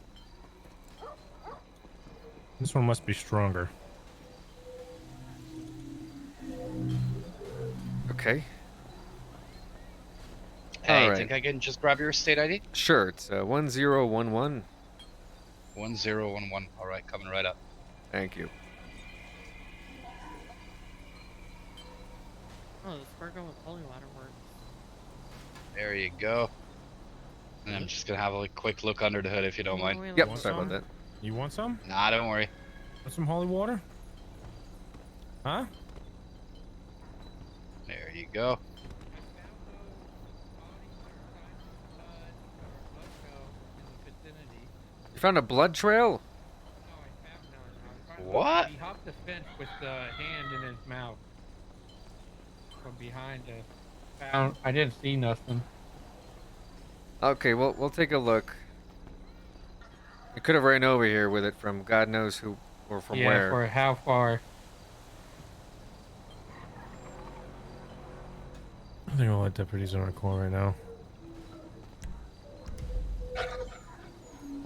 This one must be stronger. Okay. Hey, All right. think I can just grab your state ID? Sure, it's 1011. 1011. All right, coming right up. Thank you. Oh, the sparkle with holy water works. There you go. And I'm just gonna have a quick look under the hood if you don't mind. Yep, Want sorry about some? that. You want some? Nah, don't worry. Want some holy water? Huh? There you go. You found a blood trail? What? He hopped the fence with the hand in his mouth. From behind it. I didn't see nothing. Okay, well, we'll take a look. You could have ran over here with it from God knows who or from yeah, where. for how far? I think all the deputies are on a call right now.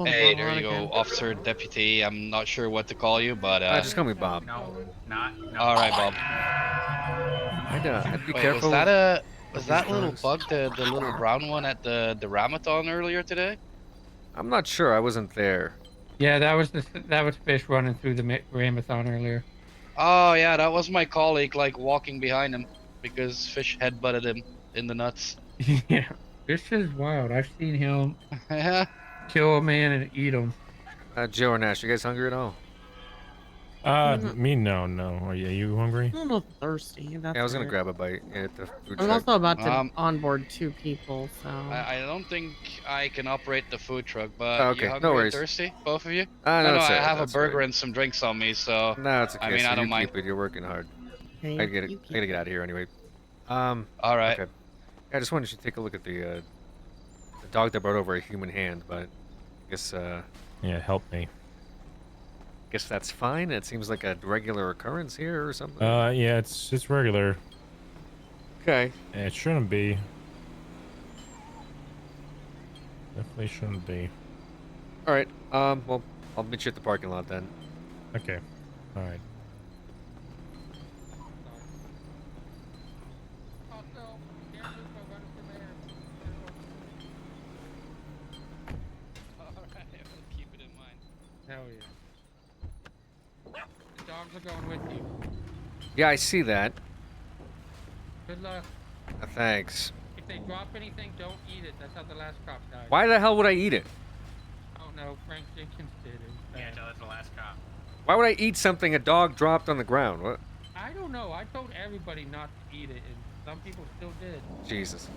Hey, there you go, officer, deputy. I'm not sure what to call you, but just call me Bob. No, not. No. all right, Bob. I'd be Wait, careful. was that little bug the little brown one at the Ramathon earlier today? I'm not sure. I wasn't there. Yeah, that was fish running through the Ramathon earlier. Oh yeah, that was my colleague like walking behind him because fish headbutted him in the nuts. Yeah, fish is wild. I've seen him kill a man and eat him. Joe or Nash, you guys hungry at all? Me no. Are you hungry? I'm a little thirsty. That's Yeah, I was gonna weird. grab a bite at the food I'm truck. also about to onboard 2 people, so. I don't think I can operate the food truck, but Oh, okay, you no hungry or worries. thirsty, both of you? No, no, it's I alright, have a that's burger alright. and some drinks on me, so No, it's okay. I mean, so I don't you mind. keep it. You're working hard. Okay, I gotta you get out of here anyway. All right. Okay. I just wanted you to take a look at the dog that brought over a human hand, but I guess Yeah, help me. guess that's fine. It seems like a regular occurrence here or something. Yeah, it's regular. Okay. Yeah, it shouldn't be. Definitely shouldn't be. All right. Well, I'll meet you at the parking lot then. Okay. All right. Hell yeah. The dogs are going with you. Yeah, I see that. Good luck. Thanks. If they drop anything, don't eat it. That's how the last cop died. Why the hell would I eat it? I don't know. Frank Jenkins did it. Yeah, no, that's the last cop. Why would I eat something a dog dropped on the ground? What? I don't know. I told everybody not to eat it, and some people still did. Jesus.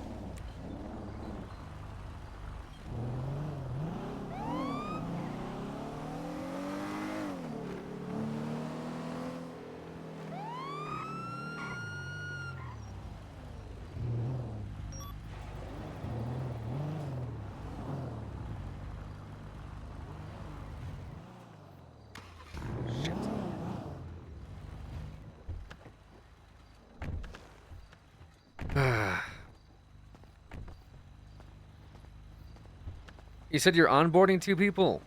You said you're onboarding 2 people?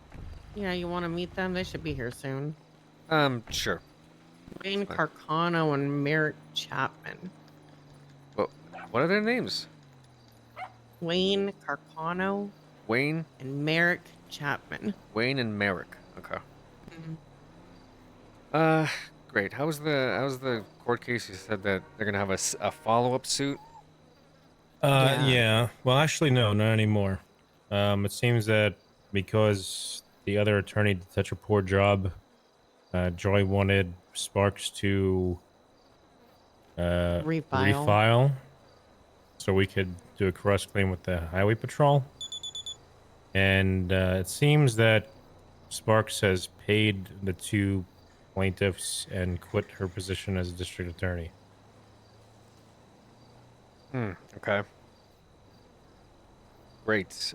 Yeah, you want to meet them? They should be here soon. Sure. Wayne Carcano and Merrick Chapman. Well, what are their names? Wayne Carcano Wayne? and Merrick Chapman. Wayne and Merrick. Okay. Great. How's the court case? You said that they're gonna have a follow-up suit. Yeah. Well, actually, no, not anymore. It seems that because the other attorney did such a poor job, Joy wanted Sparks to refile, so we could do a cross claim with the highway patrol. And it seems that Sparks has paid the two plaintiffs and quit her position as a district attorney. Okay. Great.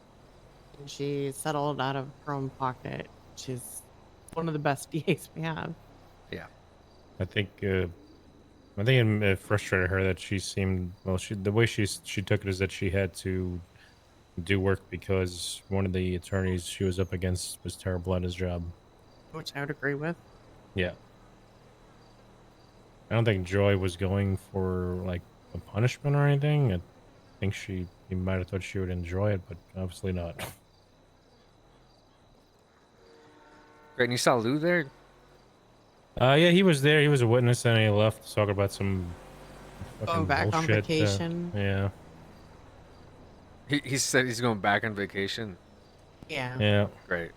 And she settled out of her own pocket. She's one of the best DAs we have. Yeah. I think it frustrated her that she seemed the way she took it is that she had to do work because one of the attorneys she was up against was terrible at his job. Which I would agree with. Yeah. I don't think Joy was going for like a punishment or anything. I think you might have thought she would enjoy it, but obviously not. Great. And you saw Lou there? Yeah, he was there. He was a witness, and he left to talk about some Going back on bullshit, vacation. Yeah. He said he's going back on vacation. Yeah. Yeah. Great.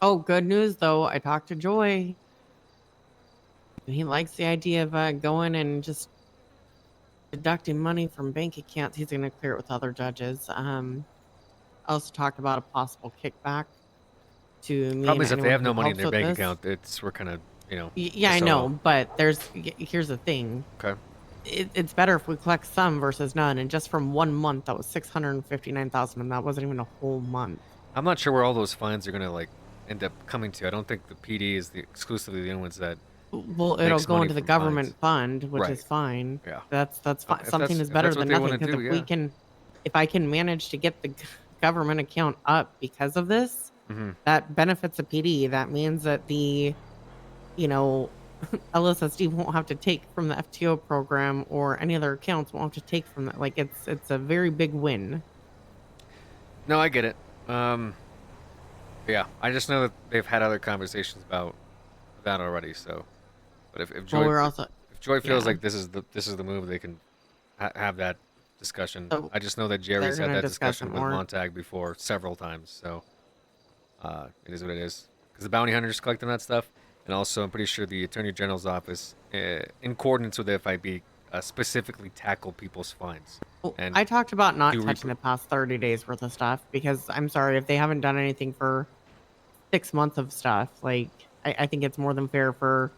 Oh, good news though. I talked to Joy. He likes the idea of going and just deducting money from bank accounts. He's going to clear it with other judges. I also talked about a possible kickback to me. Problem is, if they have no anyone who money in their helps bank with account, we're kind of, Yeah, I know, but here's the thing. Okay. It's better if we collect some versus none. And just from 1 month, that was $659,000, and that wasn't even a whole month. I'm not sure where all those fines are gonna end up coming to. I don't think the PD is exclusively the only ones that. Well, it'll go into the government fund, which is fine. Yeah. That's fine. If Something that's- is better if that's than what they nothing. wanna Because do, if I can manage to get the government account up because of this, Mhm. that benefits the PD. That means that the, LSSD won't have to take from the FTO program, or any other accounts won't have to take from that. Like it's a very big win. No, I get it. Yeah, I just know that they've had other conversations about that already. So, but if Joy, we're also- if Joy feels yeah. like this is the move, they can have that discussion. So I just know that Jerry's they're had gonna that discuss discussion it with more. Montag before several times. So, it is what it is. Because the bounty hunters collecting that stuff, and also I'm pretty sure the Attorney General's office, in coordinates with the FIB, specifically tackle people's fines. And I talked about not do touching the past 30 days worth of stuff, because I'm sorry if they haven't done anything for 6 months of stuff. Like I think it's more than fair for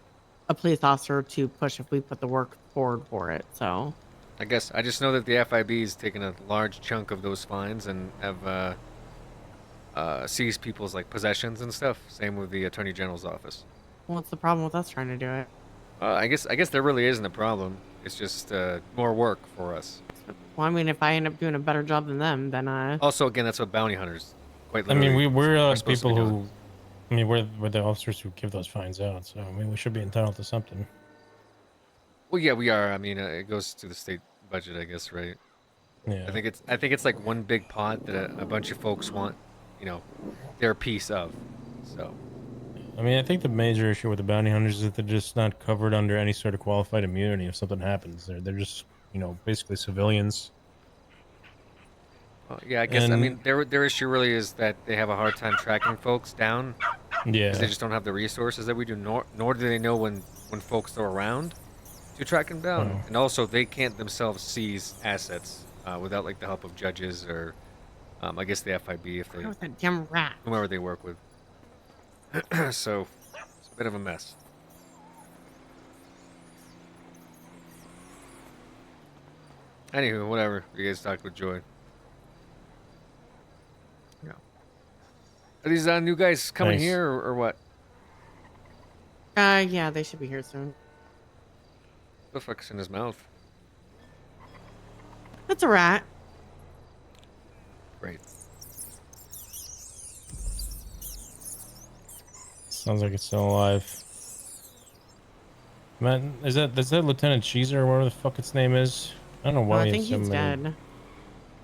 a police officer to push if we put the work forward for it. So I guess I just know that the FIB's taken a large chunk of those fines and have seized people's possessions and stuff. Same with the Attorney General's office. what's the problem with us trying to do it? I guess there really isn't a problem. It's just more work for us. Well, I mean, if I end up doing a better job than them, then Also, again, that's what bounty hunters quite I literally. mean, we're are supposed to people be doing. who. I mean, we're the officers who give those fines out, so I mean, we should be entitled to something. Well, yeah, we are. I mean, it goes to the state budget, I guess, right? Yeah. I think it's like one big pot that a bunch of folks want, their piece of. So. I mean, I think the major issue with the bounty hunters is that they're just not covered under any sort of qualified immunity if something happens. They're just, basically civilians. Yeah, I guess. I mean, their issue really is that they have a hard time tracking folks down. Yeah. Because they just don't have the resources that we do, nor do they know when folks are around to track them down. Oh. And also, they can't themselves seize assets without the help of judges or, I guess, the FIB if they, Oh, that damn rat. whomever they work with. So, it's a bit of a mess. Anywho, whatever. You guys talked with Joy. Yeah. Are these new guys coming Nice. here or what? Yeah, they should be here soon. What the fuck's in his mouth? It's a rat. Great. Sounds like it's still alive. Man, is that Lieutenant Cheeser or whatever the fuck its name is? I don't know why. I he think has so he's many- dead.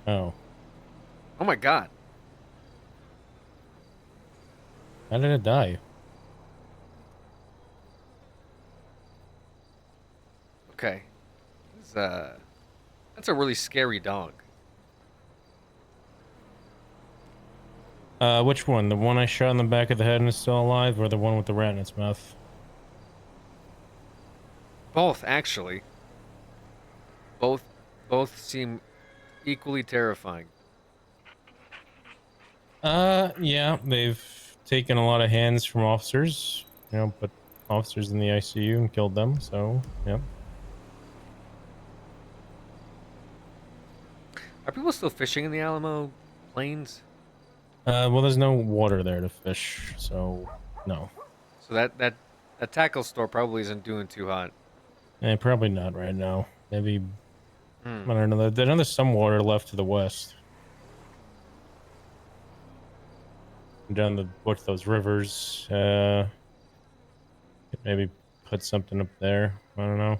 Oh, Oh my god. how did it die? Okay. That's a really scary dog. Which one? The one I shot in the back of the head and is still alive, or the one with the rat in its mouth? Both, actually. Both seem equally terrifying. Yeah, they've taken a lot of hands from officers, put officers in the ICU and killed them, so, yeah. Are people still fishing in the Alamo Plains? Well, there's no water there to fish, so, no. So that tackle store probably isn't doing too hot. Probably not right now. Maybe, Hmm. I don't know, I know there's some water left to the west. Down what's those rivers, maybe put something up there, I don't know.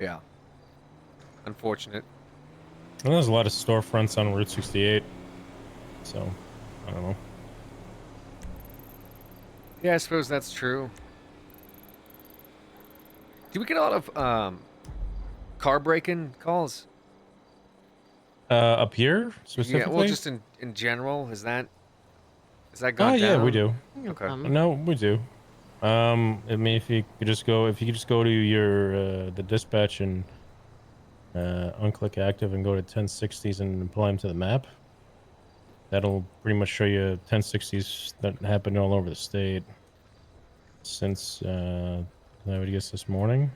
Yeah. Unfortunate. And there's a lot of storefronts on Route 68, so I don't know. Yeah, I suppose that's true. Do we get a lot of car break-in calls? Up here specifically? Yeah, well, just in general, is that gone Oh yeah, down? we do. Okay. No, we do. I mean, if you could just go to your the dispatch and unclick active and go to 1060s and apply them to the map, that'll pretty much show you 1060s that happen all over the state since I would guess this morning.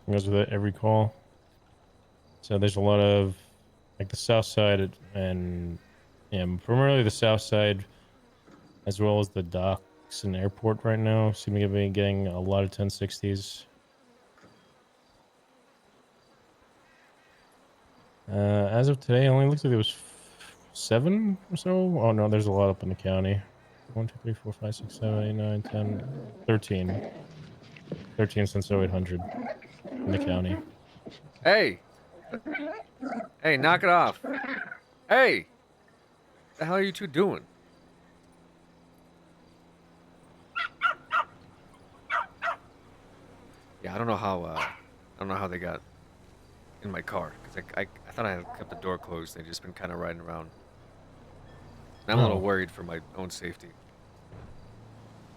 It goes with every call. So there's a lot of like the south side and primarily the south side, as well as the docks and airport right now seem to be getting a lot of 1060s. As of today, it only looks like there was 7 or so. Oh no, there's a lot up in the county. 1, 2, 3, 4, 5, 6, 7, 8, 9, 10, 13. 13 since 0800 in the county. Hey! Hey, knock it off. Hey! What the hell are you two doing? Yeah, I don't know how they got in my car because I thought I had kept the door closed. They've just been kind of riding around. And I'm a little worried for my own safety.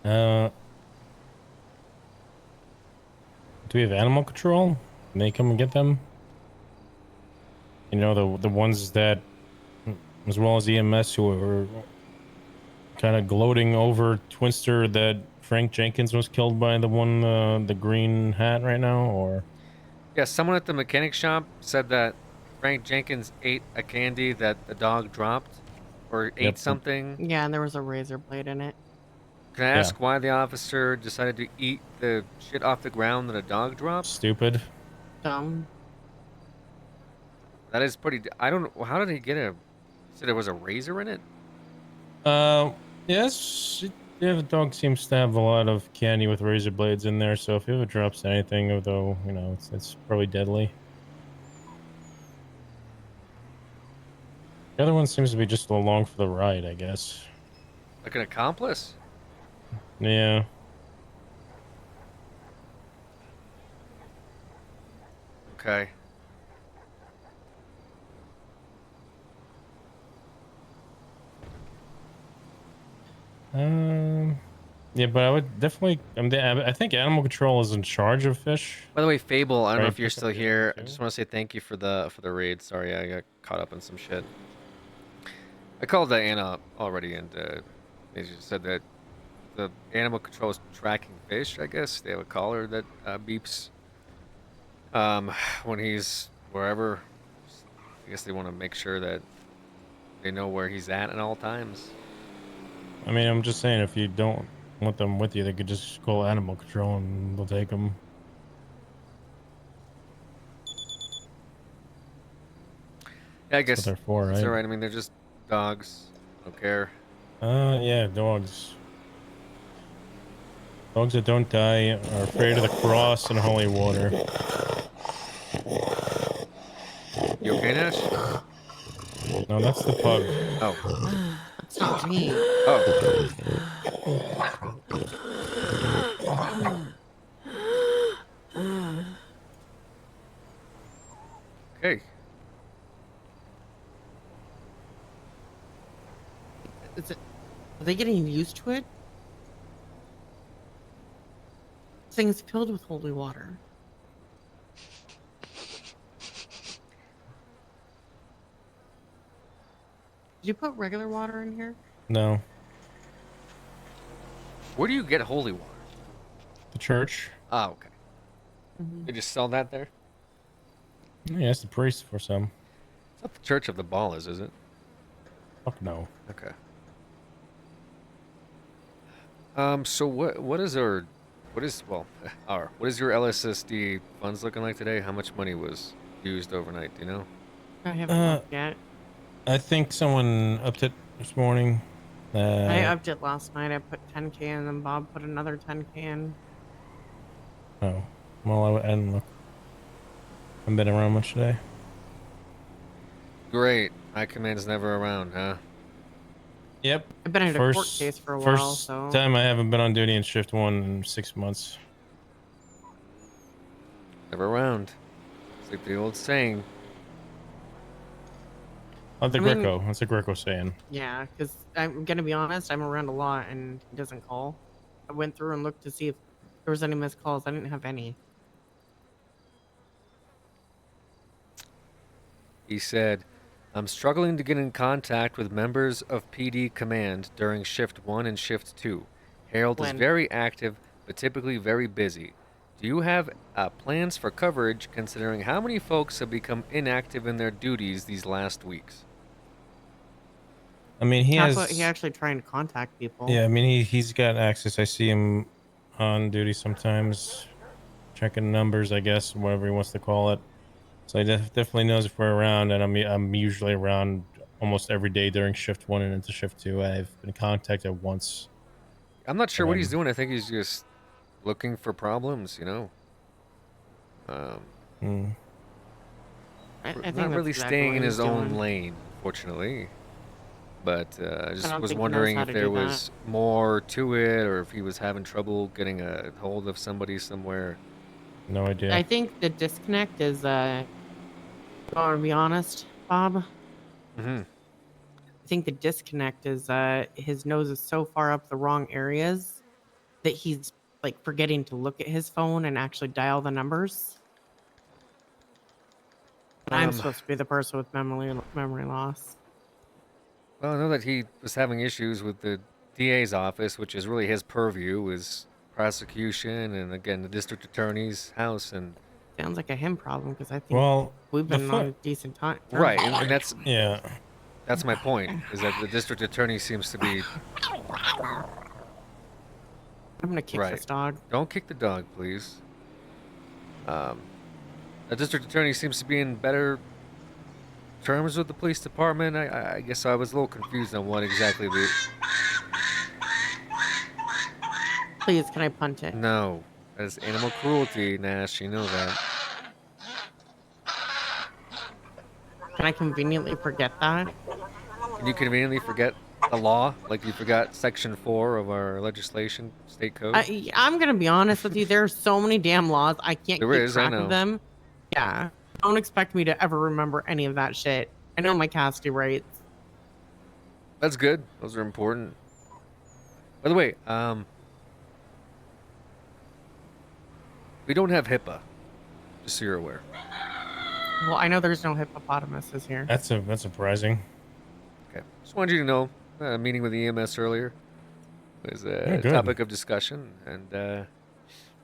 Do we have animal control? Can they come and get them? You know, the ones that, as well as EMS, who are kind of gloating over Twinster that Frank Jenkins was killed by the one, the green hat right now, or? Yeah, someone at the mechanic shop said that Frank Jenkins ate a candy that the dog dropped, or ate something. Yeah, and there was a razor blade in it. Can I ask why the officer decided to eat the shit off the ground that a dog dropped? Stupid. Dumb. That is pretty. I don't know. How did he get a? Said there was a razor in it. Yes. Yeah, the dog seems to have a lot of candy with razor blades in there, so if it drops anything, although, you know, it's probably deadly. The other one seems to be just along for the ride, I guess. Like an accomplice? Yeah. Okay. Yeah, but I would definitely. I think animal control is in charge of fish. By the way, Fable, I don't know Right, if you're pick up still the here. I other just two. want to say thank you for the raid. Sorry, I got caught up in some shit. I called Diana already, and they just said that the animal control is tracking fish. I guess they have a caller that beeps when he's wherever. I guess they want to make sure that they know where he's at all times. I mean, I'm just saying, if you don't want them with you, they could just call animal control and they'll take them. Yeah, I That's guess what they're for, it's right? alright. I mean, they're just dogs. Don't care. Yeah, dogs. Dogs that don't die are afraid of the cross and holy water. You okay, Nash? No, that's the pug. Oh. That's not me. Oh. Okay. Is it? Are they getting used to it? This thing is filled with holy water. Did you put regular water in here? No. Where do you get holy water? The church. Oh, okay. They just sell that there? Yeah, it's the priest for some. It's not the Church of the Ballas, is it? Fuck no. Okay. So what is your LSSD funds looking like today? How much money was used overnight, do you know? I haven't looked yet. I think someone upped it this morning. I upped it last night. I put 10K in, and then Bob put another 10K in. Oh, well, I didn't look. I haven't been around much today. Great. High Command's never around, huh? Yep. I've been in a court case for a while, First so... time I haven't been on duty in shift 1 in 6 months. Never around. It's like the old saying. Oh, the I mean- Greco. That's a Greco saying. Yeah, because I'm gonna be honest, I'm around a lot, and he doesn't call. I went through and looked to see if there was any missed calls. I didn't have any. He said, I'm struggling to get in contact with members of PD Command during Shift 1 and Shift 2. Harold is When? very active, but typically very busy. Do you have plans for coverage considering how many folks have become inactive in their duties these last weeks? I mean, he That's has. what he actually trying to contact people. Yeah, I mean, he's got access. I see him on duty sometimes, checking numbers, I guess, whatever he wants to call it. So he definitely knows if we're around, and I'm usually around almost every day during shift 1 and into shift 2. I've been contacted once. I'm not sure what he's doing. I think he's just looking for problems, you know. I think Not that's really exactly staying what in he's his own doing. lane, fortunately. But I just don't was think he knows wondering how if to there do that. was more to it, or if he was having trouble getting a hold of somebody somewhere. No idea. I think the disconnect is, I'm gonna be honest, Bob. Mm-hmm. I think the disconnect is his nose is so far up the wrong areas that he's like forgetting to look at his phone and actually dial the numbers. I'm supposed to be the person with memory loss. Well, I know that he was having issues with the DA's office, which is really his purview, is prosecution, and again the district attorney's house. And sounds like a him problem because I think Well, we've the been fu- on a decent time. right, and that's Yeah. that's my point, is that the district attorney seems to be I'm gonna kick this dog. Don't kick the dog, please. The district attorney seems to be in better terms with the police department. I guess I was a little confused on what exactly the... Please, can I punt it? No. That's animal cruelty, Nash. You know that. Can I conveniently forget that? Can you conveniently forget the law? Like you forgot Section 4 of our legislation, state code? I'm gonna be honest with you. There are so many damn laws. I can't There keep is, I track know. of them. Yeah. Don't expect me to ever remember any of that shit. I know my castity rights. That's good. Those are important. By the way, we don't have HIPAA, just so you're aware. Well, I know there's no hippopotamuses here. That's surprising. Okay. Just wanted you to know, meeting with the EMS earlier was Yeah, a good. topic of discussion, and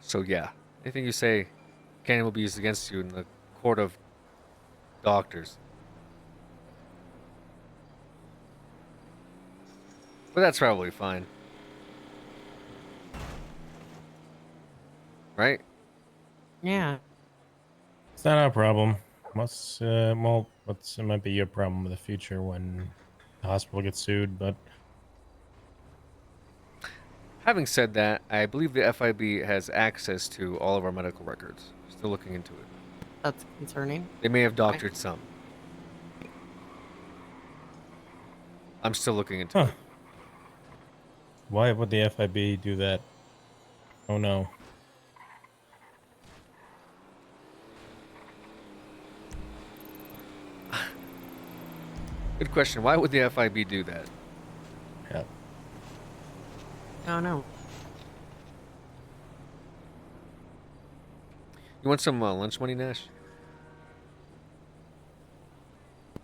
so yeah, anything you say can be used against you in the court of doctors. But that's probably fine. Right? Yeah. It's not our problem. It might be your problem in the future when the hospital gets sued, but Having said that, I believe the FIB has access to all of our medical records. Still looking into it. That's concerning. They may have doctored some. I'm still looking into it. why would the FIB do that? Oh no. Good question. Why would the FIB do that? Yeah. Oh no. You want some lunch money, Nash?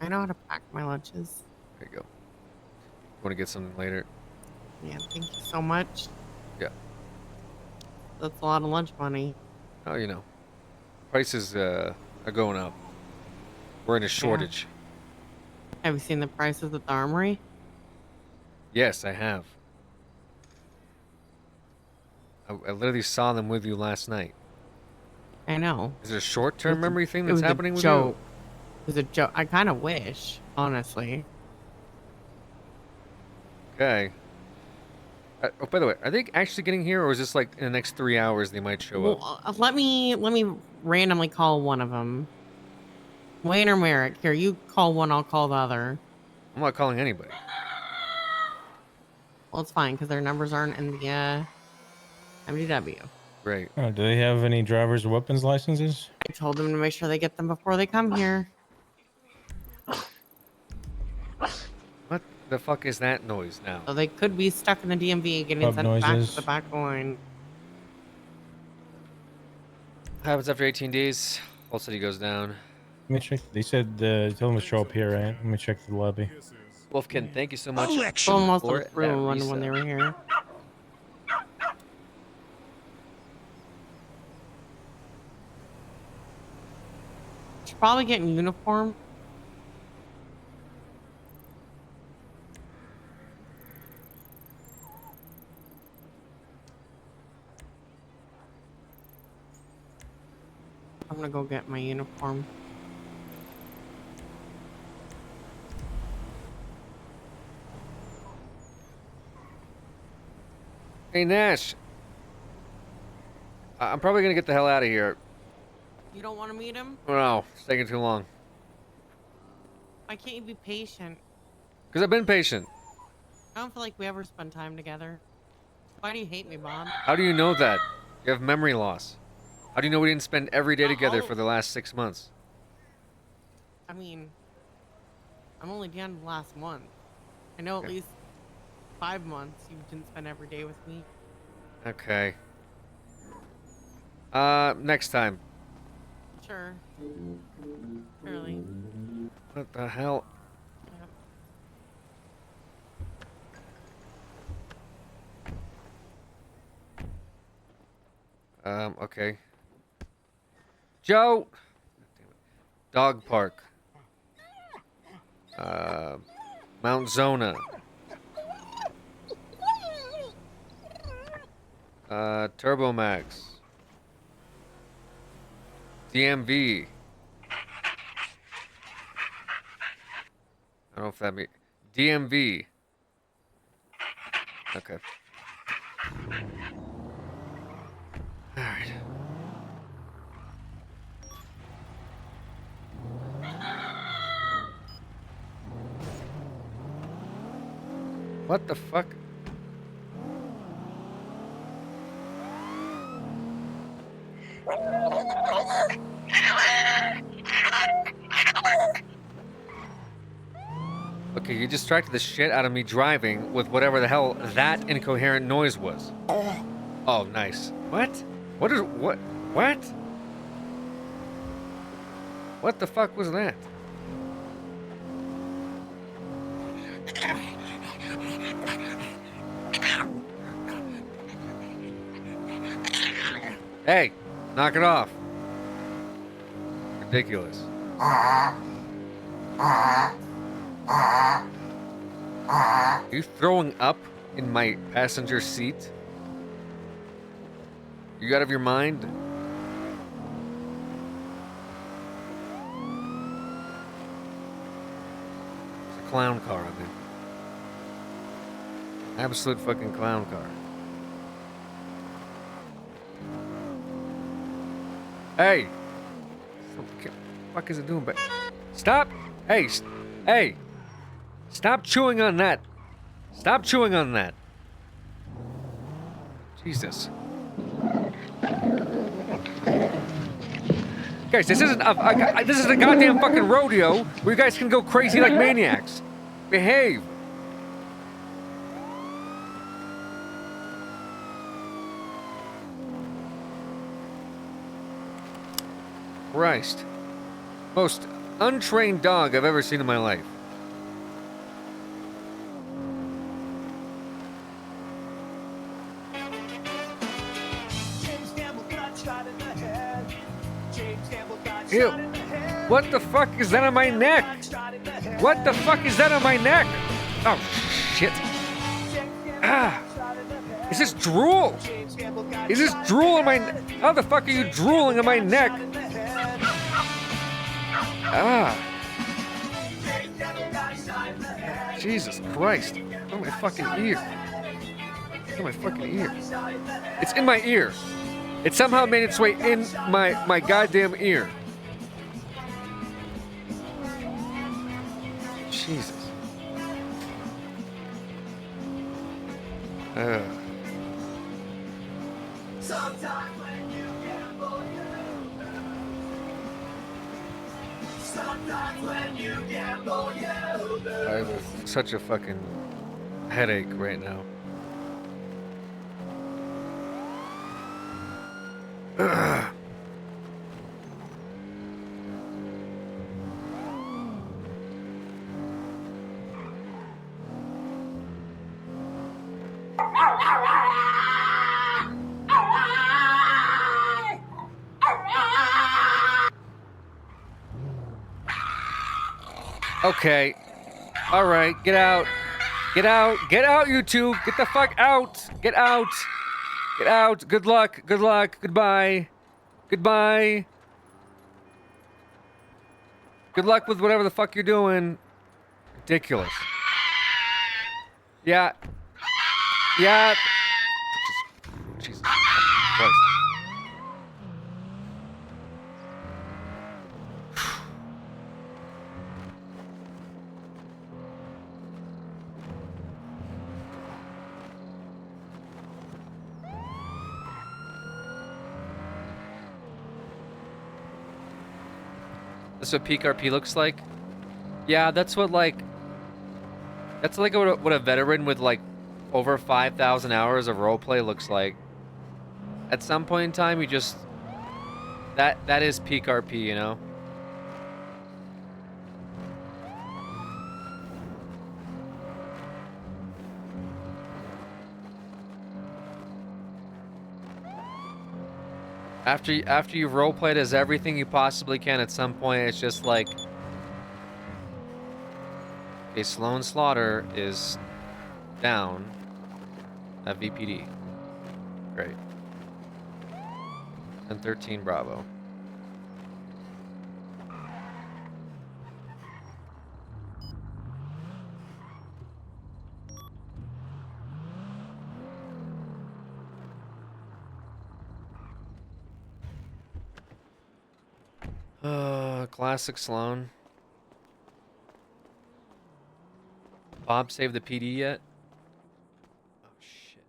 I know how to pack my lunches. There you go. Want to get something later? Yeah, thank you so much. Yeah. That's a lot of lunch money. Oh, you know. Prices are going up. We're in a shortage. Have you seen the prices at the armory? Yes, I have. I literally saw them with you last night. I know. Is it a short-term memory thing It that's was a happening with joke. It was a joke. I kind of wish, honestly. you? Okay. Oh, by the way, are they actually getting here, or is this like in the next 3 hours they might show up? Well, let me randomly call one of them. Wayne or Merrick. Here, you call one. I'll call the other. I'm not calling anybody. Well, it's fine because their numbers aren't in the MDW. Great. Oh, do they have any driver's weapons licenses? I told them to make sure they get them before they come here. What the fuck is that noise now? So they could be stuck in the DMV getting Pub sent back noises. to the back line. Happens after 18 days. Whole city goes down. Let me check. They said tell them to show up here, right? Let me check the lobby. Wolfkin, thank you so much. Almost for went through that when they were here. Should probably get in uniform. I'm gonna go get my uniform. Hey, Nash. I'm probably gonna get the hell out of here. You don't want to meet him? No, it's taking too long. Why can't you be patient? Because I've been patient. I don't feel like we ever spend time together. Why do you hate me, Bob? How do you know that? You have memory loss. How do you know we didn't spend every day together for the last 6 months? I mean, I'm only down to the last month. I know at least 5 months you didn't spend every day with me. Okay. Next time. Sure. Surely. What the hell? Okay. Joe! Dog Park. Mount Zona. Turbomax. DMV. I don't know if that means DMV. Okay. All right. What the fuck? Okay, you distracted the shit out of me driving with whatever the hell that incoherent noise was. Oh, nice. What? What? What the fuck was that? Hey, knock it off. Ridiculous. Are you throwing up in my passenger seat? You out of your mind? clown car I'm in. Absolute fucking clown car. Hey! What the fuck is it doing? But stop! Hey! Hey! Stop chewing on that! Stop chewing on that! Jesus. Guys, this isn't this is a goddamn fucking rodeo where you guys can go crazy like maniacs. Behave. Christ. Most untrained dog I've ever seen in my life. Ew. What the fuck is that on my neck? What the fuck is that on my neck? Oh, shit. Ah. Is this drool? Is this drool on my neck? How the fuck are you drooling on my neck? Ah. Jesus Christ. Oh, my fucking ear. Oh, my fucking ear. It's in my ear. It somehow made its way in my goddamn ear. Jesus. I have such a fucking headache right now. Ugh. Okay. All right, get out. Get out. Get out, you two. Get the fuck out. Get out. Get out. Good luck. Good luck. Goodbye. Goodbye. Good luck with whatever the fuck you're doing. Ridiculous. Yeah. Yeah. Jesus Christ. That's what peak RP looks like? Yeah, that's what what a veteran with like over 5,000 hours of roleplay looks like. At some point in time, you just... That is peak RP, you know? After you've roleplayed as everything you possibly can, at some point it's just like, okay, Sloan Slaughter is down at VPD. Great. And 13 Bravo. Classic Sloan. Bob saved the PD yet? Oh shit.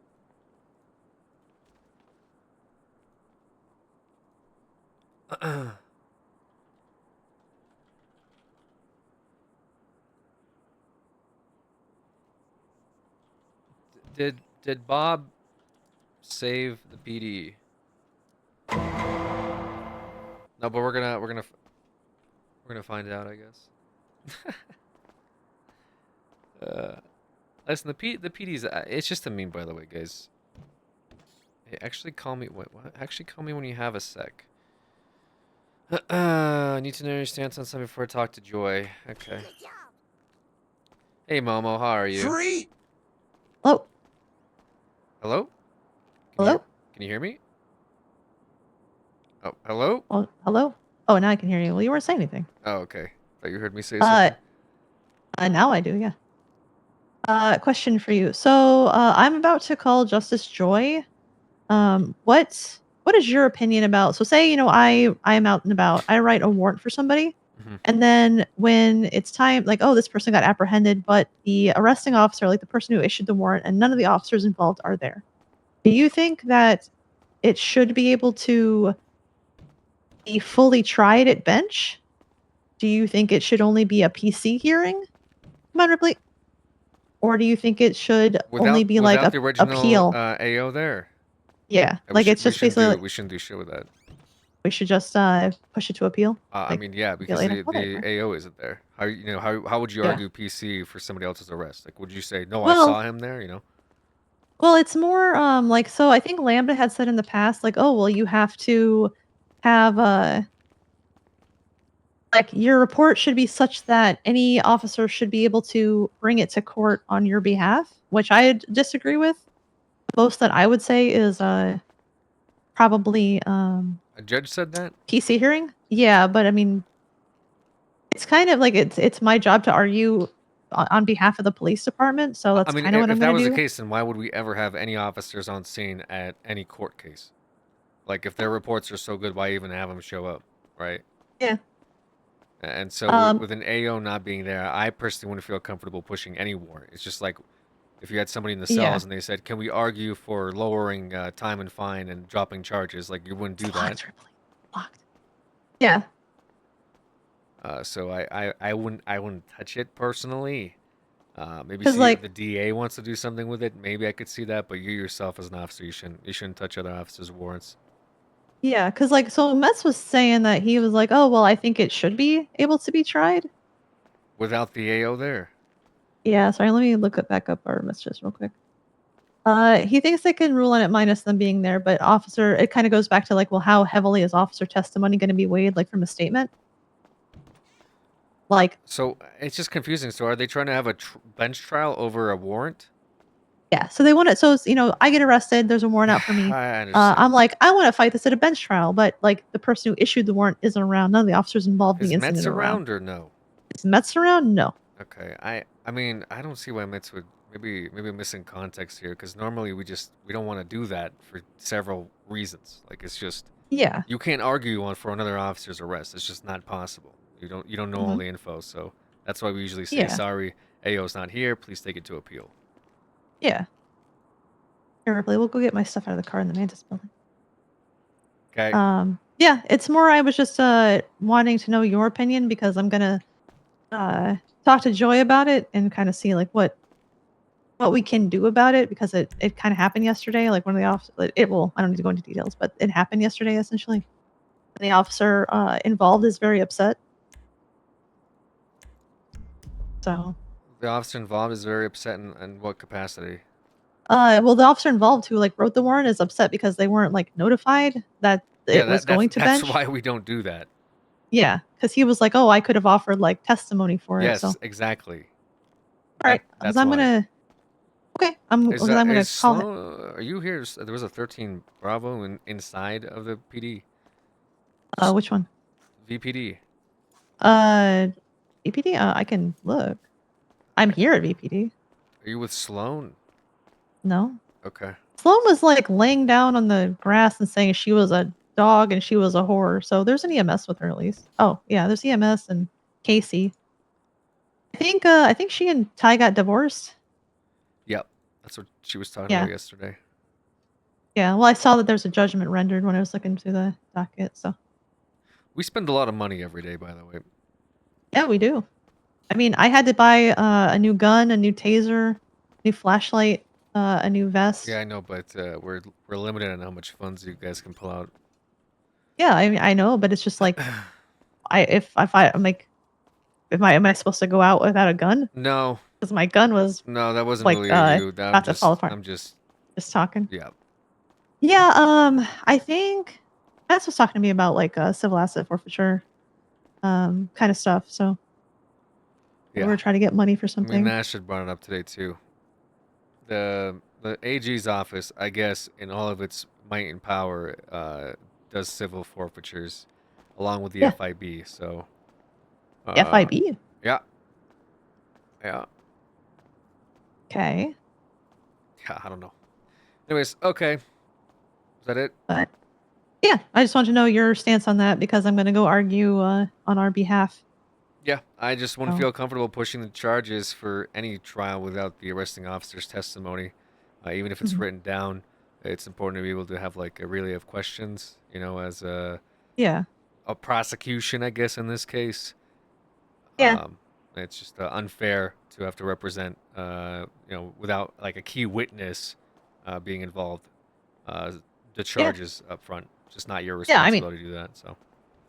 Did Bob save the PD? No, but we're gonna find out, I guess. Listen, the PD's it's just a meme, by the way, guys. Hey, actually call me. Wait, what? Actually call me when you have a sec. I need to know your stance on something before I talk to Joy. Okay. Hey, Momo, how are you? Free. Hello. Hello? Hello. Can you hear me? Oh, hello? Oh, hello. Oh, now I can hear you. Well, you weren't saying anything. Oh, okay. Thought you heard me say something. Now I do, yeah. Question for you. So I'm about to call Justice Joy. What is your opinion about? So say I am out and about. I write a warrant for somebody, and then when it's time, like this person got apprehended, but the arresting officer, like the person who issued the warrant, and none of the officers involved are there. Do you think that it should be able to be fully tried at bench? Do you think it should only be a PC hearing, moderately? Or do you think it should only be like without the original appeal? AO there. Yeah, like it's just basically like we shouldn't do shit with that. we should just push it to appeal. I Like, mean, yeah, appeal because later. Okay, the AO isn't there. How would you Yeah. argue PC for somebody else's arrest? Like, would you say no? Well- I saw him there. Well, it's more like so. I think Lambda had said in the past, like, oh well, you have to have like your report should be such that any officer should be able to bring it to court on your behalf, which I disagree with. The most that I would say is probably A judge said that. PC hearing. Yeah, but I mean, it's kind of like it's my job to argue on behalf of the police department. So that's I mean, kind of what if I'm that going was to the do. case, then why would we ever have any officers on scene at any court case? Like, if their reports are so good, why even have them show up, right? Yeah. And so with an AO not being there, I personally wouldn't feel comfortable pushing any warrant. It's just like if you had somebody in the cells Yeah. and they said, "Can we argue for lowering time and fine and dropping charges?" Like, you wouldn't do that. Yeah. So I wouldn't touch it personally. Maybe 'Cause, see like- if the DA wants to do something with it. Maybe I could see that, but you yourself as an officer, you shouldn't touch other officers' warrants. Yeah, because like so Metz was saying that he was like, oh well, I think it should be able to be tried. Without the AO there. Yeah, sorry, let me look it back up our messages real quick. He thinks they can rule on it minus them being there, but officer, it kind of goes back to like, well, how heavily is officer testimony going to be weighed, like from a statement? Like, So it's just confusing. So are they trying to have a bench trial over a warrant? yeah, so they want it. So it's, I get arrested. There's a warrant out for me. I understand. I'm like, I want to fight this at a bench trial, but like the person who issued the warrant isn't around. None of the officers involved in Is the incident Metz are around or no? Is Metz around? No. Okay. I mean, I don't see why Metz would maybe missing context here, because normally we don't want to do that for several reasons. Like, it's just Yeah. you can't argue for another officer's arrest. It's just not possible. You don't know all Mhm. the info, so that's why we usually say, Yeah. sorry, AO's not here. Please take it to appeal. Yeah. Here, Ripley, we'll go get my stuff out of the car in the Mantis building. Okay. Yeah, it's more I was just wanting to know your opinion because I'm gonna talk to Joy about it and kind of see like what we can do about it because it kind of happened yesterday. Like one of the officers, I don't need to go into details, but it happened yesterday essentially. And the officer involved is very upset. So, The officer involved is very upset in what capacity? well, the officer involved who like wrote the warrant is upset because they weren't like notified that it was going to bench. That's why we don't do that. Yeah, because he was like, "Oh, I could have offered like testimony for Yes, it." So, exactly. all right, that's I'm why. gonna. Okay, I'm Is gonna is call him. Sloan- Are you here? There was a 13 Bravo inside of the PD. Which one? VPD. VPD. I can look. I'm here at VPD. Are you with Sloan? No, Okay. Sloan was like laying down on the grass and saying she was a dog and she was a whore. So there's an EMS with her at least. Oh yeah, there's EMS and Casey. I think she and Ty got divorced. Yep. That's what she was talking Yeah. about yesterday. Yeah, well, I saw that there's a judgment rendered when I was looking through the docket. So We spend a lot of money every day, by the way. yeah, we do. I mean, I had to buy a new gun, a new taser, new flashlight, a new vest. Yeah, I know, but we're limited on how much funds you guys can pull out. Yeah, I know, but it's just like, I'm like, am I supposed to go out without a gun? No. Because my gun was No, that wasn't like really you. That about to fall apart. I'm just talking. yeah. Yeah, I think Matt was talking to me about like civil asset forfeiture, kind of stuff. So Yeah. we're trying to get money for I something. mean, Nash had brought it up today too. The AG's office, I guess, in all of its might and power, does civil forfeitures, along with the Yeah. FIB. So. FIB? Yeah. Yeah. Okay. Yeah, I don't know. Anyways, okay. Is that it? But yeah, I just want to know your stance on that because I'm going to go argue on our behalf. Yeah, I just wouldn't Oh. feel comfortable pushing the charges for any trial without the arresting officer's testimony. Even if it's Mhm. written down, it's important to be able to have like a relay of questions, as a Yeah. prosecution, I guess, in this case. Yeah. It's just unfair to have to represent, without like a key witness being involved, the charges up front. Just not your Yeah, I mean- responsibility to do that. So.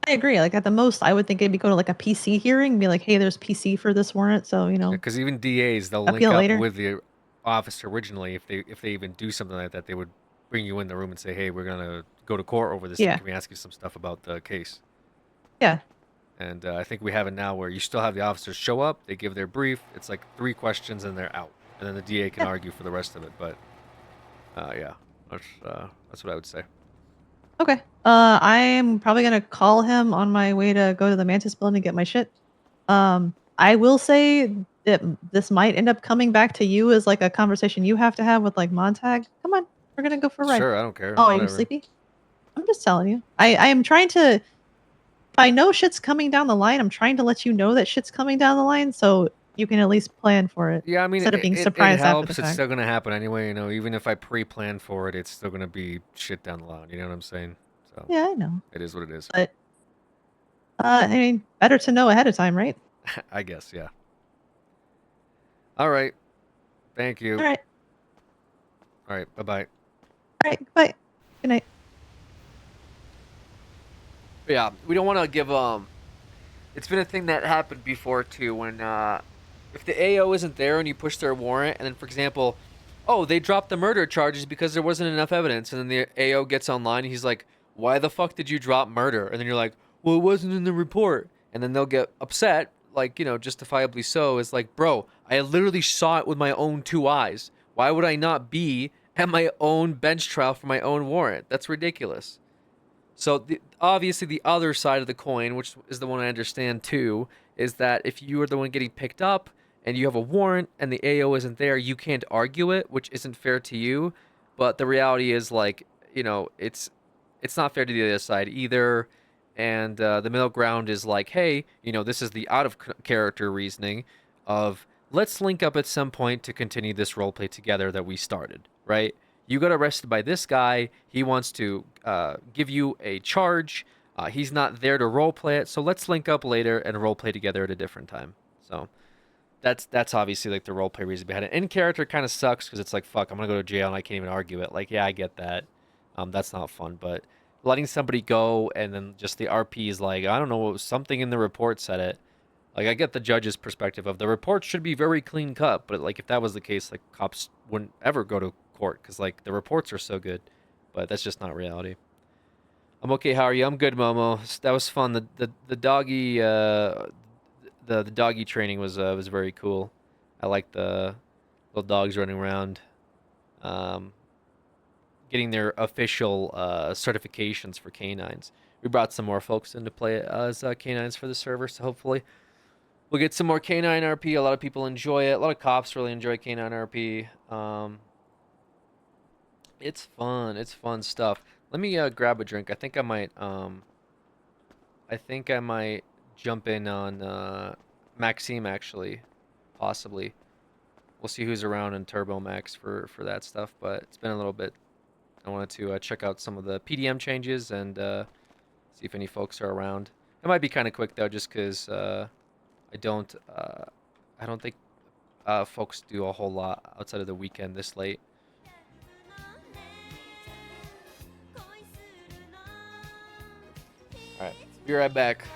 I agree. Like at the most, I would think it'd be go to like a PC hearing and be like, hey, there's PC for this warrant. So, Because even DAs, they'll link appeal up later. with the officer originally. If they even do something like that, they would bring you in the room and say, "Hey, we're gonna go to court over this. Yeah. Can we ask you some stuff about the case?" Yeah. And I think we have it now where you still have the officers show up, they give their brief. It's like 3 questions and they're out, and then the DA can argue for the rest of it. But yeah, that's what I would say. Okay. I am probably gonna call him on my way to go to the Mantis building and get my shit. I will say that this might end up coming back to you as like a conversation you have to have with like Montag. Come on, we're gonna go for a ride. Sure, I don't care. Oh, are you Whatever. sleepy? I'm just telling you. I am trying to. If I know shit's coming down the line, I'm trying to let you know that shit's coming down the line, so you can at least plan for it. Yeah, I mean, instead of being it surprised after helps. the It's fact. still gonna happen anyway. Even if I pre-plan for it, it's still gonna be shit down the line. You know what I'm saying? So Yeah, I know. it is what it is. But I mean, better to know ahead of time, right? I guess, yeah. All right. Thank you. All right. All right. Bye-bye. All right. Bye. Good night. Yeah, we don't want to give it's been a thing that happened before too when if the AO isn't there and you push their warrant and then for example, oh, they dropped the murder charges because there wasn't enough evidence, and then the AO gets online and he's like, "Why the fuck did you drop murder?" And then you're like, "Well, it wasn't in the report." And then they'll get upset, like, justifiably so. It's like, "Bro, I literally saw it with my own 2 eyes. Why would I not be at my own bench trial for my own warrant? That's ridiculous." So obviously the other side of the coin, which is the one I understand too, is that if you are the one getting picked up and you have a warrant and the AO isn't there, you can't argue it, which isn't fair to you. But the reality is, like, it's not fair to the other side either. And the middle ground is like, hey, this is the out of character reasoning of let's link up at some point to continue this roleplay together that we started, right? You got arrested by this guy. He wants to give you a charge. He's not there to roleplay it. So let's link up later and roleplay together at a different time. So that's obviously like the roleplay reason behind it. In character kind of sucks because it's like, fuck, I'm going to go to jail and I can't even argue it. Like, yeah, I get that. That's not fun. But letting somebody go and then just the RP is like, I don't know, something in the report said it. Like, I get the judge's perspective of the report should be very clean cut. But like, if that was the case, like, cops wouldn't ever go to court because like the reports are so good. But that's just not reality. I'm okay. How are you? I'm good, Momo. That was fun. The doggy the doggy training was very cool. I like the little dogs running around, getting their official certifications for canines. We brought some more folks in to play as canines for the server, so hopefully we'll get some more canine RP. A lot of people enjoy it. A lot of cops really enjoy canine RP. It's fun. It's fun stuff. Let me grab a drink. I think I might jump in on Maxime, actually, possibly. We'll see who's around in Turbo Max for that stuff, but it's been a little bit. I wanted to check out some of the PDM changes and see if any folks are around. It might be kind of quick though, just because I don't think folks do a whole lot outside of the weekend this late. All right, be right back.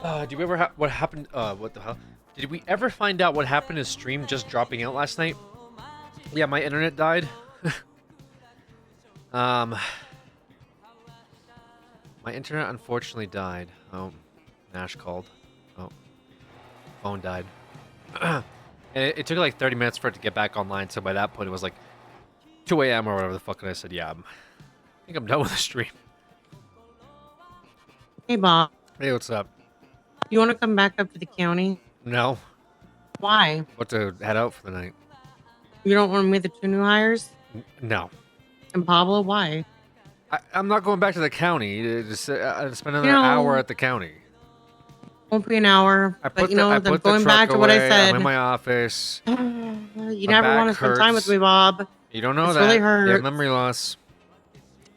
Do we ever what happened? What the hell? Did we ever find out what happened to stream just dropping out last night? Yeah, my internet died. My internet unfortunately died. Oh, Nash called. Oh, phone died. And it took like 30 minutes for it to get back online. So by that point, it was like 2 a.m. or whatever the fuck. And I said, yeah, I think I'm done with the stream. Hey, Bob. Hey, what's up? You want to come back up to the county? No. Why? What to head out for the night? You don't want to meet the 2 new hires? No. And Pablo, why? I'm not going back to the county. Just spend another You know, hour at the county. Won't be an hour. I But put you know, I then put the going truck back to what I away, said. I'm in my office. You My never back want to spend time with hurts. me, Bob. You don't know This that. really You have hurts. memory loss.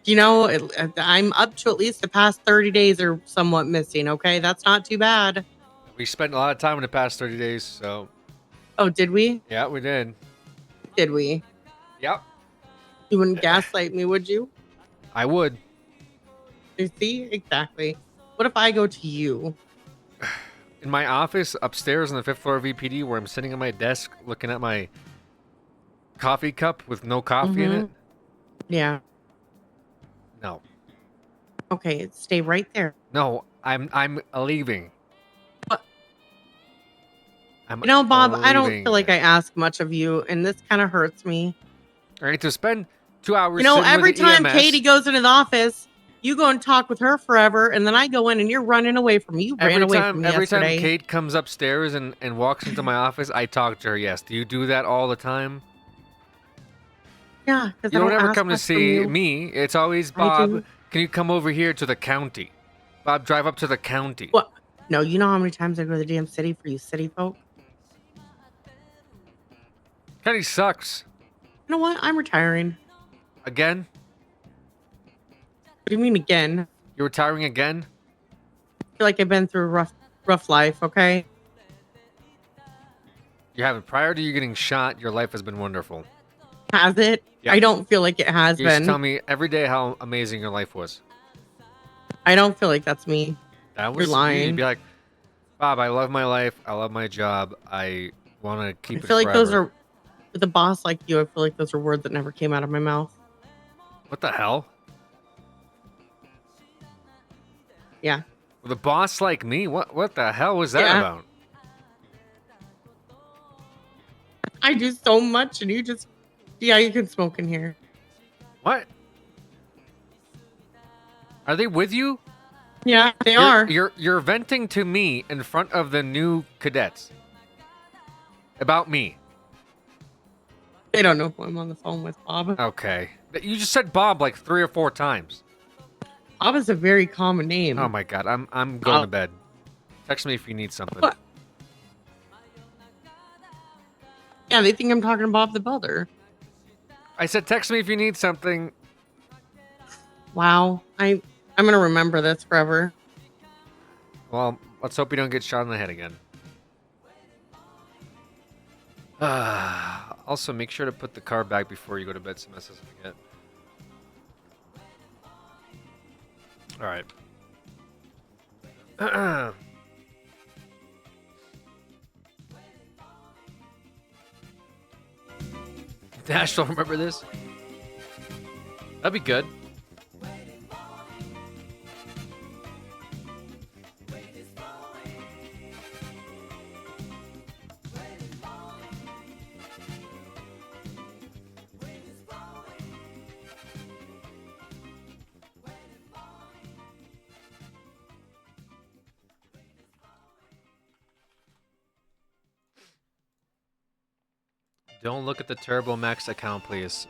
You know, I'm up to at least the past 30 days are somewhat missing, okay? That's not too bad. We spent a lot of time in the past 30 days, so Oh, did we? yeah, we did. Did we? Yep. You wouldn't gaslight me, would you? I would. You see? Exactly. What if I go to you? In my office upstairs on the 5th floor of VPD, where I'm sitting at my desk looking at my coffee cup with no coffee in it. Yeah. No. Okay, stay right there. No, I'm leaving. I'm You know, Bob, I don't leaving. feel like I ask much of you, and this kind of hurts me. All right, to spend 2 hours. You know, sitting every with the time EMS, Katie goes into the office, you go and talk with her forever, and then I go in and you're running away from me. You ran away from me every yesterday. time Kate comes upstairs and walks into my office, I talk to her. Yes, do you do that all the time? Yeah, because You I don't don't ever ask come to much from see you. me. It's always I Bob. do. Can you come over here to the county? Bob, drive up to the county. What? No, you know how many times I go to the damn city for you city folk? County sucks. You know what? I'm retiring. Again? What do you mean again? You're retiring again? I feel like I've been through a rough life, okay? You haven't. Prior to you getting shot, your life has been wonderful. Has it? Yeah. I don't feel like it has You used to been. tell me every day how amazing your life was. I don't feel like that's me. That was You're lying. You'd be like, Bob, I love my life. I love my job. I want to I keep it feel like those forever." are, with a boss like you, I feel like those are words that never came out of my mouth. What the hell? Yeah. With a boss like me? What the hell was that Yeah. about? I do so much and you just, yeah, you can smoke in here. What? Are they with you? Yeah, they are. You're venting to me in front of the new cadets about me. They don't know who I'm on the phone with, Bob. Okay. You just said Bob like 3 or 4 times. Bob is a very common name. Oh my god, I'm going to bed. Text me if you need something. What? Yeah, they think I'm talking to Bob the Builder. I said text me if you need something. Wow. I'm gonna remember this forever. Well, let's hope you don't get shot in the head again. Also, make sure to put the car back before you go to bed so Mess doesn't forget. Alright. Dash, don't remember this? That'd be good. Don't look at the Turbo Max account, please.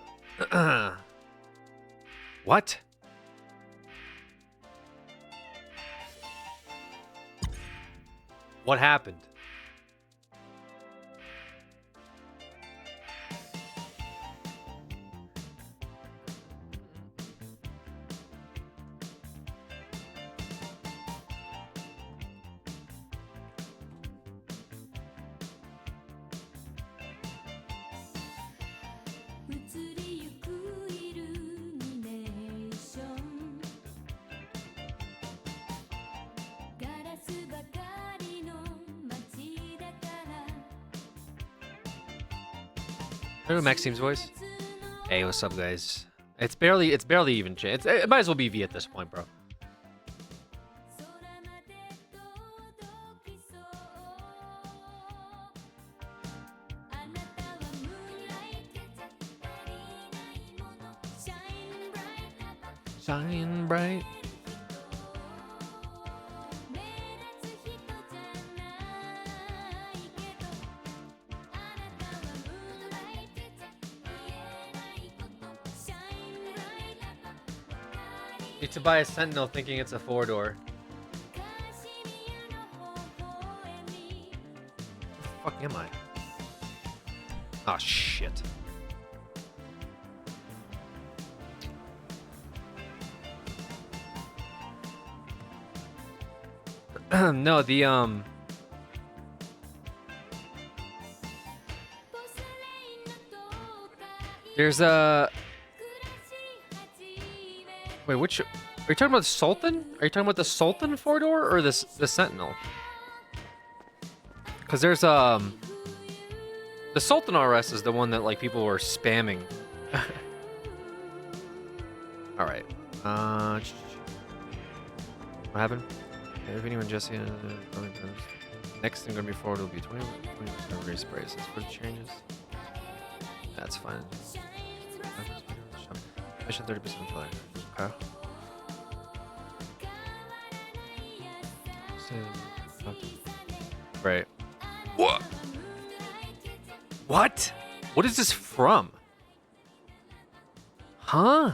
What? What happened? I know Maxime's voice. Hey, what's up, guys? It's barely even changed. It might as well be V at this point, bro. Shine bright. Need to buy a Sentinel thinking it's a 4-door. Where the fuck am I? Oh shit. No, there's a wait, which are you talking about? The Sultan? Are you talking about the Sultan 4-door or the Sentinel? Because there's the Sultan RS is the one that like people were spamming. All right. What happened? If anyone Jesse next thing gonna be forward will be 20% raise prices for the changes. That's fine. Mission 30% fly. Okay. Right. What? What? What is this from? Huh?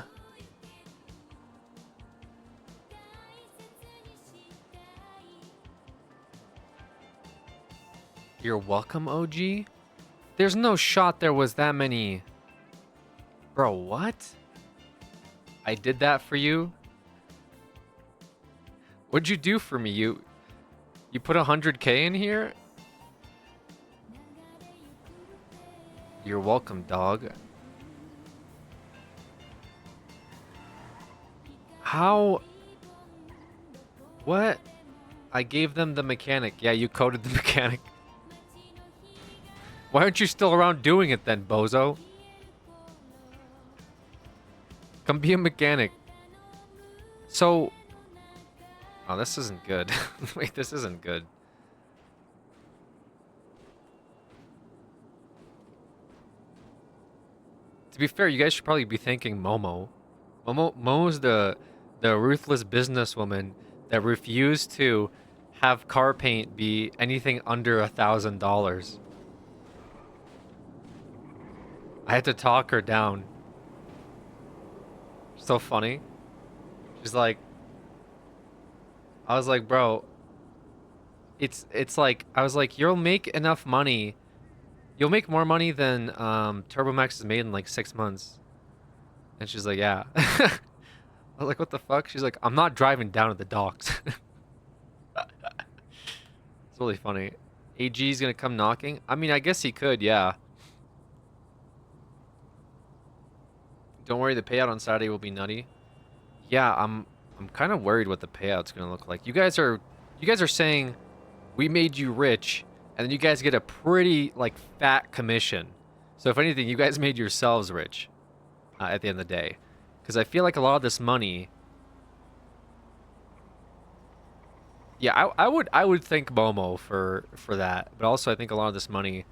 You're welcome, OG? There's no shot there was that many. Bro, what? I did that for you? What'd you do for me? You put 100K in here? You're welcome, dog. How? What? I gave them the mechanic. Yeah, you coded the mechanic. Why aren't you still around doing it then, bozo? Come be a mechanic. So... Oh, this isn't good. Wait, this isn't good. To be fair, you guys should probably be thanking Momo. Momo's the ruthless businesswoman that refused to have car paint be anything under $1,000. I had to talk her down. So funny. She's like, I was like, bro, it's like, I was like, you'll make enough money. You'll make more money than TurboMax has made in like 6 months. And she's like, yeah. I was like, what the fuck? She's like, I'm not driving down to the docks. It's really funny. AG's gonna come knocking? I mean, I guess he could, yeah. Don't worry, the payout on Saturday will be nutty. Yeah, I'm kind of worried what the payout's gonna look like. You guys are saying we made you rich, and then you guys get a pretty like fat commission. So if anything, you guys made yourselves rich at the end of the day, because I feel like a lot of this money. Yeah, I would thank Momo for that, but also I think a lot of this money.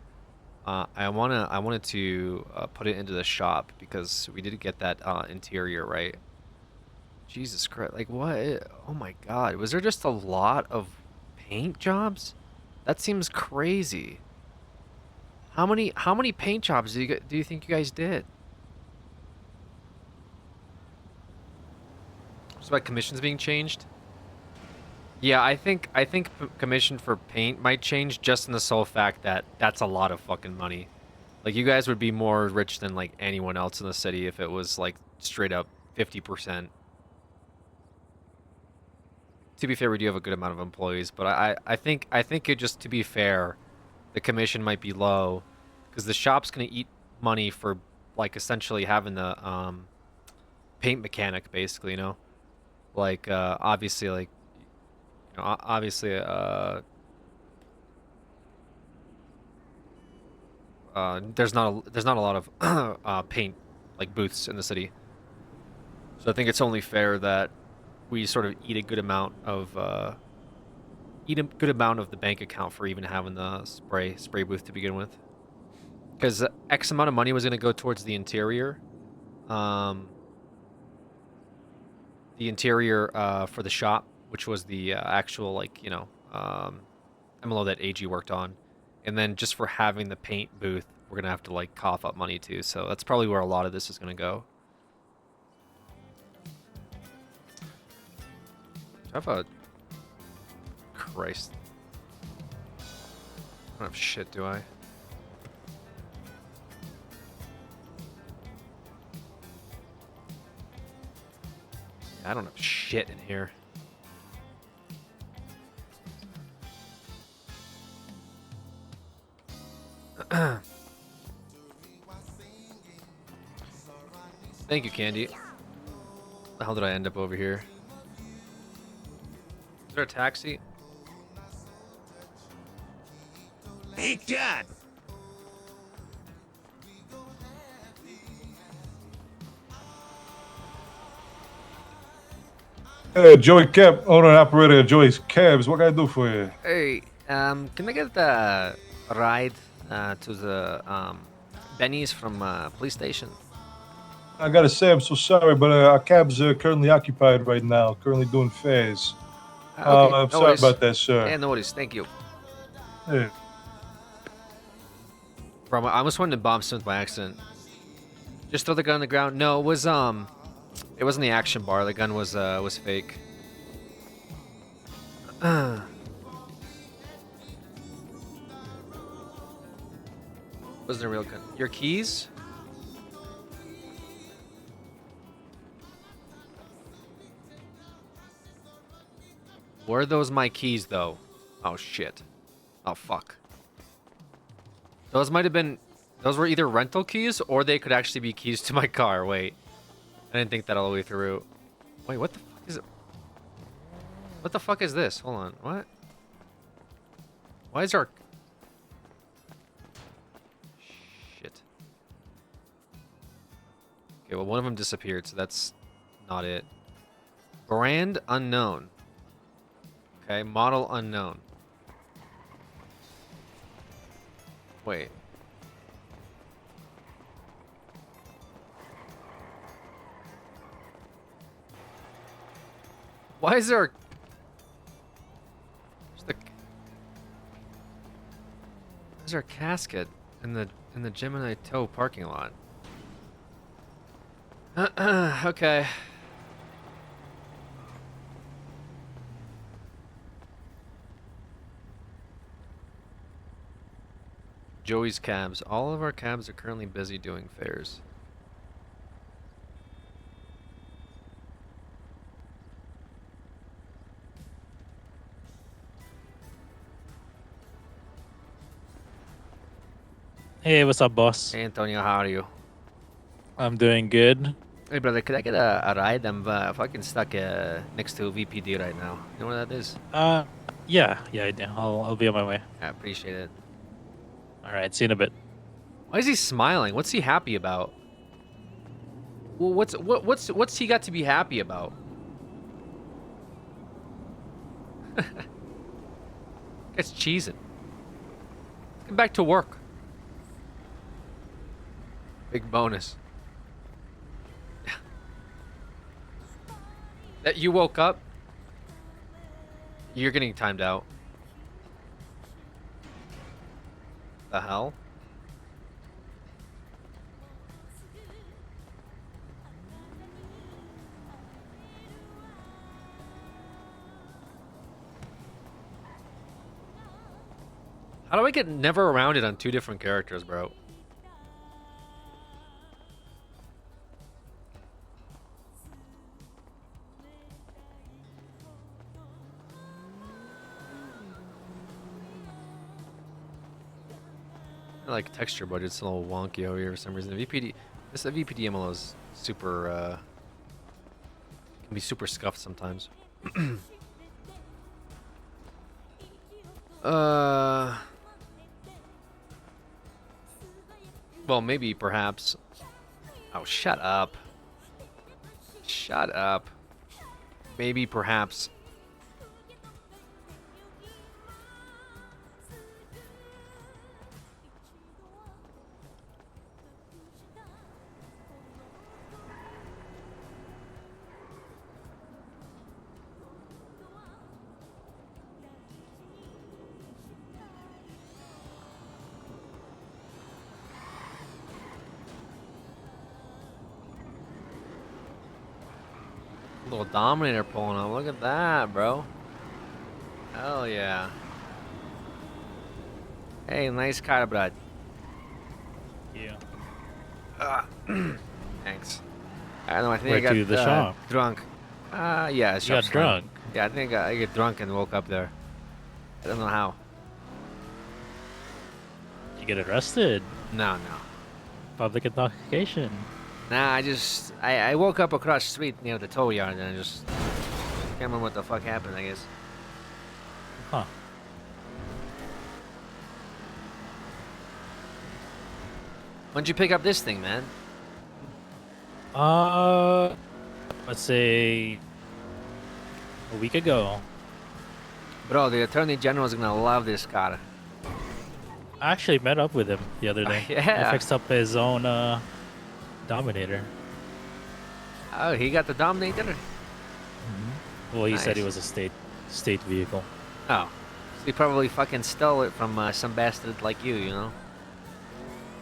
I wanted to put it into the shop because we did get that interior right. Jesus Christ, like what? Oh my God, was there just a lot of paint jobs? That seems crazy. How many paint jobs do you think you guys did? It's about commissions being changed. Yeah, I think commission for paint might change just in the sole fact that that's a lot of fucking money. Like you guys would be more rich than like anyone else in the city if it was like straight up 50%. To be fair, we do have a good amount of employees, but I think it just to be fair, the commission might be low because the shop's gonna eat money for like essentially having the paint mechanic basically, you know, like obviously like. Obviously, there's not a lot of paint like booths in the city. So I think it's only fair that we sort of eat a good amount of the bank account for even having the spray booth to begin with. Because X amount of money was going to go towards the interior. The interior for the shop, which was the actual, like, you know, MLO that AG worked on. And then just for having the paint booth, we're going to have to, like, cough up money too. So that's probably where a lot of this is going to go. I have a... Christ. I don't have shit, do I? I don't have shit in here. Thank you, Candy. The hell did I end up over here? Is there a taxi? Hey, Dad. Joey Cab, owner and operator of Joey's Cabs. What can I do for you? Hey, can I get a ride to the Benny's from police station? I gotta say, I'm so sorry, but our cabs are currently occupied right now. Currently doing fares. Okay, I'm no sorry worries. about that, sir. Yeah, no worries. Thank you. Hey. Bro, I almost wanted to bomb Smith by accident. Just throw the gun on the ground. No, it wasn't the action bar. The gun was fake. Wasn't a real gun. Your keys? Were those my keys, though? Oh, shit. Oh, fuck. Those might have been... Those were either rental keys, or they could actually be keys to my car. Wait. I didn't think that all the way through. Wait, what the fuck is it? What the fuck is this? Hold on. What? Why is our... Shit. Okay, well, one of them disappeared, so that's not it. Brand unknown. Okay, model unknown. Wait. Why is there... There's a casket in the Gemini Toe parking lot. Okay. Joey's cabs. All of our cabs are currently busy doing fares. Hey, what's up, boss? Hey, Antonio, how are you? I'm doing good. Hey, brother, could I get a ride? I'm fucking stuck next to VPD right now. You know where that is? Yeah, I do. I'll be on my way. I appreciate it. All right, see you in a bit. Why is he smiling? What's he happy about? Well, what's he got to be happy about? It's cheesing. Get back to work. Big bonus. That you woke up? You're getting timed out. The hell? How do I get never around it on two different characters, bro? I like texture, but it's a little wonky over here for some reason. The VPD MLO is super, can be super scuffed sometimes. Well, maybe, perhaps. Oh, shut up. Shut up. Maybe, perhaps. Little Dominator pulling up. Look at that, bro. Hell yeah. Hey, nice car, bro. Yeah. Thanks. I don't know. I think Went I got to the shop. drunk. Yeah, You shop's got fine. drunk. Yeah, I think I get drunk and woke up there. I don't know how. You get arrested. No. Public intoxication. Nah, I woke up across the street near the tow yard and I just can't remember what the fuck happened, I guess. Huh. When'd you pick up this thing, man? Let's say a week ago. Bro, the Attorney General's gonna love this car. I actually met up with him the other day. Yeah. I fixed up his own Dominator. Oh, he got the Dominator? Well, he said it Nice. was a state vehicle. Oh. So he probably fucking stole it from some bastard like you know?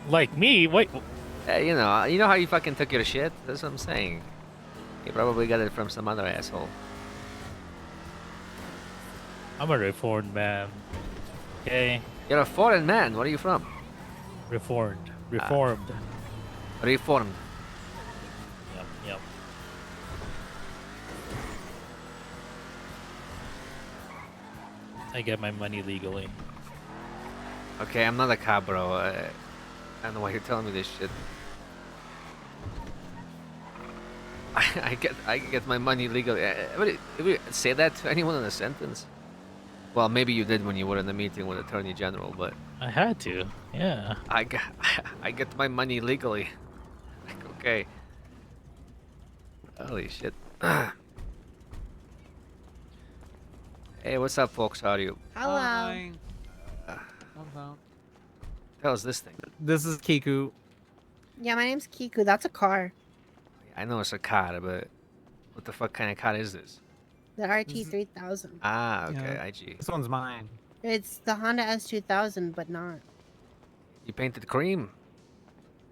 Like me? Wait. You know how you fucking took your shit? That's what I'm saying. He probably got it from some other asshole. I'm a reformed man. Okay. You're a foreign man. Where are you from? Reformed. Reformed. Yep. I get my money legally. Okay, I'm not a cop, bro. I don't know why you're telling me this shit. I get my money legally. Ever say that to anyone in a sentence? Well, maybe you did when you were in the meeting with Attorney General, but I had to. Yeah. I get my money legally. Like, okay. Holy shit. Hey, what's up, folks? How are you? Hello. Tell us this thing. This is Kiku. Yeah, my name's Kiku. That's a car. I know it's a car, but what the fuck kind of car is this? The RT3000. Ah, okay, Yeah. IG. This one's mine. It's the Honda S2000, but not. You painted cream.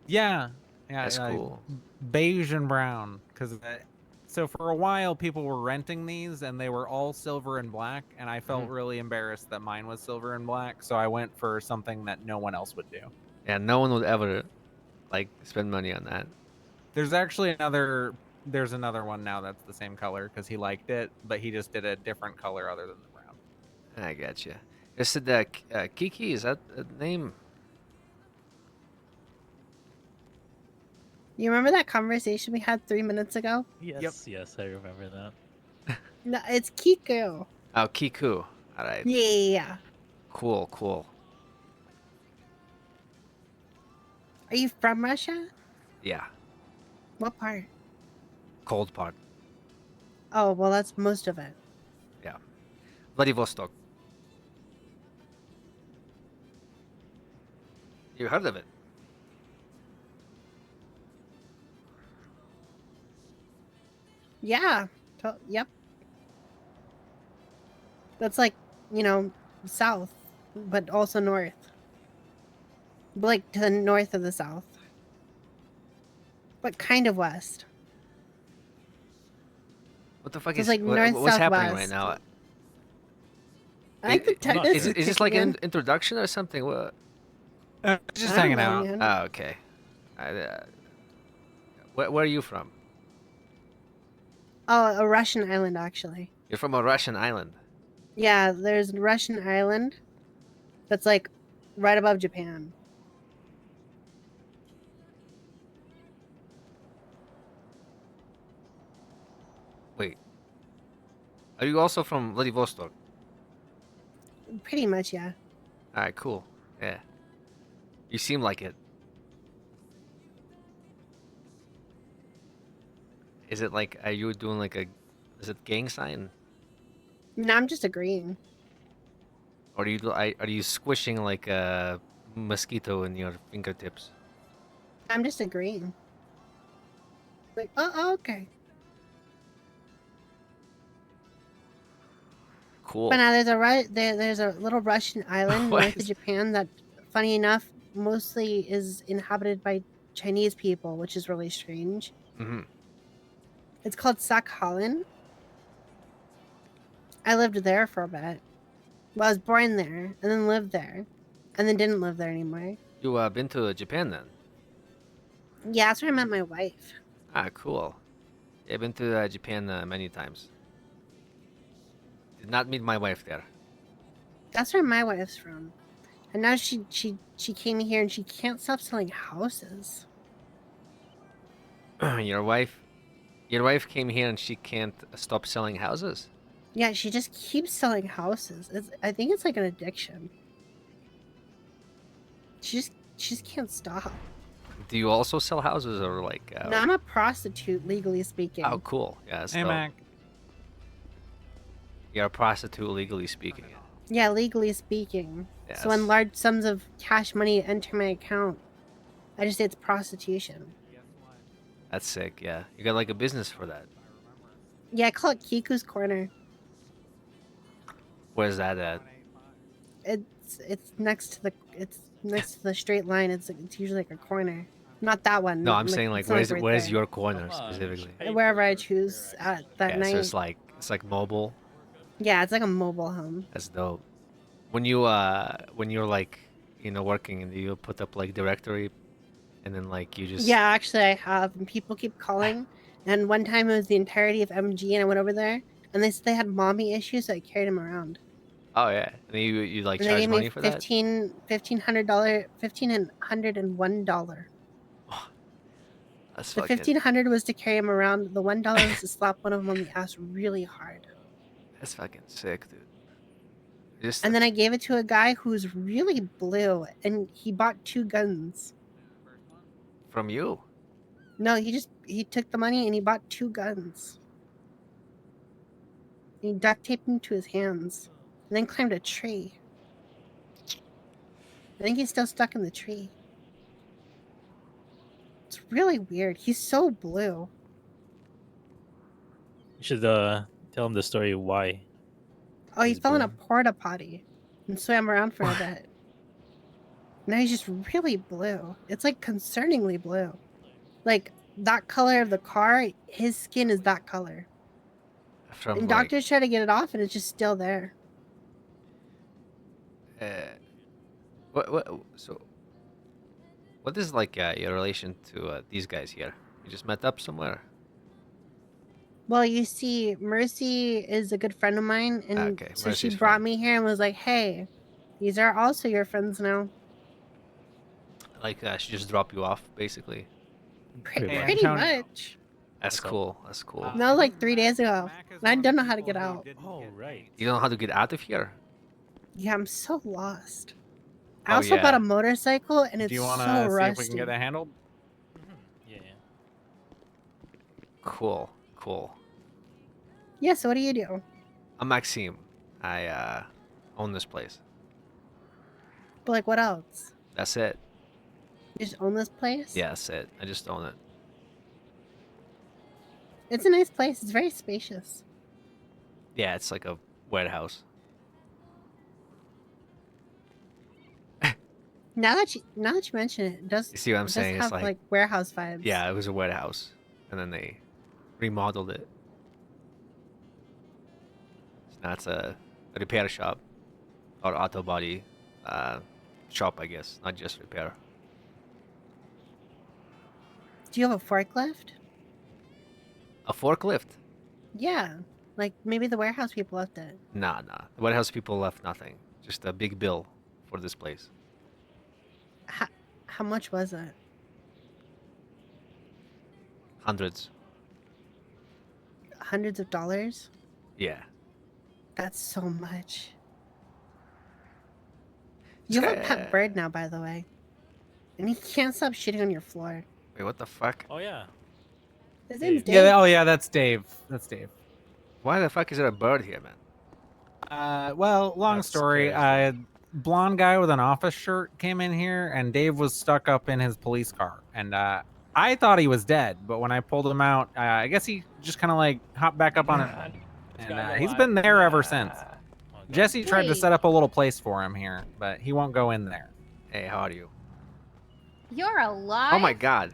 Yeah. Yeah. That's cool. Beige and brown. So for a while, people were renting these, and they were all silver and black, and I felt really embarrassed that mine was silver and black, so I went for something that no one else would do. Yeah, no one would ever, like, spend money on that. There's actually another one now that's the same color, because he liked it, but he just did a different color other than the brown. I gotcha. You said Kiki, is that a name? You remember that conversation we had 3 minutes ago? Yes, yes, I remember that. No, it's Kiku. Oh, Kiku. All right. Yeah. Cool. Are you from Russia? Yeah. What part? Cold part. Oh, well, that's most of it. Yeah. Vladivostok. You heard of it? Yeah. Yep. That's like, south, but also north. Like to the north of the south. But kind of west. What the fuck It's is like north, what's happening right southwest. now? I could tell Is this like an man. introduction or something? What? Just I don't hanging know, out. man. Oh, okay. Where are you from? Oh, a Russian island, actually. You're from a Russian island. Yeah, there's a Russian island that's like right above Japan. Wait. Are you also from Vladivostok? Pretty much, yeah. All right, cool. Yeah. You seem like it. Is it like, are you doing like a, is it gang sign? No, I'm just agreeing. Or are you squishing like a mosquito in your fingertips? I'm just agreeing. Like, oh, okay. Cool. But now there's a little Russian island What north of Japan that, funny enough, mostly is inhabited by Chinese people, which is really strange. Mm-hmm. It's called Sakhalin. I lived there for a bit. Well, I was born there, and then lived there, and then didn't live there anymore. You been to Japan then? Yeah, that's where I met my wife. Ah, cool. Yeah, I've been to Japan many times. Did not meet my wife there. That's where my wife's from. And now she came here and she can't stop selling houses. Your wife came here and she can't stop selling houses. Yeah, she just keeps selling houses. I think it's like an addiction. She just can't stop. Do you also sell houses or like? No, I'm a prostitute, legally speaking. Oh, cool. Yeah. That's Hey, dope. Mac. You're a prostitute, legally speaking. Yeah, legally speaking. Yes. So when large sums of cash money enter my account, I just say it's prostitution. That's sick. Yeah. You got like a business for that. Yeah, I call it Kiku's Corner. Where's that at? It's next to the straight line. It's usually like a corner. Not that one. No, I'm saying like it's not where's right where's there. your corner specifically? Wherever I choose at that Yeah, night. so it's like mobile. Yeah, it's like a mobile home. That's dope. When you're like, you know, working and you put up like directory, and then like you just Yeah, actually I have, and people keep calling. And one time it was the entirety of MG, and I went over there, and they said they had mommy issues, so I carried them around. Oh yeah, and you like And they charge gave money me for that? $1,501. That's The fucking. $1,500 was to carry him around. The $1 was to slap one of them on the ass really hard. That's fucking sick, dude. Just And then I gave it to a guy who's really blue, and he bought 2 guns. from you. No, he took the money and he bought 2 guns. He duct taped them to his hands, and then climbed a tree. I think he's still stuck in the tree. It's really weird. He's so blue. You should tell him the story why. Oh, he He's fell in a blue. porta potty and swam around for a bit. Now he's just really blue. It's like concerningly blue. Like that color of the car, his skin is that color. From And like, doctors try to get it off and it's just still there. so what is like your relation to these guys here? You just met up somewhere? Well, you see, Mercy is a good friend of mine, and Okay, so she Mercy's brought me here and was like, "Hey, these are also your friends now." Like she just drop you off basically? Pretty much. That's cool. That's cool. That was like 3 days ago, and I don't know how to get out. Oh, right. You don't know how to get out of here? Yeah, I'm so lost. I Oh, also bought yeah. a motorcycle, and it's Do you want to so see if rusty. we can get it handled? Yeah. Cool. Cool. Yeah. So what do you do? I'm Maxime. I own this place. But like, what else? That's it. You just own this place? Yeah, that's it. I just own it. It's a nice place. It's very spacious. Yeah, it's like a warehouse. Now that you mention it, it does. You see what I'm it does saying? It's have like- like warehouse vibes. Yeah, it was a warehouse, and then they remodeled it. So now it's a repair shop or auto body shop, I guess, not just repair. Do you have a forklift? A forklift? Yeah. Like maybe the warehouse people left it. Nah. The warehouse people left nothing. Just a big bill for this place. How much was it? Hundreds. Hundreds of dollars? Yeah. That's so much. You have a pet bird now, by the way. And he can't stop shitting on your floor. Wait, what the fuck? Oh yeah. His name's Dave. Yeah. Oh yeah, that's Dave. That's Dave. Why the fuck is there a bird here, man? Well, long story. Blonde guy with an office shirt came in here, and Dave was stuck up in his police car, and I thought he was dead, but when I pulled him out, I guess he just kind of like hopped back up on it, and he's been there ever since. Jesse tried to Wait. set up a little place for him here, but he won't go in there. Hey, how are you? You're alive. Oh my god.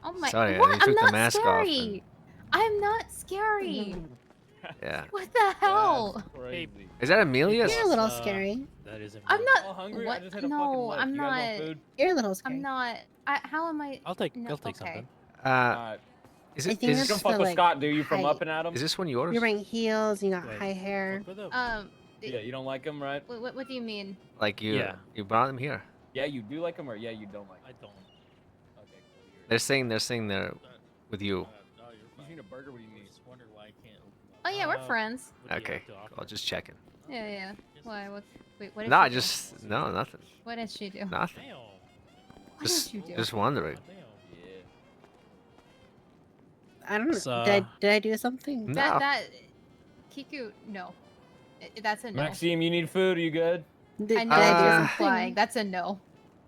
Oh my. Sorry, what? you I'm took the not mask off scary. I'm not scary. Yeah. What the hell? Is that Amelia? You're a little scary. That is I'm not. hungry? I What? just hit a No, fucking lift. I'm You got no not. food? You're a little scary. I'm not. How am I? I'll take. No, I'll take okay. something. Is I it? think Is that's Don't this, fuck the, with like, Scott, do you? From height. Up and Adam? is this one yours? You're wearing heels. You got Wait. high hair. Yeah, you don't like him, right? What do you mean? Like you? Yeah. You brought him here. Yeah, you do like him, or yeah, you don't like I him? don't. Okay, cool. They're saying they're with you. You need a burger? What do you need? Wonder why I can't. Oh yeah, we're friends. Okay. Cool. Just checking. Yeah, yeah. Why? What? Wait, what did No, she do? just no, nothing. What did she do? Nothing. What Just, did you do? just wondering. I don't know. So- Did I do something? No. That Kiku, no. That's a no. Maxime, you need food? Are you good? Did I know I do you're something? implying. That's a no.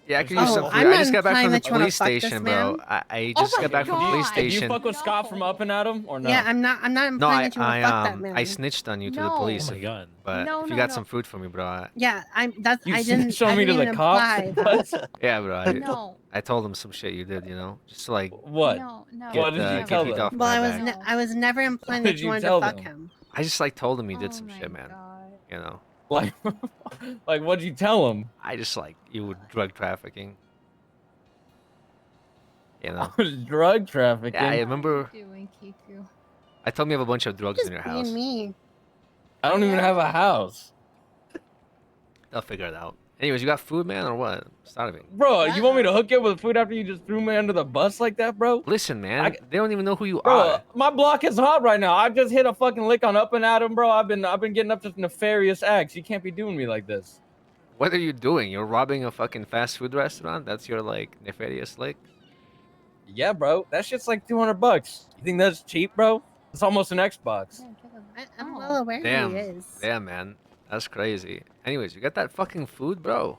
Yeah, I could Oh, use some I'm food. I not just got back implying from the that you wanna police fuck this station, bro. man. I Oh just my got back from the police God. Do you station. fuck with Scott from Up and Adam, or no? Yeah, I'm not No, implying that you want to fuck that man. I snitched on you to the No. police. Oh my god. But No, if you no, got no. some food for me, bro. Yeah, I You didn't. show I me to didn't the even cops? imply that. Yeah, bro. I, No. I told them some shit you did, you know, just to like What? No, no. get, What did you get tell heat them? off Well, my I was back. I was never implying What that did you you wanted tell to fuck them? him. I just like told him you did Oh some my shit, man. God. You know, Like, like what'd you tell him? I just like you were drug trafficking. You know. I was drug trafficking. Yeah, I What remember. are you doing, Kiku? I told me you have a bunch of drugs Just in your being house. me. I don't even have a house. They'll figure it out. Anyways, you got food, man, or what? Starving. Bro, you want me to hook you up with food after you just threw me under the bus like that, bro? Listen, man, I- they don't even know who you Bro, are. my block is hot right now. I just hit a fucking lick on Up and Adam, bro. I've been getting up to nefarious acts. You can't be doing me like this. What are you doing? You're robbing a fucking fast food restaurant? That's your like nefarious lick? Yeah, bro. That shit's like $200. You think that's cheap, bro? It's almost an Xbox. I'm Oh. well aware Damn. who he is. Damn, man. That's crazy. Anyways, you got that fucking food, bro?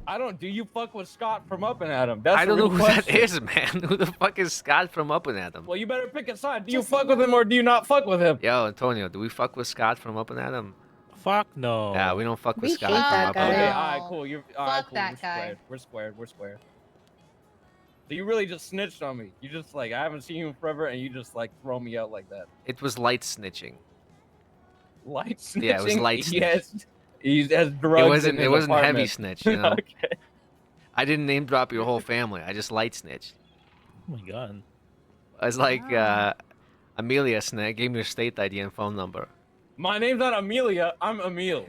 I don't. Do you fuck with Scott from Up and Adam? That's I the don't know real who question. that is, man. Who the fuck is Scott from Up and Adam? Well, you better pick a side. Do you fuck with him or do you not fuck with him? Yo, Antonio, do we fuck with Scott from Up and Adam? Fuck no. Yeah, we don't fuck with We Scott hate from that Up guy. and Okay, Adam. all right, cool. You're all right, Fuck cool. that We're guy. squared. We're squared. We're squared. So you really just snitched on me. You just like I haven't seen you in forever, and you just like throw me out like that. It was light snitching. Light snitching. Yeah, it was light snitch. Yes. He has drugs. It wasn't. In his It wasn't heavy apartment. snitch. You know. Okay. I didn't name drop your whole family. I just light snitched. Oh my god. It's like Amelia snitch gave me your state ID and phone number. My name's not Amelia. I'm Emil.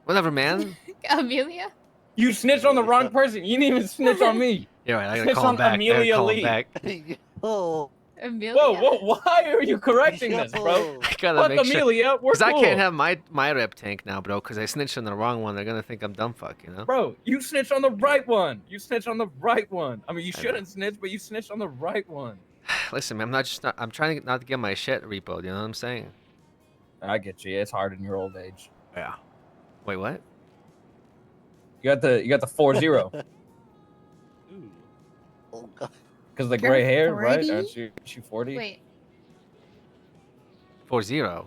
Whatever, man. Amelia? You snitched on the wrong person. You didn't even snitch on me. Yeah, right. I gotta Snitch call him on back. I gotta Amelia call him Lee. back. Oh, Amelia? Whoa, why are you correcting this, bro? I gotta Fuck make sure. Amelia. We're Because I cool. can't have my rep tank now, bro. Because I snitched on the wrong one. They're gonna think I'm dumb fuck, you know. Bro, you snitched on the right one. You snitched on the right one. I mean, you I know. shouldn't snitch, but you snitched on the right one. Listen, man, I'm trying not to get my shit repoed. You know what I'm saying? I get you. It's hard in your old age. Yeah. Wait, what? You got the 4-0 oh God. because the You're gray hair, right? 40? Aren't you 40? Wait. 4-0.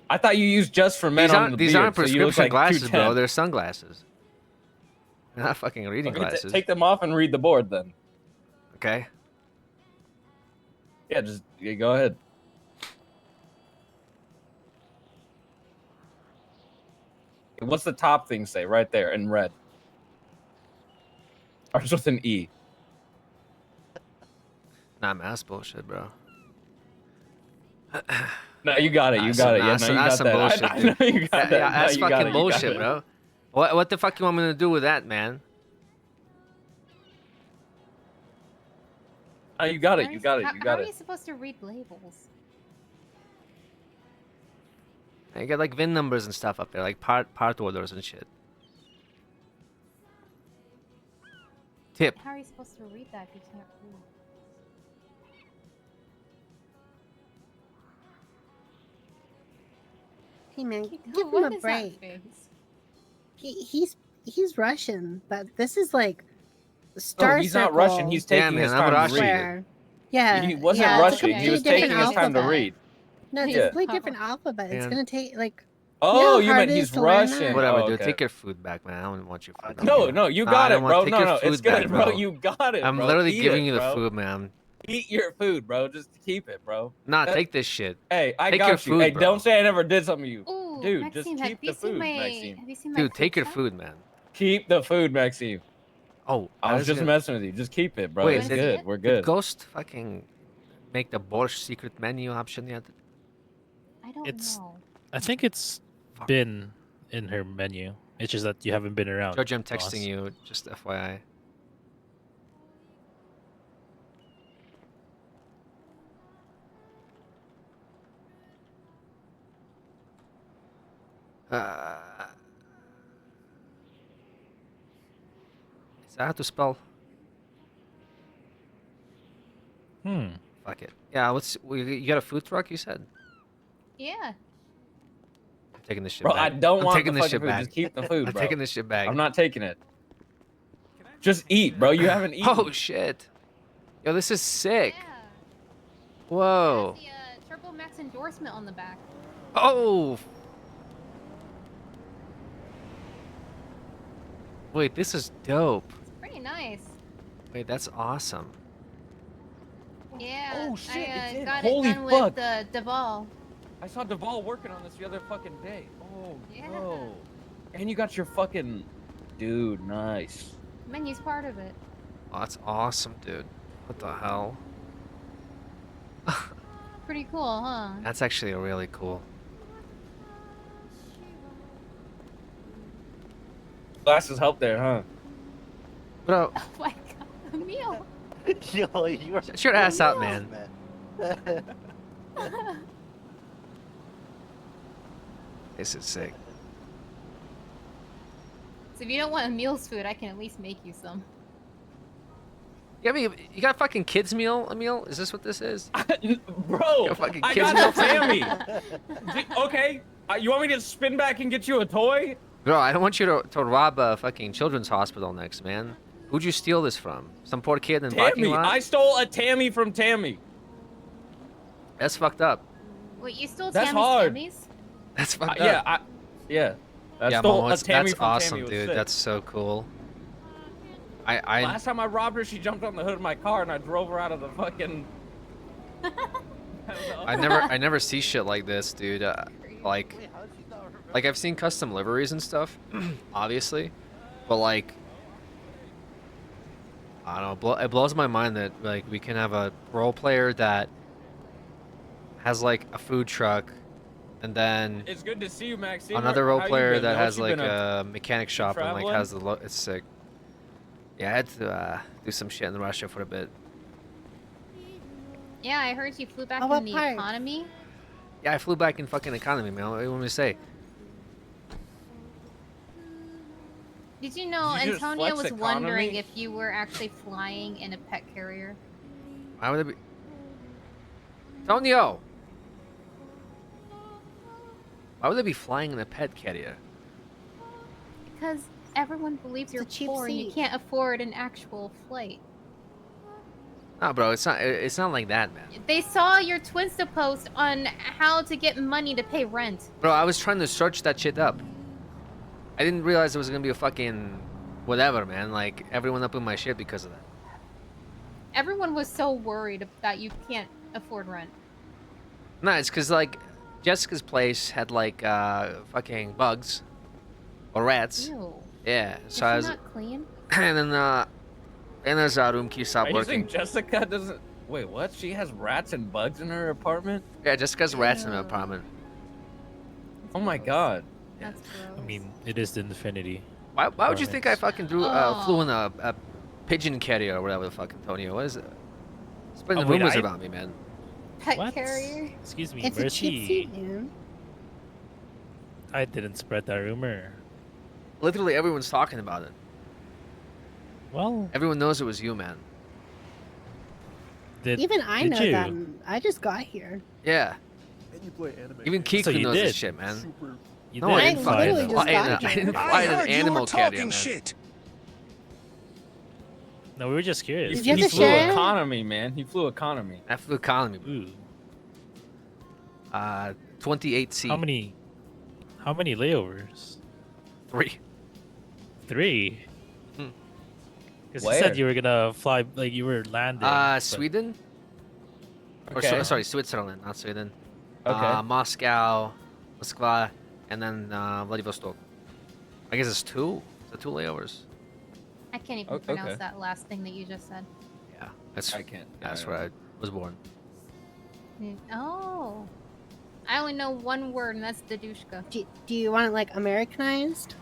I thought you used just for men These on aren't the these beard, aren't so you look prescription like glasses, bro. 210. They're sunglasses. They're not fucking reading Okay, glasses. take them off and read the board then. Okay. Yeah, just go ahead. What's the top thing say right there in red? Or just with an E? Nah, man, that's bullshit, bro. No, you got it. You That's got some- it. Yeah, that's no, some- you that's got some that. bullshit, I know you got that. Yeah, No, that's you got fucking it, you got bullshit, it. bro. What the fuck you want me to do with that, man? Oh, you got it. You got it. You How got are you it. supposed to read labels? You got like VIN numbers and stuff up there, like part orders and shit. Tip. How are you supposed to read that if you can't read? Hey man, Kiku, give him what a is that break. face? He's Russian. This is like No, Star he's not Circle. Russian. He's Yeah, taking man, his I'm time to Russian. read it. Where, yeah, He wasn't yeah, rushing. It's a He was completely taking different his time to alphabet. read. No, it's Yeah. a completely different alphabet. It's Man. gonna take like. Oh, how you hard meant it is he's to learn Russian. that? Whatever, Oh, dude. okay. Take your food back, man. I don't want your food. No, no, you No, got I it, don't bro. want- take No, your no, it's food good, back, bro. bro. You got it, I'm bro. literally Eat giving it, you the bro. food, man. Eat your food, bro. Just keep it, bro. Nah, That- take this shit. Hey, I Take got your you. food, Hey, bro. don't say I never did something to you. Ooh, Dude, Maxime, just have keep you the seen food, my, Maxime. Have you seen my Dude, take your shop? food, man. Keep the food, Maxime. Oh, I was just gonna... messing with you. Just keep it, bro. Wait, it's did- good. We're Did good. Ghost fucking make the Borscht secret menu option yet? I don't It's- know. I think it's been in her menu. It's just that you haven't been around. George, I'm boss. texting you, just FYI. Is that how to spell? Fuck it. Yeah, you got a food truck, you said? Yeah. I'm taking this shit Bro, back. I don't I'm want taking the this fucking shit food. back. Just keep the food, I'm bro. taking this shit back. I'm not taking it. Just eat, bro. You haven't eaten. Oh shit. Yo, this is sick. Yeah. Whoa. The Turbo Max endorsement on the back. Oh. Wait, this is dope. It's pretty nice. Wait, that's awesome. Yeah. Oh, shit, I it's in. got Holy it done fuck. with Deval. I saw Duvall working on this the other fucking day. Oh, Yeah. no. And you got your fucking... Dude, nice. Menu's part of it. Oh, that's awesome, dude. What the hell? Pretty cool, huh? That's actually really cool. Glasses help there, huh? Bro, Oh my god, a meal. Yo, you're shut your ass out, man. This is sick. So if you don't want a meal's food, I can at least make you some. You got a fucking kids meal, Emil? Is this what this is? Bro, fucking I kids got meal? Tammy. Okay, you want me to spin back and get you a toy? Bro, I don't want you to rob a fucking children's hospital next, man. Who'd you steal this from? Some poor kid in the parking Tammy, lot? I stole a Tammy from Tammy. That's fucked up. Wait, you stole That's Tammy's hard. Tammy's? That's fucked Yeah, up. yeah. I Yeah, stole Momo, a Tammy that's from awesome, Tammy. It was dude. sick. That's so cool. I Last time I robbed her, she jumped on the hood of my car and I drove her out of the fucking. I never see shit like this, dude. Like I've seen custom liveries and stuff, obviously, but like, I don't know. It blows my mind that like we can have a role player that has like a food truck, and then It's good to see you, Maxine. another role How you player been? that How has you like been a mechanic shop and like traveling? has the it's sick. Yeah, I had to do some shit in Russia for a bit. Yeah, I heard you flew back Oh, what in the part? economy. Yeah, I flew back in fucking economy, man. What do you want me to say? Did you know Did you just Antonio flex was wondering economy? if you were actually flying in a pet carrier? Why would it be? Tonio! Why would they be flying in a pet carrier? Because everyone believes you're cheap poor and you seat. can't afford an actual flight. No, bro, it's not like that, man. They saw your Twinsta post on how to get money to pay rent. Bro, I was trying to search that shit up. I didn't realize it was gonna be a fucking whatever, man. Like everyone up in my shit because of that. Everyone was so worried that you can't afford rent. No, it's cause like Jessica's place had like fucking bugs or rats. Ew. Yeah, Is so she I was, not clean? and then there's our room key Are stopped you saying working. Jessica doesn't? Wait, what? She has rats and bugs in her apartment? Yeah, Jessica's rats in her apartment. Oh my god. That's gross. I mean, it is the Infinity. Why would you think I fucking flew Oh. in a pigeon carrier or whatever the fuck, Antonio? What is it? Spreading Oh, wait, rumors I- about me, man. Pet What? carrier? Excuse me, It's a where's cheap he? seat, dude. I didn't spread that rumor. Literally everyone's talking about it. Well, Everyone knows it was you, man. did Even I did know you? that. I just got here. Yeah. you play anime? Even So Kiku you knows did. this shit, man. You No, did. I I didn't fucking literally just fly. got I here. didn't fly an heard you animal were carrier, talking man. shit. No, we were just curious. Did you have He to flew share it? economy, man. He flew economy. I flew economy. Ooh. 28C. How many layovers? 3. 3. Hmm. Because you Where? said you were gonna fly, like you were landing. but- Sweden? Or Okay. sorry, Switzerland, not Sweden. Okay. Moscow, Moskva, and then Vladivostok. I guess it's 2. So 2 layovers. I can't even Okay. pronounce that last thing that you just said. Yeah, that's I can't. that's where I was born. Oh. I only know one word, and that's Dadushka. Do you want it like Americanized?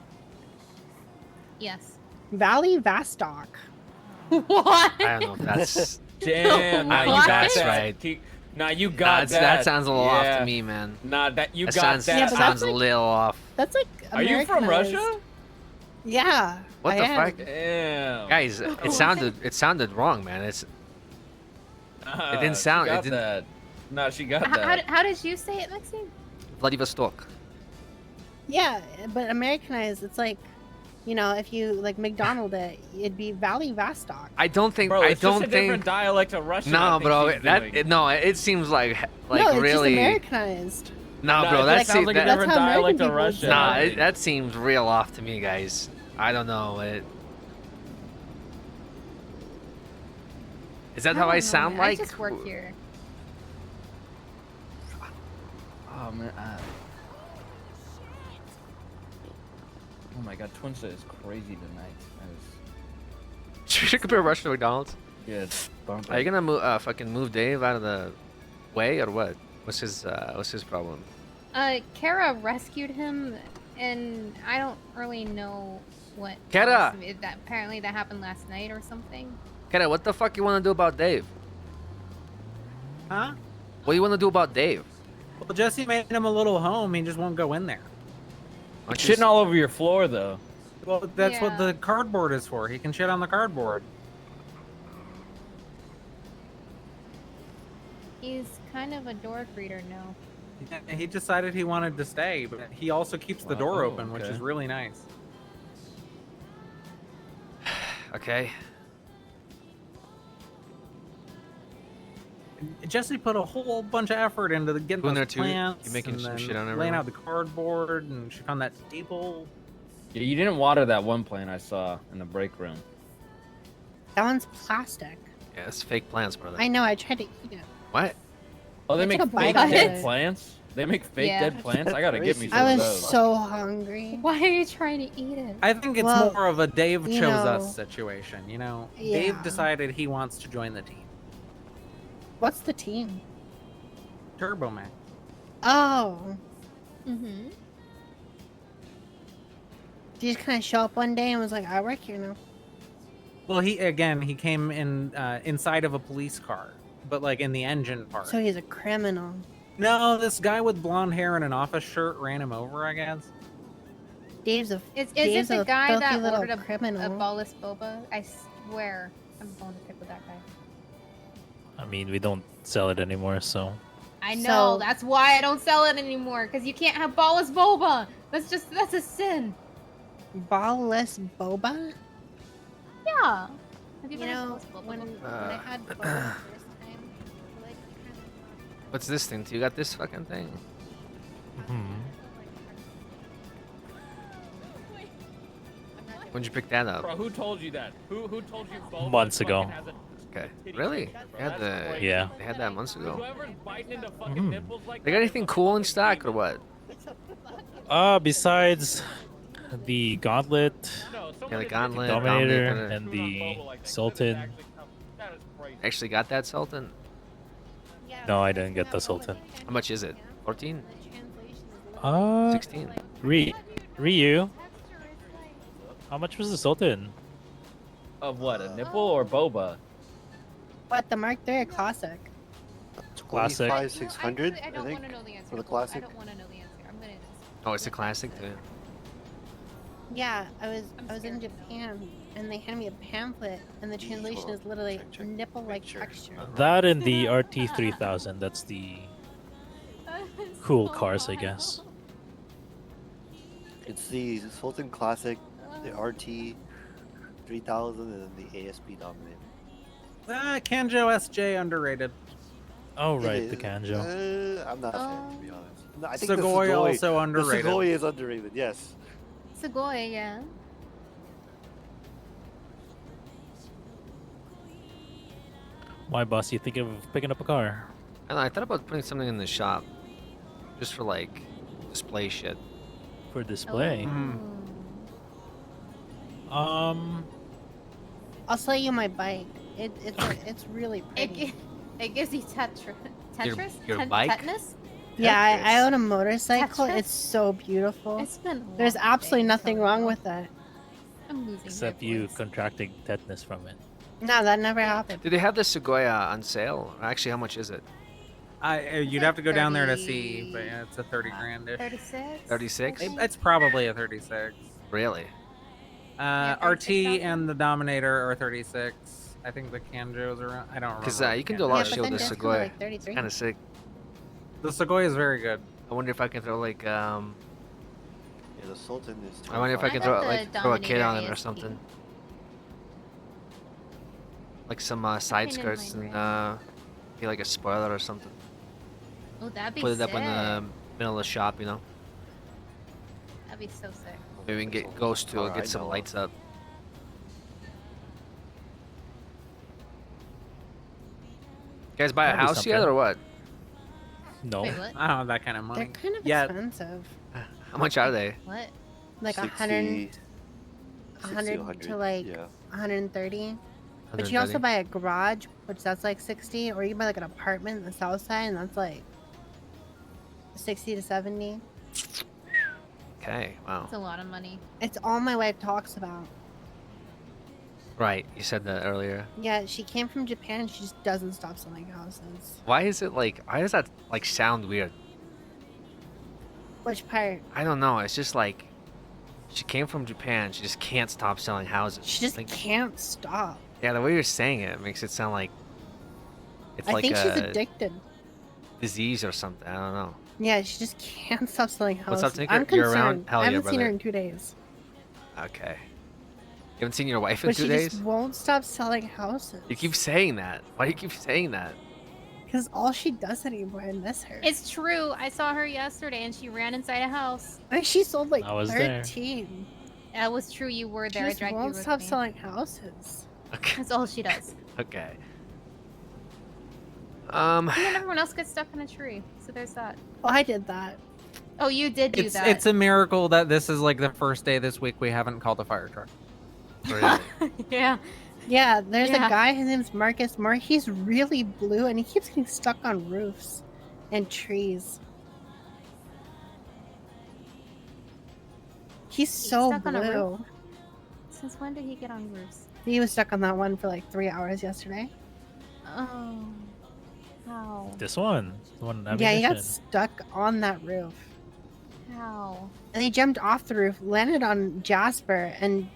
Yes. Valley Vastok. What? I don't know if that's. Damn. Nah, you What? got That's that. right. Nah, you got that. That sounds a little off Yeah. to me, man. Nah, that you That got sounds, that. Yeah, but sounds that's a like- little off. That's like Are you from Americanized. Russia? Yeah. What I the am. fuck? Damn. Guys, it sounded wrong, man. It didn't sound. She It got didn't. that. Nah, she got How, that. how did you say it, Maxine? Vladivostok. Yeah, but Americanized, it's like, you know, if you like McDonald it, it'd be Valley Vastok. I don't think. Bro, I it's don't just a think. different dialect of Russian. I No, think bro. she's doing. It seems like no, it's really. just Americanized. No, Nah, bro. it That sounds like a that, different That's how dialect American of people Russian. say nah, I think. that seems real off to me, guys. I don't know. Is that how I don't know, sound man. like? I just work here. Oh man. Oh my god, Twinset is crazy tonight. Should we compare Russia to McDonald's? Yeah, it's bumping. Are you gonna fucking move Dave out of the way or what? What's his problem? Kara rescued him, and I don't really know what. Kara! else- That apparently that happened last night or something. Kara, what the fuck you wanna do about Dave? Huh? What do you wanna do about Dave? Well, Jesse made him a little home. He just won't go in there. It's shitting all over your floor though. Well, that's what Yeah. the cardboard is for. He can shit on the cardboard. He's kind of a door greeter now. He decided he wanted to stay, but he also keeps the door Oh, open, which okay. is really nice. Okay. Jesse put a whole bunch of effort into getting Doing those there too? You plants, making and some then shit on laying everyone? out the cardboard, and she found that staple. Yeah, you didn't water that one plant I saw in the break room. That one's plastic. Yeah, it's fake plants, brother. I know. I tried to eat it. What? Oh, they I make took a fake bite out of dead it. plants? They make fake Yeah. dead plants? I gotta get me some I of was those. so hungry. Why are you trying to eat it? I think it's Well, more of a Dave you chose know, us situation. You know, Dave yeah. decided he wants to join the team. What's the team? Turbo Man. Oh. Mm-hmm. He just kind of show up one day and was like, I work here now. Well, he came in inside of a police car, but like in the engine part. So he's a criminal. No, this guy with blonde hair and an office shirt ran him over, I guess. Dave's a Is Dave's it the a guy filthy that little ordered a criminal. ballless boba? I swear, I'm going to pick with that guy. I mean, we don't sell it anymore, so. I know. So- That's why I don't sell it anymore. Because you can't have ballless boba. That's a sin. Ballless boba? Yeah. Have You been had know, ballless boba when before? I had boba the first time, like, What's this thing? You got this fucking thing? When'd you pick that up? Bro, who told you that? Who told you both? Months ago. Okay. Really? They had the. Yeah. They had that months ago. Whoever's biting into fucking nipples like They got anything cool in stock or what? Besides the Gauntlet, Yeah, the Gauntlet, Dominator, Dominator. and the Sultan. Actually got that Sultan? No, I didn't get the Sultan. How much is it? 14? 16? Ryu. How much was the Sultan? Of what? A nipple or boba? What, the Mark III Classic? Classic. 25,600, I I don't think, want to know the answer. for the I classic. don't want to know the answer. I'm gonna. Oh, it's a classic too. Yeah, I was in Japan and they handed me a pamphlet and the translation is literally nipple-like texture. That and the RT3000. That's the cool cars, I guess. It's the Sultan Classic, the RT 3000, and then the ASP Dominant. Kanjo SJ underrated. Oh It right, the is. Kanjo. I'm not a fan, to be honest. No, I think Sugoi the Sugoi also underrated. The Sugoi is underrated, yes. Sugoi, yeah. Why, boss? You think of picking up a car? I don't know, I thought about putting something in the shop, just for like display shit. For display? I'll sell you my bike. It's really pretty. It gives you Tetris? your bike? Tetanus? Yeah, I own a motorcycle. Tetris? It's so beautiful. It's been a There's long absolutely day, nothing so- wrong with that. I'm losing Except my you voice. contracting tetanus from it. No, that never happened. Do they have the Sequoia on sale? Actually, how much is it? You'd have to go down there to see, but yeah, it's a 30 grand-ish. 36? 36? It's probably a 36. Really? RT and the Dominator are 36. I think the Kanjo's around. I don't remember. Because what you can the do a lot Kanjo of shit with the is. Sequoia. like 33. Kind of sick. The Sequoia is very good. I wonder if I can throw like Yeah, the Sultan is. I wonder if I can got throw the like throw a kid on it or Dominator something. Like some side Looking in skirts my and be like a spoiler or something. Oh, that'd be Put it sick. up in the middle of the shop, you know. That'd be so sick. Maybe we can get Ghost to Alright, get some no. lights up. You guys buy a That'd be house yet something. or what? No. Wait, what? I don't have that kind of money. They're kind of Yeah. expensive. How much are they? What? Like 60, 100 60, 100 to like yeah. 130. But you also 130? buy a garage, which that's like 60, or you can buy like an apartment in the south side, and that's like 60 to 70. Okay, wow. That's a lot of money. It's all my wife talks about. Right, you said that earlier. Yeah, she came from Japan and she just doesn't stop selling houses. Why is it like? Why does that like sound weird? Which part? I don't know. It's just like she came from Japan. She just can't stop selling houses. She just Like, can't stop. yeah, the way you're saying it makes it sound like it's I like think a she's addicted. disease or something. I don't know. Yeah, she just can't stop selling houses. What's up, Tinker? I'm You're concerned. around? Hell I yeah, haven't seen her brother. in 2 days. Okay. You haven't seen your wife in But 2 she days? just won't stop selling houses. You keep saying that. Why do you keep saying that? Because all she does anymore, I miss her. It's true. I saw her yesterday and she ran inside a house. Like, she sold like I was there. 13. That was true. You were She there. I just dragged you won't with stop me. selling houses. Okay. That's all she does. Okay. And then everyone else gets stuck in a tree. So there's that. Well, I did that. Oh, you did do that. It's a miracle that this is like the first day this week we haven't called a fire truck. Yeah. Yeah, there's Yeah. a guy, his name's Marcus Moore. He's really blue and he keeps getting stuck on roofs and trees. He's so stuck on a blue. roof? Since when did he get on roofs? He was stuck on that one for like 3 hours yesterday. Oh. How? This one. The one. Yeah, he got ammunition. stuck on that roof. How? And he jumped off the roof, landed on Jasper, and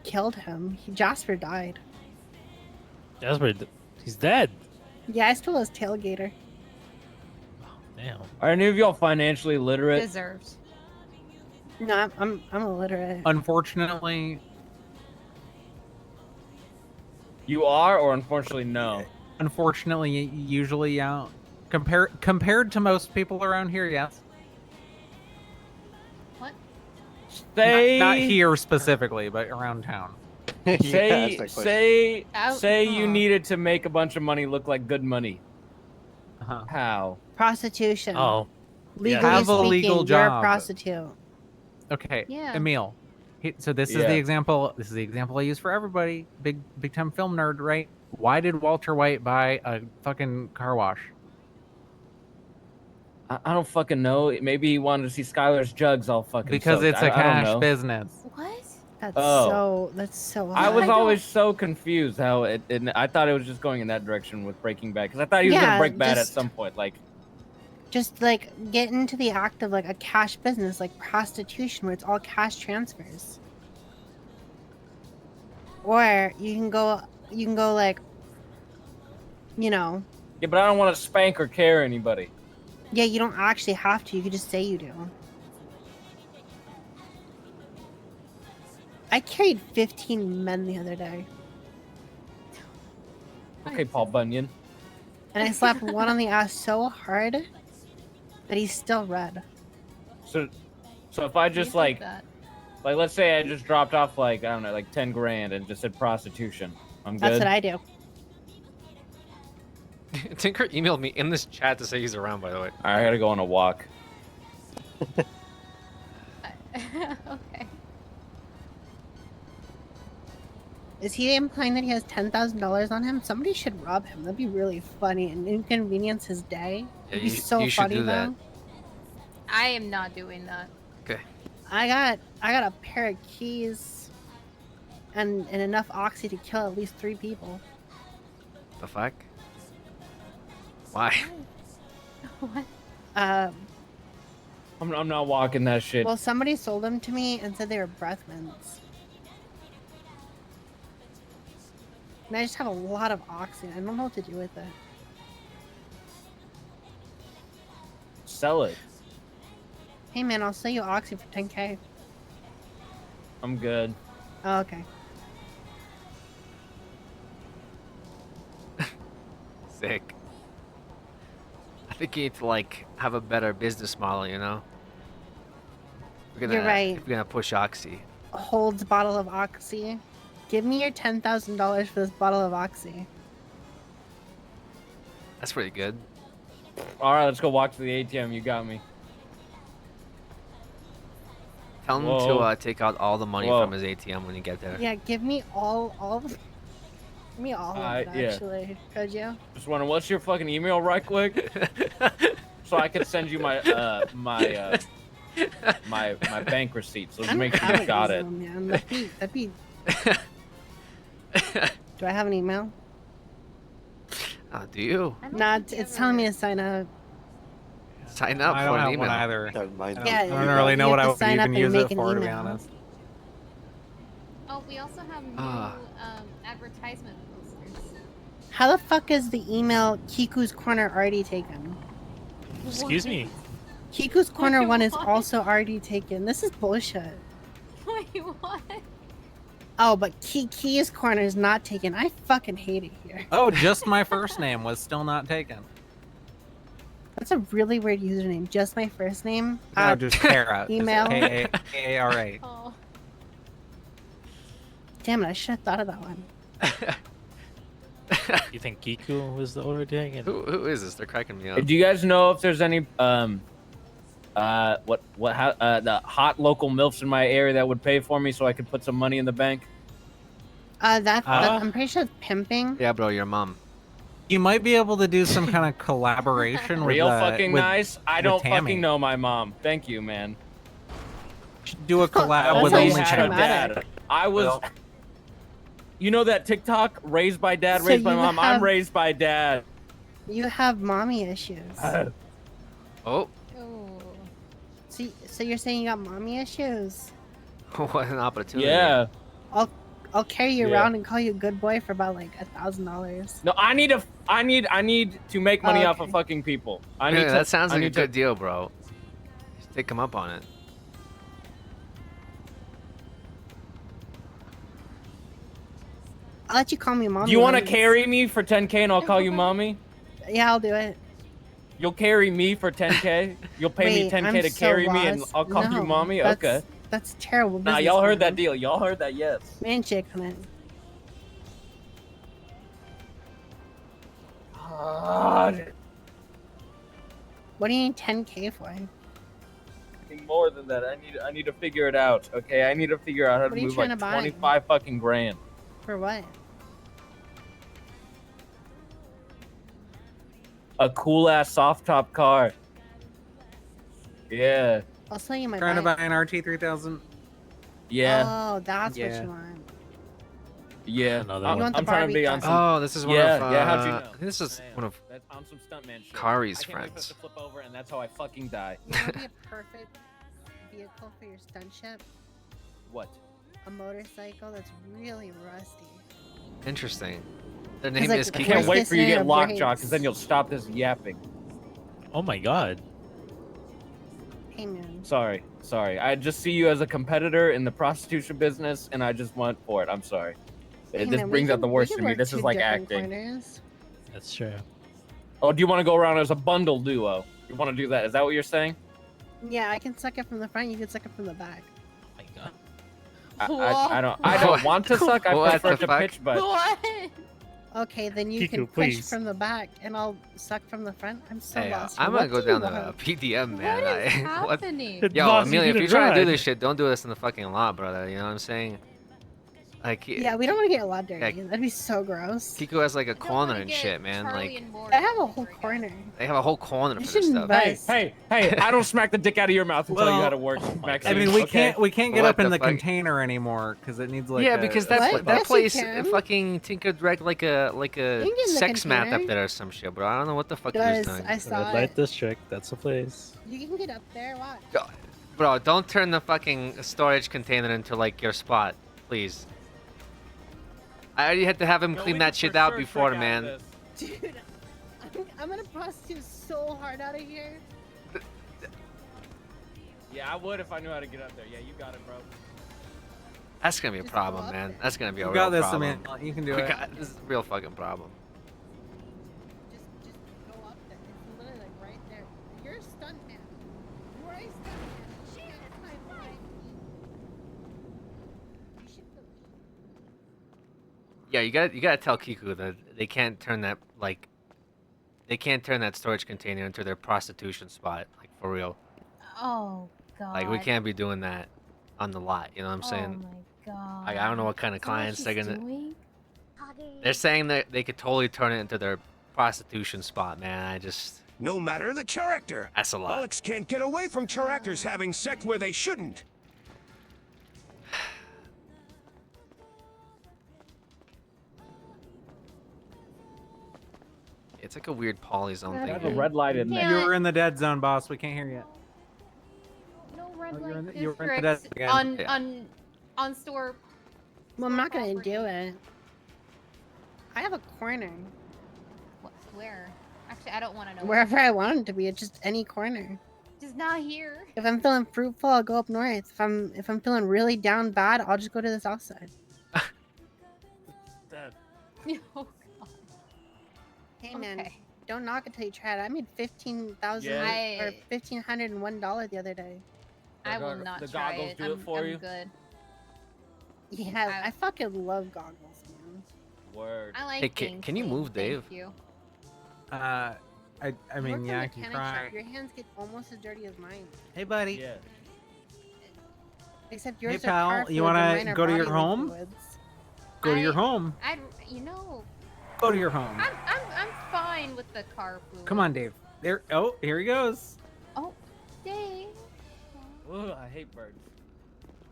killed him. Jasper died. Jasper, he's dead. Yeah, I stole his tailgater. Damn. Are any of y'all financially literate? Deserves. No, I'm illiterate. Unfortunately, You are, or unfortunately, no. unfortunately, usually, yeah. Compared to most people around here, yes. What? Say Not here specifically, but around town. Say Out- say you oh. needed to make a bunch of money look like good money. Uh-huh. How? Prostitution. Oh. Legally Have a speaking, legal you're a job. prostitute. Okay, Yeah. Emil. So this is Yeah. the example. This is the example I use for everybody. Big time film nerd, right? Why did Walter White buy a fucking car wash? I don't fucking know. Maybe he wanted to see Skylar's jugs all fucking. Because soaked. it's a I don't cash know. business. What? That's so I hard. was always so confused how it. I thought it was just going in that direction with Breaking Bad because I thought he was Yeah, gonna break bad at just- some point. Like, Just like get into the act of like a cash business, like prostitution, where it's all cash transfers. Or you can go like, you know, yeah, but I don't want to spank or care anybody. Yeah, you don't actually have to. You could just say you do. I carried 15 men the other day, Okay, Paul Bunyan. and I slapped one on the ass so hard that he's still red. So if I just like let's say I just dropped off like, I don't know, like 10 grand and just said prostitution. I'm good. That's what I do. Tinker emailed me in this chat to say he's around, by the way. I gotta go on a walk. Okay. Is he implying that he has $10,000 on him? Somebody should rob him. That'd be really funny and inconvenience his day. Yeah, It'd be you- so you should funny do that. though. I am not doing that. Okay. I got a pair of keys and enough oxy to kill at least 3 people. The fuck? Why? What? Um, I'm not walking that shit. well, somebody sold them to me and said they were breath mints. And I just have a lot of oxy. I don't know what to do with it. Sell it. Hey man, I'll sell you oxy for 10K. I'm good. Oh, okay. Sick. I think you need to like have a better business model, you know? We're You're right. If we're gonna push Oxy. Holds bottle of oxy. Give me your $10,000 for this bottle of oxy. That's pretty good. All right, let's go walk to the ATM. You got me. Tell him Whoa. to take out all the money Whoa. from his ATM when you get there. Yeah, give me all give me all of it, yeah. actually. Could you? Just wondering, what's your fucking email, right quick? So I can send you my my bank receipt. So just I make don't sure have you an got email, it. Man. That'd be... Do I have an email? Do you? Nah, it's telling me to sign up. Sign up I for don't an have email. one either. Yeah, I don't really know you what have I to would sign up even and use make it an for, to be email. honest. Oh, we also have new Ah. advertisement posters. How the fuck is the email Kiku's Corner already taken? Excuse me. Kiku's Corner Wait, one is what? also already taken. This is bullshit. Wait, what? Oh, but Kiki's Corner is not taken. I fucking hate it here. Oh, just my first name was still not taken. That's a really weird username. Just my first name. No, just Kara. Email. K-A-R-A. Oh. Damn it! I should have thought of that one. You think Giku was the older thing? Who is this? They're cracking me up. Do you guys know if there's any the hot local milfs in my area that would pay for me so I could put some money in the bank? I'm pretty sure it's pimping. Yeah, bro, your mom. You might be able to do some kind of collaboration with Real fucking with- nice. I with don't Tammy. fucking know my mom. Thank you, man. Do a collab with Always only had a Tammy. dad. I was. You know that TikTok, raised by dad, So raised by you mom. have- I'm raised by dad. You have mommy issues. Oh, So you're saying you got mommy issues? what an opportunity. Yeah. I'll carry you Yeah. around and call you a good boy for about like $1,000. No, I need to make money off of Okay. fucking people. I need Yeah, to, that sounds I like a need to- good deal, bro. Just take him up on it. I'll let you call me mommy. Do you want to when- carry me for 10K and I'll call you mommy? Yeah, I'll do it. You'll carry me for 10K? You'll pay me Wait, 10K I'm to so carry me and lost. I'll call No, you mommy? that's- Okay. That's terrible. Nah, business y'all heard plan. that deal. Y'all heard that, yes. Man, shake on it. God. What do you need 10K for? More than that. I need to figure it out. Okay, I need to figure out how What to are you move trying like to buy? 25 fucking grand. For what? A cool ass soft top car. Yeah. I'll sell you my Trying to bike. buy an RT3000. Yeah. Oh, that's what Yeah. you want. Yeah. Another I'm, You want the I'm trying to Barbie be on car. some. Oh, this is one yeah, of yeah. How'd you know? I think this is one of That's on some stuntman shit. Kari's I can't wait for it friends. to flip over, and that's how I fucking die. You know, would be a perfect vehicle for your stunt ship. What? A motorcycle that's really rusty. Interesting. Their It's name like is the I Kiki. can't worst wait case for you to get scenario lockjaw, because breaks. then you'll stop this yapping. Oh my god. Hey man. Sorry. I just see you as a competitor in the prostitution business, and I just went for it. I'm sorry. Hey, This man, we brings out can- the we worst can in me. work This two is like different acting. corners. That's true. Oh, do you want to go around as a bundle duo? You want to do that? Is that what you're saying? Yeah, I can suck it from the front. You can suck it from the back. Oh my god. I don't want to suck. I What prefer the to fuck? pitch, but What? Okay, then you Kiku, can push please. from the back, and I'll suck from the front. I'm so Hey, lost. I'm here. gonna go What do you down to want? PDM, man. What is What- happening? Yo, Boss, you Amelia, if need you're to trying to do drive. this shit, don't do this in the fucking lot, brother. You know what I'm saying? Like, Yeah, we don't want to get a lot dirty. Yeah. That'd be so gross. Kiko has like a I don't corner wanna and get shit, man. Charlie Like, and Maury I have a all whole over again. corner. they have a whole corner You for this shouldn't stuff. bust. hey! I don't smack the dick out of your mouth and tell you how to work, Maxine. I mean, we okay? can't get What up in the the fuck? container anymore because it needs like Yeah, a- because a that What? that Yes, you place can. fucking Tinker Direct like a You can get in the sex mat up container. there or some shit, bro. I don't know what the fuck he was Guys, doing. I saw Red Light it. District, that's the place. You can get up there. Watch. Bro, don't turn the fucking storage container into like your spot, please. I already had to have him No, clean we that can shit for out sure before, trick out man. this. Dude, I'm gonna prostitute so hard out of here. Yeah, I would if I knew how to get up there. Yeah, you got it, bro. That's gonna be a Just go problem, up man. there. That's gonna be a You real got this, problem. Amanda. You can do We it. got- this is a real fucking problem. Just go up there. It's literally like right there. You're a stuntman. You are a stuntman. Shit, my life. You should feel. Yeah, you gotta tell Kiku that they can't turn that storage container into their prostitution spot, like for real. Oh god. Like we can't be doing that on the lot. You know what I'm saying? Oh my god. Like I don't know what kind of Is that what clients they're he's gonna. doing? They're saying that they could totally turn it into their prostitution spot, man. I just No matter the character. that's a lot. Alex can't get away from characters having sex where they shouldn't. It's like a weird polyzone I I thing. have a here. red light in there. Yeah. You're in the dead zone, boss. We can't hear you. No red Oh, you're in light the- you're in the districts desk again. on Yeah. on store. Well, I'm not gonna do it. I have a corner. Where? Actually, I don't want to know. Wherever I want it to be, it's just any corner. Just not here. If I'm feeling fruitful, I'll go up north. If I'm feeling really down bad, I'll just go to the south side. Oh, God. Hey man, Okay. don't knock it till you try it. I made $15,000 Yeah. or $1,501 the other day. I will gog- not the try goggles it. do it for I'm you? good. Yeah, I fucking love goggles, man. Word. I like. Hey, being can you clean, move, Dave? Thank you. I mean, Work yeah, I in can mechanic try. shop, your hands get almost as dirty as mine. Hey, buddy. Yeah. Except yours Hey, are car pal. You fluids and wanna mine are go to your bodily home? fluids. Go to your home. I'd. You know. Go to your home. I'm fine with the car food. Come on, Dave. There. Oh, here he goes. Oh, Dave. Ugh, I hate birds.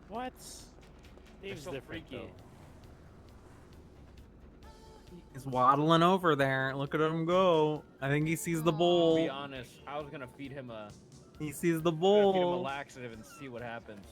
What? They're Dave's so different, freaky. He's waddling over there. Look at him go. I think he sees the To bowl. be honest, I was gonna feed him a. He sees the Feed him a bowl. laxative and see what happens.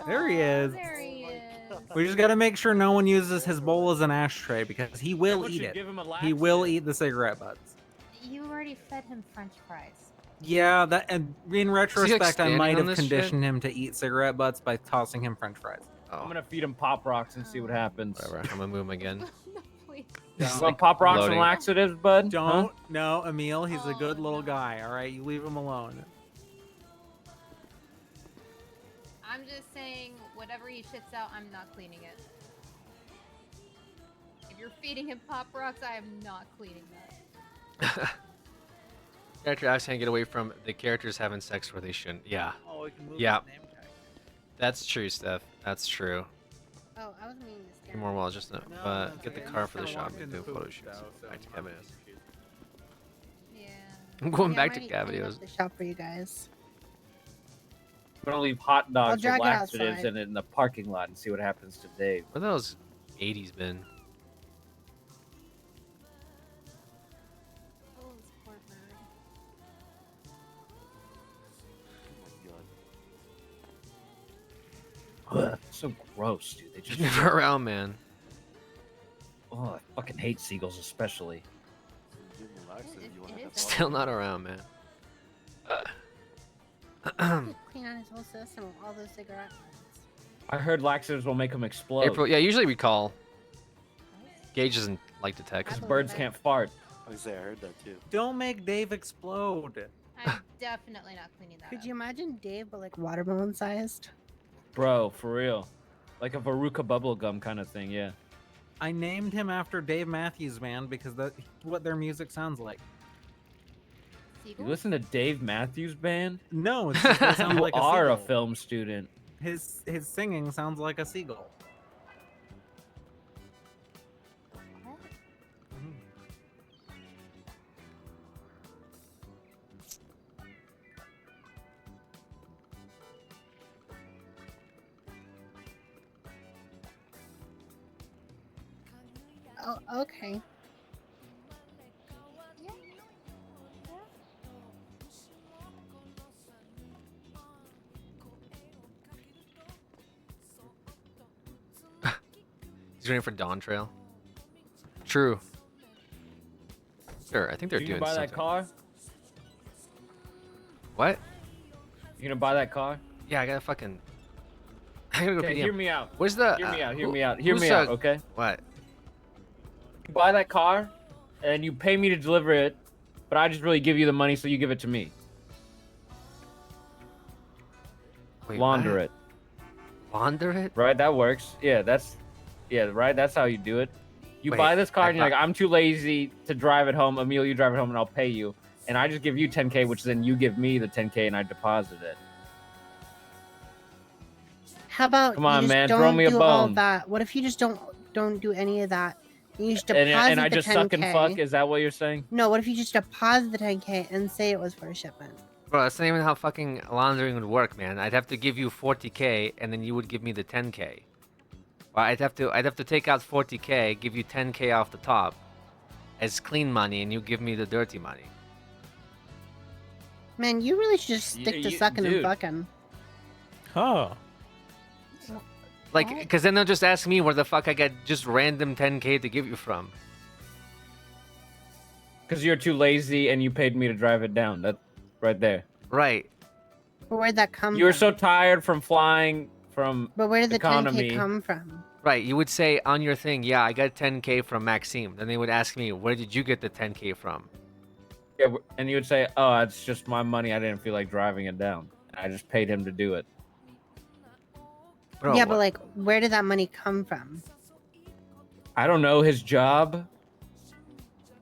There he is. There he is. We just gotta make sure no one uses his bowl as an ashtray because he will Everyone eat should it. give him a He will laxative. eat the cigarette butts. You already fed him French fries. Yeah, that and in retrospect, I standing might on have this shit? conditioned him to eat cigarette butts by tossing him French fries. Oh, I'm gonna feed him Pop Rocks and see what happens. whatever. I'm gonna move him again. No, please. You want Pop Rocks loading. and laxatives, bud? Don't. No, Emil, he's a good little guy. All right, you leave him alone. I'm just saying, whatever he shits out, I'm not cleaning it. If you're feeding him Pop Rocks, I am not cleaning that. Character acts can't get away from the characters having sex where they shouldn't. Yeah. Oh, we can move Yeah. That's true, Steph. That's true. Oh, I was meaning to Few more walls, just no. No, But that's get the okay. I'm car just for the gonna shop walk and in do poop, photo shoots. though, so Back to I'm Cavios. Yeah. I'm going Yeah, I back to might clean up Cavios. the shop for you guys. I'm gonna leave hot dogs with drag it laxatives outside. in the parking lot and see what happens to Dave. Where those 80s been? Oh, this poor bird. Ugh, so gross, dude. They just. Never around, man. Oh, I fucking hate seagulls, especially. Still not around, man. Clean out his whole system with all those cigarettes. I heard laxatives will make him explode. April, yeah, usually we call. Gage doesn't like to text. Because birds can't fart. I was say I heard that too. Don't make Dave explode. I'm definitely not cleaning that Could up. you imagine Dave, but like watermelon sized? Bro, for real. Like a Veruca bubblegum kind of thing, yeah. I named him after Dave Matthews Band because that's what their music sounds like. You listen to Dave Matthews Band? No, it's just, they sound You like a are a seagull. film student. His singing sounds like a seagull. Oh, okay. He's waiting for Dawn Trail. True. Sure, I think they're You doing gonna buy something. that car? What? You gonna buy that car? Yeah, I gotta fucking. I gotta go Okay, PDM. hear me out. Where's the? Hear me out. Hear who- me out. Hear who's, me out. Okay. What? You buy that car, and you pay me to deliver it, but I just really give you the money, so you give it to me. Wait, Launder what? it. Launder it? Right, that works. Yeah, right. That's how you do it. You Wait, buy this car, I and you're like, thought- I'm too lazy to drive it home. Emil, you drive it home, and I'll pay you. And I just give you 10K, which then you give me the 10K, and I deposit it. How about Come you on, just man, don't throw me a do all bone. that? What if you just don't do any of that? You just deposit And I the just 10K. suck and fuck. Is that what you're saying? No, what if you just deposit the 10K and say it was for a shipment? Bro, that's not even how fucking laundering would work, man. I'd have to give you 40K, and then you would give me the 10K. Or I'd have to take out 40K, give you 10K off the top as clean money, and you give me the dirty money. Man, you really should just stick to sucking and dude. fucking. Huh. Like, because then they'll just ask me where the fuck I got just random 10K to give you from. Because you're too lazy, and you paid me to drive it down. That right there. Right. But where'd that come You were from? so tired from flying from But where did the economy. 10K come from? Right, you would say on your thing, yeah, I got 10K from Maxime. Then they would ask me, where did you get the 10K from? Yeah, and you would say, "Oh, it's just my money. I didn't feel like driving it down. I just paid him to do it." Bro, yeah, but like, where did that money come from? I don't know his job.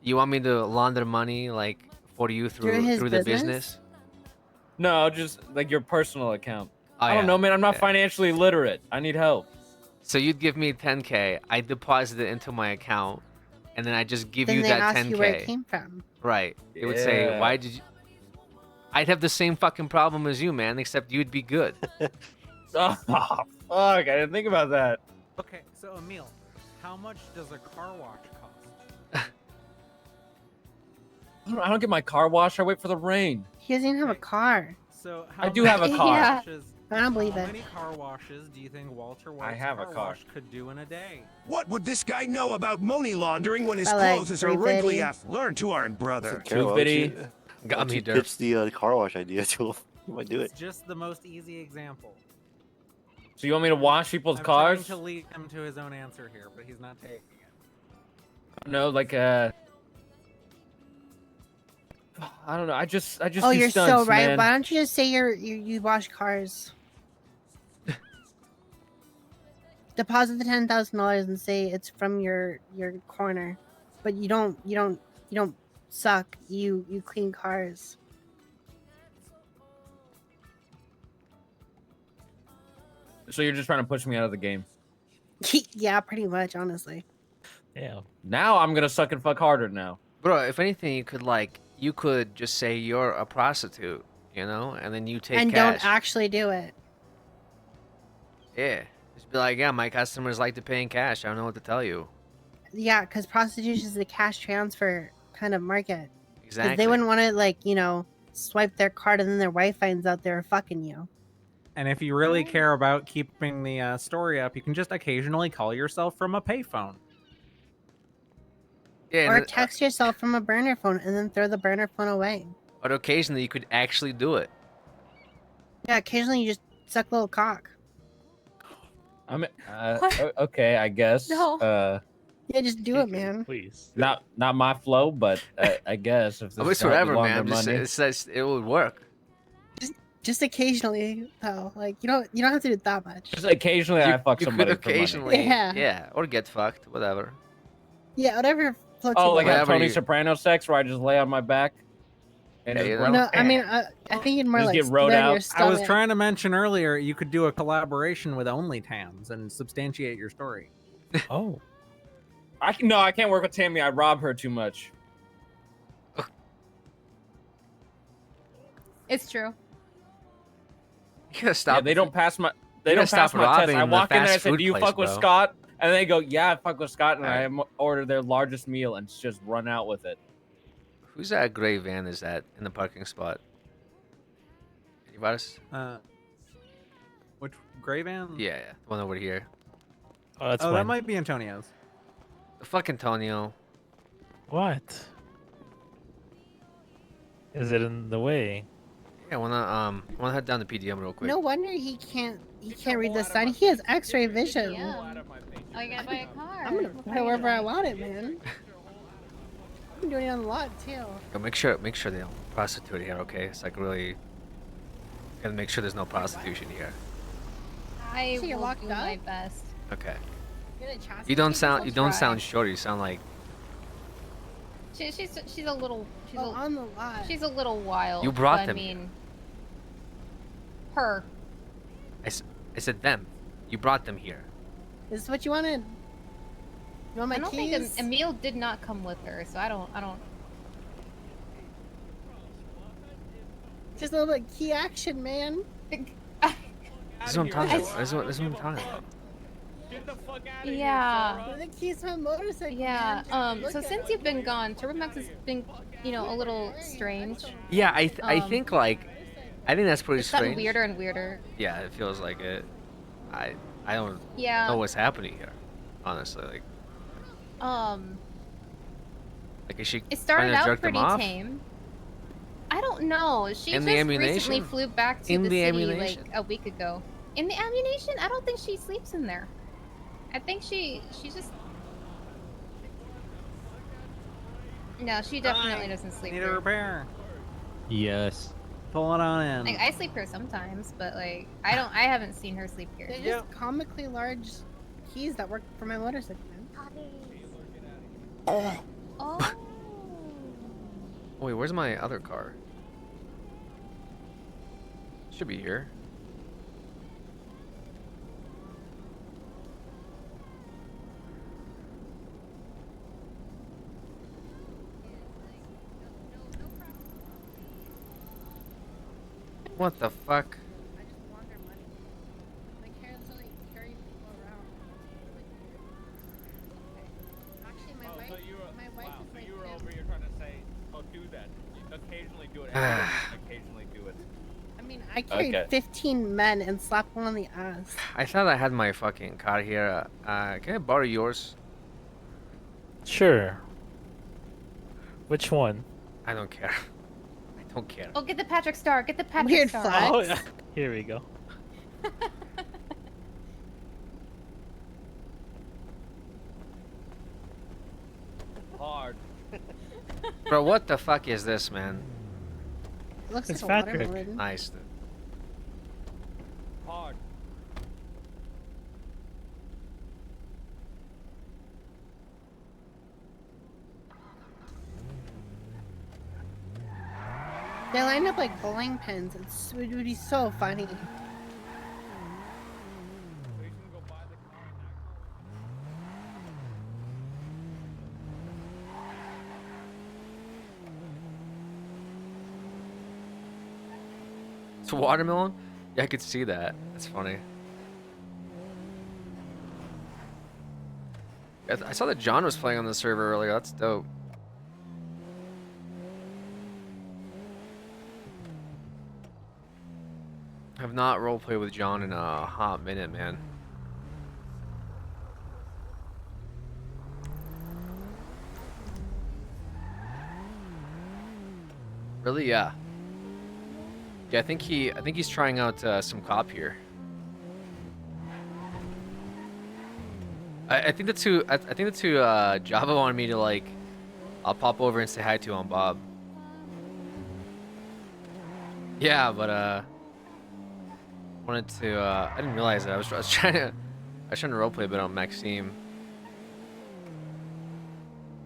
You want me to launder money, like, for you Through through his the business? No, just like your personal account. Oh, I don't yeah. know, man. I'm not Yeah. financially literate. I need help. So you'd give me 10K, I deposit it into my account, and then I just give Then you they that ask 10K. you where it came from. Right. It would say, Yeah. why did you... I'd have the same fucking problem as you, man, except you'd be good. Oh, fuck. I didn't think about that. Okay, so Emil, how much does a car wash cost? I don't get my car washed. I wait for the rain. He doesn't even have a car. So I do have a car. Yeah. washes- I don't believe how it. many car washes do you think Walter White's have a car car. wash could do in a day? What would this guy know about money laundering when his I like clothes are wrinkly 350. AF? Learn to earn, brother. Carol, why don't you- 250. why Got don't me, you Derp. pitch the car wash idea to him? You might do it. It's just the most easy example. So you want me to wash people's I'm cars? trying to lead him to his own answer here, but he's not taking it. No, like I don't know. I just Oh, do you're stunts, so right. man. Why don't you just say you wash cars? Deposit the $10,000 and say it's from your corner, but you don't suck. You clean cars. So you're just trying to push me out of the game. Yeah, pretty much, honestly. Yeah. Now I'm gonna suck and fuck harder now. Bro, if anything, you could just say you're a prostitute, you know, and then you take And cash. don't actually do it. Yeah. Just be like, yeah, my customers like to pay in cash. I don't know what to tell you. Yeah, because prostitution is a cash transfer kind of market. Because Exactly. they wouldn't want to, swipe their card and then their wife finds out they're fucking you. And if you really care about keeping the story up, you can just occasionally call yourself from a payphone. Yeah, Or and text yourself from a burner phone and then throw the burner phone away. but occasionally you could actually do it. Yeah, occasionally you just suck a little cock. I mean, okay, I guess. No. Yeah, just do it, man. Please. Not my flow, but I guess if this Oh, it's is to help you whatever, man. launder money. It says it will work. Just occasionally, though. Like you don't have to do it that much. Just occasionally I fuck You somebody could for money. occasionally, Yeah. or get fucked, whatever. Yeah, whatever floats Oh, your like boat. a Whatever Tony you- Soprano sex where I just lay on my back. And Yeah, just you run- know. No, I mean, I think you'd more Just like get rode sit on out. your I was stomach. trying to mention earlier you could do a collaboration with OnlyTams and substantiate your story. Oh. I can't work with Tammy. I rob her too much. It's true. You gotta stop. Yeah, they don't pass my. They You don't gotta pass stop my test. robbing I the walk in there and fast say, food "Do you place, fuck with bro." Scott?" And they go, "Yeah, I fuck with Scott." And Alright. I order their largest meal and just run out with it. Who's that gray van is that in the parking spot? Anybody? Which gray van? Yeah, the one over here. Oh, that's Oh, mine. that might be Antonio's. Fuck Antonio. What? Is it in the way? Yeah, wanna head down to PDM real quick. No wonder he can't read the sign. He has X-ray vision. Yeah. Oh, you gotta buy a car. I'm gonna put it wherever I want it, man. I'm doing it on the lot too. Yo, make sure they don't prostitute here, okay? It's like really gotta make sure there's no prostitution here. I So you're will locked do up? my best. Okay. You're gonna chastise You don't me? sound I'll try. short. You sound like She's a little. She's Oh, on the lot. She's a little wild. You brought but them I here. mean, her. I said them. You brought them here. Is this what you wanted? You want my I don't keys? think Emil did not come with her, so I don't. Just a little bit of key action, man. This is what I'm talking about. This is what I'm talking about. Yeah. Where are the keys to my motorcycle? Yeah. man? Look So at since it. you've been gone, Turbomax has been, a little strange. Yeah, I think that's pretty It's gotten strange. weirder and weirder. Yeah, it feels like it. I don't Yeah. know what's happening here. Honestly, like is she It started trying to out jerk them pretty off? tame. I don't know. She In just the recently ammunition? flew back to In the the city ammunition? like a week ago. In the ammunition? I don't think she sleeps in there. I think she just. No, she definitely doesn't sleep Need a here. repair. Yes. Pull it on in. Like I sleep here sometimes, but like I haven't seen her sleep here. They're just comically large keys that work for my motorcycle, man. Oh. Wait, where's my other car? Should be here. What the fuck? My parents only carry people around. Actually, my wife is like. You were over here trying to say, "Oh, do that." You occasionally do it. Occasionally do it. I mean, I carried Okay. 15 men and slapped one on the ass. I thought I had my fucking car here. Can I borrow yours? Sure. Which one? I don't care. I don't care. Oh, get the Patrick Star. Get the Patrick Weird Star. flex. Oh, yeah. Here we go. Hard. Bro, what the fuck is this, man? It looks It's like a Patrick. watermelon. Nice. Dude. Hard. They line up like bowling pins. It would be so funny. It's a watermelon? Yeah, I could see that. That's funny. I saw that John was playing on the server earlier. That's dope. Have not roleplayed with John in a hot minute, man. Really? Yeah. Yeah, I think he's trying out some cop here. I think that's who Java wanted me to like. I'll pop over and say hi to on Bob. Yeah, but wanted to. I didn't realize it. I was trying to roleplay a bit on Maxime.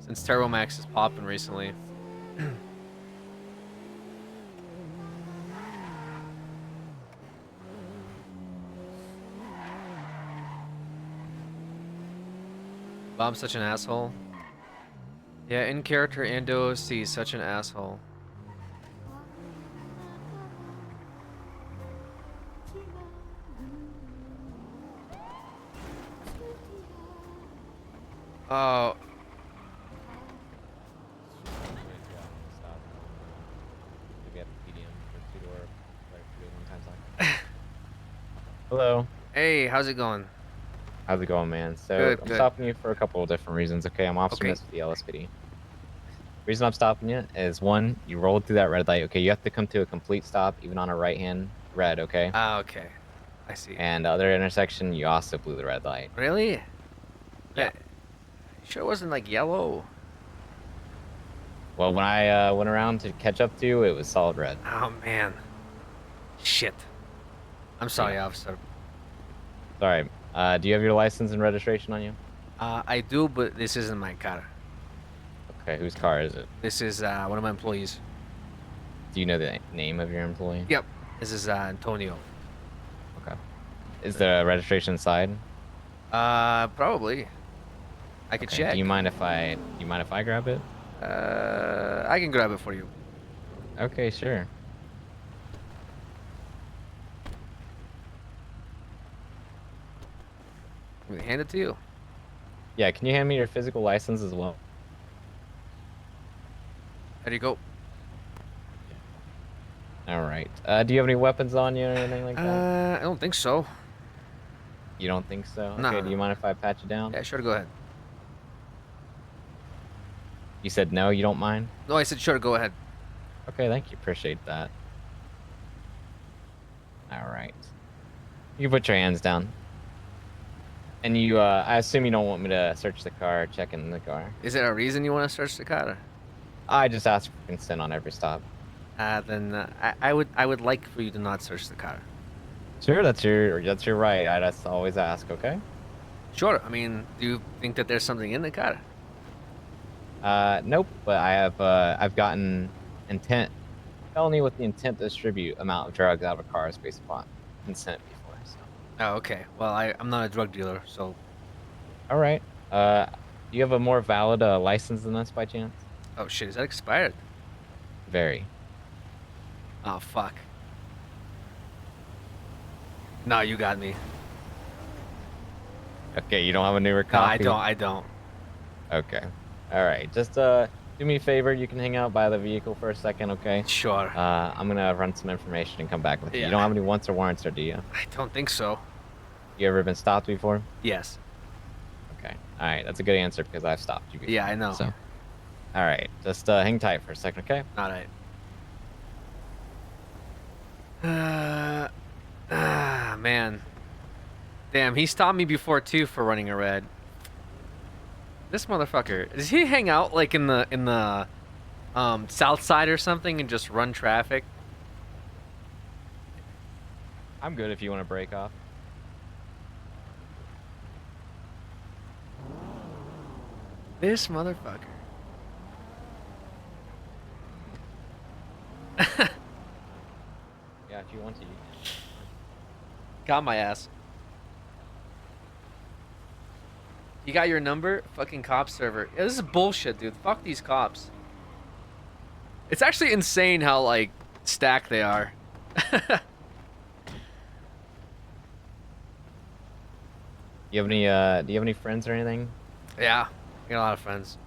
Since Turbo Max is popping recently. Bob's such an asshole. Yeah, in character and OC, such an asshole. Oh. Hello. Hey, how's it going? How's it going, man? So Good, I'm good. stopping you for a couple of different reasons. Okay, I'm Officer Okay. Miss with the LSPD. Reason I'm stopping you is one, you rolled through that red light. Okay, you have to come to a complete stop, even on a right-hand red. Okay. Ah, okay. I see. And the other intersection, you also blew the red light. Really? Yeah. Sure, it wasn't like yellow. Well, when I went around to catch up to you, it was solid red. Oh man. Shit. I'm sorry, officer. Sorry. Do you have your license and registration on you? I do, but this isn't my car. Okay, whose car is it? This is one of my employees. Do you know the name of your employee? Yep. This is Antonio. Okay. Is the registration inside? Probably. I could Okay, check. Do you mind if I grab it? I can grab it for you. Okay, sure. Let me hand it to you. Yeah, can you hand me your physical license as well? There you go. All right. Do you have any weapons on you or anything like that? I don't think so. You don't think so? No, Okay, no. do you mind if I pat you down? Yeah, sure, go ahead. You said no, you don't mind? No, I said sure, go ahead. Okay, thank you. Appreciate that. All right. You can put your hands down. And you, I assume you don't want me to search the car or check in the car. Is there a reason you want to search the car? I just ask for consent on every stop. Then I would like for you to not search the car. Sure, that's your right. I just always ask, okay? Sure. I mean, do you think that there's something in the car? Nope, but I've gotten felony with the intent to distribute amount of drugs out of a car is based upon consent before. So. Oh, okay. Well, I'm not a drug dealer, so. All right. Do you have a more valid license than this by chance? Oh shit, is that expired? Very. Oh fuck. No, you got me. Okay, you don't have a newer No, copy? I don't. Okay. All right. Just do me a favor. You can hang out by the vehicle for a second, okay? Sure. I'm gonna run some information and come back with you. Yeah. You don't have any wants or warrants, or do you? I don't think so. You ever been stopped before? Yes. Okay. All right. That's a good answer because I've stopped you before. Yeah, I know. So. All right. Just hang tight for a second, okay? All right. Man. Damn, he stopped me before too for running a red. This motherfucker. Does he hang out like in the south side or something and just run traffic? I'm good if you want to break off. This motherfucker. Yeah, if you want to. You can. Got my ass. You got your number? Fucking cop server. Yeah, this is bullshit, dude. Fuck these cops. It's actually insane how, like, stacked they are. Do you have any friends or anything? Yeah, I got a lot of friends.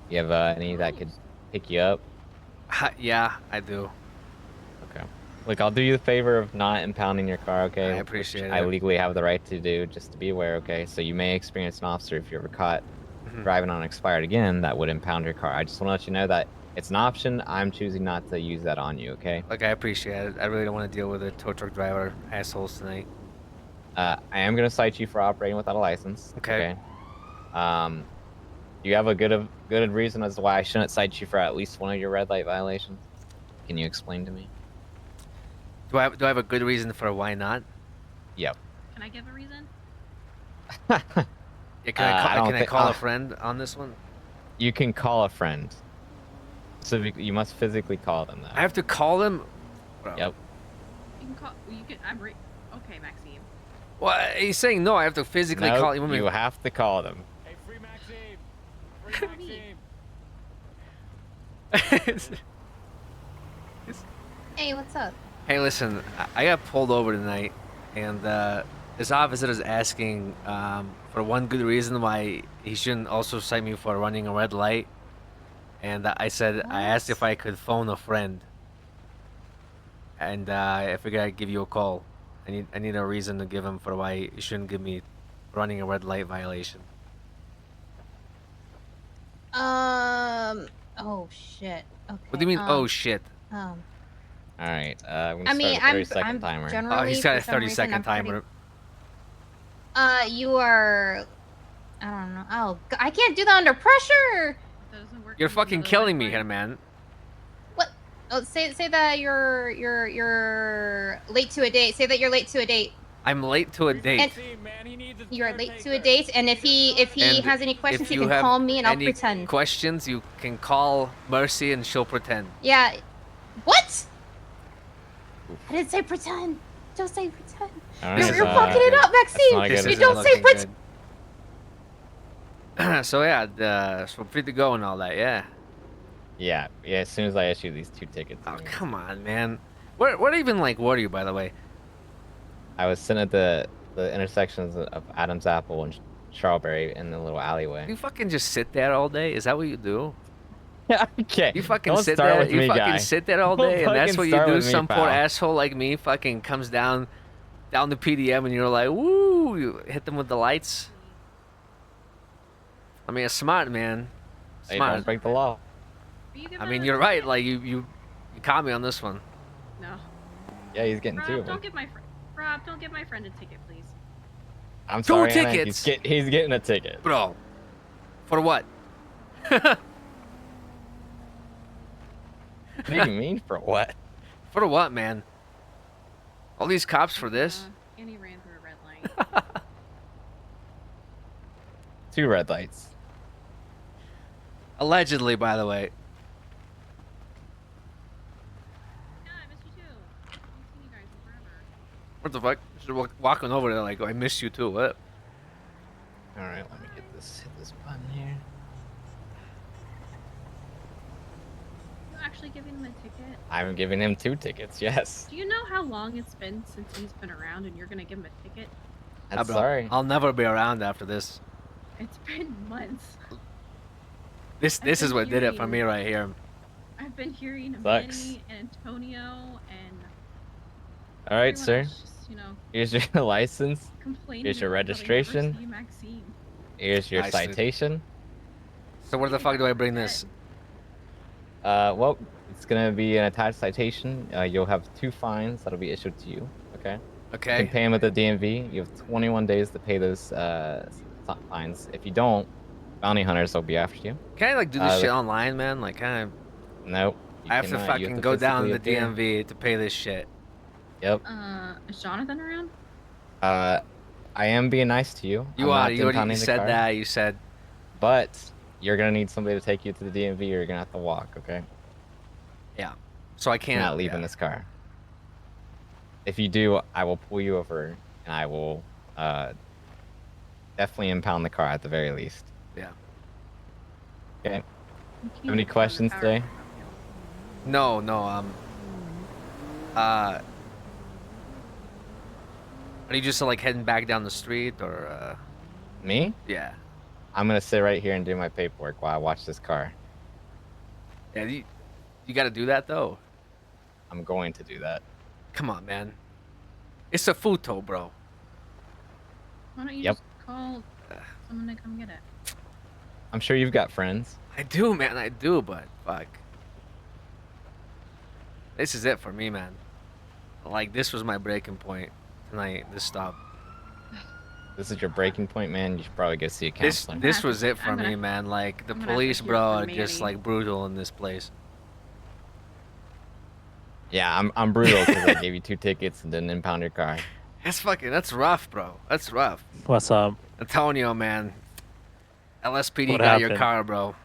You have any that could pick you up? Yeah, I do. Okay. Look, I'll do you the favor of not impounding your car, okay? I appreciate Which it. I legally have the right to do, just to be aware, okay? So you may experience an officer if you're ever caught Mhm. driving on expired again that would impound your car. I just want to let you know that It's an option. I'm choosing not to use that on you. Okay. Like, I appreciate it. I really don't want to deal with the tow truck driver assholes tonight. I am gonna cite you for operating without a license. Okay. Do you have a good reason as to why I shouldn't cite you for at least one of your red light violations? Can you explain to me? Do I have a good reason for why not? Yep. Can I give a reason? Yeah, can I call a uh, friend on this one? You can call a friend. You must physically call them though. I have to call them? Bro. Yep. You can call. You can. Okay, Maxime. Well, he's saying no. I have to physically Nope, call you have to call them. Hey, free Maxime! Free Maxime! Hey, what's up? Hey, listen. I got pulled over tonight, and this officer is asking for one good reason why he shouldn't also cite me for running a red light. And I asked if I could phone a friend. And I figured I'd give you a call. I need a reason to give him for why he shouldn't give me running a red light violation. Oh shit. Okay. What do you mean? Oh shit. All right. I'm I gonna mean, start a I'm 30-second timer. Oh, generally. he's got a for some reason, 30-second I'm pretty- timer. You are. I don't know. Oh, I can't do that under pressure. You're fucking killing me here, man. What? Oh, say that you're late to a date. Say that you're late to a date. I'm late to a date. You're late to a date, and if he And has any questions, if he you can have call me, and I'll any pretend. questions, you can call Mercy and she'll pretend. Yeah. What? I didn't say pretend. Don't say pretend. All right, You're fucking it up, Maxime. This You isn't don't say looking pretend. good. So yeah, so free to go and all that, yeah. Yeah. As soon as I issue these 2 tickets. Oh come on, man. What even were you, by the way? I was sitting at the intersections of Adam's Apple and Strawberry in the little alleyway. You fucking just sit there all day? Is that what you do? Yeah, okay. You fucking Don't sit start there. with You me, fucking guy. sit there all Don't day, and that's fucking what you start do. with me, Some poor pal. asshole like me fucking comes down the PDM, and you're like, woo! You hit them with the lights. I mean, a smart man. Hey, Smart. don't break the law. I mean, you're right. Like you caught me on this one. No. Yeah, he's getting 2 Rob, of them. don't give my Rob, don't give my friend a ticket, please. I'm 2 sorry, Anna, tickets. He's getting a ticket. Bro. For what? What do you mean for what? For what, man? All these cops for this? And he ran through a red light. 2 red lights. Allegedly, by the way. Yeah, I missed you too. I haven't seen you guys in forever. What the fuck? Just walking over there like, oh, I missed you too. What? All right, let me hit this button here. You actually giving him a ticket? I'm giving him 2 tickets. Yes. Do you know how long it's been since he's been around and you're gonna give him a ticket? I'm sorry. I'll never be around after this. It's been months. This is what did it for me right here. I've been hearing Sucks. Manny and Antonio and All right, everyone sir. else just, you know, Here's your license. complaining Here's your about how they never registration. see Maxime. Here's your Nice, dude. citation. So where the fuck do I bring this? Well, it's gonna be an attached citation. You'll have 2 fines that'll be issued to you. Okay. Okay. You can pay them at the DMV. You have 21 days to pay those fines. If you don't, bounty hunters will be after you. Can I like do this shit online, man? Like, kind of. Nope. I have to cannot. You fucking have to go down to the physically appear. DMV to pay this shit. Yep. Is Jonathan around? I am being nice to you. You I'm are. not You already impounding the said car, that. You said. But you're gonna need somebody to take you to the DMV, or you're gonna have to walk. Okay. Yeah. So I You're can't. not leaving this car. If you do, I will pull you over, and I will definitely impound the car at the very least. Yeah. Okay. Have any questions today? No. Are you just like heading back down the street or? Me? Yeah. I'm gonna sit right here and do my paperwork while I watch this car. Yeah. You got to do that though. I'm going to do that. Come on, man. It's a futo, bro. Why don't you Yep. just call someone to come get it? I'm sure you've got friends. I do, man. I do, but fuck. This is it for me, man. Like, this was my breaking point tonight, this stop. This is your breaking point, man. You should probably go see a This counselor. this was it for I'm gonna- me, man. Like, the I'm gonna have to police, hear bro, are from just, Manny. like, brutal in this place. Yeah, I'm brutal because I gave you 2 tickets and didn't impound your car. That's rough, bro. That's rough. What's up? Antonio, man. LSPD What got your happened? car, bro.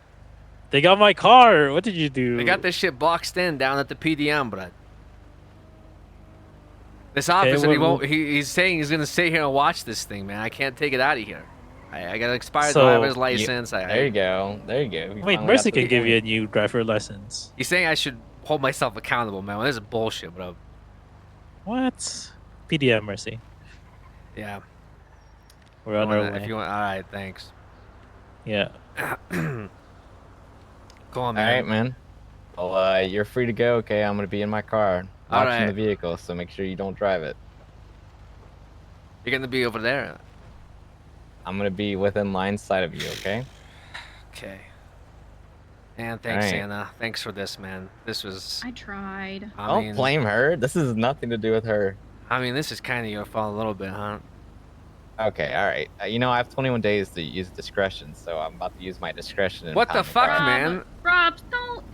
They got my car. What did you do? They got this shit boxed in down at the PDM, bro. This Okay, officer, he what- won't. He's saying he's gonna sit here and watch this thing, man. I can't take it out of here. I got an expired So, driver's license. There you go. There you go. Wait, Mercy can give you a new driver license. He's saying I should hold myself accountable, man. Well, this is bullshit, bro. What? PDM, Mercy. Yeah. We're on our If way. you want, all right, thanks. Yeah. Go on, All man. right, man. Well, you're free to go. Okay, I'm gonna be in my car, All watching the right. vehicle. So make sure you don't drive it. You're gonna be over there. I'm gonna be within line sight of you. Okay. Okay. And thanks, Alright. Anna. Thanks for this, man. This was. I tried. Don't blame her. This has nothing to do with her. I mean, this is kind of your fault a little bit, huh? Okay, all right. You know, I have 21 days to use discretion, so I'm about to use my discretion. and What the pound fuck, car. man? Rob, don't.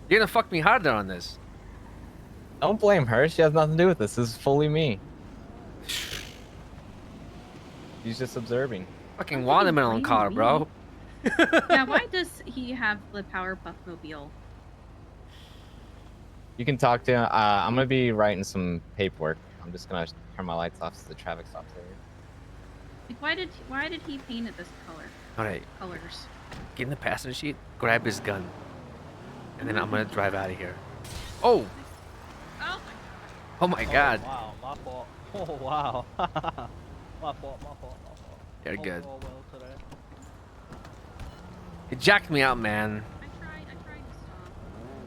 You're gonna fuck me harder on this. Don't blame her. She has nothing to do with this. This is fully me. She's just observing. Fucking watermelon car, bro. Yeah, why does he have the Powerpuff Mobile? You can talk to him. I'm gonna be writing some paperwork. I'm just gonna turn my lights off so the traffic stops over. Like, why did he paint it this color? All right. Colors. Get in the passenger seat, grab his gun, and then I'm gonna drive out of here. Oh! Oh my god. Wow, my fault. Oh wow. my fault, my fault, my fault. You're good. Oh, well today. It jacked me out, man.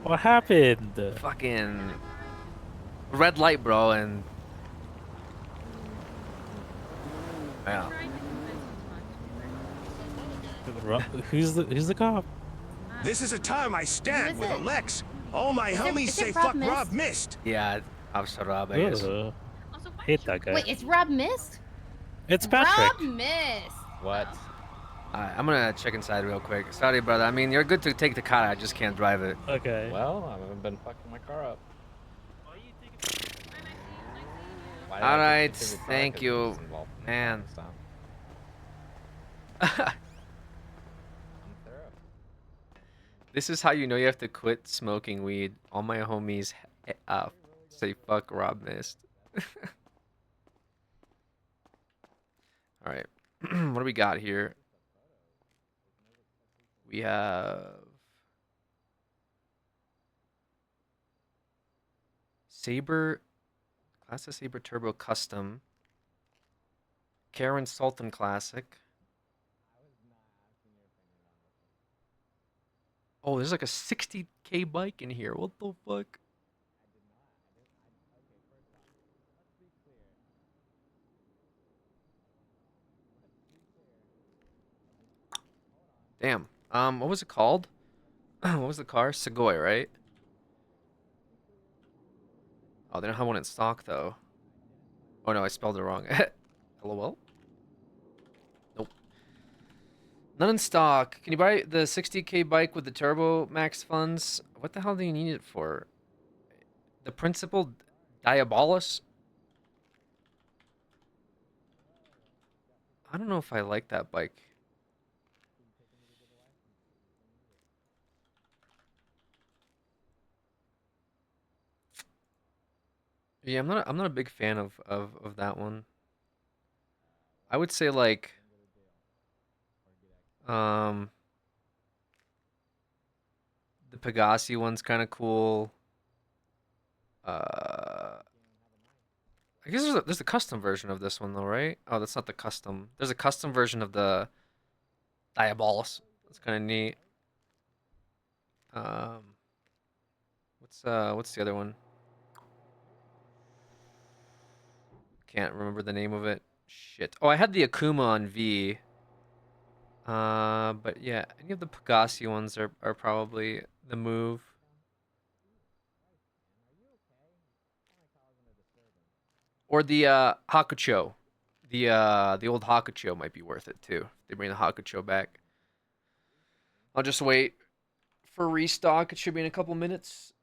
What happened? Fucking red light, bro, and yeah. Who's the cop? This is a time I stand Who with is it? Alex. All my Is it- homies is it say Rob fuck Mist? Rob Mist. Yeah, Officer Rob, I guess. Ugh. Hate that guy. Wait, it's Rob Mist? It's Patrick. Rob Mist. What? Alright, I'm gonna check inside real quick. Sorry, brother. I mean, you're good to take the car. I just can't drive it. Okay. Well, I haven't been fucking my car up. Why did I Alright, take your car? thank 'Cause it you, was involved in the man. stop. This is how you know you have to quit smoking weed. All my homies say fuck Rob Mist. Alright. What do we got here? We have Saber, Class of Saber Turbo Custom, Karen Sultan Classic. Oh, there's like a 60K bike in here. What the fuck? Damn. What was it called? What was the car? Segoy, right? Oh, they don't have one in stock though. Oh no, I spelled it wrong. LOL. Nope. None in stock. Can you buy the 60K bike with the Turbo Max funds? What the hell do you need it for? The Principal Diabolus? I don't know if I like that bike. Yeah, I'm not a big fan of that one. I would say like the Pegasi one's kind of cool. I guess there's a custom version of this one though, right? Oh, that's not the custom. There's a custom version of the Diabolus. That's kind of neat. What's the other one? Can't remember the name of it. Shit. Oh, I had the Akuma on V. But yeah, any of the Pegasi ones are probably the move. Or the Hakucho. The old Hakucho might be worth it too. They bring the Hakucho back. I'll just wait for restock. It should be in a couple minutes.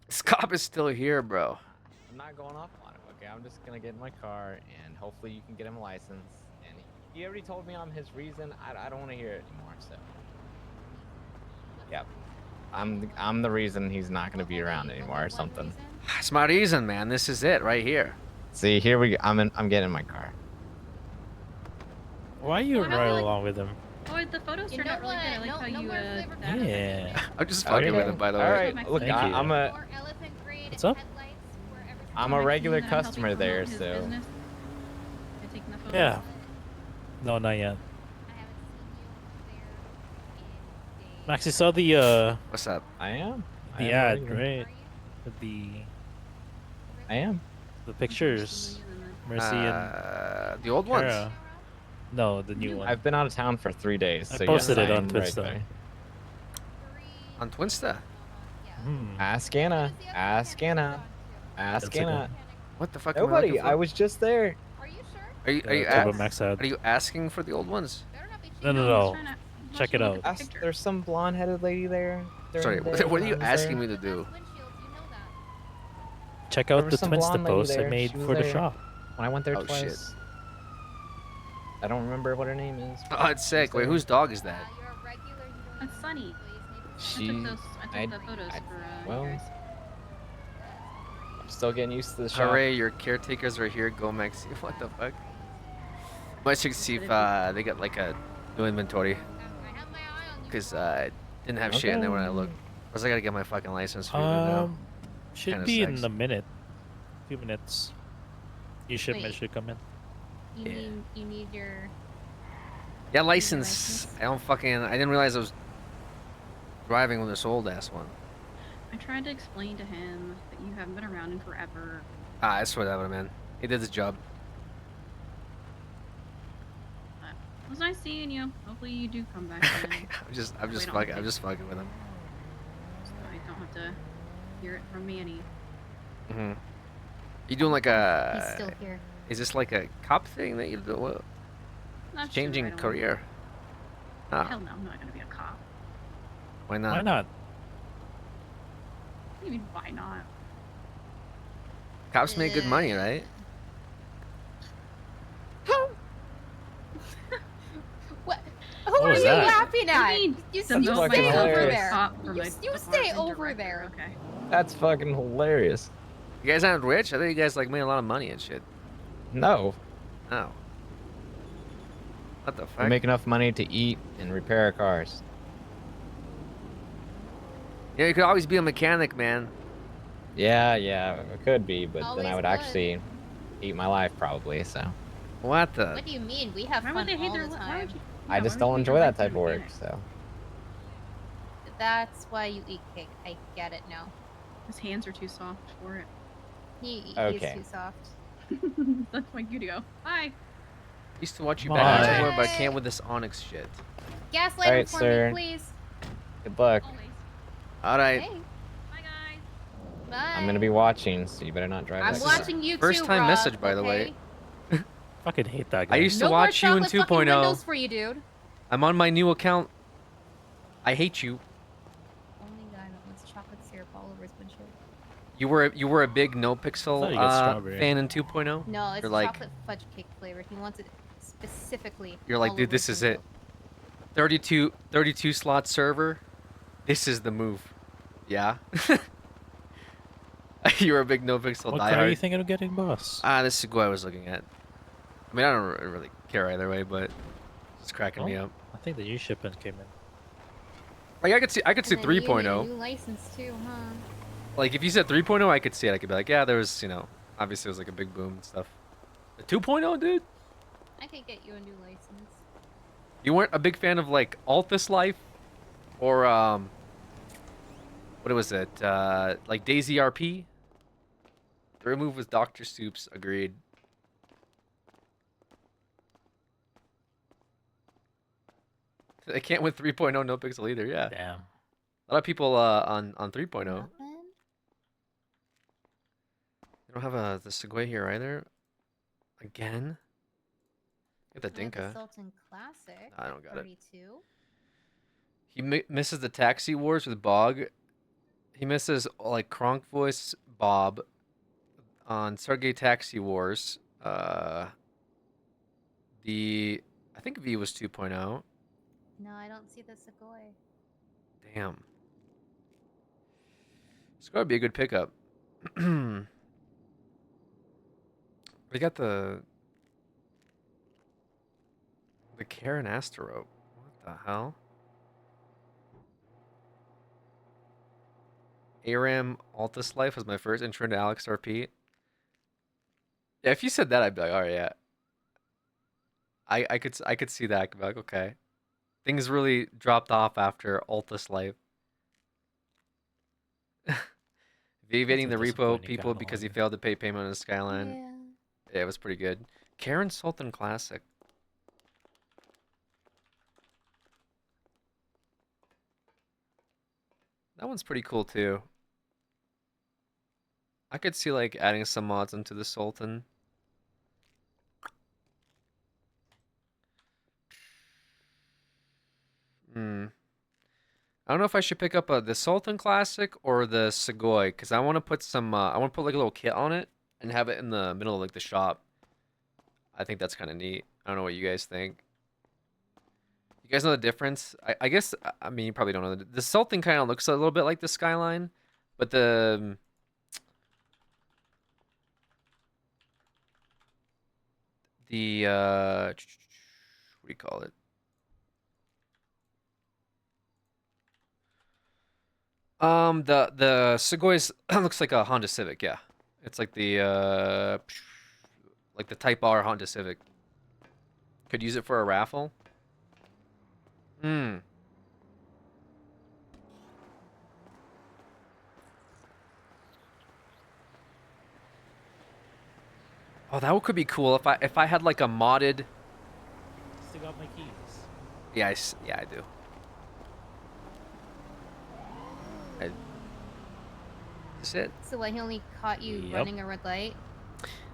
This cop is still here, bro. I'm not going off on him. Okay, I'm just gonna get in my car and hopefully you can get him a license. And he already told me I'm his reason. I don't want to hear it anymore. So, yep, I'm the reason he's not gonna be around anymore or something. That's my reason, man. This is it right here. See, here we go. I'm getting in my car. Why are you right along with him? Oh, the photos turned out really good. I like how you Yeah. I'm just fucking with him, by the way. All right, look, I'm a. What's up? I'm a regular customer there, so. Yeah. No, not yet. Max, you saw the What's up? I am. The I am ad, regular. right? I am. The pictures. Mercy and the old ones. Kara. No, the new one. I've been out of town for 3 days. I So posted yes, it I on am right Twitsta. there. On Twinsta. Ask Anna. Ask Anna. Ask That's okay. Anna. What the fuck? am I Nobody. looking for? I was just there. Are you Talk about Max ad. are you asking for the old ones? No. Check it out. There's some blonde-headed lady there. Sorry, during the what are you day when I was asking there. me to do? Check There out was the some Twinsta blonde lady post I there. made She was for the there shop. When I went there Oh, twice. shit. I don't remember what her name is. Oh, it's sick. Wait, whose dog is that? That's Sunny. She. I took the photos for well, you guys. I'm still getting used to the shop. Hooray, your caretakers are here. Go Maxi. What the fuck? Might check to see if they got like a new inventory. Because I didn't have shit in there when I looked. Plus, I gotta get my fucking license for now. Should Kinda be sucks. in a minute. Few minutes. Your shipment Wait. should come in. You need your. Yeah, license. I didn't realize I was driving with this old ass one. I tried to explain to him that you haven't been around in forever. Ah, that's whatever, man. He did his job. It was nice seeing you. Hopefully you do come back. Again. I'm just Wait, fucking with him. So I don't have to hear it from Manny. You doing like a? He's still here. Is this like a cop thing that you do? What? Not sure, Changing I don't career. know. Ah, Hell no, I'm not gonna be a cop. why not? Why not? What do you mean, why not? Cops make good money, right? What? Who What are was you that? laughing at? I mean, You the most stay over hilarious. there. Cop from You, a you department stay over director, there. Okay. That's fucking hilarious. You guys aren't rich? I thought you guys like made a lot of money and shit. No. Oh. What the We fuck? make enough money to eat and repair our cars. Yeah, you could always be a mechanic, man. Yeah, it could be, but then Always I would would. actually eat my life probably. So What the? What do you mean? We have Why fun would they hate all their? the Why time. would you? I just don't enjoy that type of work. So That's why you eat cake. I get it now. His hands are too soft for it. He's Okay. too soft. That's my cue to go. Bye. Used to watch you Bye. back before, but I can't with this Onyx shit. Gaslight Alright, him for sir. me, please. good luck. Always. All right. Hey. Bye, guys. Bye. I'm gonna be watching, so you better not drive. I'm that watching you First too, time Rob, message, by the way. okay? Fucking hate that guy. I used to No more watch you in chocolate fucking 2.0. windows for you, dude. I'm on my new account. I hate you. Only guy that wants chocolate syrup all over his windshield. You were a big no pixel thought you got strawberry. fan in 2.0. No, it's You're like chocolate fudge cake flavored. He wants it specifically. you're like, all dude, over this his is it. 32 slot server. This is the move. Yeah. You're a big no pixel What car are you diehard. thinking of getting, boss? This is what I was looking at. I mean, I don't really care either way, but it's cracking me Oh, up. I think the new shipment came in. Like I could see And then you need a 3.0. new license too, huh? Like if you said 3.0, I could see it. I could be like, yeah, there was, Obviously, it was like a big boom and stuff. The 2.0, dude. I could get you a new license. You weren't a big fan of like Altus Life, or what was it? Like Daisy RP. The remove was Dr. Soups. Agreed. I can't win 3.0 no pixel either. Yeah. Damn. A lot of people on 3.0. Nothing? You don't have the Segway here either. Again. Get the I have Dinka. the Sultan Classic. I don't got it. 32. He misses the Taxi Wars with Bog. He misses like Kronk Voice Bob on Sergey Taxi Wars. I think V was 2.0. No, I don't see the Segoy. Damn. It's gotta be a good pickup. We got the Karen Astro. What the hell? ARAM Altus Life was my first intro to Alex RP. Yeah, if you said that, I'd be like, all right, yeah. I could see that. I could be like, okay. Things really dropped off after Altus Life. Evading the repo people because he failed to pay payment on the Skyline. Yeah, it was pretty good. Karen Sultan Classic. That one's pretty cool too. I could see like adding some mods into the Sultan. I don't know if I should pick up the Sultan Classic or the Segoy, because I want to put some, I want to put like a little kit on it and have it in the middle of like the shop. I think that's kind of neat. I don't know what you guys think. You guys know the difference? I guess, I mean, you probably don't know. The Sultan kind of looks a little bit like the Skyline, but the... what do you call it? The Segoy looks like a Honda Civic, yeah. It's like the Type R Honda Civic. Could use it for a raffle. Oh, that could be cool if I had like a modded. Still got my keys. Yeah, yeah, I do. That's it. So when he only caught you Yep. running a red light?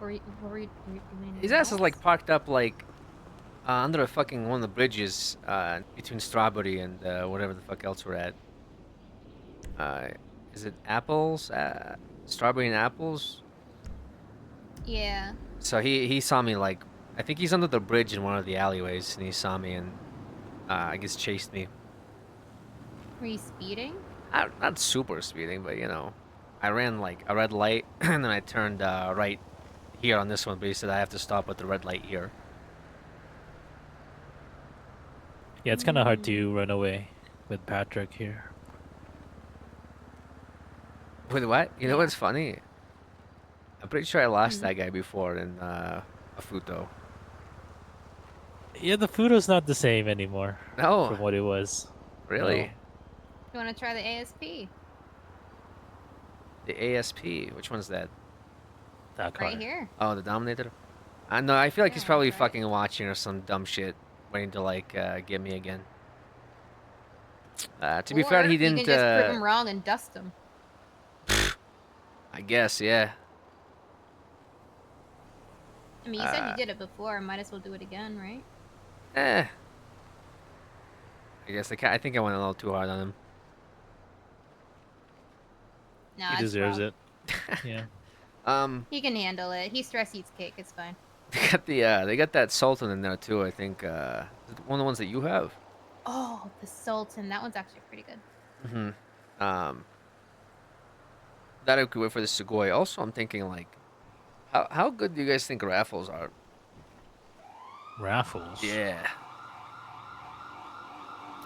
Or what were you doing? His ass is like parked up like under a fucking one of the bridges between Strawberry and whatever the fuck else we're at. Is it Apples? Strawberry and Apples? Yeah. So he saw me like, I think he's under the bridge in one of the alleyways, and he saw me and I guess chased me. Were you speeding? Not super speeding, but you know, I ran like a red light and then I turned right here on this one, but he said I have to stop at the red light here. Yeah, it's kind of hard to run away with Patrick here. With what? You know what's funny? I'm pretty sure I lost that guy before in a Futo. Yeah, the Futo's not the same anymore. No. From what it was. Really? No. You want to try the ASP? The ASP? Which one's that? That Right here. Oh, the Dominator? I know, I feel like he's probably fucking watching or some dumb shit, waiting to like get me again. To be fair, he didn't. You can just prove him wrong and dust him. I guess, yeah. I mean, you said you did it before. Might as well do it again, right? I guess I think I went a little too hard on him. No, He it's deserves wrong. it. Yeah. He can handle it. He stress eats cake. It's fine. They got that Sultan in there too. I think is it one of the ones that you have. Oh, the Sultan. That one's actually pretty good. That I could wait for the Segoy. Also, I'm thinking like, how good do you guys think raffles are? Raffles? Yeah.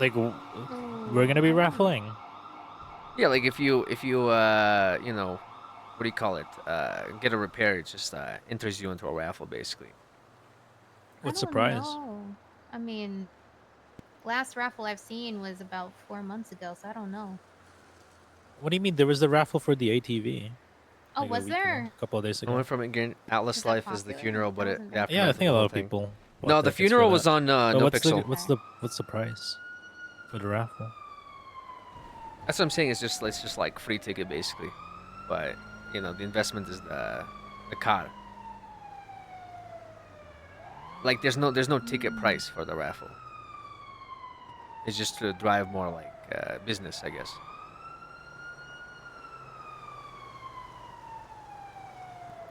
Like, we're gonna be raffling. Yeah, like if you you know, what do you call it? Get a repair. It just enters you into a raffle, basically. What's I the don't prize? know. I mean, last raffle I've seen was about 4 months ago, so I don't know. What do you mean? There was the raffle for the ATV. Oh, like was there? A couple of days The ago. one from again, Atlas Is that Life is the popular? funeral, but it That Yeah, I think a lot of people. bought No, the tickets for funeral was that. on But No what's the Pixel. what's the price for the raffle? That's what I'm saying. It's just like free ticket basically, but you know the investment is the car. Like there's no ticket price for the raffle. It's just to drive more like business, I guess.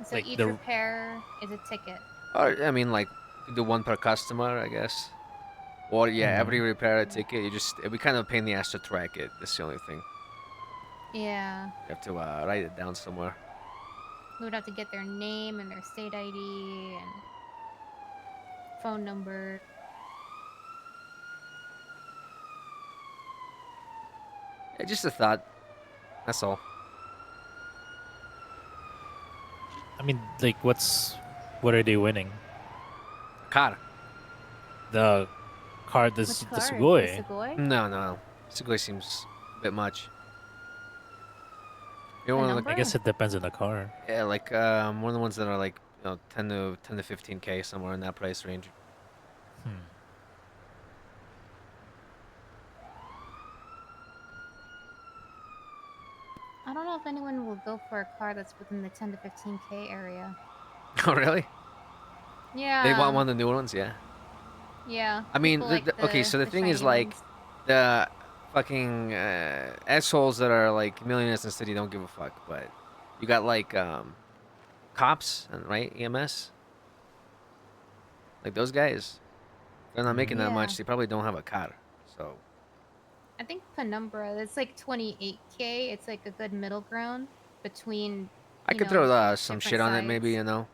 So Like each the- repair is a ticket. Or I mean, like do one per customer, I guess. Or yeah, every repair a ticket. It'd be kind of a pain in the ass to track it. That's the only thing. Yeah. You have to write it down somewhere. We would have to get their name and their state ID and phone number. Yeah, just a thought. That's all. I mean, like, what are they winning? A car. The car, the Which the car? Sugoi. The Sugoi? No. Sugoi seems a bit much. You know, I guess it depends on the car. Yeah, like one of the ones that are like 10 to 15K, somewhere in that price range. I don't know if anyone will go for a car that's within the 10 to 15K area. Oh really? Yeah. They want one of the new ones, yeah. Yeah. I mean, people like okay, so the thing is shiny like ones. the fucking assholes that are like millionaires in the city don't give a fuck, but you got like cops and right EMS, like those guys. They're not making that Yeah. much. They probably don't have a car, so I think Penumbra, it's like 28K. It's like a good middle ground between. I you could know, throw some different shit on it, maybe, sides. you know.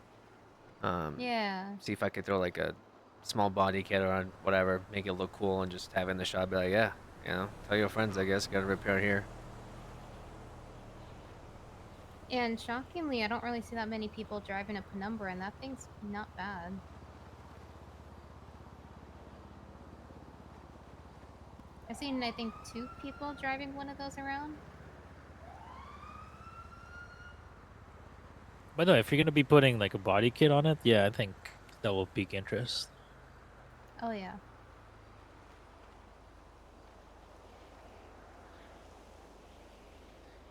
Yeah. See if I could throw like a small body kit or whatever, make it look cool, and just have it in the shop. Be like, yeah, you know, tell your friends, I guess, got a repair here. And shockingly, I don't really see that many people driving a Penumbra, and that thing's not bad. I've seen, I think, 2 people driving one of those around. But no, if you're gonna be putting like a body kit on it, yeah, I think that will pique interest. Oh, yeah.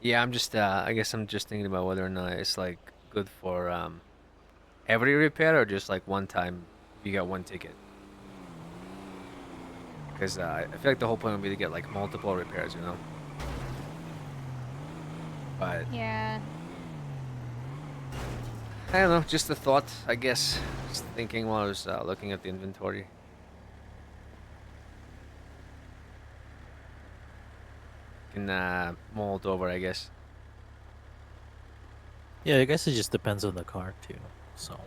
Yeah, I'm just, I guess I'm just thinking about whether or not it's like good for every repair or just like one time you get one ticket. Because I feel like the whole point would be to get like multiple repairs, you know. But Yeah. I don't know, just a thought, I guess. Just thinking while I was looking at the inventory. Can mull it over, I guess. Yeah, I guess it just depends on the car too. So.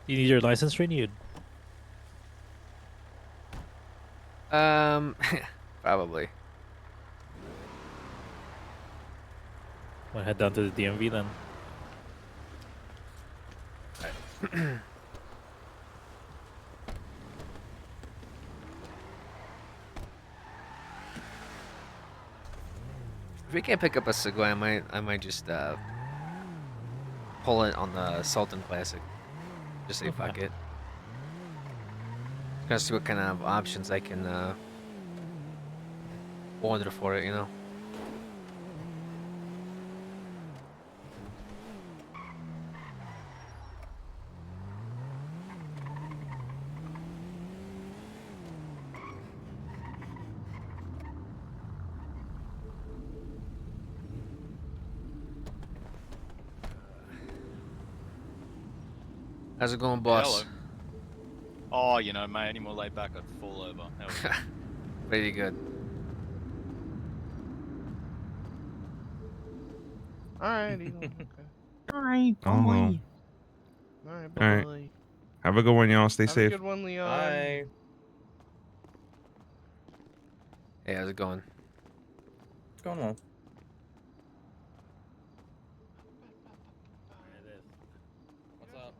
You need your license renewed. Probably. Wanna head down to the DMV then? If we can't pick up a Sugoi, I might just pull it on the Sultan Classic. Just say fuck it. Gotta see what kind of options I can order for it, you know. How's it going, boss? Hello. Oh, you know, mate, any more laid back, I'd fall over. How are you? Pretty good. Alrighty. Okay. Alright, Oh, well. boy. All right. All right. Bye. Have a good one, y'all. Stay Have safe. a good one, Leon. Bye. Hey, how's it going? What's going on? What's up?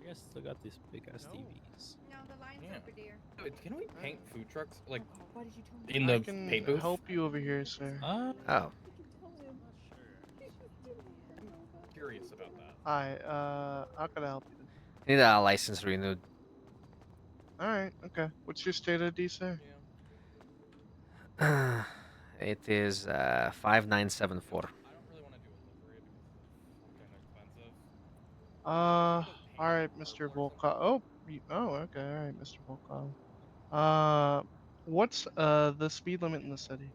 You guys still got these big ass TVs. No, the line's Yeah. over there. Wait, can we paint food trucks like Why did you tell me? in I the can paint booth? help you over here, sir. Oh. Curious about that. Hi. How can I help you? Need a license renewed. All right. Okay. What's your state ID, sir? It is 5974. All right, Mr. Volkov. Okay. All right, Mr. Volkov. What's the speed limit in the city?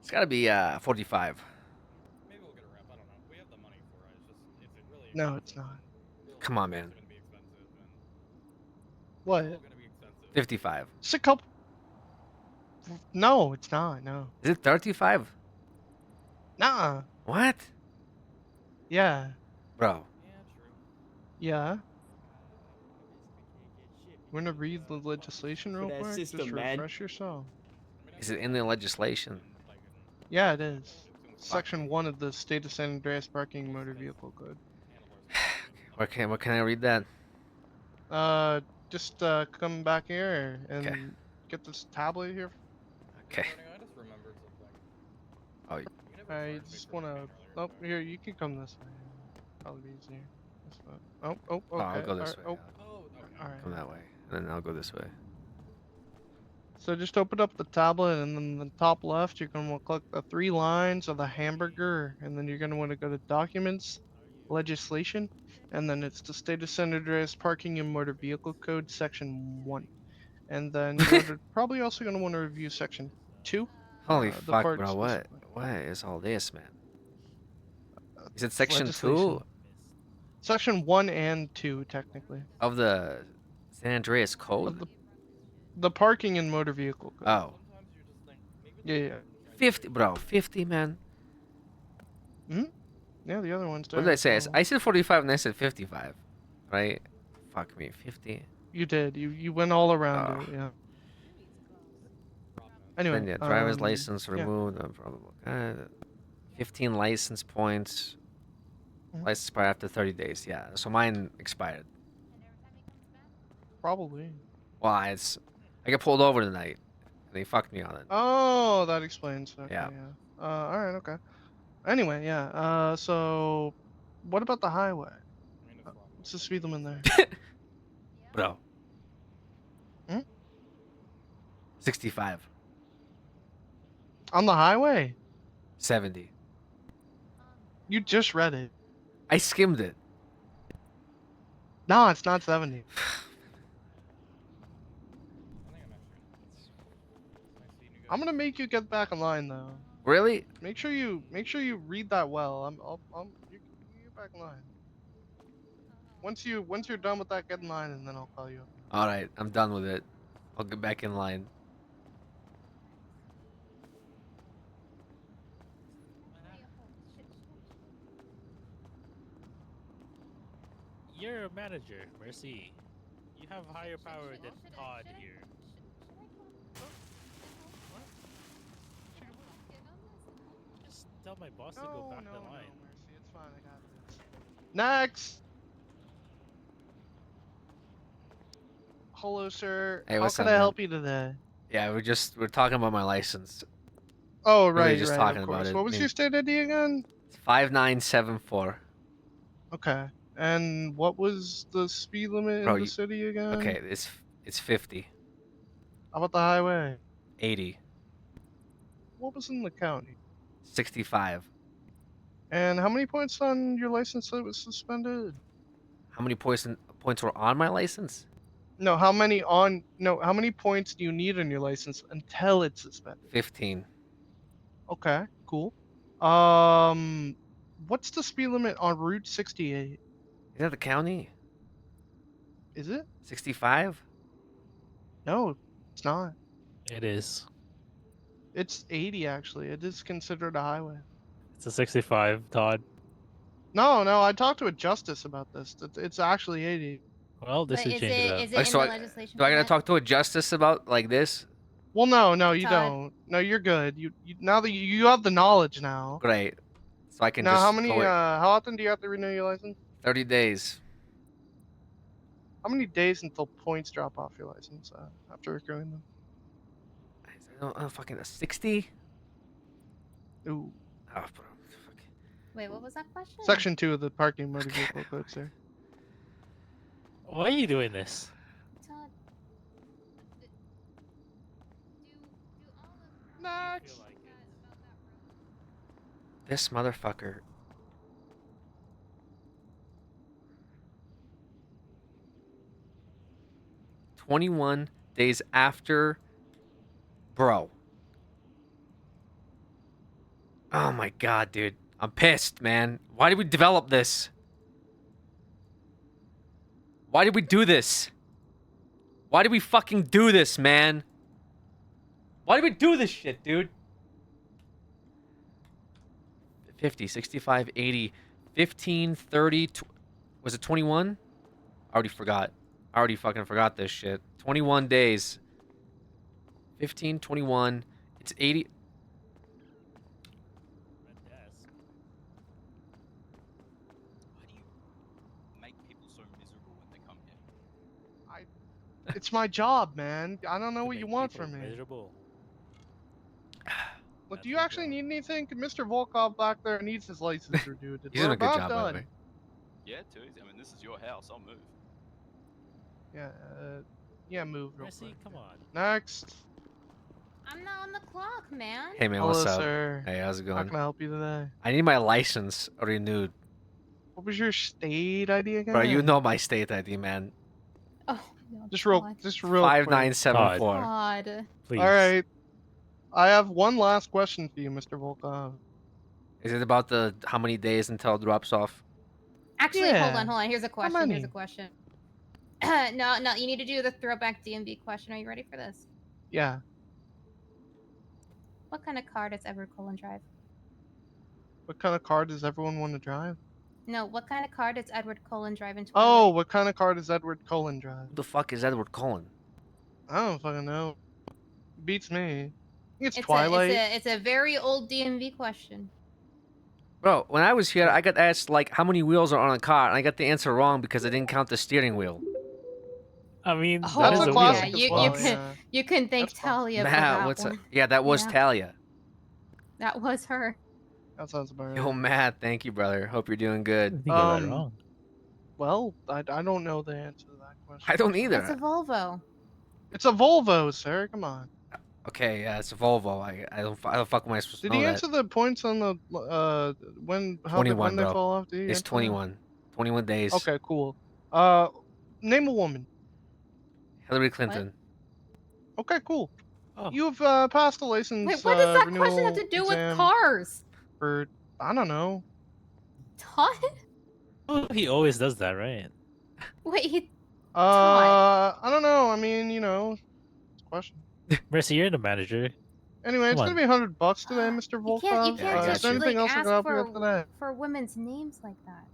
It's gotta be 45. No, it's not. Come on, man. What? 55. It's a couple. No, it's not. No. Is it 35? Nah. What? Yeah. Bro. Yeah. We're gonna read the legislation real that quick. system, Just man. refresh yourself. Is it in the legislation? Yeah, it is. Section 1 of the State of San Andreas Parking Motor Vehicle Code. What can I read that? Just come back here and get this tablet here. Okay. Oh, I just wanna. Oh, here you can come this way. Probably be easier. This way. Okay. Oh, I'll go this All way. right. All right. Come that way, and then I'll go this way. So just open up the tablet, and then the top left, you're gonna want to click the 3 lines of the hamburger, and then you're gonna want to go to Documents, Legislation, and then it's the State of San Andreas Parking and Motor Vehicle Code, Section 1, and then you're probably also gonna want to review Section 2. Holy the fuck, part bro! What is all this, man? Is it section 2 legislation. Section 1 and 2, technically. of the San Andreas Code? The Parking and Motor Vehicle Code. Oh, Yeah. 50, bro. 50, man. Yeah, the other one's What did I say? I said 45 and I said 55, right? Fuck me, 50. You did. You went all around it. Yeah. Anyway. Then, yeah, driver's um, license yeah. removed. Probable. 15 license points. License expire after 30 days. Yeah, so mine expired. Probably. Well, I got pulled over tonight. And they fucked me on it. Oh, that explains. Okay, Yeah. All right. Okay. Anyway, yeah. So, what about the highway? What's the speed limit there? Bro. 65. On the highway? 70. You just read it. I skimmed it. No, it's not 70. I'm gonna make you get back in line though. Really? Make sure you read that well. You get back in line. Once you're done with that, get in line, and then I'll call you up. All right, I'm done with it. I'll get back in line. You're a manager, Mercy. You have higher power than Todd here. Just tell my boss to go back the line. Mercy, it's fine. I got this. Next. Hello, sir. Hey, How what's can up, I man? help you today? Yeah, we're talking about my license. Oh, Really right, just right. talking Of about course. it. What was I mean- your state ID again? 5974. Okay. And what was the speed limit Bro, in the you- city again? Okay, it's 50. How about the highway? 80. What was in the county? 65. And how many points on your license that was suspended? How many points were on my license? No, how many points do you need on your license until it's suspended? 15. Okay, cool. What's the speed limit on Route 68? Is that the county? Is it? 65? No, it's not. It is. It's 80 actually. It is considered a highway. It's a 65, Todd. No, no, I talked to a justice about this. It's actually 80. Well, this But is is changing it up. is it Like, in so the I- legislation? Do I for gotta that? talk to a justice about like this? Well, no, no, you Todd. don't. No, you're good. You now that you have the knowledge now. Great. So I can Now, just how many? go it How often do you have to renew your license? 30 days. How many days until points drop off your license after accruing them? Fucking 60? Ooh. Oh, Wait, what was that question? Section 2 of the parking motor vehicle code, sir. Why are you doing this? Todd. Next. This motherfucker. "21 days after, bro." Oh my god, dude. I'm pissed, man. Why did we develop this? Why did we do this? Why did we fucking do this, man? Why did we do this shit, dude? 50, 65, 80, 15, 30, was it 21? I already forgot. I already fucking forgot this shit. 21 days. 15, 21. It's 80. Make people so miserable when they come here. It's my job, man. I don't know what you want from me. Miserable. Look, do you actually need anything? Mr. Volkov back there needs his license renewed. He's doing We're a good about job, by the done. way. Yeah, too easy. I mean, this is your house. I'll move. Yeah, yeah, move real Mercy, quick. come on. Next. I'm not on the clock, man. Hey, man, Hello, what's up? sir. Hey, how's it How going? can I help you today? I need my license renewed. What was your state ID again? Bro, you know my state ID, man. Oh, no, Just real God. quick. 5974. God. Please. All right. I have one last question for you, Mr. Volkov. Is it about the how many days until it drops off? Actually, hold Yeah. on, hold on. Here's a question. Here's many? a question. No, no, you need to do the throwback DMV question. Are you ready for this? Yeah. What kind of car does Edward Cullen drive? What kind of car does everyone want to drive? No, what kind of car does Edward Cullen drive in Twilight? Oh, what kind of car does Edward Cullen drive? Who the fuck is Edward Cullen? I don't fucking know. Beats me. It's It's Twilight. it's a very old DMV question. Bro, when I was here, I got asked, like, how many wheels are on a car, and I got the answer wrong because I didn't count the steering wheel. I mean, Oh, that is That's a a classic wheel. as you, well, you can yeah. you can thank Talia for Matt, that what's one. up? Yeah, that was Yeah. Talia. That was her. That sounds about right. Yo, Matt, thank you, brother. Hope you're doing good. You got that wrong. Well, I don't know the answer to that question. I don't It's a either. Volvo. It's a Volvo, sir. Come on. Okay, yeah, it's a Volvo. I don't. How the fuck am I supposed to Did know he that? answer the points on the when 21, they bro. fall off? Did he It's answer that? 21. 21 days. Okay, cool. Name a woman. Hillary Clinton. Okay, cool. Oh. You've passed the license. Wait, what does that renewal question have to do with exam cars? For I don't know. Todd? Oh, he always does that, right? Wait, he I don't know. I mean, you know, it's a question. Mercy, you're the manager. Anyway, it's Come gonna be $100 today, Mr. Volkov. you can't I just is there got you. anything else I ask can help you for with today? for women's names like that.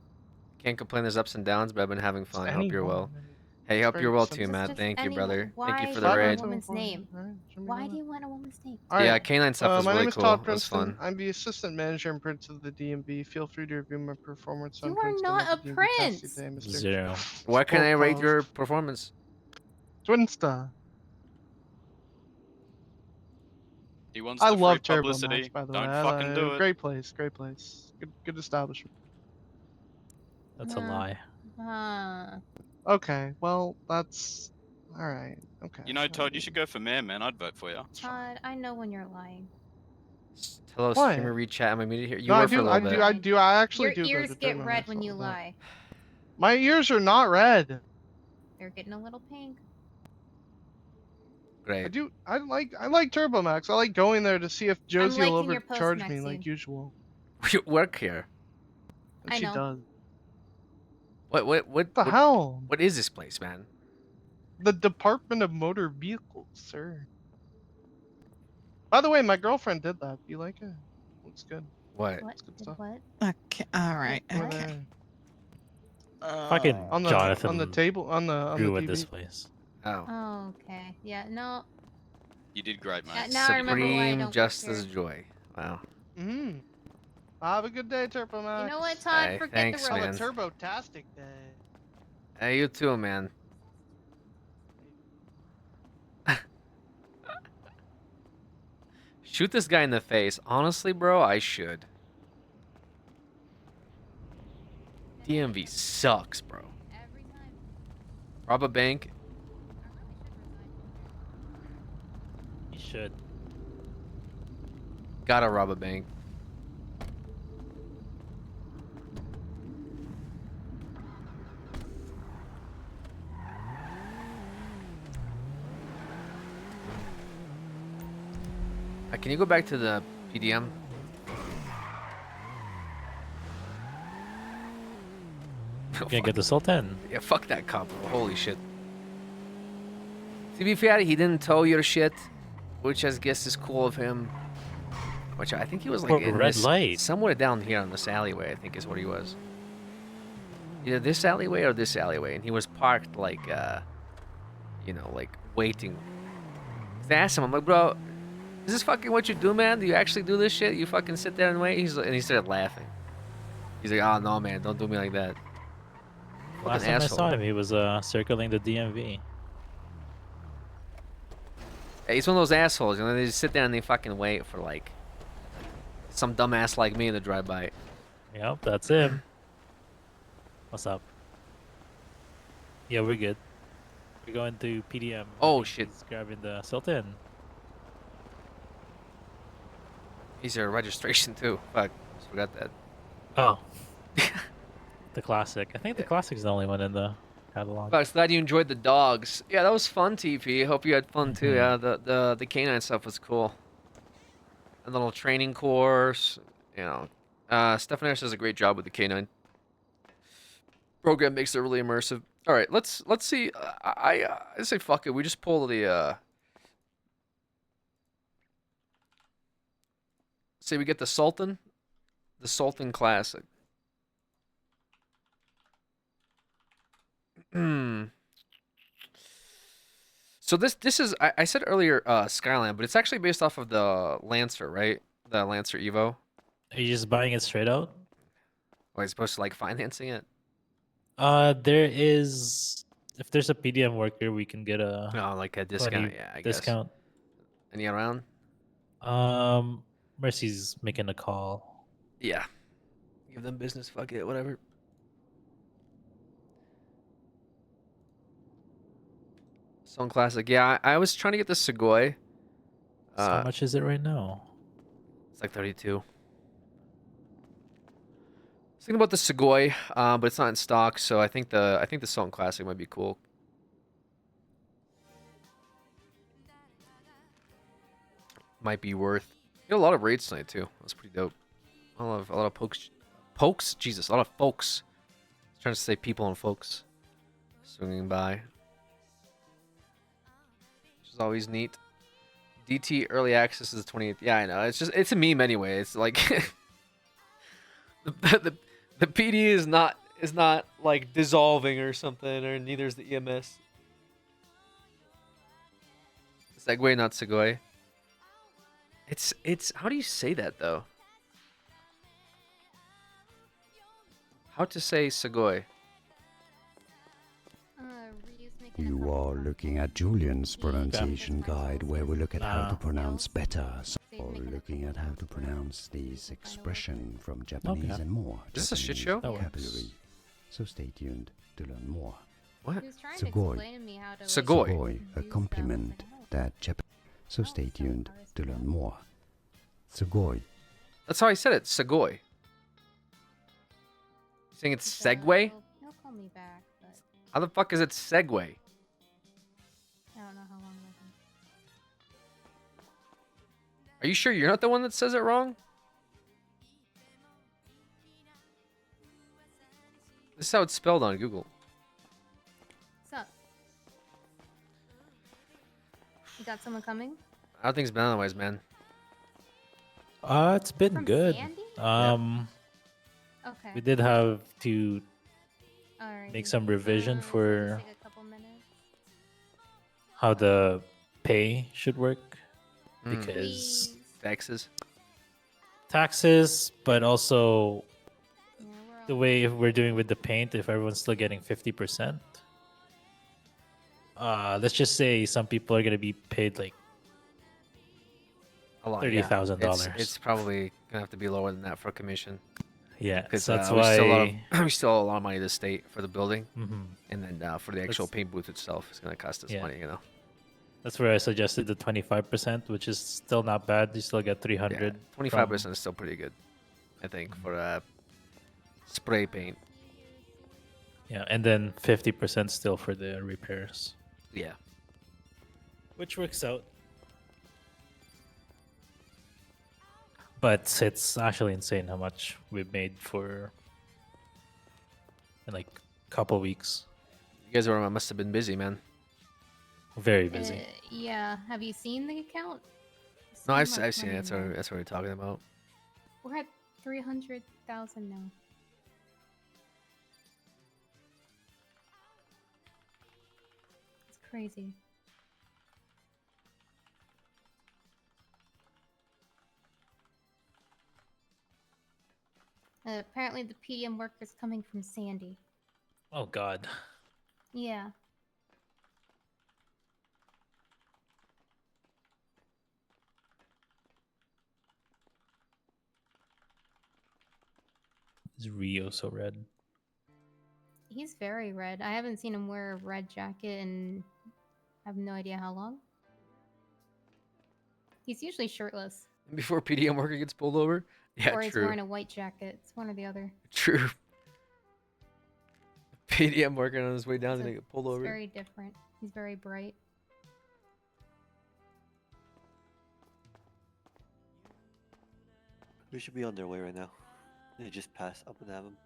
Can't complain. There's ups and downs, but I've been having fun. Hope you're well. Anyone. Hey, hope very you're well simple. too, Matt. Just Thank you, anyone. brother. Thank you Why for do the you raid. want a woman's name? Why do you want a woman's name? Yeah, canine stuff was my really name is cool. Todd It was Princeton. fun. I'm the assistant manager and prince of the DMV. Feel free to review my performance on You are Princeton not of a the DMV prince. past today, Mr. 0. Where can I rate Volkov. your performance? Twin star. He wants I the love free Turbo publicity. Max, by the Don't way. fucking do it. Great place, great place. Good establishment. That's a lie. Okay, well, that's all right. Okay. You know, Todd, you should go for mayor, man. I'd vote for you. Todd, I know when you're lying. Hello, What? streamer read chat. I'm muted here. You No, were I for a do, little bit. I actually Your do. go ears to get Turbo red Max when all you the time. lie. My ears are not red. They're getting a little pink. Great. I like Turbo Max. I like going there to see if Josie will liking your overcharge post, me Maxine. like usual. You work here. And I she know. does. What the hell? What is this place, man? The Department of Motor Vehicles, sir. By the way, my girlfriend did that. Do you like it? Looks good. What? What? Did what? Okay. All right. What? Okay. Fucking on the Jonathan on the table on the grew TV. at this place. Oh. Oh, okay. Yeah. No. You did great, mate. Now I remember why I Supreme don't work Justice here. Joy. Wow. Mm. Have a good day, Turbo Max. You know what, Todd? Hey, Forget thanks, the Have robots. a turbo-tastic day. Hey, you too, man. Shoot this guy in the face. Honestly, bro, I should. DMV sucks, bro. Rob a bank. You should. Gotta rob a bank. Can you go back to the PDM? Can't get the Sultan. Yeah, fuck that cop. Holy shit. To be fair, he didn't tow your shit, which I guess is cool of him. Which I think he was like Oh, in red this, light. somewhere down here on this alleyway. I think is what he was. Either this alleyway or this alleyway, and he was parked like, you know, like waiting. I asked him, I'm like, bro, is this fucking what you do, man? Do you actually do this shit? You fucking sit there and wait? And he started laughing. He's like, oh no, man, don't do me like that. Last time I saw him, he was circling the DMV. Hey, he's one of those assholes, you know, they just sit there and they fucking wait for like some dumbass like me to drive by. Yep, that's him. What's up? Yeah, we're good. We're going to PDM. Oh shit. He's grabbing the Sultan. He's your registration too. Fuck, just forgot that. Oh. The classic. I think the classic's the only one in the catalog. Bucks, glad you enjoyed the dogs. Yeah, that was fun, TP. Hope you had fun too. Yeah, the canine stuff was cool. A little training course, you know. Stephanaris does a great job with the canine program. Makes it really immersive. All right, let's see. I say fuck it. We just pull the. Say we get the Sultan Classic. So this is I said earlier Skyline, but it's actually based off of the Lancer, right? The Lancer Evo. Are you just buying it straight out? Or are you supposed to like financing it? There is. If there's a PDM worker, we can get a. Oh, like a discount. 20 Yeah, I guess. discount. Any around? Mercy's making a call. Yeah. Give them business. Fuck it. Whatever. Song Classic. Yeah, I was trying to get the Sugoi. So how much is it right now? It's like 32. I was thinking about the Sugoi, but it's not in stock, so I think the Song Classic might be cool. Might be worth. You got a lot of raids tonight too. That's pretty dope. A lot of pokes. Jesus, a lot of folks. I was trying to say people and folks swinging by, which is always neat. DT early access is the 28th. Yeah, I know. It's a meme anyway. It's like the PD is not like dissolving or something, or neither is the EMS. Segway, not Sugoi. It's how do you say that though? How to say Sugoi? You are looking at Julian's pronunciation guide, where we look at how to pronounce better. So, looking at how to pronounce these expression from Japanese and more. Is this a shit Japanese show? vocabulary. So stay tuned to learn more. What? He was trying to Sugoi. explain to me how to. Sugoi. Sugoi, a compliment that Japan. So stay tuned to learn more. Sugoi. That's how I said it. Sugoi. You saying it's Segway? He'll call me back, but How the fuck is it Segway? I don't know how long I can. Are you sure you're not the one that says it wrong? This is how it's spelled on Google. What's up? You got someone coming? How things been otherwise, man? It's been From good. Sandy? Okay. We did have to Alright. make some revision for Take a couple minutes. how the pay should work Mm. because Taxes. but also the way we're doing with the paint, if everyone's still getting 50%. Let's just say some people are gonna be paid like A lot. yeah. $30,000. It's probably gonna have to be lower than that for commission. Yeah, because so that's we still why- we still owe a lot of money to the state for the building, Mhm. and then for the actual paint booth itself, it's gonna cost us Yeah. money. You know. That's where I suggested the 25%, which is still not bad. You still get 300. 25% is still pretty good, I think, for spray paint. Yeah, and then 50% still for the repairs. Yeah. Which works out. But it's actually insane how much we've made in like a couple weeks. You guys must have been busy, man. Very busy. Yeah. Have you seen the account? No, I've much seen it. money That's now. what we're talking about. We're at 300,000 now. It's crazy. Apparently, the PDM work is coming from Sandy. Oh God. Yeah. Is Rio so red? He's very red. I haven't seen him wear a red jacket in I have no idea how long. He's usually shirtless. Before PDM worker gets pulled over. Yeah, or he's true. wearing a white jacket. It's one or the other. True. PDM working on his way down It's to a- get pulled it's over. very different. He's very bright. We should be on their way right now. They just pass up and have them.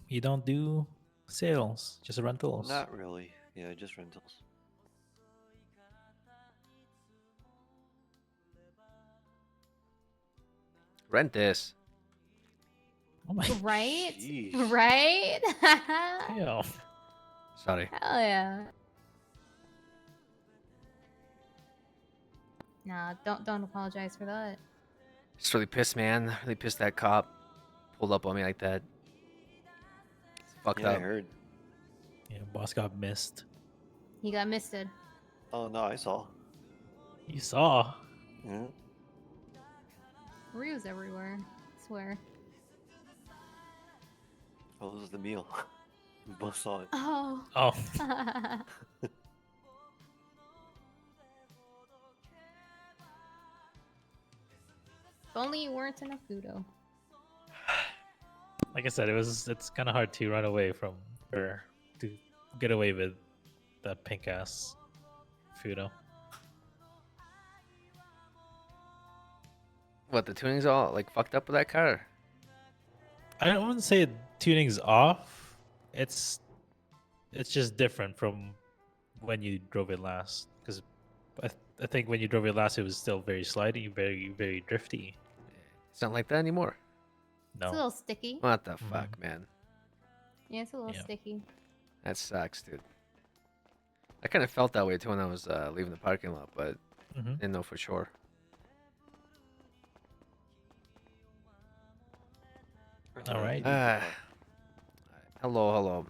You don't do sales, just rentals. Not really. Yeah, just rentals. Rent this. Oh my. Right? Jeez. Right? Yeah. Sorry. Hell yeah. Nah, don't apologize for that. Just really pissed, man. Really pissed that cop pulled up on me like that. It's fucked Yeah, I up. heard. Yeah, boss got missed. He got misted. Oh no, I saw. You saw. Yeah. Rio's everywhere. I swear. Oh, this was the meal. We both saw it. Oh. Oh. If only you weren't in a Fudo. Like I said, it's kind of hard to run away from her to get away with that pink ass Fudo. What, the tuning's all like fucked up with that car? I don't want to say tuning's off. It's just different from when you drove it last. Because I think when you drove it last, it was still very slidey, very very drifty. It's not like that anymore. It's a little sticky. What the fuck, man? Yeah, it's a little Yeah. sticky. That sucks, dude. I kind of felt that way too when I was leaving the parking lot, but Mhm. didn't know for sure. All right. Hello, hello.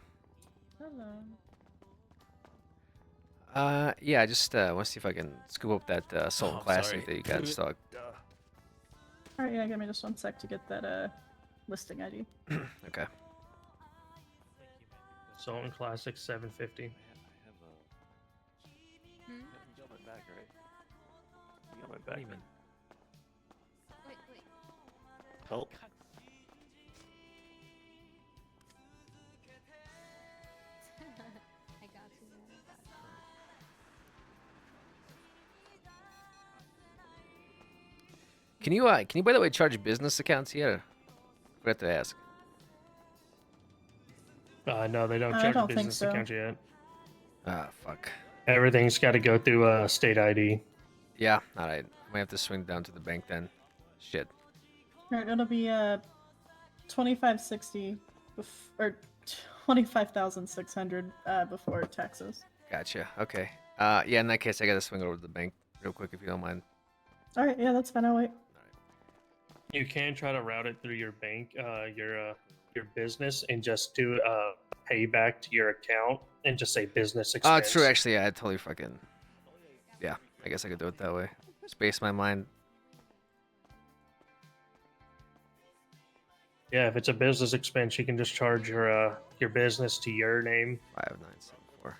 Hello. Yeah, I just want to see if I can scoop up that Salt and Oh, Classic sorry. that you got in stock. Alright, yeah, give me just 1 sec to get that listing ID. Okay. Salt and Classic 750. Hmm? You got my back, right? You got my back. Wait, wait. Help. I got you. Man. I got you. Can you by the way charge business accounts here? Forgot to ask. No, they don't I check don't think business so. account yet. Ah, fuck. Everything's got to go through state ID. Yeah, alright. I might have to swing down to the bank then. Shit. Alright, it'll be 2560 or 25,600 before taxes. Gotcha. Okay. Yeah. In that case, I gotta swing over to the bank real quick if you don't mind. All right, yeah, that's fine. I'll wait. You can try to route it through your bank, your business, and just do payback to your account and just say business Oh, expense. it's true. Actually, yeah, I totally fucking. Yeah, I guess I could do it that way. Space my mind. Yeah, if it's a business expense, you can just charge your business to your name. 5974.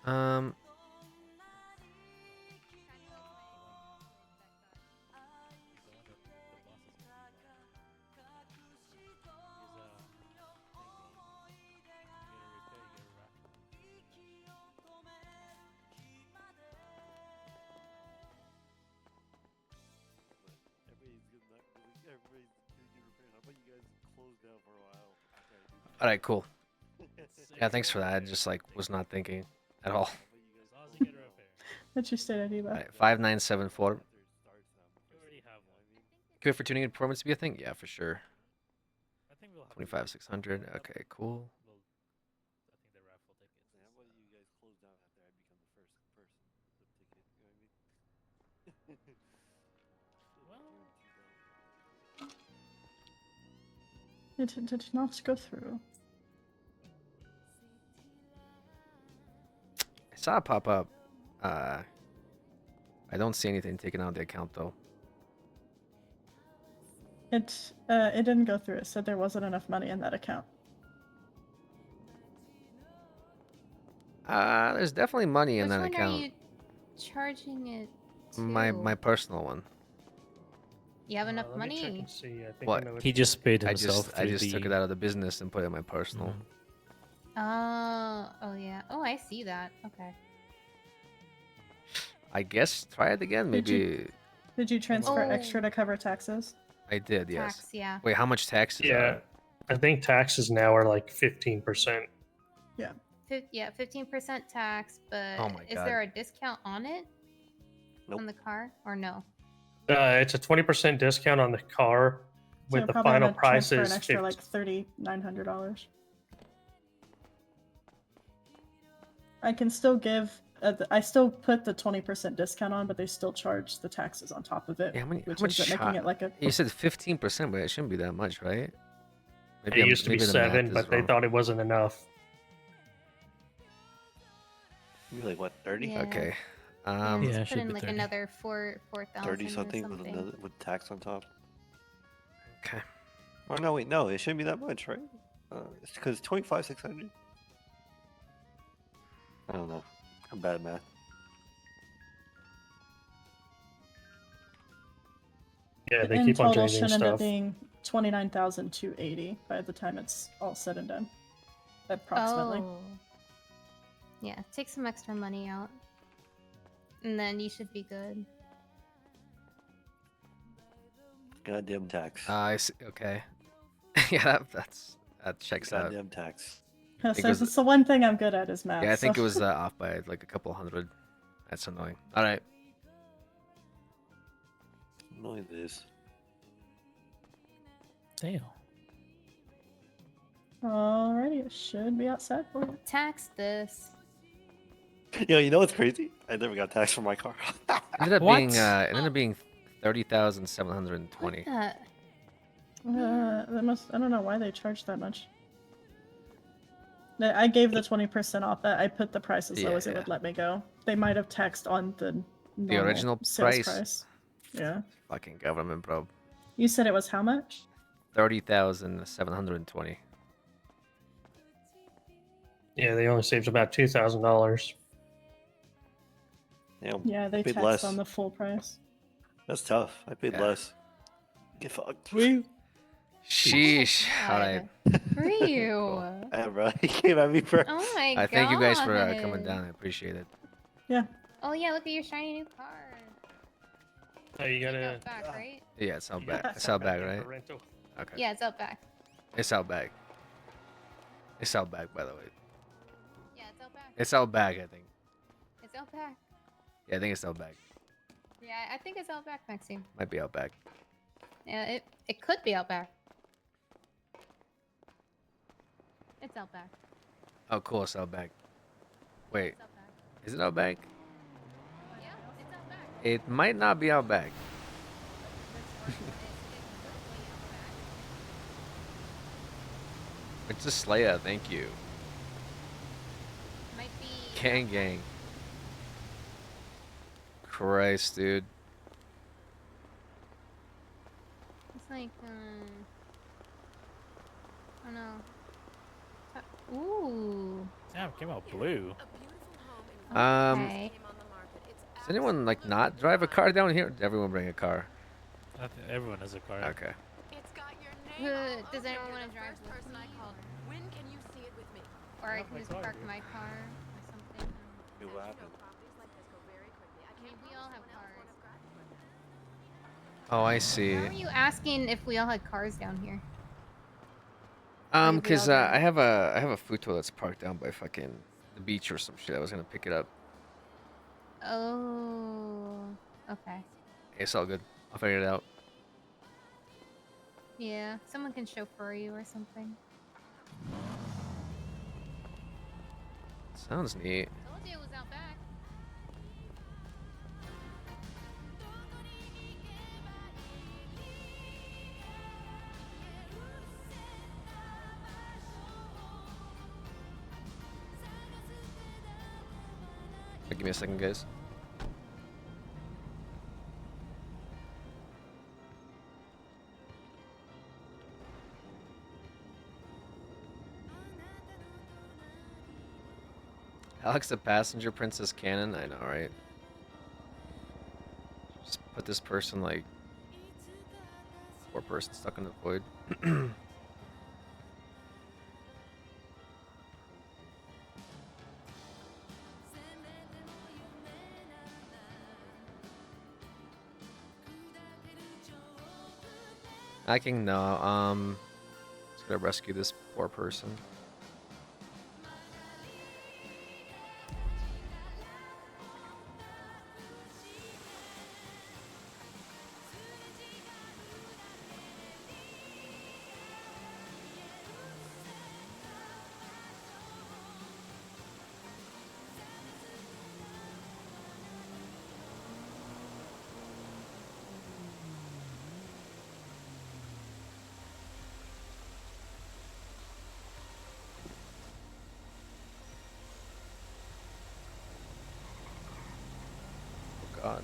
Um. All right, cool. Yeah, thanks for that. I just like was not thinking at all. That's your state ID, though. All right, 5974. Good for tuning in performance to be a thing? Yeah, for sure. 25,600. Okay, cool. It did not go through. I saw it pop up. I don't see anything taken out of the account though. It didn't go through. It said there wasn't enough money in that account. There's definitely money in Which that one account. are you charging it to? My personal one. You have enough Let me check money? and see. I think I What? know what He you- just paid I himself. just took it out of the business and put it in my personal. Oh yeah. Oh, I see that. Okay. I guess try it again. Maybe Did you transfer Oh. extra to cover taxes? I did. Yes. Tax, yeah. Wait, how much tax is Yeah, I think taxes now are like 15%. Yeah. Yeah, 15% tax, but Oh my is God. there a discount on it? Nope. On the car or no? It's a 20% discount on the car, So with the probably final wanna price transfer is an extra 50. like $3,900. I can still give. I still put the 20% discount on, but they still charge the taxes on top of it, Yeah, which how much ends up making it like a. You said 15%, but it shouldn't be that much, right? It I'm- used to be maybe the math 7, is but they wrong. thought it wasn't enough. Maybe like what, 30? Yeah. Okay. Yeah, Yeah, it just should put in be like 30. another 4,000 30 or something with something. another with tax on top. Okay. Oh no, wait, no, it shouldn't be that much, right? It's because 25,600. I don't know. I'm bad at math. Yeah, they in keep on total changing should end up stuff. being 29,280 by the time it's all said and done, approximately. Oh. Yeah, take some extra money out. And then you should be good. Goddamn tax. I see. Okay. Yeah, that checks out. Goddamn tax. So I think it was- it's the one thing I'm good at is math. Yeah, I think so- it was off by like a couple hundred. That's annoying. All right. Annoying this. Damn. Alrighty, it should be outside for you. Tax this. Yo, you know what's crazy? I never got taxed for my car. Ended up What? being it ended up being 30,720. That. That must. I don't know why they charged that much. I gave the 20% off. I put the price as low as it Yeah. would let me go. They might have taxed on the normal original sales price? Yeah. Fucking government, bro. You said it was how much? 30,720. Yeah, they only saved about $2,000. Yeah, they paid taxed less. on the full price. That's tough. I paid Yeah. less. Get fucked. Sheesh. All right. For you. Yeah, bro. He came at me for. Oh my god. I thank you guys for coming down. I appreciate it. Yeah. Oh yeah, look at your shiny new car. Oh, you gotta. Out back, right? Yeah, it's out you back. gotta It's out back, in for right? rental. Okay. Yeah, it's out back. It's out back. It's out back, by the way. Yeah, it's out back. It's out back, I think. It's out back. Yeah, I think it's out back. Yeah, I think it's out back, Maxime. Might be out back. Yeah, it could be out back. It's out back. Oh, cool. It's out back. Wait, It's out back. is it out back? Yeah, it's out back. It might not be out back. It's a Slayer, thank you. Might be. Gang. Christ, dude. It's like, oh no. Ooh. Damn, it came out blue. Okay. Does anyone like not drive a car down here? Or did everyone bring a car? I think everyone has a car. Okay. Does anyone want to drive with me? When can you see it with me? Or I have can my just car park here. my car or something. What happened? I mean, we all have cars. Oh, I see. Why were you asking if we all had cars down here? Cause I have a food tour that's parked down by fucking the beach or some shit. I was gonna pick it up. Oh. Okay. It's all good. I'll figure it out. Yeah, someone can chauffeur you or something. Sounds neat. Told you it was out back. Give me a second, guys. Alex the passenger, Princess Cannon. I know, right? Just put this person like poor person stuck in the void. I can no. Just gotta rescue this poor person. Oh God.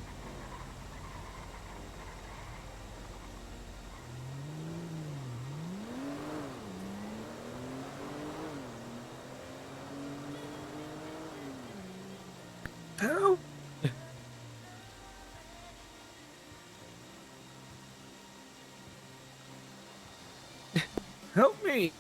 Help! Help me!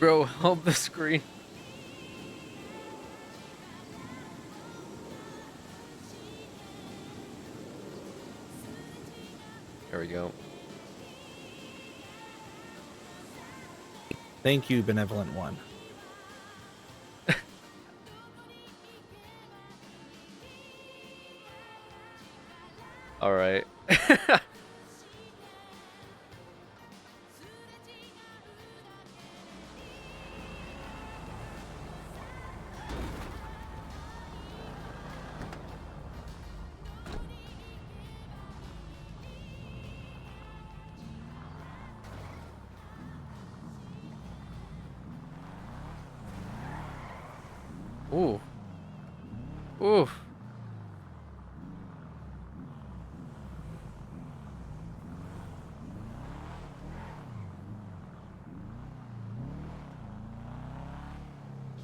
Bro, help the screen. There we go. Thank you, benevolent one. All right. Ooh. Ooh.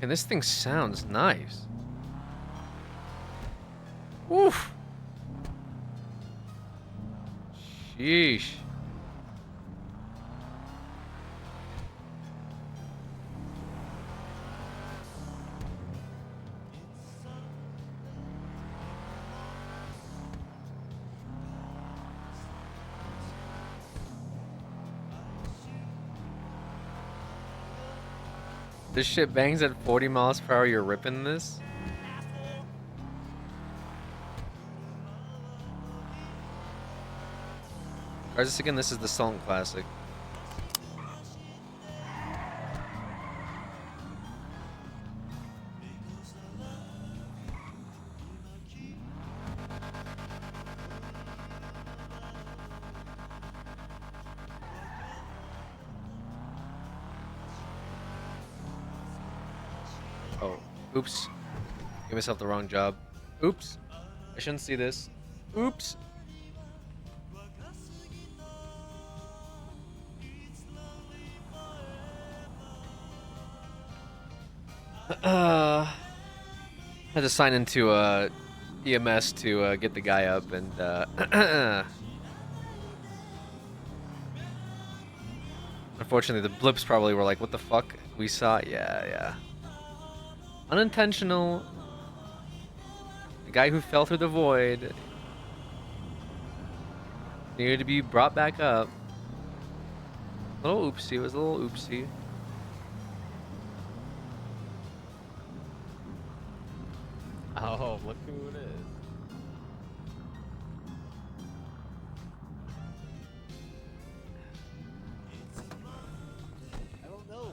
And this thing sounds nice. Oof. Sheesh. This shit bangs at 40 miles per hour. You're ripping this? Cars this again. This is the Sultan Classic. Oh, oops. Gave myself the wrong job. Oops. I shouldn't see this. Oops. Had to sign into EMS to get the guy up, and unfortunately the blips probably were like, "What the fuck? We saw it." Yeah. Unintentional. The guy who fell through the void needed to be brought back up. Little oopsie. It was a little oopsie. Oh, look who it is. I don't know.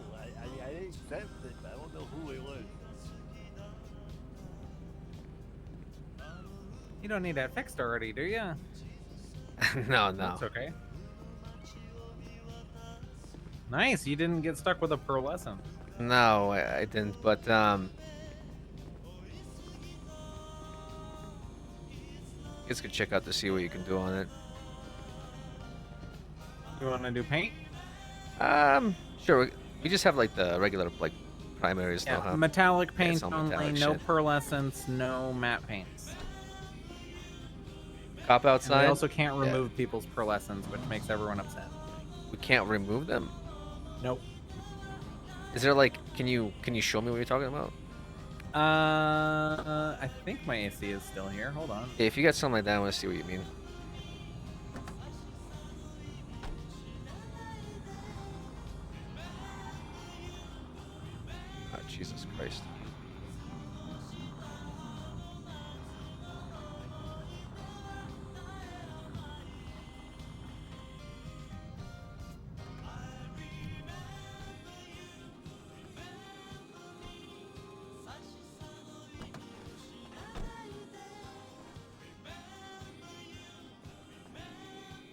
I didn't sense it. I don't know who it was. You don't need that fixed already, do you? No. That's okay. Nice. You didn't get stuck with a pearlescent. No, I didn't. But you guys could check out to see what you can do on it. You want to do paint? Sure. We just have like the regular like primaries. Yeah, though, huh? metallic Yeah, paint it's all only, metallic no shit. pearlescents, no matte paints. Cop And outside. we also can't Yeah. remove people's pearlescents, which makes everyone upset. We can't remove them. Nope. Is there like, can you show me what you're talking about? I think my AC is still here. Hold on. Yeah, if you got something like that, I want to see what you mean. Oh, Jesus Christ.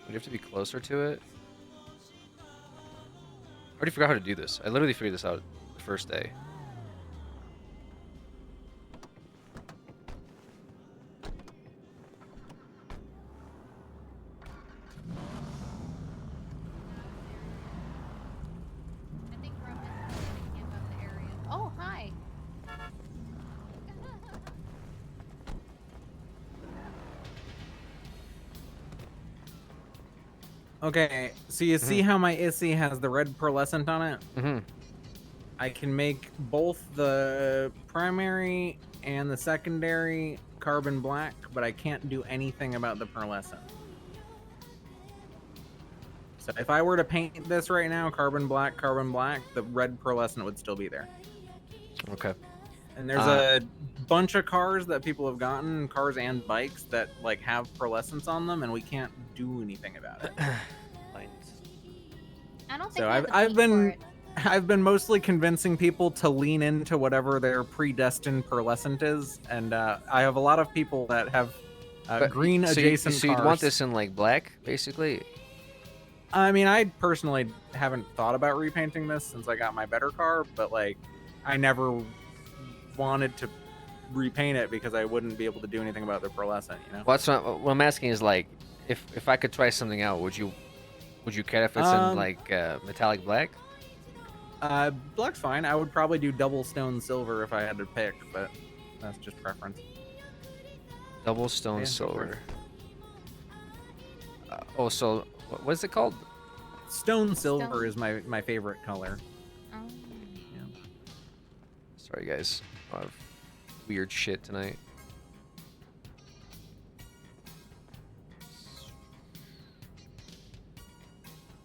Do you have to be closer to it? I already forgot how to do this. I literally figured this out the first day. Oh, hi. Okay, so you see how my ISI has the red pearlescent on it? Mm-hmm. I can make both the primary and the secondary carbon black, but I can't do anything about the pearlescent. So if I were to paint this right now, carbon black, the red pearlescent would still be there. Okay. And there's a bunch of cars that people have gotten, cars and bikes that like have pearlescents on them, and we can't do anything about it. I don't think So we have the I've paint for been it. I've been mostly convincing people to lean into whatever their predestined pearlescent is, and I have a lot of people that have green adjacent So cars. you'd want this in like black, basically? I mean, I personally haven't thought about repainting this since I got my better car, but like, I never wanted to repaint it because I wouldn't be able to do anything about the pearlescent, you know? Well, that's what I'm asking is like, if I could try something out, would you care if it's in like metallic black? Black's fine. I would probably do double stone silver if I had to pick, but that's just preference. Double stone Yeah, go for it. silver. Oh, so what is it called? Stone silver is my favorite color. Sorry, guys. A lot of weird shit tonight.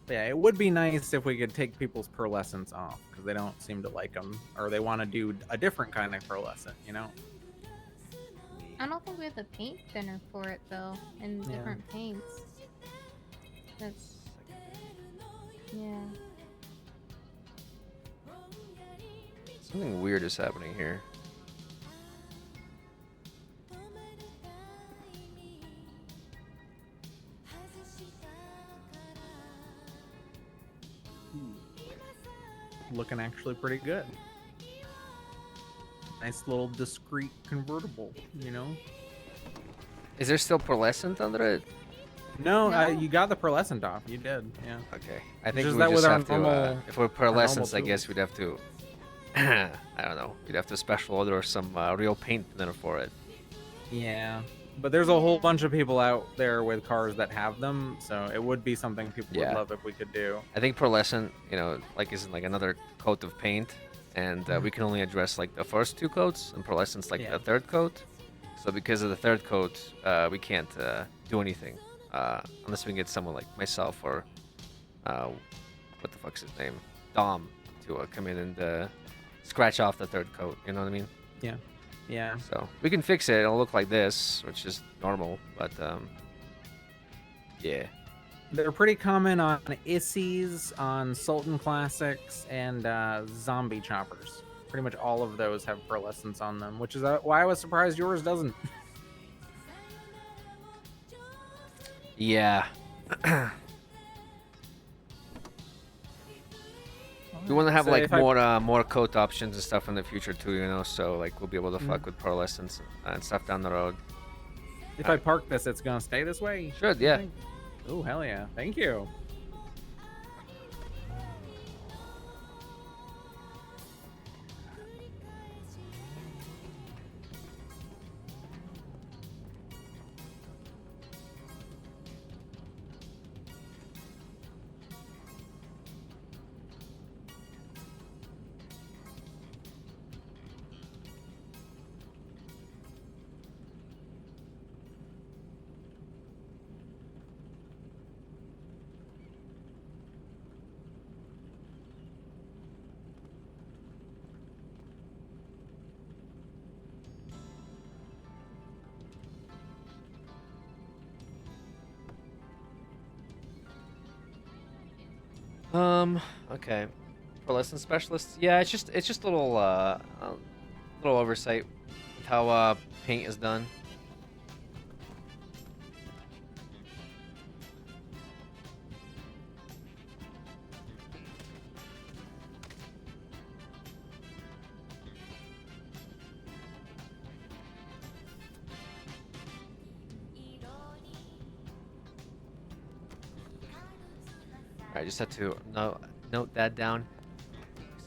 Yeah, it would be nice if we could take people's pearlescence off because they don't seem to like them, or they want to do a different kind of pearlescent, you know? I don't think we have the paint thinner for it though, in Yeah. different paints. That's yeah. Something weird is happening here. Looking actually pretty good. Nice little discreet convertible, you know? Is there still pearlescent under it? No, you got the pearlescent off. You did, yeah. Okay. I It's think just we that just with our have to, normal- if we're our normal pearlescents, I guess tools. we'd have to, I don't know, we'd have to special order some real paint thinner for it. Yeah, but there's a whole bunch of people out there with cars that have them, so it would be something people Yeah. would love if we could do. I think pearlescent, you know, like isn't like another coat of paint, and we can only address like the first two coats, and pearlescent's like Yeah. the third coat. So because of the third coat, we can't do anything unless we can get someone like myself or what the fuck's his name, Dom, to come in and scratch off the third coat. You know what I mean? Yeah. Yeah. So we can fix it. It'll look like this, which is normal, but yeah. They're pretty common on Issies, on Sultan Classics, and Zombie Choppers. Pretty much all of those have pearlescence on them, which is why I was surprised yours doesn't. Yeah. We want to have So like if I- more coat options and stuff in the future too, you know. So like we'll be able to fuck with pearlescence and stuff down the road. If I park this, it's gonna stay this way? Should, yeah. Oh, hell yeah. Thank you. Okay. Pearlescent specialist. Yeah, it's just a little little oversight with how paint is done. I just had to note that down.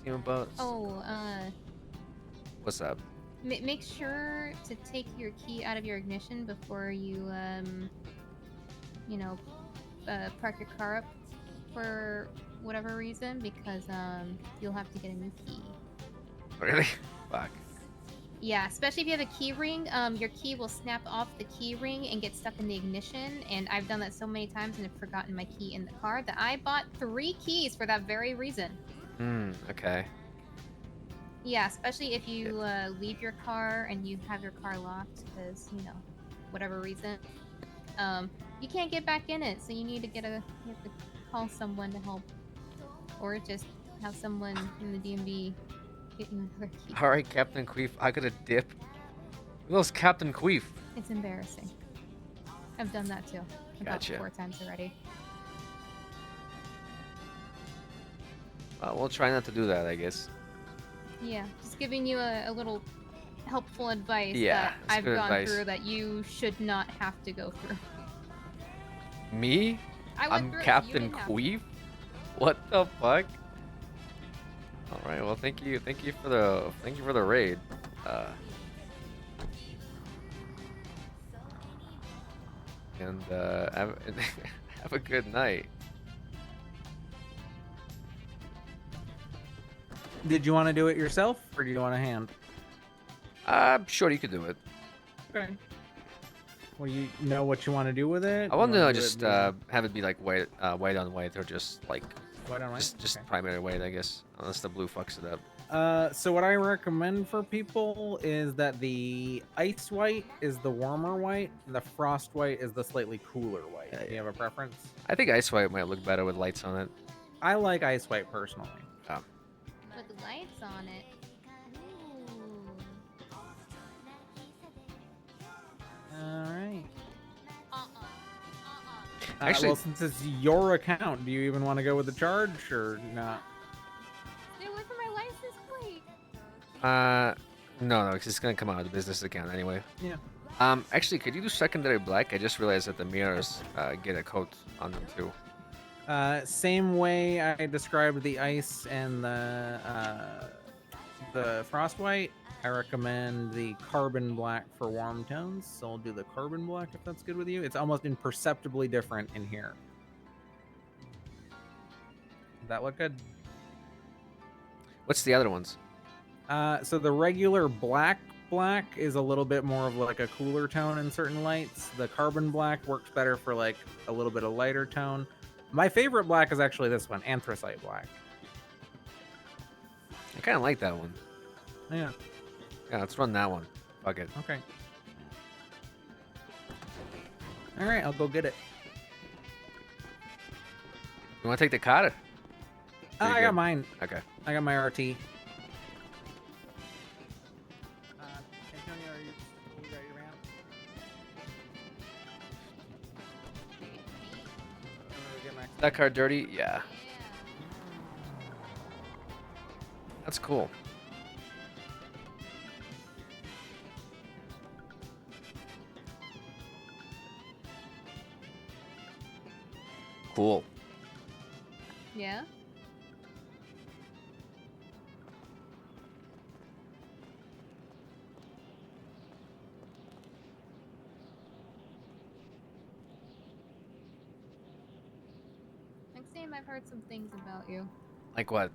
See about. Oh, What's up? make sure to take your key out of your ignition before you, you know, park your car up for whatever reason, because you'll have to get a new key. Really? Fuck. Yeah, especially if you have a key ring, your key will snap off the key ring and get stuck in the ignition. And I've done that so many times and have forgotten my key in the car that I bought 3 keys for that very reason. Okay. Yeah, especially if you leave your car and you have your car locked because, you know, whatever reason. You can't get back in it, so you need to you have to call someone to help. Or just have someone in the DMV get you another key. Alright, Captain Queef, I got a dip. Who knows Captain Queef? It's embarrassing. I've done that too. About Gotcha. 4 times already. We'll try not to do that, I guess. Yeah, just giving you a little helpful advice Yeah, that that's I've good gone advice. through that you should not have to go through. Me? I went I'm through it, you Captain didn't have to. Queef? What the fuck? Alright, well thank you for the raid. and have a good night. Did you want to do it yourself, or do you want a hand? I'm sure you could do it. Okay. Well, you know what you want to do with it? I want to just have it be like white on white, or just like White on white? just primary white, I guess, unless the blue fucks it up. So what I recommend for people is that the ice white is the warmer white, and the frost white is the slightly cooler white. Do you have a preference? I think ice white might look better with lights on it. I like ice white personally. With the lights on it. All right. Actually- well, since it's your account, do you even want to go with the charge or not? Stay away from my license plate. No, because it's gonna come out of the business account anyway. Yeah. Actually, could you do secondary black? I just realized that the mirrors get a coat on them too. Same way I described the ice and the frost white. I recommend the carbon black for warm tones, so I'll do the carbon black if that's good with you. It's almost imperceptibly different in here. Does that look good? What's the other ones? So the regular black is a little bit more of like a cooler tone in certain lights. The carbon black works better for like a little bit of lighter tone. My favorite black is actually this one, anthracite black. I kind of like that one. Yeah. Yeah, let's run that one. Fuck it. Okay. All right, I'll go get it. You want to take the car? I got mine. Okay. I got my RT. That car dirty? Yeah. That's cool. Cool. Yeah. Maxime, I've heard some things about you. Like what?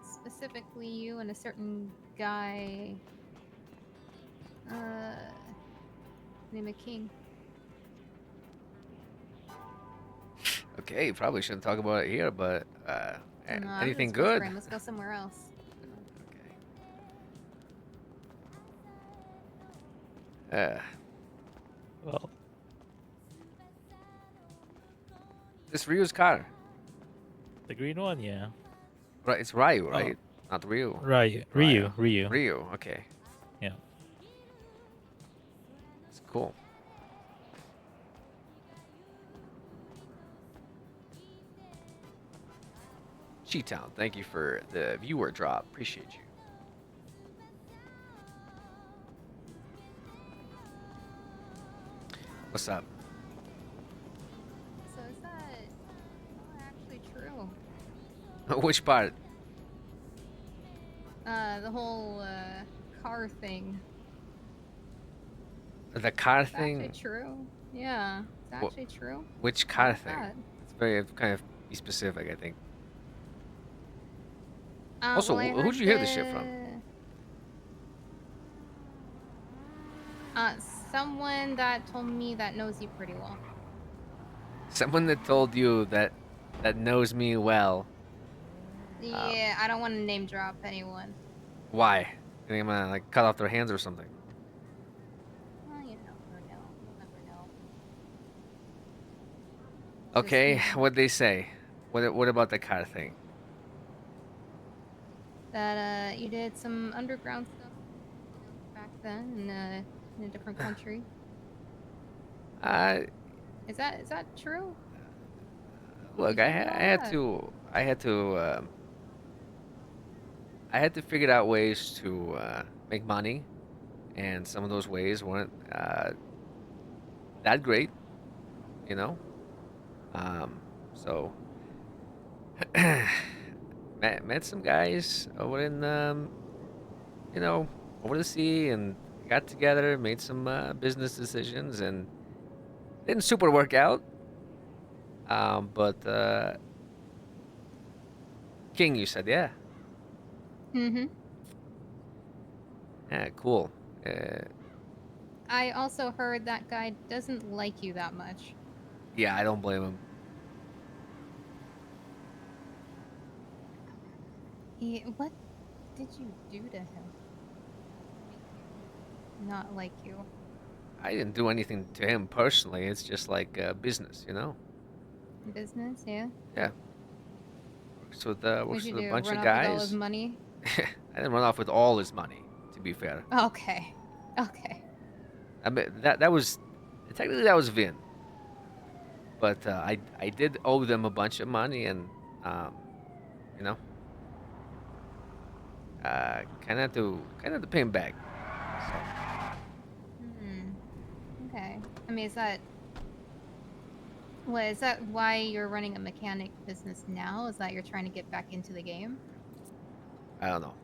Specifically you and a certain guy. Named King. Okay, probably shouldn't talk about it here, but No, I'm anything just good? whispering. Let's go somewhere else. Well, this Ryu's car. the green one, yeah. Right, it's Ryu, right? Not Ryu. Ryu. Ryu, okay. Yeah. It's cool. Cheetown, thank you for the viewer drop. Appreciate you. What's up? So is that actually true? Which part? The whole car thing. The car It's thing? actually true. Yeah, it's Wha- actually true. Which car What's thing? that? It's very kind of be specific, I think. Well, I who'd heard you hear this shit from? Someone that told me that knows you pretty well. Someone that told you that knows me well. Yeah, I don't want to name drop anyone. Why? You think I'm gonna like cut off their hands or something? Well, you never know. You'll never know. Okay, what'd they say? What about the car thing? That you did some underground stuff back then in a different country. Is that true? Look, I had to figure out ways to make money, and some of those ways weren't that great, you know. So met some guys over in over the sea, and got together, made some business decisions, and didn't super work out. But King, you said, yeah. Mm-hmm. Yeah, cool. I also heard that guy doesn't like you that much. Yeah, I don't blame him. What did you do to him? Not like you. I didn't do anything to him personally. It's just like business, you know? Business, yeah. Yeah. Works with What'd you a do? bunch Run of off with all guys. his money? I didn't run off with all his money, to be fair. Okay. Okay. I mean, that was technically that was Vin. But I did owe them a bunch of money, and you know, kind of to pay him back. Hmm. Okay. I mean, is that why you're running a mechanic business now? Is that you're trying to get back into the game? I don't know.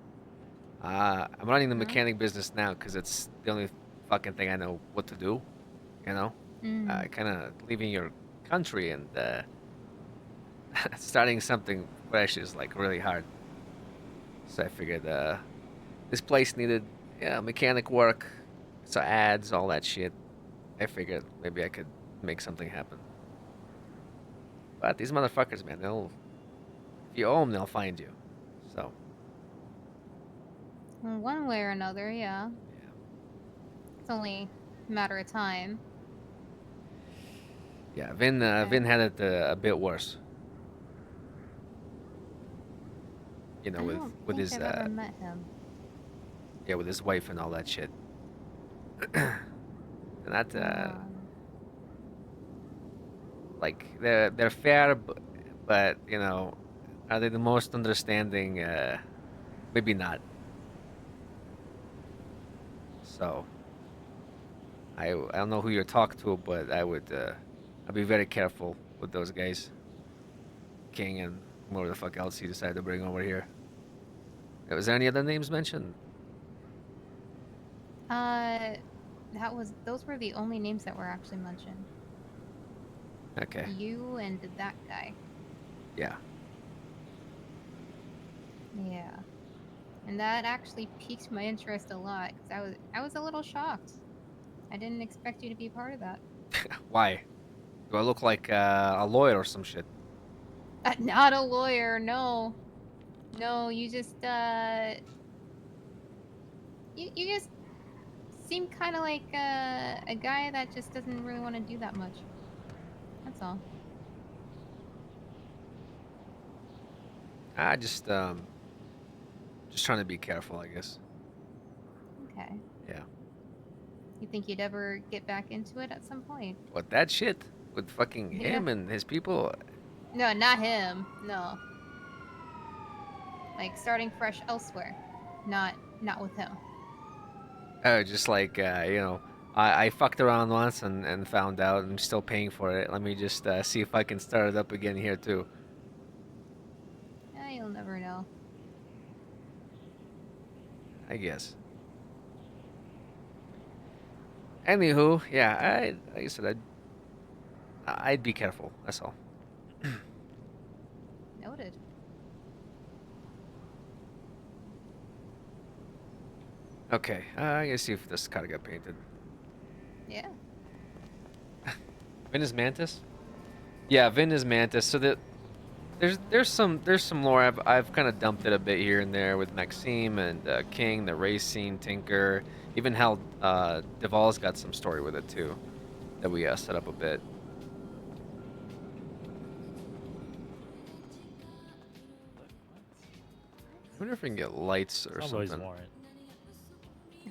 I'm running the mechanic business now because it's the only fucking thing I know what to do. You know, kind of leaving your country and starting something fresh is like really hard. So I figured this place needed mechanic work, so ads, all that shit. I figured maybe I could make something happen. But these motherfuckers, man, if you owe them, they'll find you. So. Well, one way or another, yeah. It's only a matter of time. Yeah, Vin had it a bit worse. You know, I don't with think his I've ever met him. yeah, with his wife and all that shit. And that like they're fair, but you know, are they the most understanding? Maybe not. So I don't know who you're talking to, but I'd be very careful with those guys. King and whoever the fuck else you decided to bring over here. Was there any other names mentioned? Those were the only names that were actually mentioned. Okay. You and that guy. Yeah. Yeah. And that actually piqued my interest a lot because I was a little shocked. I didn't expect you to be part of that. Why? Do I look like a lawyer or some shit? Not a lawyer, no. No, you just you just seem kind of like a guy that just doesn't really want to do that much. That's all. I just trying to be careful, I guess. Okay. Yeah. You think you'd ever get back into it at some point? What, that shit with fucking him and his people? No, not him. No. Like starting fresh elsewhere. Not with him. Oh, just like you know, I fucked around once and found out I'm still paying for it. Let me just see if I can start it up again here too. You'll never know. I guess. Anywho, yeah, like I said, I'd be careful. That's all. Noted. Okay, I gotta see if this car got painted. Yeah. Vin is Mantis? Yeah, Vin is Mantis. So there's some lore. I've kind of dumped it a bit here and there with Maxime and King, the race scene, Tinker, even how Duval's got some story with it too, that we set up a bit. I wonder if we can get lights or Always something. warrant.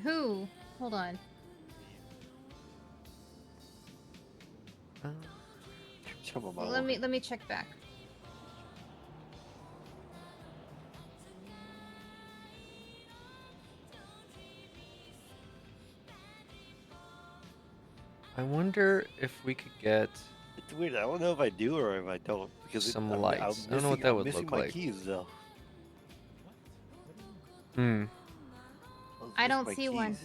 Who? Hold on. Let me check back. I wonder if we could get It's weird. I don't know if I do or if I don't because some I'm lights. I don't know what missing- that I'm would missing look my like. keys though. Hmm. I don't see one.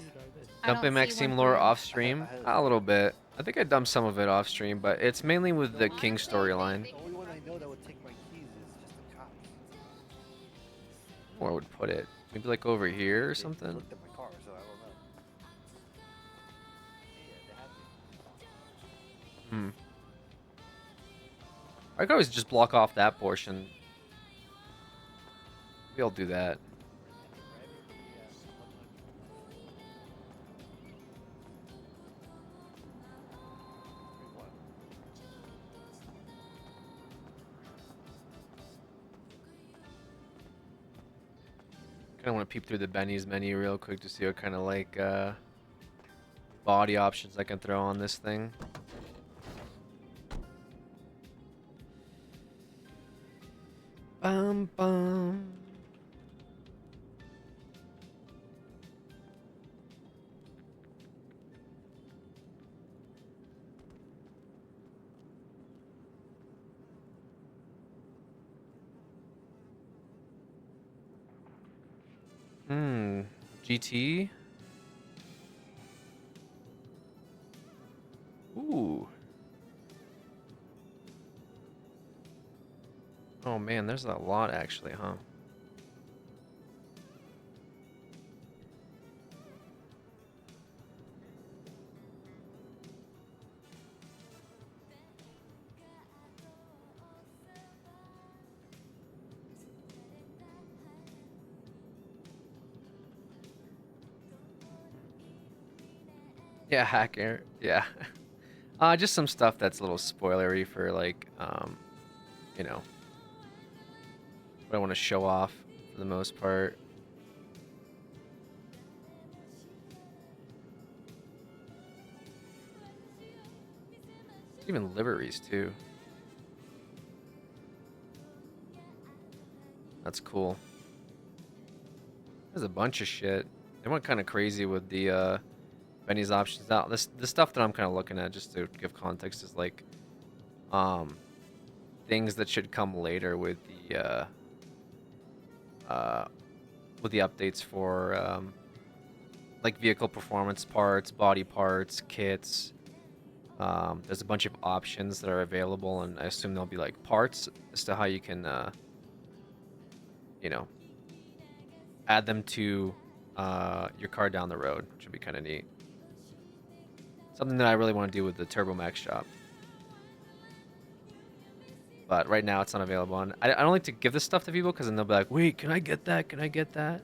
I don't Dumping see Maxime one lore for- off stream? A little bit. I think I dumped some of it off stream, but it's mainly with the King storyline. The only one I know that would take my keys is just a cop. Where I would put it? Maybe like over here or something? Looked at my car, so I don't know. Hmm. I could always just block off that portion. Maybe I'll do that. Kind of want to peep through the Benny's menu real quick to see what kind of like body options I can throw on this thing. Bum bum. GT. Ooh. Oh man, there's a lot actually, huh? Yeah, hacker. Yeah. Just some stuff that's a little spoilery for like, you know, what I want to show off for the most part. Even liveries too. That's cool. There's a bunch of shit. They went kind of crazy with the Benny's options. Now, the stuff that I'm kind of looking at, just to give context, is like things that should come later with the updates for like vehicle performance parts, body parts, kits. There's a bunch of options that are available, and I assume there'll be like parts as to how you can, you know, add them to your car down the road, which would be kind of neat. Something that I really want to do with the Turbo Max shop. But right now it's not available. And I don't like to give this stuff to people because then they'll be like, wait, can I get that? Can I get that?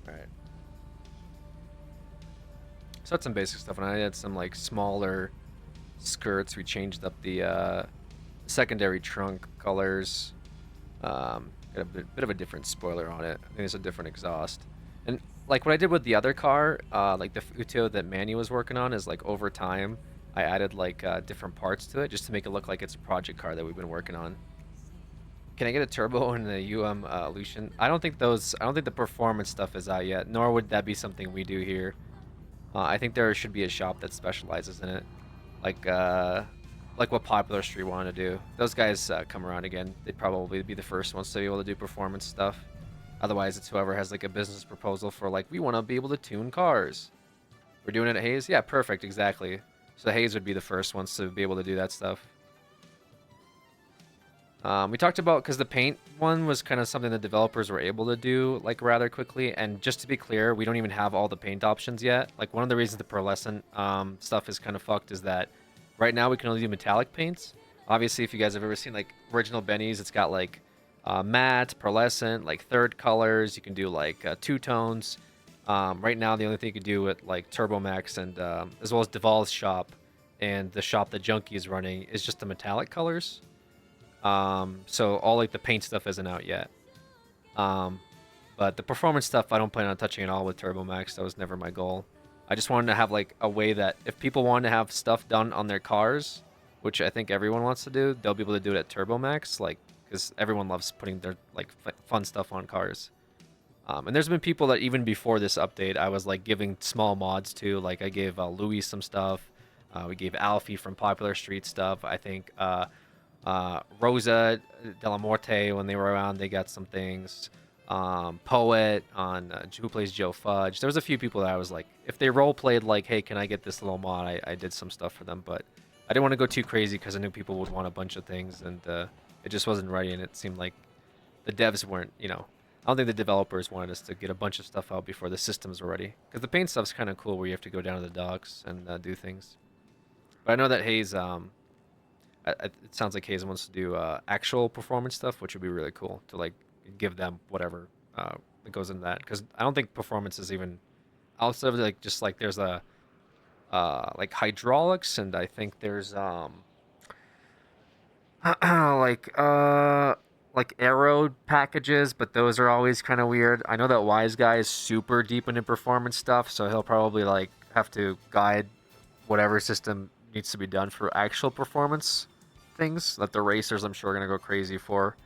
Alright. So that's some basic stuff. And I had some like smaller skirts. We changed up the secondary trunk colors. Got a bit of a different spoiler on it. I think it's a different exhaust. And like what I did with the other car, like the Futo that Manny was working on, is like over time I added like different parts to it just to make it look like it's a project car that we've been working on. Can I get a turbo and a UM Lucian? I don't think the performance stuff is out yet, nor would that be something we do here. I think there should be a shop that specializes in it, like what Popular Street wanted to do. Those guys come around again. They'd probably be the first ones to be able to do performance stuff. Otherwise, it's whoever has like a business proposal for like, we want to be able to tune cars. We're doing it at Hayes? Yeah, perfect, exactly. So Hayes would be the first ones to be able to do that stuff. We talked about, because the paint one was kind of something the developers were able to do like rather quickly. And just to be clear, we don't even have all the paint options yet. Like one of the reasons the pearlescent stuff is kind of fucked is that right now we can only do metallic paints. Obviously, if you guys have ever seen like original Benny's, it's got like matte, pearlescent, like third colors. You can do like two tones. Right now, the only thing you can do with like Turbo Max and as well as Duval's shop and the shop that Junkie is running is just the metallic colors. So all like the paint stuff isn't out yet. But the performance stuff, I don't plan on touching at all with Turbo Max. That was never my goal. I just wanted to have like a way that if people want to have stuff done on their cars, which I think everyone wants to do, they'll be able to do it at Turbo Max, like, because everyone loves putting their like fun stuff on cars. And there's been people that even before this update, I was like giving small mods to. Like I gave Louis some stuff. We gave Alfie from Popular Street stuff. I think Rosa Della Morte, when they were around, they got some things. Poet on who plays Joe Fudge. There was a few people that I was like, if they role played like, hey, can I get this little mod? I did some stuff for them, but I didn't want to go too crazy because I knew people would want a bunch of things, and it just wasn't ready. And it seemed like the devs weren't, I don't think the developers wanted us to get a bunch of stuff out before the systems were ready. Because the paint stuff's kind of cool, where you have to go down to the docks and do things. But I know that Hayes, it sounds like Hayes wants to do actual performance stuff, which would be really cool to like give them whatever that goes into that. Because I don't think performance is even outside of like just like there's a like hydraulics, and I think there's like aero packages, but those are always kind of weird. I know that Wise Guy is super deep into performance stuff, so he'll probably like have to guide whatever system needs to be done for actual performance things that the racers, I'm sure, are gonna go crazy for.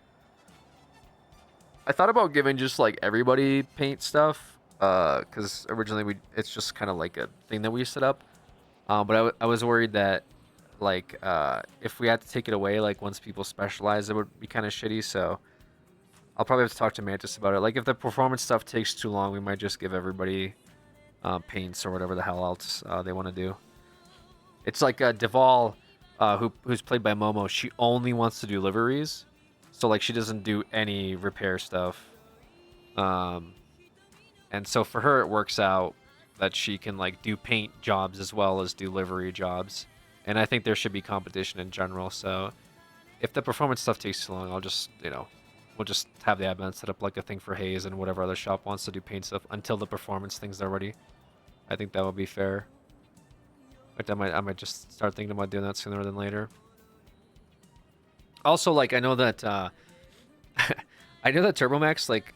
I thought about giving just like everybody paint stuff, because originally it's just kind of like a thing that we set up, but I was worried that like if we had to take it away, like once people specialize, it would be kind of shitty. So I'll probably have to talk to Mantis about it. Like if the performance stuff takes too long, we might just give everybody paints or whatever the hell else they want to do. It's like Deval, who's played by Momo. She only wants to do liveries, so like she doesn't do any repair stuff. And so for her, it works out that she can like do paint jobs as well as do livery jobs. And I think there should be competition in general. So if the performance stuff takes too long, I'll just, we'll just have the admin set up like a thing for Hayes and whatever other shop wants to do paint stuff until the performance things are ready. I think that would be fair. But I might just start thinking about doing that sooner than later. Also, like, I know that TurboMax, like,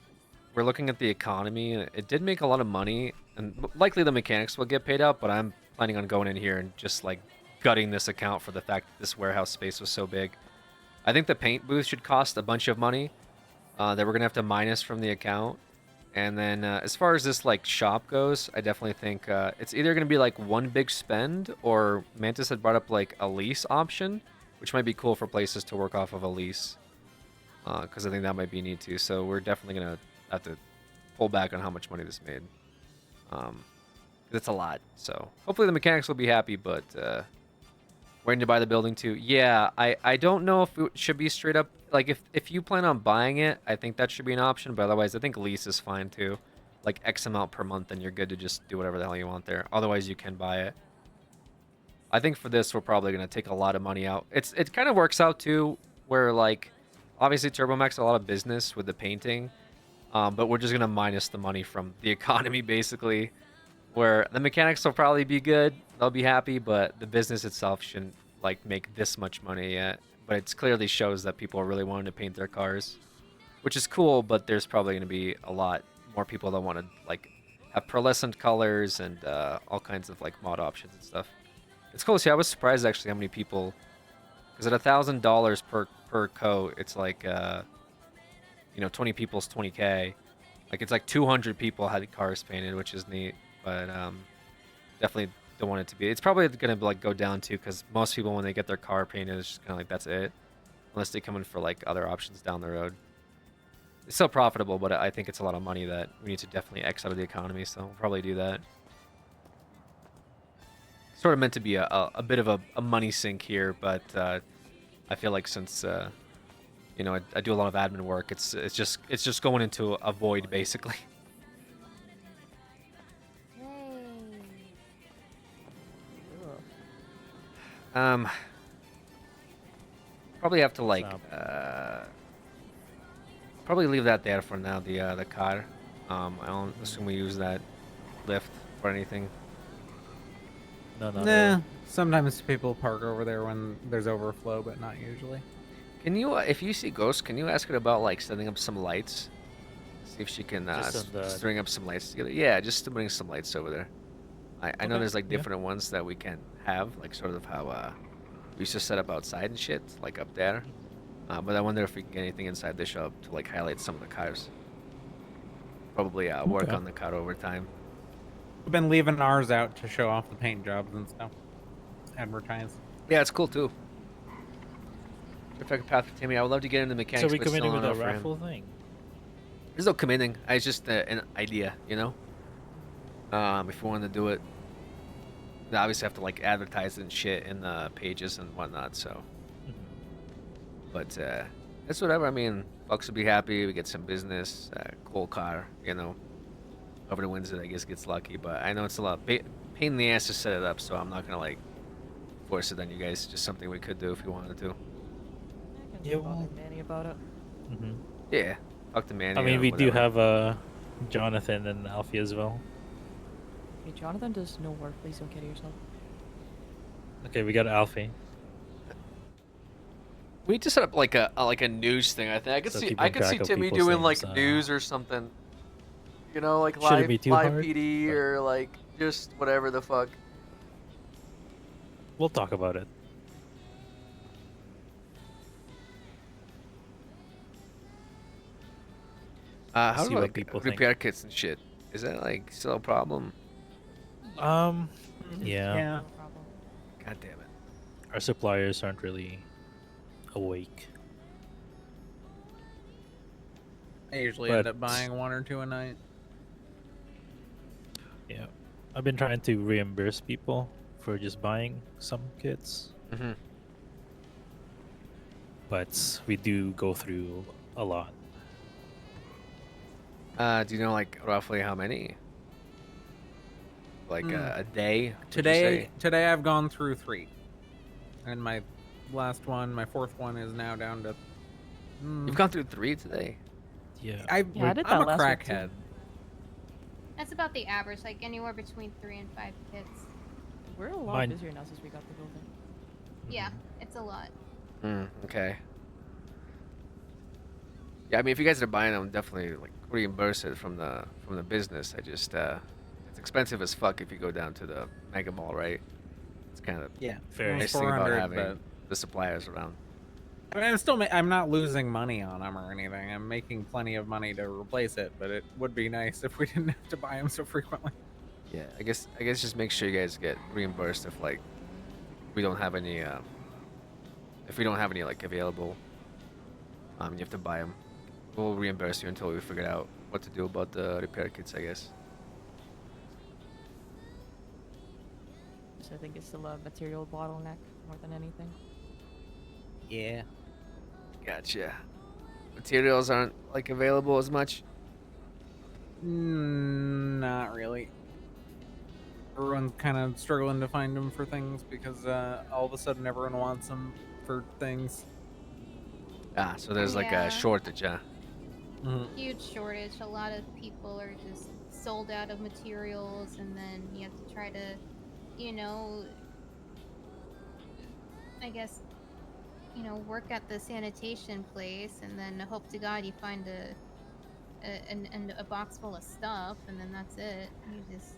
we're looking at the economy, and it did make a lot of money, and likely the mechanics will get paid out, but I'm planning on going in here and just, like, gutting this account for the fact that this warehouse space was so big. I think the paint booth should cost a bunch of money that we're going to have to minus from the account. And then as far as this like shop goes, I definitely think it's either going to be like one big spend, or Mantis had brought up like a lease option, which might be cool for places to work off of a lease. Because I think that might be neat too. So we're definitely going to have to pull back on how much money this made. It's a lot. So hopefully the mechanics will be happy, but waiting to buy the building too. Yeah, I don't know if it should be straight up. Like, if you plan on buying it, I think that should be an option. But otherwise, I think lease is fine too. Like, X amount per month, and you're good to just do whatever the hell you want there. Otherwise, you can buy it. I think for this, we're probably going to take a lot of money out. It kind of works out too, where, like, obviously TurboMax has a lot of business with the painting. But we're just going to minus the money from the economy, basically. Where the mechanics will probably be good. They'll be happy, but the business itself shouldn't, like, make this much money yet. But it clearly shows that people are really wanting to paint their cars, which is cool, but there's probably going to be a lot more people that want to, like, have pearlescent colors and all kinds of, like, mod options and stuff. It's cool. See, I was surprised, actually, how many people, because at $1,000 per coat, it's like, 20 people's 20K. Like, it's like 200 people had cars painted, which is neat, but definitely don't want it to be. It's probably gonna like go down too, because most people, when they get their car painted, it's just kind of like that's it, unless they come in for like other options down the road. It's still profitable, but I think it's a lot of money that we need to definitely X out of the economy, so we'll probably do that. Sort of meant to be a bit of a money sink here, but I feel like since I do a lot of admin work, it's just going into a void basically. Probably have to like probably leave that there for now, the car. I don't assume we use that lift for anything. Nah, sometimes people park over there when there's overflow, but not usually. Can you, if you see Ghost, can you ask her about like setting up some lights? See if she can string up some lights together. Yeah, just to bring some lights over there. I know there's like different ones that we can have, like sort of how we used to set up outside and shit, like up there. But I wonder if we can get anything inside the shop to like highlight some of the cars. Probably work on the car over time. We've been leaving ours out to show off the paint jobs and stuff. Advertise. Yeah, it's cool too. if I could path for Timmy, I would love to get into mechanics. So we but committed still with not a for him. raffle thing. There's no committing. It's just an idea, you know. If we want to do it, we obviously have to like advertise it and shit in the pages and whatnot. So, but it's whatever. I mean, Bucks would be happy. We get some business. Cool car, you know. Whoever wins it, I guess, gets lucky. But I know it's a lot pain in the ass to set it up, so I'm not gonna like force it on you guys. Just something we could do if you wanted to. Yeah, Manny about it. Yeah, talk to Manny. I mean, or we do whatever. have Jonathan and Alfie as well. Hey, Jonathan does no work. Please don't kill yourself. Okay, we got Alfie. We just set up like a news thing. I think I could So see keeping Timmy track of people's doing things, like news or something. You know, like Shouldn't live be too live hard, PD or like just whatever the fuck. We'll talk about it. How See do what like people think. repair kits and shit? Is that like still a problem? Yeah. Yeah. God damn it. Our suppliers aren't really awake. I usually But- end up buying 1 or 2 a night. Yeah. I've been trying to reimburse people for just buying some kits. Mhm. But we do go through a lot. Do you know like roughly how many? Like a day? would you say? Today I've gone through 3, and my last one, my 4th one, is now down to. You've gone through 3 today. Yeah. I did that I'm a last week, too. crackhead. That's about the average, like anywhere between 3 and 5 kids. We're a lot Mine- busier now since we got the building. Yeah, it's a lot. Okay. Yeah, I mean, if you guys are buying them, definitely like reimburse it from the business. I just it's expensive as fuck if you go down to the Mega Mall, right? It's kind of Fair. nice thing about 400, having but- the suppliers around. I mean, I'm not losing money on them or anything. I'm making plenty of money to replace it, but it would be nice if we didn't have to buy them so frequently. Yeah, I guess just make sure you guys get reimbursed if like we don't have any if we don't have any like available. You have to buy them. We'll reimburse you until we figure out what to do about the repair kits, I guess. So I think it's still a material bottleneck more than anything. Yeah. Gotcha. Materials aren't like available as much. Not really. Everyone's kind of struggling to find them for things because all of a sudden everyone wants them for things. Ah, so there's like Yeah. a shortage, huh? Huge shortage. A lot of people are just sold out of materials, and then you have to try to, you know, I guess, you know, work at the sanitation place, and then hope to God you find a box full of stuff, and then that's it. You just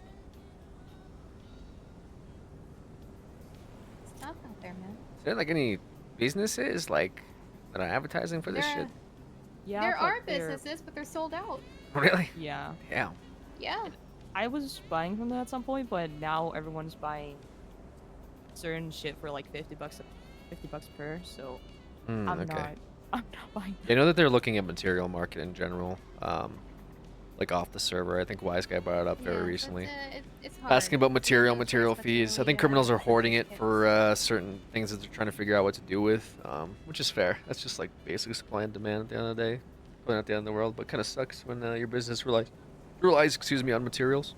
it's tough out there, man. Is there like any businesses like that are advertising for this There- shit? Yeah, there but are they're- businesses, but they're sold out. Really? Yeah. Damn. Yeah. I was buying from them at some point, but now everyone's buying certain shit for like $50 per. So I'm Okay. not buying. I know that they're looking at material market in general, like off the server. I think Wise Guy brought it up very recently. It's hard. Asking about material fees. I think criminals are hoarding it for certain things that they're trying to figure out what to do with, which is fair. That's just like basic supply and demand at the end of the day. Probably not the end of the world, but kind of sucks when your business relies, on materials.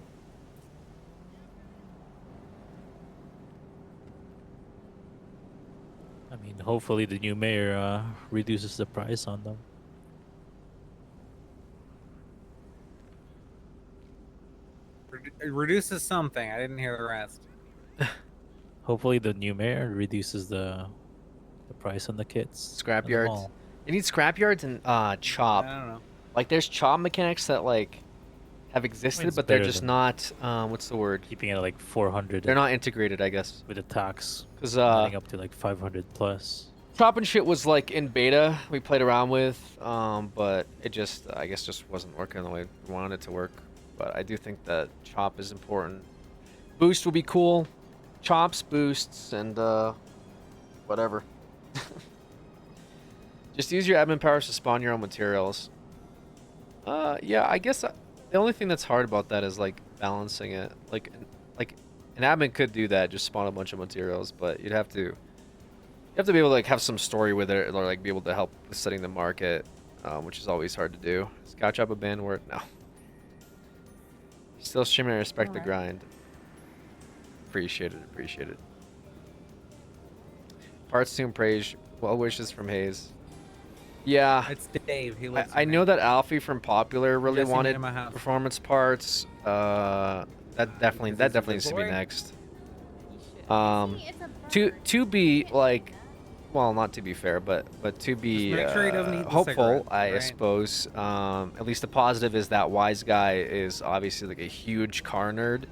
I mean, hopefully the new mayor reduces the price on them. It reduces something. I didn't hear the rest. Hopefully the new mayor reduces the price on the kits. Scrap on the yards. mall. You need scrap yards and chop. I don't know. Like there's chop mechanics that like have existed, It's but they're better just than not. What's the word? Keeping it at like 400. They're not integrated, I guess. With the tax. 'Cause, adding up to like 500 plus. Chop and shit was like in beta. We played around with, but it just, I guess, just wasn't working the way we wanted it to work. But I do think that chop is important. Boost will be cool. Chops, boosts, and whatever. Just use your admin powers to spawn your own materials. Yeah, I guess the only thing that's hard about that is like balancing it. Like an admin could do that, just spawn a bunch of materials, but you'd have to be able to like have some story with it, or like be able to help with setting the market, which is always hard to do. Scotch up a band word? No. Still streaming, I respect the grind. Appreciate it. Parts to praise, well wishes from Hayes. Yeah, It's Dave. He lives. I know that Alfie from Popular really Jesse made wanted him a house. performance parts. That definitely needs to be boy. next. To be like, well, not to be fair, but to be Just make sure he doesn't eat the hopeful, cigarettes, I right? suppose. At least the positive is that Wise Guy is obviously like a huge car nerd.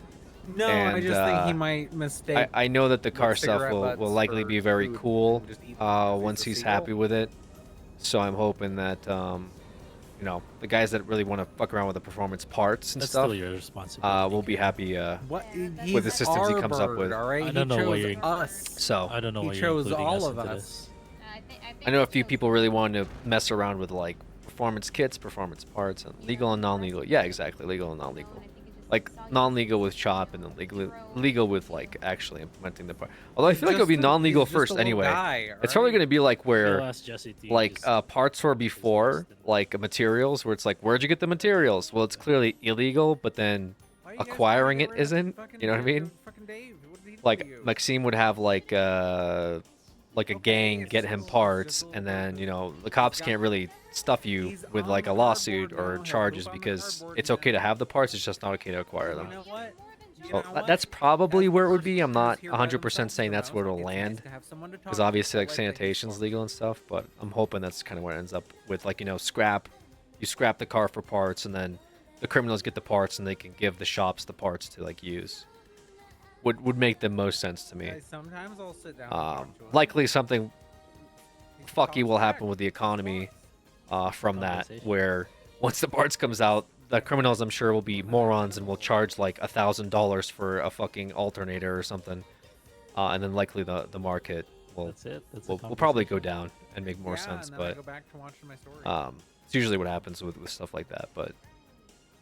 No, I and, just think he might mistake. I know that the the car stuff cigarette will butts likely for be very food cool and just eat them because he's once a he's seagull. happy with it. So I'm hoping that you know, the guys that really want to fuck around with the performance parts and That's stuff still your responsibility. will be happy What? with the systems he comes up with. All right? I don't he know why chose you're- us. So I don't know He why you're chose including all us of into us. this. I know a few people really want to mess around with like performance kits, performance parts, and legal and non-legal. Yeah, exactly, legal and non-legal. Like non-legal with chop, and then legal with like actually implementing the part. Although I feel like it'll be Just a- non-legal he's just a first little anyway. guy, It's probably alright? going to be like where You'll ask Jesse T, like just- parts were before, like materials, where it's like, where'd you get the materials? Well, it's clearly illegal, but then acquiring it isn't. You know what I mean? Like Maxime would have like a gang get him parts, and then you know the cops can't really stuff you with like a lawsuit or charges because it's okay to have the parts, it's just not okay to acquire them. So that's probably where it would be. I'm not 100% saying that's where it'll land, because obviously like sanitation's legal and stuff, but I'm hoping that's kind of where it ends up with, like, you know, you scrap the car for parts, and then the criminals get the parts and they can give the shops the parts to like use. Would make the most sense to me. Guys, sometimes I'll sit down and talk to him. Likely something fucky will happen with the economy from that, where once the parts comes out, the criminals, I'm sure, will be morons and will charge like $1,000 for a fucking alternator or something, and then likely the market will That's it. That's the will probably go conversation. down and make more Yeah, sense. and then I But go back to watching my story. it's usually what happens with stuff like that. But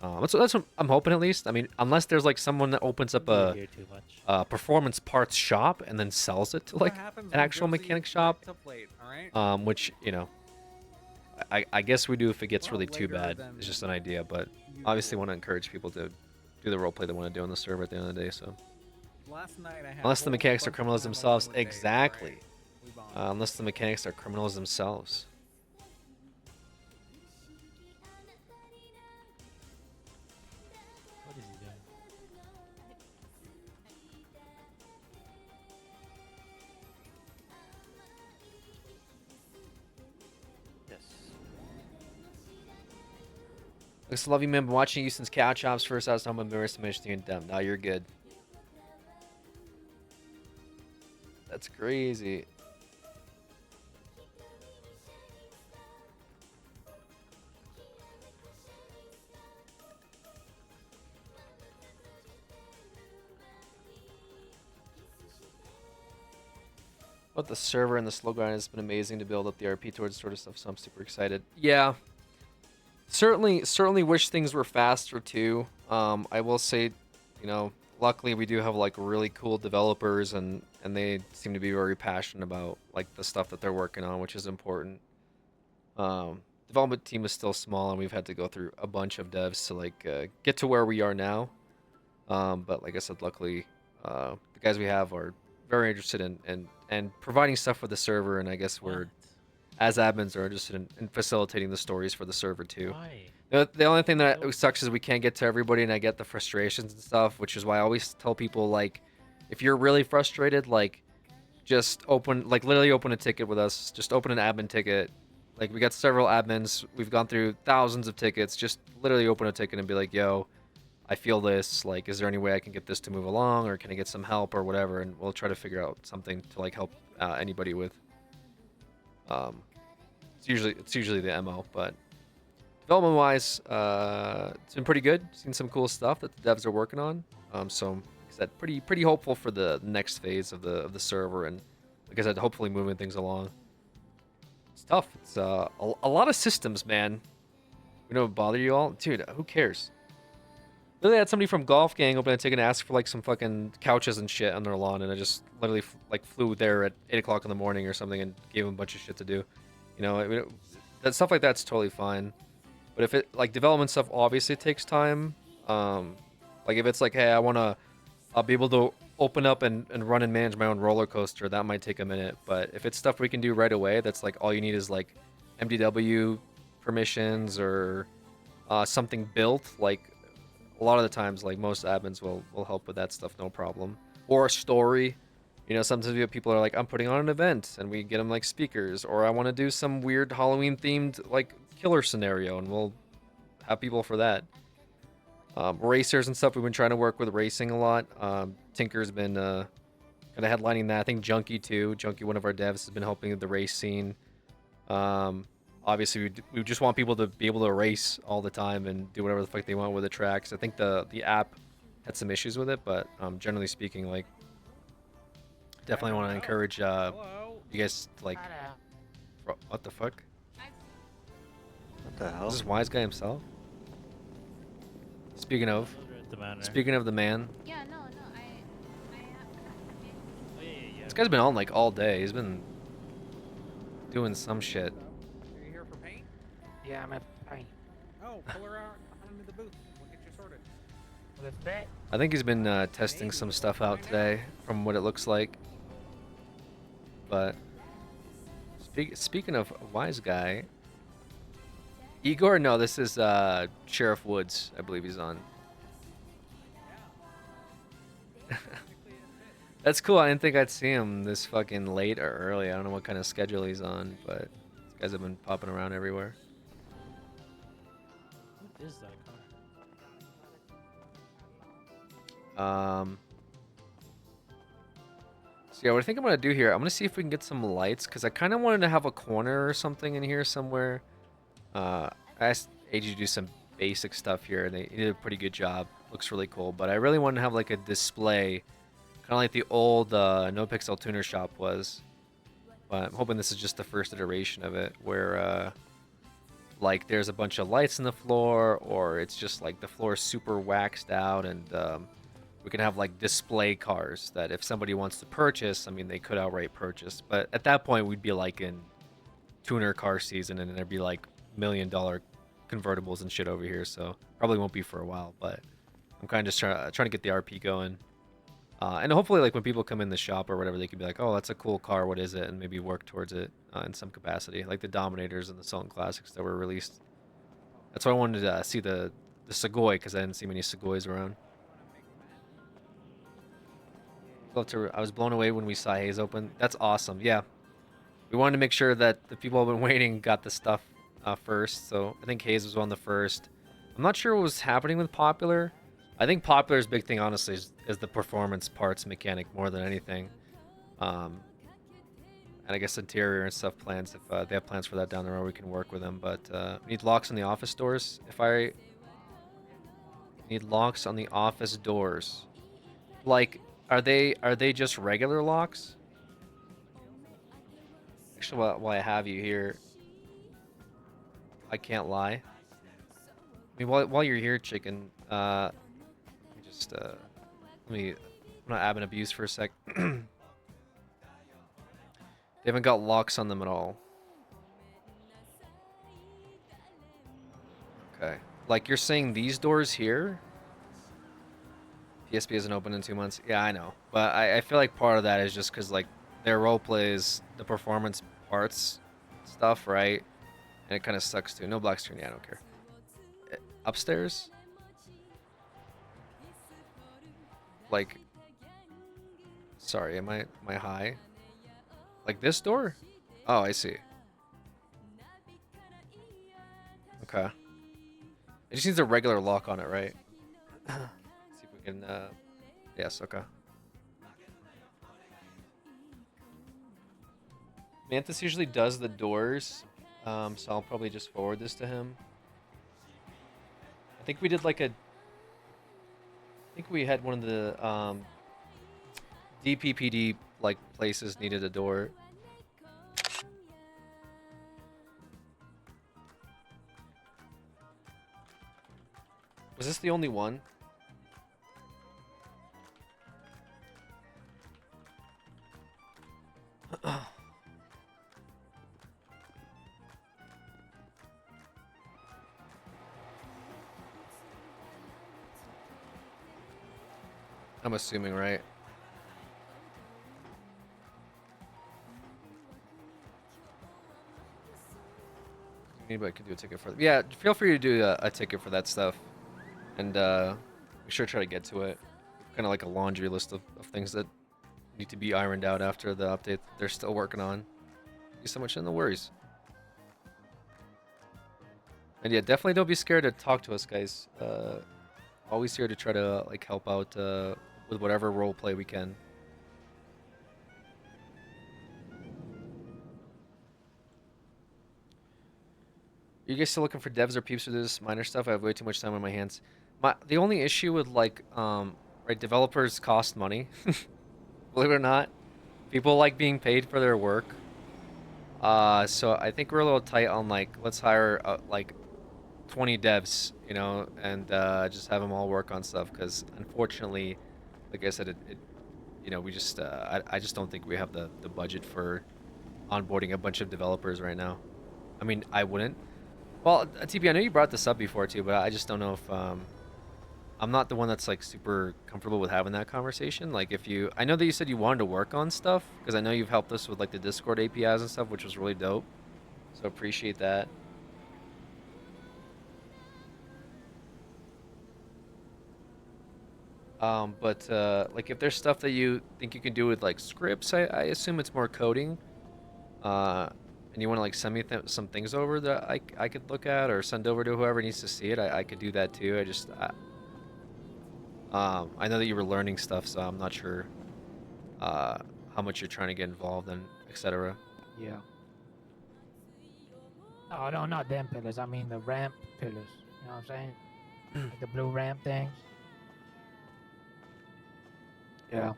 that's what I'm hoping, at least. I mean, unless there's like someone that opens up You're a here too much. performance parts shop and then sells it to What like happens an when actual Josie mechanic shop, acts up late, all right? which, you know, I guess we do if it gets Well, really too later bad. than It's just an idea, but obviously want to encourage people to do the roleplay they want to do on the server at the end of the day. So Last night I had unless the a whole mechanics are bunch of criminals time alone themselves, with Dave, exactly. alright? We bonded. Unless the mechanics are criminals themselves. What is he doing? Yes. Looks love you, man. Been watching you since Cow Chops first. I was home embarrassed to mention you in them. Now you're good. That's crazy. But the server and the slow grind has been amazing to build up the RP towards sort of stuff, so I'm super excited. Yeah. Certainly wish things were faster too. I will say, you know, luckily we do have like really cool developers, and they seem to be very passionate about like the stuff that they're working on, which is important. Development team is still small, and we've had to go through a bunch of devs to like get to where we are now. But like I said, luckily the guys we have are very interested in providing stuff for the server, and I guess we're, as admins, are interested in facilitating the stories for the server too. Why? The only thing that sucks is we can't get to everybody, and I get the frustrations and stuff, which is why I always tell people, like, if you're really frustrated, like, just literally open a ticket with us. Just open an admin ticket. Like, we got several admins. We've gone through thousands of tickets. Just literally open a ticket and be like, yo, I feel this. Like, is there any way I can get this to move along, or can I get some help or whatever? And we'll try to figure out something to, like, help anybody with. It's usually the MO, but development wise, it's been pretty good. Seen some cool stuff that the devs are working on. So like I said, pretty hopeful for the next phase of the server, and like I said, hopefully moving things along. It's tough. It's a lot of systems, man. We don't bother you all, dude. Who cares? Literally had somebody from Golf Gang open a ticket and ask for like some fucking couches and shit on their lawn, and I just literally like flew there at 8 o'clock in the morning or something and gave them a bunch of shit to do. You know, I mean, that stuff like that's totally fine. But if it like development stuff obviously takes time. Like if it's like, hey, I wanna be able to open up and run and manage my own roller coaster, that might take a minute. But if it's stuff we can do right away, that's like all you need is like MDW permissions or something built, like a lot of the times, like most admins will help with that stuff, no problem. Or a story. You know, sometimes we have people are like, I'm putting on an event, and we get them like speakers, or I want to do some weird Halloween themed like killer scenario, and we'll have people for that. Racers and stuff, we've been trying to work with racing a lot. Tinker's been kind of headlining that. I think Junkie too. Junkie, one of our devs, has been helping with the race scene. Obviously, we just want people to be able to race all the time and do whatever the fuck they want with the tracks. I think the app had some issues with it, but generally speaking, like, definitely want to encourage you guys to, like, what the fuck? What the hell? Is this Wise Guy himself? Speaking of the man, Yeah, no. this guy's been on like all day. He's been doing some shit. Are you here for paint? Yeah, I'm at paint. Oh, pull her out into the booth. We'll get you sorted. That's that. I think he's been testing some stuff out today, from what it looks like. But speaking of Wise Guy, Igor, no, this is Sheriff Woods, I believe he's on. That's cool. I didn't think I'd see him this fucking late or early. I don't know what kind of schedule he's on, but these guys have been popping around everywhere. What is that car? So yeah, what I think I'm gonna do here, I'm gonna see if we can get some lights, because I kind of wanted to have a corner or something in here somewhere. I asked AG to do some basic stuff here, and he did a pretty good job. Looks really cool, but I really wanted to have like a display, kind of like the old NoPixel tuner shop was. But I'm hoping this is just the first iteration of it, where like there's a bunch of lights in the floor, or it's just like the floor is super waxed out, and we can have like display cars that if somebody wants to purchase, I mean, they could outright purchase. But at that point, we'd be like in tuner car season, and there'd be like $1 million convertibles and shit over here. So probably won't be for a while, but I'm kind of just trying to get the RP going. And hopefully, like when people come in the shop or whatever, they could be like, "Oh, that's a cool car. What is it?" And maybe work towards it in some capacity, like the Dominators and the Sultan Classics that were released. That's why I wanted to see the Segoy, because I didn't see many Segoys around. I was blown away when we saw Hayes open. That's awesome. Yeah, we wanted to make sure that the people who've been waiting got the stuff first. So I think Hayes was on the first. I'm not sure what was happening with Popular. I think Popular's big thing, honestly, is the performance parts mechanic more than anything. And I guess interior and stuff plans, if they have plans for that down the road, we can work with them. But we need locks on the office doors. Need locks on the office doors. Like, are they just regular locks? Actually, while I have you here, I can't lie. I mean, while you're here, chicken, just I'm gonna ab and abuse for a sec. They haven't got locks on them at all. Okay, like you're saying these doors here. PSP isn't open in 2 months. Yeah, I know, but I feel like part of that is just because like their role plays the performance parts stuff, right? And it kind of sucks too. No black screen. Yeah, I don't care. Upstairs. Like, sorry, am I high? Like this door? Oh, I see. Okay. It just needs a regular lock on it, right? See if we can, yes, okay. Mantis usually does the doors, so I'll probably just forward this to him. I think we did like I think we had one of the DPPD like places needed a door. Was this the only one? I'm assuming, right? Anybody can do a ticket for. Yeah, feel free to do a ticket for that stuff, and make sure to try to get to it. Kind of like a laundry list of things that need to be ironed out after the update they're still working on. Thank you so much, and no worries. And yeah, definitely don't be scared to talk to us, guys. Always here to try to like help out with whatever role play we can. You guys still looking for devs or peeps for this minor stuff? I have way too much time on my hands. The only issue with like right, developers cost money. Believe it or not, people like being paid for their work. So I think we're a little tight on like let's hire like 20 devs, you know, and just have them all work on stuff. Because unfortunately, like I said, you know, we just I just don't think we have the budget for onboarding a bunch of developers right now. I mean, I wouldn't. Well, TP, I know you brought this up before too, but I just don't know if I'm not the one that's like super comfortable with having that conversation. Like if you, I know that you said you wanted to work on stuff because I know you've helped us with like the Discord APIs and stuff, which was really dope. So appreciate that. But like if there's stuff that you think you can do with like scripts, I assume it's more coding. And you want to like send me some things over that I could look at or send over to whoever needs to see it, I could do that too. I know that you were learning stuff, so I'm not sure how much you're trying to get involved in, etc. Yeah. Oh, no, not them pillars. I mean the ramp pillars. You know what I'm saying? Like the blue ramp things. Yeah.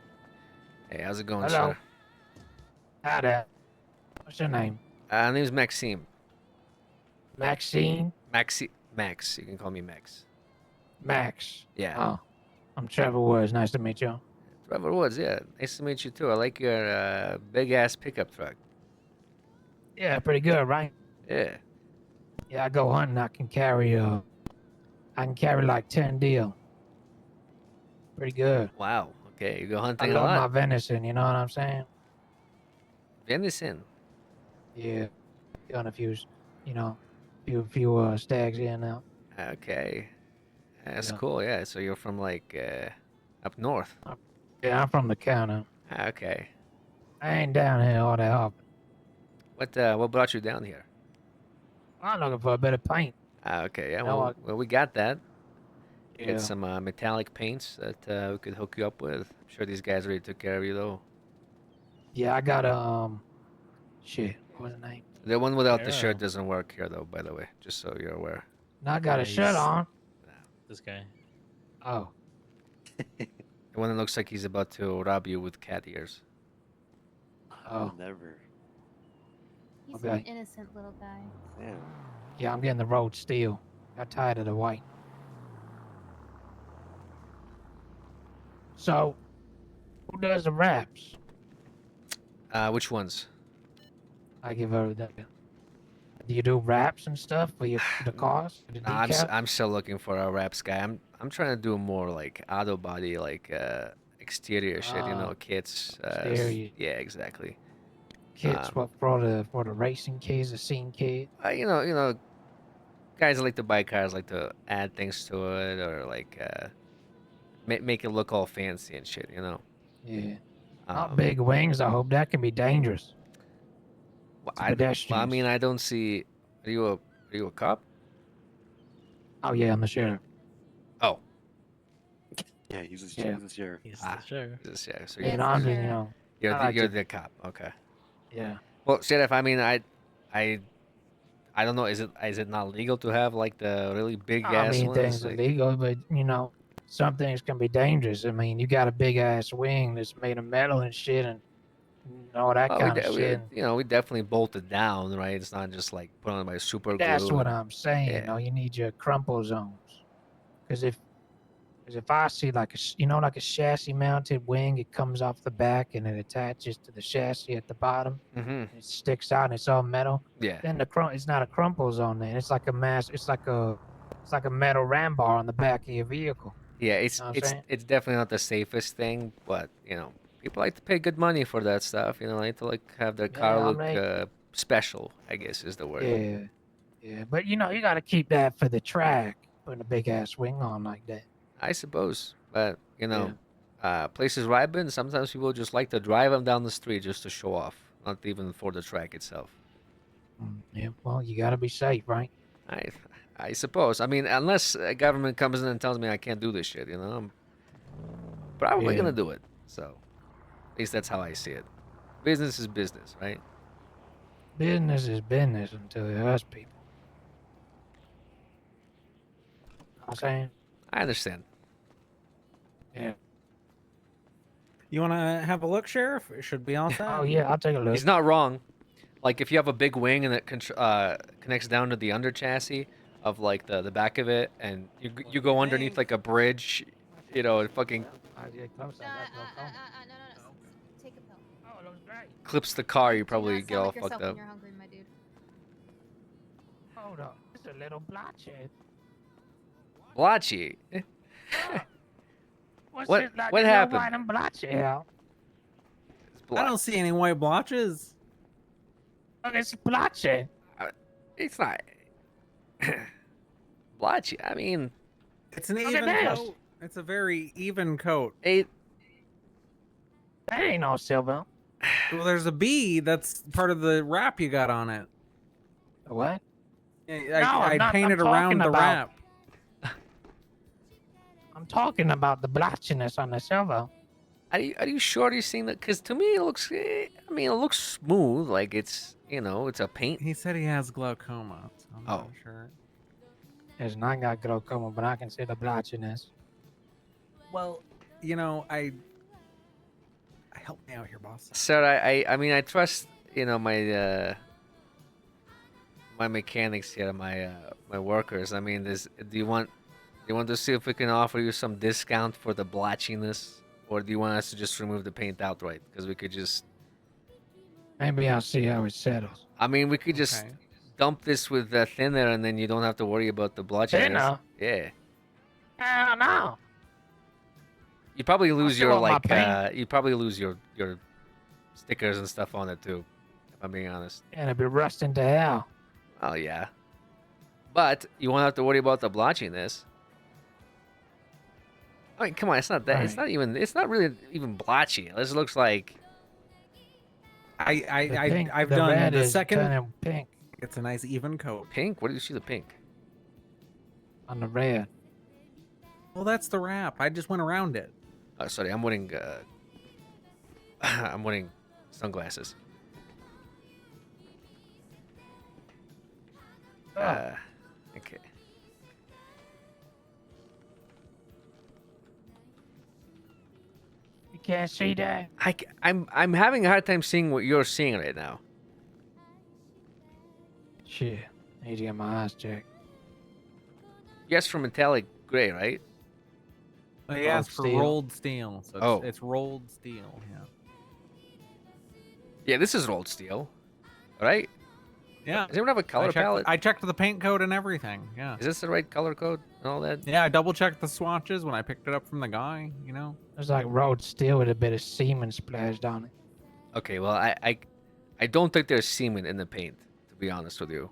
Hey, how's it going, Hello. sir? Hi there. What's your name? My name's Maxime. Maxine? Max. You can call me Max. Max. Yeah. Oh, I'm Trevor Woods. Nice to meet you. Trevor Woods, yeah. Nice to meet you too. I like your big-ass pickup truck. Yeah, pretty good, right? Yeah. Yeah, I go hunting. I can carry like 10 deer. Pretty good. Wow. Okay, you go I hunting a love my lot. venison. You know what I'm saying? Venison. Yeah. Got a few, you know, few stags in now. Okay. That's Yeah. cool, yeah. So you're from like up north. Yeah, I'm from the county. Okay. I ain't down here all that often. What brought you down here? I'm looking for a bit of paint. Okay, yeah. You know Well, what? well, we got that. We Yeah. got some metallic paints that we could hook you up with. I'm sure these guys already took care of you though. Yeah, I got shit. What was the name? The one without the Yeah. shirt doesn't work here though, by the way, just so you're aware. Now I got a shirt on. This guy. Oh. The one that looks like he's about to rob you with cat ears. Oh. Never. He's an Okay. innocent little guy. Damn. Yeah, I'm getting the road steel. Got tired of the white. So, who does the raps? Which ones? I give her that. Do you do raps and stuff for the cars? For the Nah, decal? I'm still looking for a wraps guy. I'm trying to do more like auto body, like exterior shit. You know, kits. Exterior. Yeah, exactly. Kits what for the racing kids, the scene kid. You know, guys that like to buy cars like to add things to it or like make it look all fancy and shit. You know. Yeah. Um, Not big wings. I hope that can be dangerous. Well, to I pedestrians. mean, I don't see. Are you a cop? Oh yeah, I'm the sheriff. Oh. Yeah, he's Yeah. the sheriff. Sure. He's the sheriff. So You know, I'm just, you know. you're I the, like you're to- the cop. Okay. Yeah. Well, sheriff. I mean, I don't know. Is it not legal to have like the really big I ass mean, ones? things Like- illegal, but you know, some things can be dangerous. I mean, you got a big ass wing that's made of metal and shit, and all that Well, kind of shit. we definitely bolt it down, right? It's not just like put on by super glue. That's what and- I'm saying. Yeah. You know, you need your crumple zones, Because if I see like like a chassis mounted wing, it comes off the back and it attaches to the chassis at the bottom. Mm-hmm. It sticks out and it's all metal. Yeah. Then it's not a crumple zone. Then it's like a metal ram bar on the back of your vehicle. Yeah, it's Know what I'm it's saying? it's definitely not the safest thing, but people like to pay good money for that stuff. Like to have their car Yeah, I look mean- special, I guess is the word. Yeah. But you got to keep that for the track, putting a big ass wing on like that. I suppose, but places where I've been, sometimes people just like to drive them down the street just to show off, not even for the track itself. Yeah. Well, you got to be safe, right? I suppose. I mean, unless a government comes in and tells me I can't do this shit, I'm probably Yeah. gonna do it. So, at least that's how I see it. Business is business, right? Business is business until it hurts people. Know what I'm saying? I understand. Yeah. You want to have a look, Sheriff? It should be all set. Oh yeah, I'll take a look. He's not wrong. Like if you have a big wing and it connects down to the under chassis of like the back of it, and you go underneath like a bridge, it fucking Take a pill. Oh, that was great. clips the car. You Do probably not get sound all like fucked yourself when up. you're hungry, my dude. Hold up. It's a little blotchy. Blotchy. What's What- it like what a little happened? white and blotchy out? I don't see any white blotches. Look, it's blotchy. It's not blotchy. I mean, It's an Look even at this. coat. It's a very even coat. That ain't no silver. Well, there's a B that's part of the wrap you got on it. What? Yeah, No, I'm I not- painted I'm around talking the about- wrap. I'm talking about the blotchiness on the silver. Are you sure you're seeing that? Because to me it looks. It looks smooth. Like it's it's a paint. He said he has glaucoma. So I'm not Oh. sure. It's not got glaucoma, but I can see the blotchiness. Well, I help me out here, boss. Sir, I trust my my mechanics here, my workers. I mean, do you want to see if we can offer you some discount for the blotchiness, or do you want us to just remove the paint outright? Because we could just. Maybe I'll see how it settles. I mean, we could just dump this with thinner, and then you don't have to worry about the blotchiness. Thinner? Yeah. Hell no. You probably lose still your want my paint. you probably lose your stickers and stuff on it too, if I'm being honest. And it'll be rusting to hell. Oh yeah. But you won't have to worry about the blotchiness. I mean, come on, it's not that. It's not really even blotchy. This looks like. I've the done red the is second. turning pink It's a nice even coat. Pink? Where do you see the pink? on the red. Well, that's the wrap. I just went around it. Oh, sorry, I'm wearing. I'm wearing sunglasses. Okay. You can't see that? I'm having a hard time seeing what you're seeing right now. Shit. I need to get my eyes checked. Yes, for metallic gray, right? Well, he asked for steel. rolled steel. So Oh. it's rolled steel. Yeah. Yeah, this is rolled steel, right? Yeah. Does anyone have a color palette? I checked the paint code and everything. Yeah. Is this the right color code and all that? Yeah, I double checked the swatches when I picked it up from the guy. It's like rolled steel with a bit of semen splashed on it. Okay, well, I don't think there's semen in the paint, to be honest with you.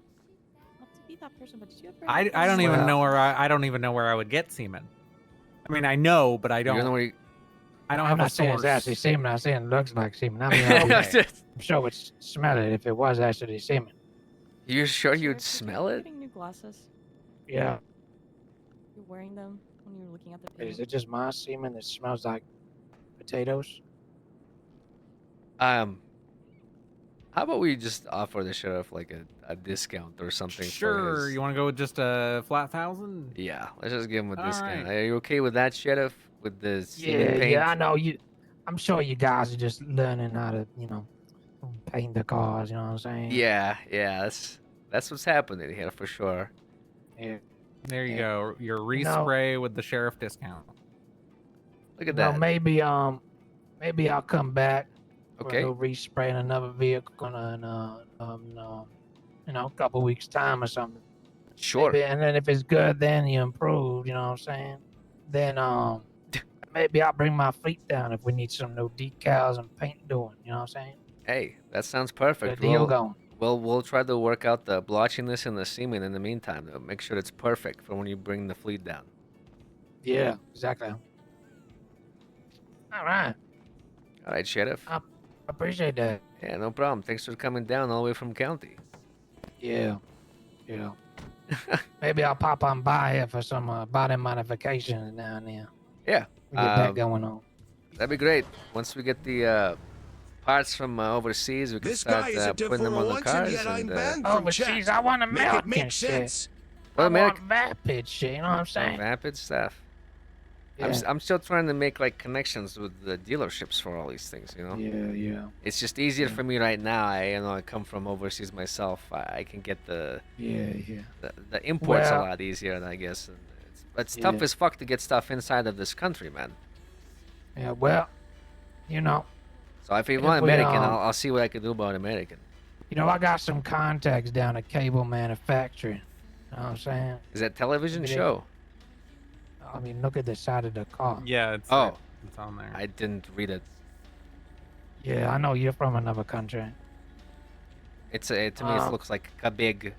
Not to be that person, but did you ever? I don't even know where I don't even know where I would get semen. I mean, I know, but I don't. You know where you... I don't I'm have a not saying source. it's actually semen. I'm saying it looks like semen. I mean, Okay. I'm sure would smell it if it was actually semen. You're sure you'd smell it? Getting new glasses. Yeah. You're wearing them when you're looking at the Is paint. it just my semen that smells like potatoes? How about we just offer the sheriff like a discount or something? for Sure. his- You want to go with just a flat 1,000? Yeah, let's just give him a All discount. right. Are you okay with that, sheriff? With the semen Yeah, paint? yeah, I know you. I'm sure you guys are just learning how to, paint the cars. You know what I'm saying? Yeah, that's what's happening here for sure. Yeah. There you go. Your You know- respray with the sheriff discount. Look at Well, that. maybe I'll come back for Okay. a little respray in another vehicle in a couple weeks time or something. Sure. Maybe, and then if it's good, then you improve. You know what I'm saying? Then maybe I'll bring my fleet down if we need some new decals and paint doing. You know what I'm saying? Hey, that sounds perfect. Good deal going. We'll try to work out the blotchiness and the seaming in the meantime, though. Make sure it's perfect for when you bring the fleet down. Yeah, exactly. All right. All right, Sheriff. Appreciate that. Yeah, no problem. Thanks for coming down all the way from county. Yeah. Yeah. Maybe I'll pop on by here for some body modifications down there. Yeah. We get that going on. That'd be great. Once we get the parts from overseas, we can This start guy is a putting them on the once, and cars. yet I'm And, banned from Overseas, chat. I want Make it American make shit. sense. Well, I American want vapid shit. You know what I'm saying? vapid stuff. Yeah. I'm still trying to make like connections with the dealerships for all these things. You know. Yeah, yeah. It's just easier for me right now. I come from overseas myself. I can get Yeah, yeah. the imports Well- a lot easier, I guess. And it's tough Yeah. as fuck to get stuff inside of this country, man. Yeah, well, you know, So if you If want we, American, um, I'll see what I can do about American. I got some contacts down at cable manufacturing. You know what I'm saying? Is that television Maybe they- show? I mean, look at the side of the car. Yeah, it's Oh, it's on there. I didn't read it. Yeah, I know you're from another country. To me it looks like a big.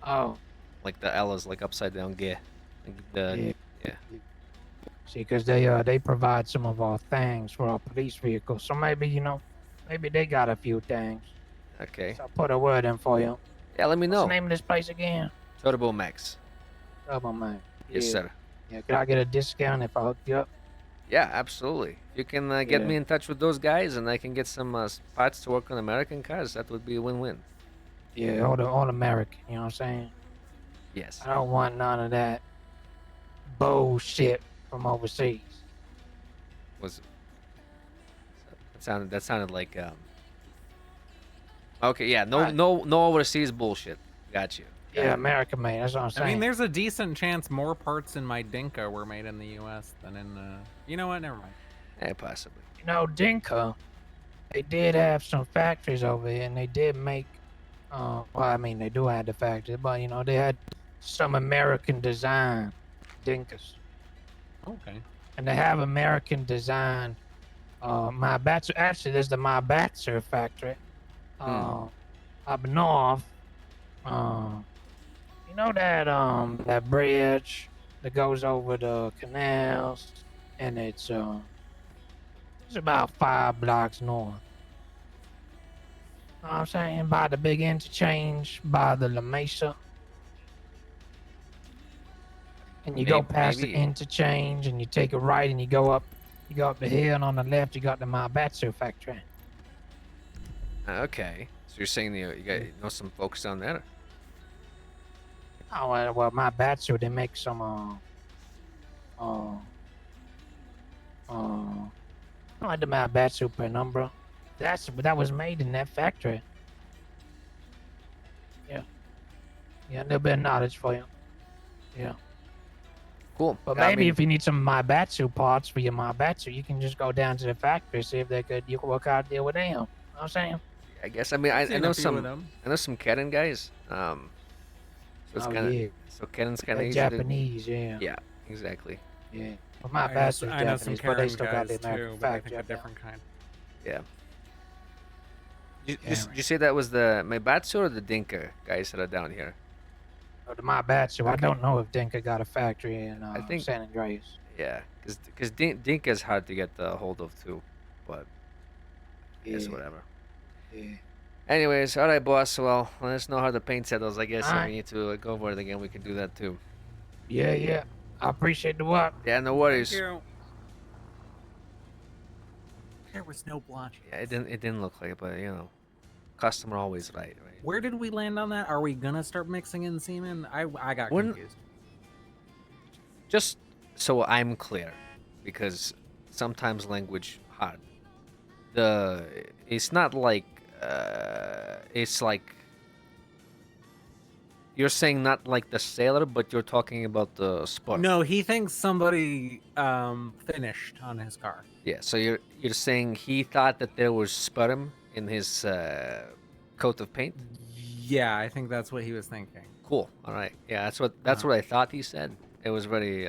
Oh. Like the L is like upside down gear. Like the yeah. See, because they provide some of our things for our police vehicles. So maybe, maybe they got a few things. Okay. So I'll put a word in for you. Yeah, let me What's know. the name of this place again? Turbo Max. Trouble, man. Yes, Yeah. sir. Yeah, could I get a discount if I hook you up? Yeah, absolutely. If you can get Yeah. me in touch with those guys and I can get some parts to work on American cars, that would be a win-win. Yeah, all American, you know what I'm saying? Yes. I don't want none of that bullshit from overseas. Was that sounded like okay, yeah, no overseas bullshit. Got you. Yeah, American made, that's what I'm saying. I mean, there's a decent chance more parts in my Dinka were made in the U.S. than in the. You know what? Never mind. Yeah, possibly. Dinka, they did have some factories over here, and they did make, well, I mean, they do have the factories, but, they had some American design Dinkas. Okay. And they have American design, Mybatsu, actually, there's the Mybatsu factory, up north, that bridge that goes over the canals, and it's about 5 blocks north. Know what I'm saying? By the big interchange, by the La Mesa. And you go past the maybe. interchange and you take a right and you go up the hill, and on the left you got the Mybatsu factory. Okay. So you're saying you know some folks down there? Oh, well, Mybatsu, they make some, like the Mybatsu Penumbra. That was made in that factory. Yeah. Yeah, a little bit of knowledge for you. Yeah. Cool. But I maybe mean- if you need some Mybatsu parts for your Mybatsu, you can just go down to the factory, see if you can work out a deal with them. You know what I'm saying? I guess. I mean, I Seen know a few of some. them. I know some Kennen guys. So it's Oh, kind of. yeah. So Kennen's kind of They're easy to- Japanese, yeah. Yeah. Exactly. Yeah. Well, I know Mybatsu's I know some Japanese, but they Karen still got guys the American too, but I factory. think a up there. different kind. Yeah. Did you say that was the Mybatsu or the Dinka guys that are down here? Oh, the Mybatsu. I Okay. don't know if Dinka got a factory in think- San Andreas. Yeah, because Dinka is hard to get a hold of too, but I guess Yeah. whatever. Yeah. Anyways, all right, boss. Well, let us know how the paint settles. I guess if Alright. we need to go over it again, we can do that too. Yeah, yeah. I appreciate the work. Yeah, no worries. There was no blotch. Yeah, it didn't look like it, but customer always right. Where did we land on that? Are we gonna start mixing in semen? I got Wouldn't- confused. Just so I'm clear, because sometimes language hard. It's not like it's like You're saying not like the sailor, but you're talking about the spark. No, he thinks somebody finished on his car. Yeah, so you're saying he thought that there was sperm in his coat of paint? Yeah, I think that's what he was thinking. Cool. All right. Yeah, that's what I thought he said. It was very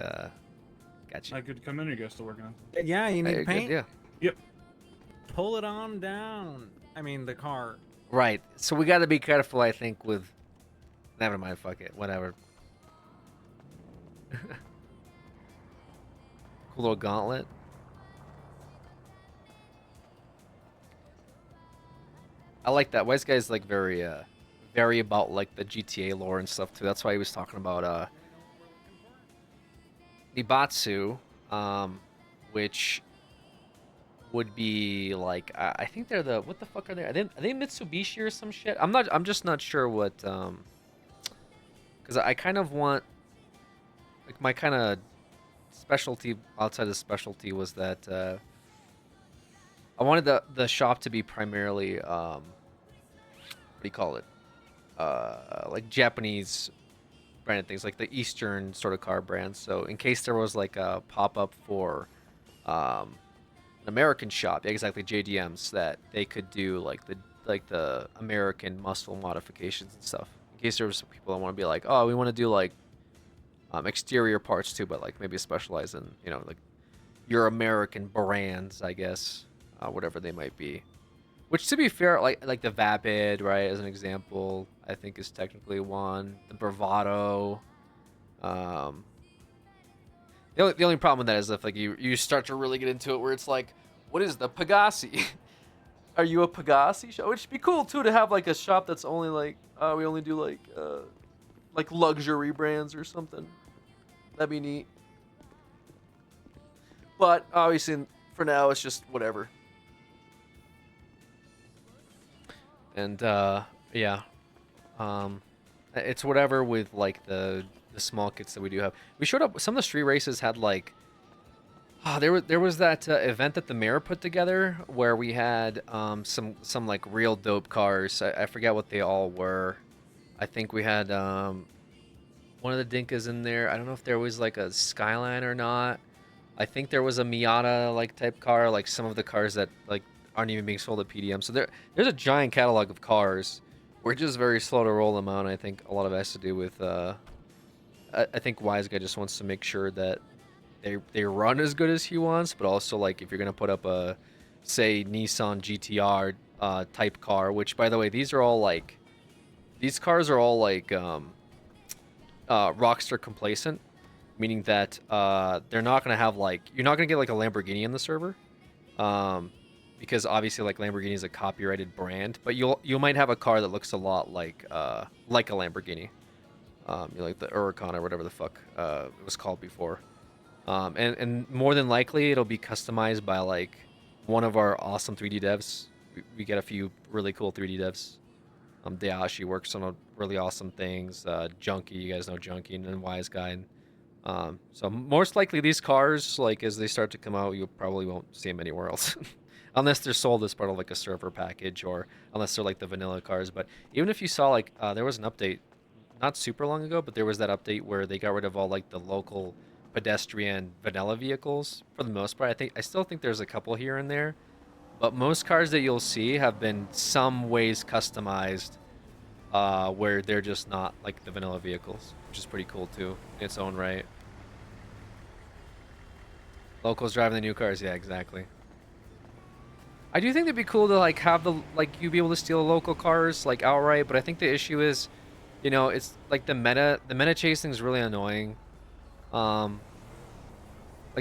gotcha. I could come in, or you guys still working on? Yeah, you need Good, paint. yeah. Yep. Pull it on down. I mean, the car. Right. So we got to be careful, I think, with. Never mind. Fuck it. Whatever. Cool little gauntlet. I like that. Wise guy's like very about like the GTA lore and stuff too. That's why he was talking about Nibatsu, which would be like I think they're the what the fuck are they? Are they Mitsubishi or some shit? I'm just not sure what because I kind of want like my kind of specialty outside of specialty was that I wanted the shop to be primarily what do you call it? Like Japanese branded things, like the Eastern sort of car brands. So in case there was like a pop-up for an American shop, exactly JDMs, that they could do like the American muscle modifications and stuff. In case there was some people that want to be like, oh, we want to do like exterior parts too, but like maybe specialize in, you know, like your American brands, I guess, whatever they might be. Which, to be fair, like the Vapid, right, as an example, I think is technically one. The Bravado. The only problem with that is if like you start to really get into it, where it's like, what is the Pegassi? Are you a Pegassi shop? Which would be cool too to have like a shop that's only like we only do like luxury brands or something. That'd be neat. But obviously, for now, it's just whatever. And yeah, it's whatever with like the small kits that we do have. We showed up. Some of the street races had like, there was that event that the mayor put together where we had some like real dope cars. I forget what they all were. I think we had one of the Dinkas in there. I don't know if there was like a Skyline or not. I think there was a Miata like type car, like some of the cars that like aren't even being sold at PDM. So there's a giant catalog of cars. We're just very slow to roll them out. I think a lot of it has to do with I think Wise Guy just wants to make sure that they run as good as he wants, but also like if you're gonna put up a say Nissan GTR type car, which by the way these cars are all like Rockstar complacent, meaning that they're not gonna have like you're not gonna get like a Lamborghini in the server. Because obviously, like Lamborghini is a copyrighted brand, but you might have a car that looks a lot like a Lamborghini, like the Huracan or whatever the fuck it was called before, and more than likely it'll be customized by like one of our awesome 3D devs. We get a few really cool 3D devs. Dayashi works on really awesome things. Junkie, you guys know Junkie, and then Wise Guy. So most likely these cars, like as they start to come out, you probably won't see them anywhere else. Unless they're sold as part of like a server package, or unless they're like the vanilla cars. But even if you saw like there was an update not super long ago, but there was that update where they got rid of all like the local pedestrian vanilla vehicles for the most part. I still think there's a couple here and there, but most cars that you'll see have been some ways customized where they're just not like the vanilla vehicles, which is pretty cool too in its own right. Locals driving the new cars, yeah, exactly. I do think it'd be cool to like have you be able to steal local cars like outright, but I think the issue is, you know, it's like the meta chasing is really annoying. Like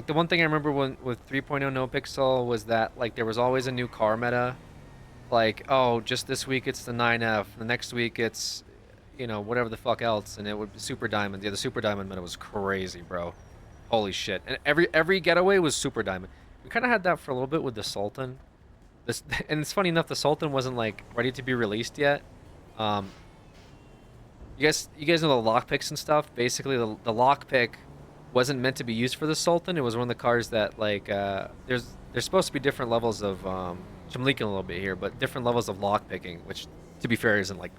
the one thing I remember with 3.0 NoPixel was that like there was always a new car meta. Like, oh, just this week it's the 9F, the next week it's, you know, whatever the fuck else, and it would be Super Diamond. Yeah, the Super Diamond meta was crazy, bro. Holy shit. And every getaway was Super Diamond. We kind of had that for a little bit with the Sultan. And it's funny enough, the Sultan wasn't like ready to be released yet. You guys know the lockpicks and stuff. Basically, the lockpick wasn't meant to be used for the Sultan. It was one of the cars that like there's supposed to be different levels of I'm leaking a little bit here, but different levels of lockpicking, which to be fair isn't like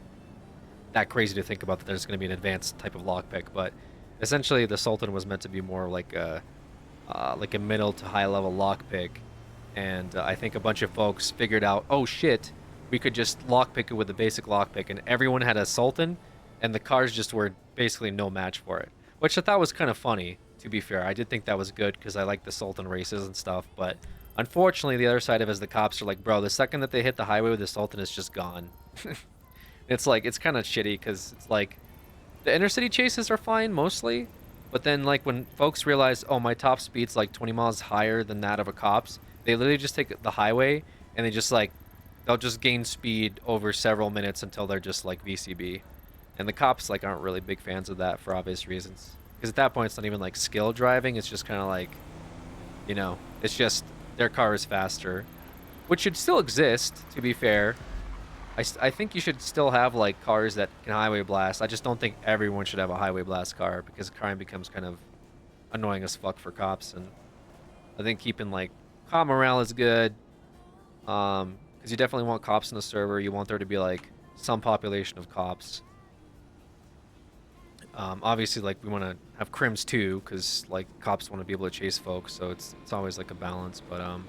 that crazy to think about that there's going to be an advanced type of lockpick. But essentially, the Sultan was meant to be more like a middle to high level lockpick, and I think a bunch of folks figured out, oh shit, we could just lockpick it with a basic lockpick, and everyone had a Sultan, and the cars just were basically no match for it, which I thought was kind of funny. To be fair, I did think that was good because I like the Sultan races and stuff, but unfortunately, the other side of it is the cops are like, bro, the second that they hit the highway with the Sultan, it's just gone. It's like, it's kind of shitty because it's like, the inner city chases are fine mostly, but then like when folks realize, oh, my top speed's like 20 miles higher than that of a cop's, they literally just take the highway and they just like, they'll just gain speed over several minutes until they're just like VCB. And the cops like aren't really big fans of that for obvious reasons. Because at that point, it's not even like skill driving. It's just kind of like, you know, it's just their car is faster, which should still exist, to be fair. I think you should still have like cars that can highway blast. I just don't think everyone should have a highway blast car because crime becomes kind of annoying as fuck for cops. And I think keeping like cop morale is good. Because you definitely want cops in the server. You want there to be like some population of cops. Obviously, like we want to have crims too, because like cops want to be able to chase folks, so it's always like a balance. But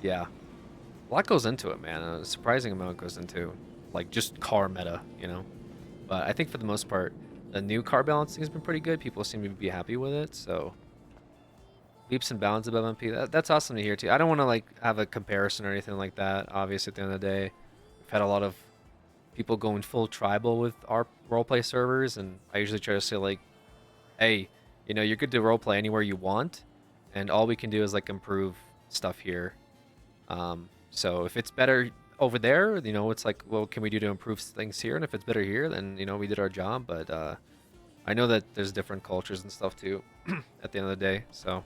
yeah, a lot goes into it, man. A surprising amount goes into like just car meta, you know. But I think for the most part, the new car balancing has been pretty good. People seem to be happy with it, so leaps and bounds above MP. That's awesome to hear too. I don't want to like have a comparison or anything like that. Obviously, at the end of the day, we've had a lot of people going full tribal with our roleplay servers, and I usually try to say like, hey, you know, you're good to roleplay anywhere you want, and all we can do is like improve stuff here. So if it's better over there, you know, it's like, well, can we do to improve things here? And if it's better here, then, you know, we did our job. But I know that there's different cultures and stuff too at the end of the day. So,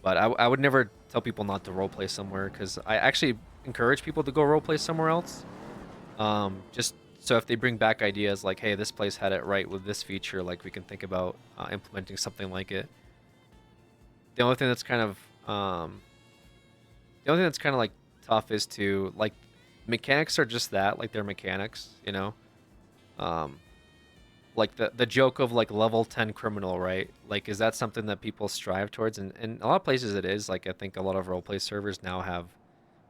but I would never tell people not to roleplay somewhere, because I actually encourage people to go roleplay somewhere else. Just so if they bring back ideas like, hey, this place had it right with this feature, like we can think about implementing something like it. The only thing that's kind of like tough is to like, mechanics are just that, like they're mechanics, you know. Like the joke of like level 10 criminal, right? Like, is that something that people strive towards? And in a lot of places it is. Like, I think a lot of roleplay servers now have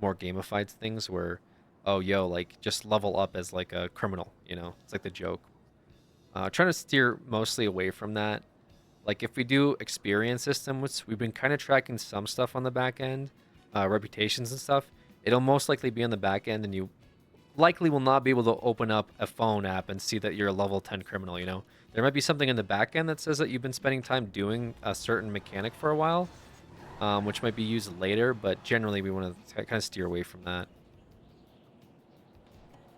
more gamified things where, oh, yo, like, just level up as, like, a criminal, you know? It's like the joke. Trying to steer mostly away from that. Like, if we do experience system, which we've been kind of tracking some stuff on the back end, reputations and stuff, it'll most likely be on the back end, and you likely will not be able to open up a phone app and see that you're a level 10 criminal, you know? There might be something in the back end that says that you've been spending time doing a certain mechanic for a while, which might be used later, but generally we want to kind of steer away from that.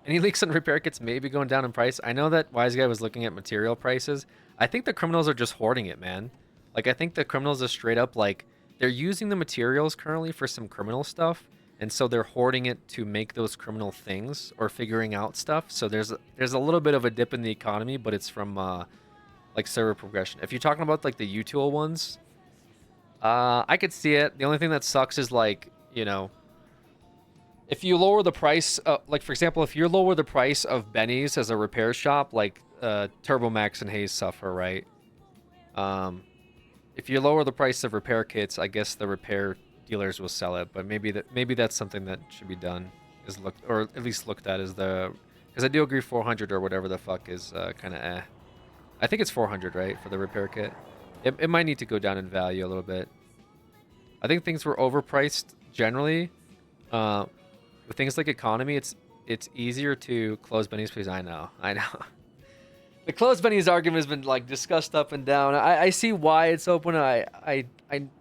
Any leaks on repair kits may be going down in price. I know that Wise Guy was looking at material prices. I think the criminals are just hoarding it, man. Like, I think the criminals are straight up, like, they're using the materials currently for some criminal stuff, and so they're hoarding it to make those criminal things or figuring out stuff. So there's a little bit of a dip in the economy, but it's from, like, server progression. If you're talking about, like, the utool ones, I could see it. The only thing that sucks is, like, you know, if you lower the price, like, for example, if you lower the price of Benny's as a repair shop, like TurboMax and Hayes suffer, right? If you lower the price of repair kits, I guess the repair dealers will sell it. But maybe that's something that should be done, is looked, or at least looked at, as the, because I do agree 400 or whatever the fuck is kind of eh. I think it's 400, right, for the repair kit. It might need to go down in value a little bit. I think things were overpriced generally. With things like economy, it's easier to close Benny's, please. I know. The close Benny's argument has been like discussed up and down. I see why it's open. I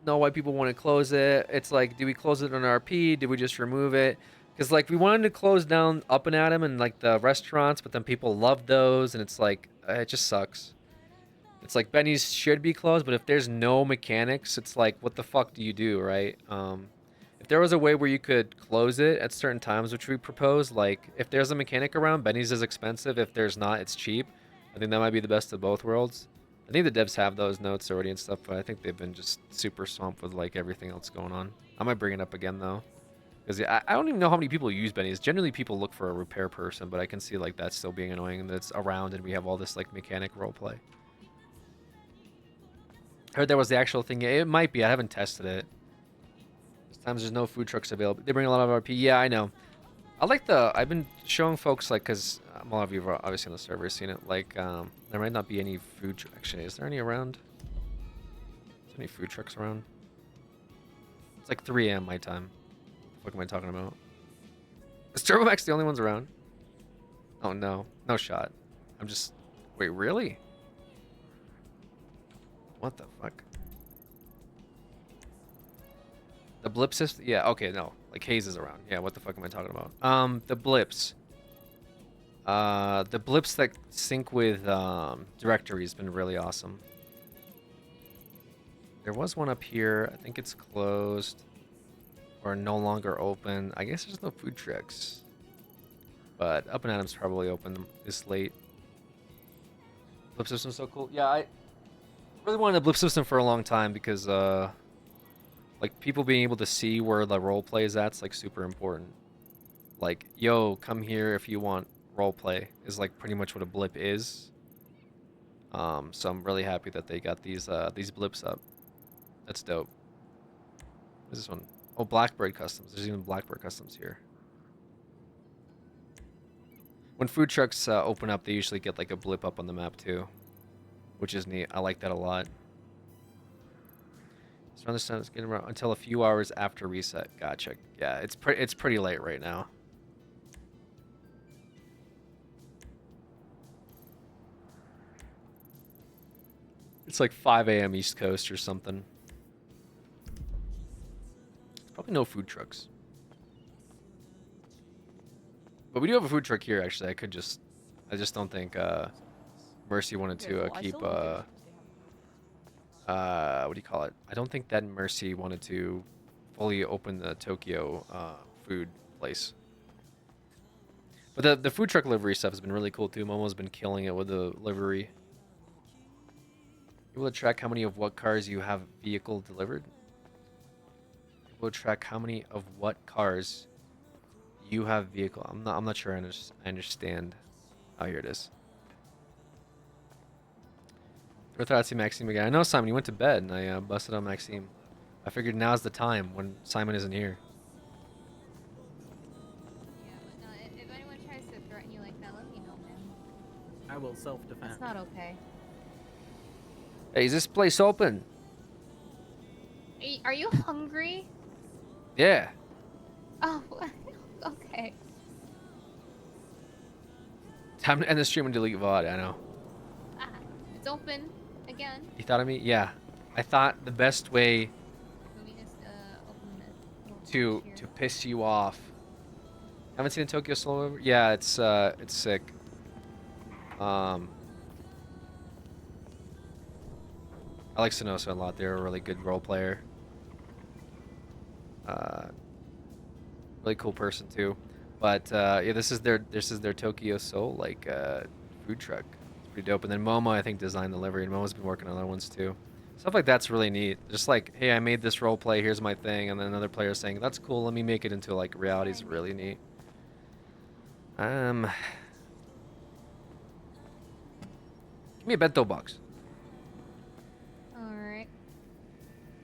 know why people want to close it. It's like, do we close it on RP? Do we just remove it? Because like we wanted to close down Up and Atom and like the restaurants, but then people love those, and it's like it just sucks. It's like Benny's should be closed, but if there's no mechanics, it's like, what the fuck do you do, right? If there was a way where you could close it at certain times, which we propose, like if there's a mechanic around, Benny's is expensive. If there's not, it's cheap. I think that might be the best of both worlds. I think the devs have those notes already and stuff, but I think they've been just super swamped with like everything else going on. I might bring it up again though. Because I don't even know how many people use Benny's. Generally, people look for a repair person, but I can see like that's still being annoying and that's around, and we have all this like mechanic roleplay. Heard that was the actual thing. Yeah, it might be. I haven't tested it. Sometimes there's no food trucks available. They bring a lot of RP. Yeah, I know. I like the. I've been showing folks like because a lot of you have obviously on the server seen it. Like there might not be any food. Actually, is there any around? Is there any food trucks around? It's like 3 a.m. my time. What am I talking about? Is TurboMax the only ones around? Oh no, no shot. I'm just. Wait, really? What the fuck? The blip system? Yeah, okay, no. Like Haze is around. Yeah, what the fuck am I talking about? The blips. The blips that sync with directory has been really awesome. There was one up here. I think it's closed. Or no longer open. I guess there's no food trucks. But Up and Adam's probably open this late. Blip system's so cool. Yeah, I really wanted a blip system for a long time because like people being able to see where the role play is at's like super important. Like, yo, come here if you want role play is like pretty much what a blip is. So I'm really happy that they got these blips up. That's dope. What's this one? Oh, Blackbird Customs. There's even Blackbird Customs here. When food trucks open up, they usually get like a blip up on the map too, which is neat. I like that a lot. So understand it's getting around until a few hours after reset. Gotcha. Yeah, it's pretty late right now. It's like 5 a.m. East Coast or something. Probably no food trucks. But we do have a food truck here, actually. I just don't think Mercy wanted to keep what do you call it? I don't think that Mercy wanted to fully open the Tokyo food place. But the food truck livery stuff has been really cool too. Momo's been killing it with the livery. You will track how many of what cars you have vehicle delivered. You will track how many of what cars you have vehicle. I'm not sure I understand. Oh, here it is. I thought I'd see Maxime again. I know, Simon, you went to bed and I busted on Maxime. I figured now's the time when Simon isn't here. Yeah, but no, if anyone tries to threaten you like that, let me know, man. I will self-defend. That's not okay. Hey, is this place open? Are you hungry? Yeah. Oh, okay. Time to end the stream and delete VOD, I know. Ah, it's open again. You thought of me? Yeah. I thought the best way Let me just open it. to piss you off. Haven't seen a Tokyo Soul over? Yeah, it's sick. I like Sonosa a lot. They're a really good role player. Really cool person too. But yeah, this is their Tokyo Soul like food truck. It's pretty dope. And then Momo, I think, designed the livery, and Momo's been working on other ones too. Stuff like that's really neat. Just like, hey, I made this role play. Here's my thing, and then another player saying, that's cool. Let me make it into like reality. Is really neat. Give me a bento box. Alright.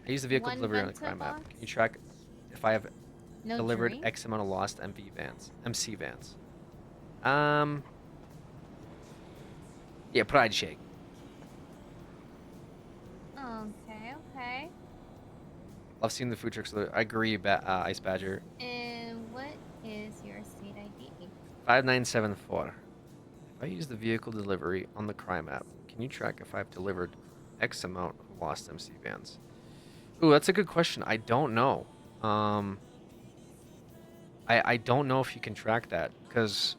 I use the vehicle One delivery on the bento crime map. box? Can you track if I have No delivered drink? X amount of lost MC vans? Yeah, Pride Shake. Okay. Love seeing the food trucks. I agree, Ice Badger. And what is your state ID? 5974. If I use the vehicle delivery on the crime app, can you track if I've delivered X amount of lost MC vans? Ooh, that's a good question. I don't know. I don't know if you can track that because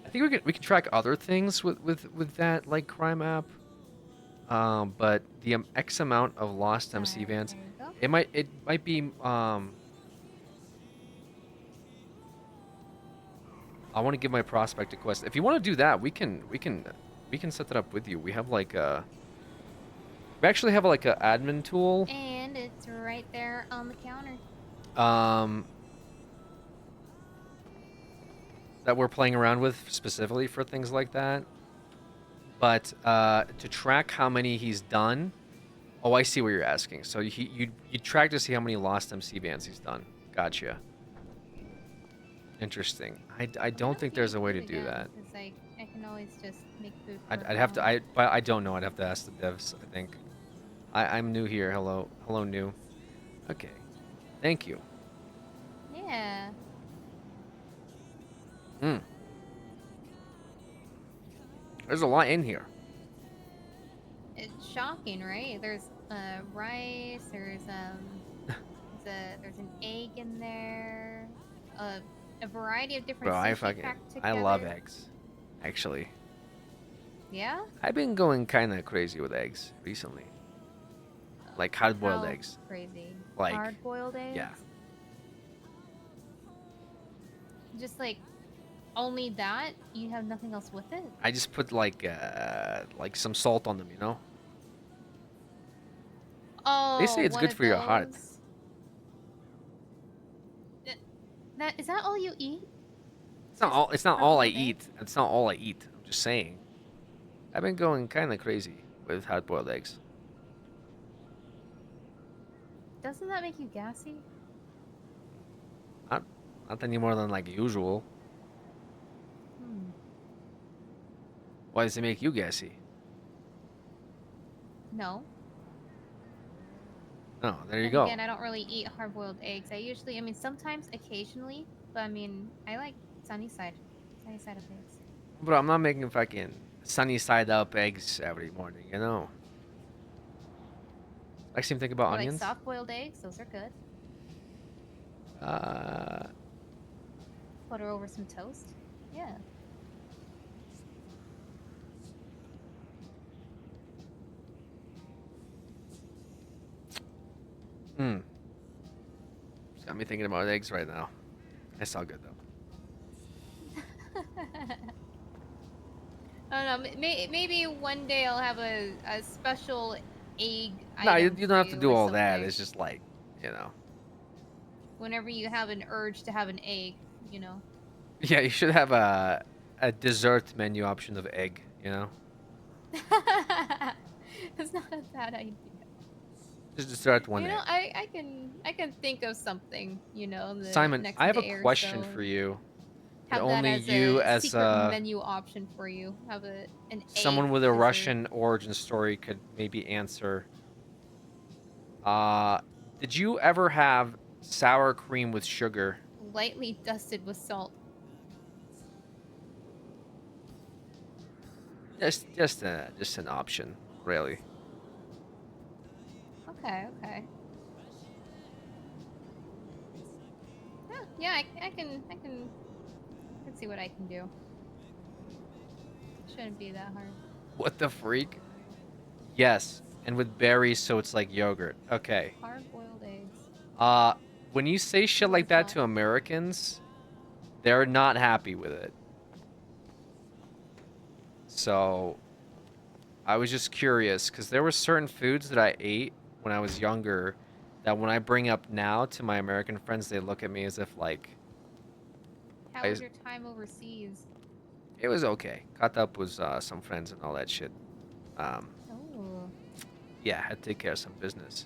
I think we can track other things with that like crime app. But the X amount of lost MC vans, it might be I want to give my prospect a quest. If you want to do that, we can set that up with you. We have like we actually have like a admin tool. And it's right there on the counter. that we're playing around with specifically for things like that. But to track how many he's done. Oh, I see what you're asking. So you track to see how many lost MC bands he's done. Gotcha. Interesting. I don't think there's a way to do that. Because I can always just make food. I'd have to. But I don't know. I'd have to ask the devs. I think. I'm new here. Hello, new. Okay. Thank you. Yeah. There's a lot in here. It's shocking, right? There's rice. There's there's an egg in there. A variety of different. Bro, sushi I love together. eggs. Actually, Yeah. I've been going kind of crazy with eggs recently. Like hard-boiled How eggs. Crazy. Like, hard-boiled eggs. yeah. Just like only that. You have nothing else with it. I just put like some salt on them, you know. Oh. They say it's one good of for your heart. those- That is that all you eat? It's not all. It's not all I eat. It's not all I eat. I'm just saying. I've been going kind of crazy with hard-boiled eggs. Doesn't that make you gassy? Not any more than like usual. Hmm. Why does it make you gassy? No. Oh, there you And go. Again, I don't really eat hard-boiled eggs. I mean, sometimes, occasionally, but I mean, I like sunny side of eggs. Bro, I'm not making fucking sunny side up eggs every morning, you know. I seem to think about Or, like onions. soft-boiled eggs, those are good. Butter over some toast. Yeah. It's got me thinking about eggs right now. It's all good though. I don't know. Maybe one day I'll have a special egg. No, you item don't for have to you do or all that. something. It's just like, you know. Whenever you have an urge to have an egg, you know. Yeah, you should have a dessert menu option of egg, you know. That's not a bad idea. Just dessert one You egg. know, I can think of something. You know, the Simon, next I have day a or question so. for you. Have Only that as you a as secret menu option for you. Have an someone egg with a dessert. Russian origin story could maybe answer. Did you ever have sour cream with sugar? lightly dusted with salt. Just an option, really. Okay. Yeah, I can see what I can do. Shouldn't be that hard. What the freak? Yes, and with berries, so it's like yogurt. Okay. Hard-boiled eggs. When you say shit like that to Americans, they're not happy with it. So, I was just curious, because there were certain foods that I ate when I was younger that when I bring up now to my American friends, they look at me as if, like... How was your time overseas? It was okay. Caught up with some friends and all that shit. Oh. Yeah, had to take care of some business.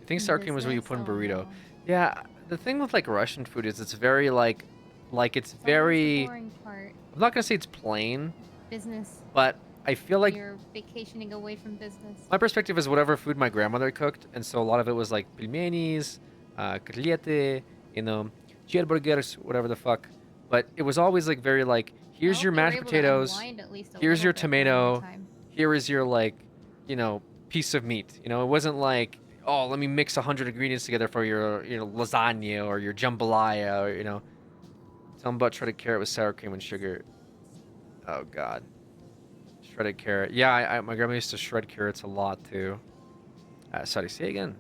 I think sour cream was what you put in Business? burrito. Oh, Yeah, the thing with like Russian food is it's very like it's very. boring part. I'm not gonna say it's plain, Business. but I feel like You're vacationing away from business. my perspective is whatever food my grandmother cooked, and so a lot of it was like pelmenis, kotlety, you know, cheeseburgers, whatever the fuck. But it was always like very like, here's your you were mashed able to potatoes, unwind at least a here's little your bit during that tomato, time. here is your like, you know, piece of meat. You know, it wasn't like, oh, let me mix 100 ingredients together for your, you know, lasagna or your jambalaya, or, you know. Tell 'em about shredded carrot with sour cream and sugar. Oh God, shredded carrot. Yeah, my grandma used to shred carrots a lot too. Sorry, say again.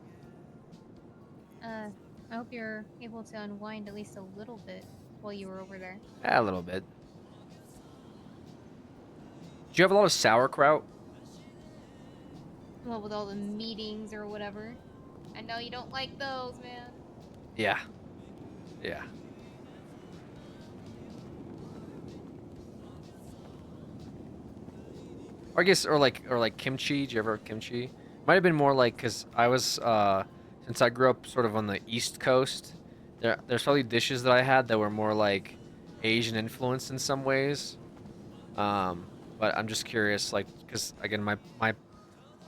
I hope you're able to unwind at least a little bit while you were over there. A little bit. Do you have a lot of sauerkraut? Well, with all the meetings or whatever. I know you don't like those, man. Yeah. Yeah. Or I guess, or like kimchi. Did you ever have kimchi? Might have been more like, because I was, since I grew up sort of on the East Coast, there's probably dishes that I had that were more like Asian influenced in some ways. But I'm just curious, like, because again, my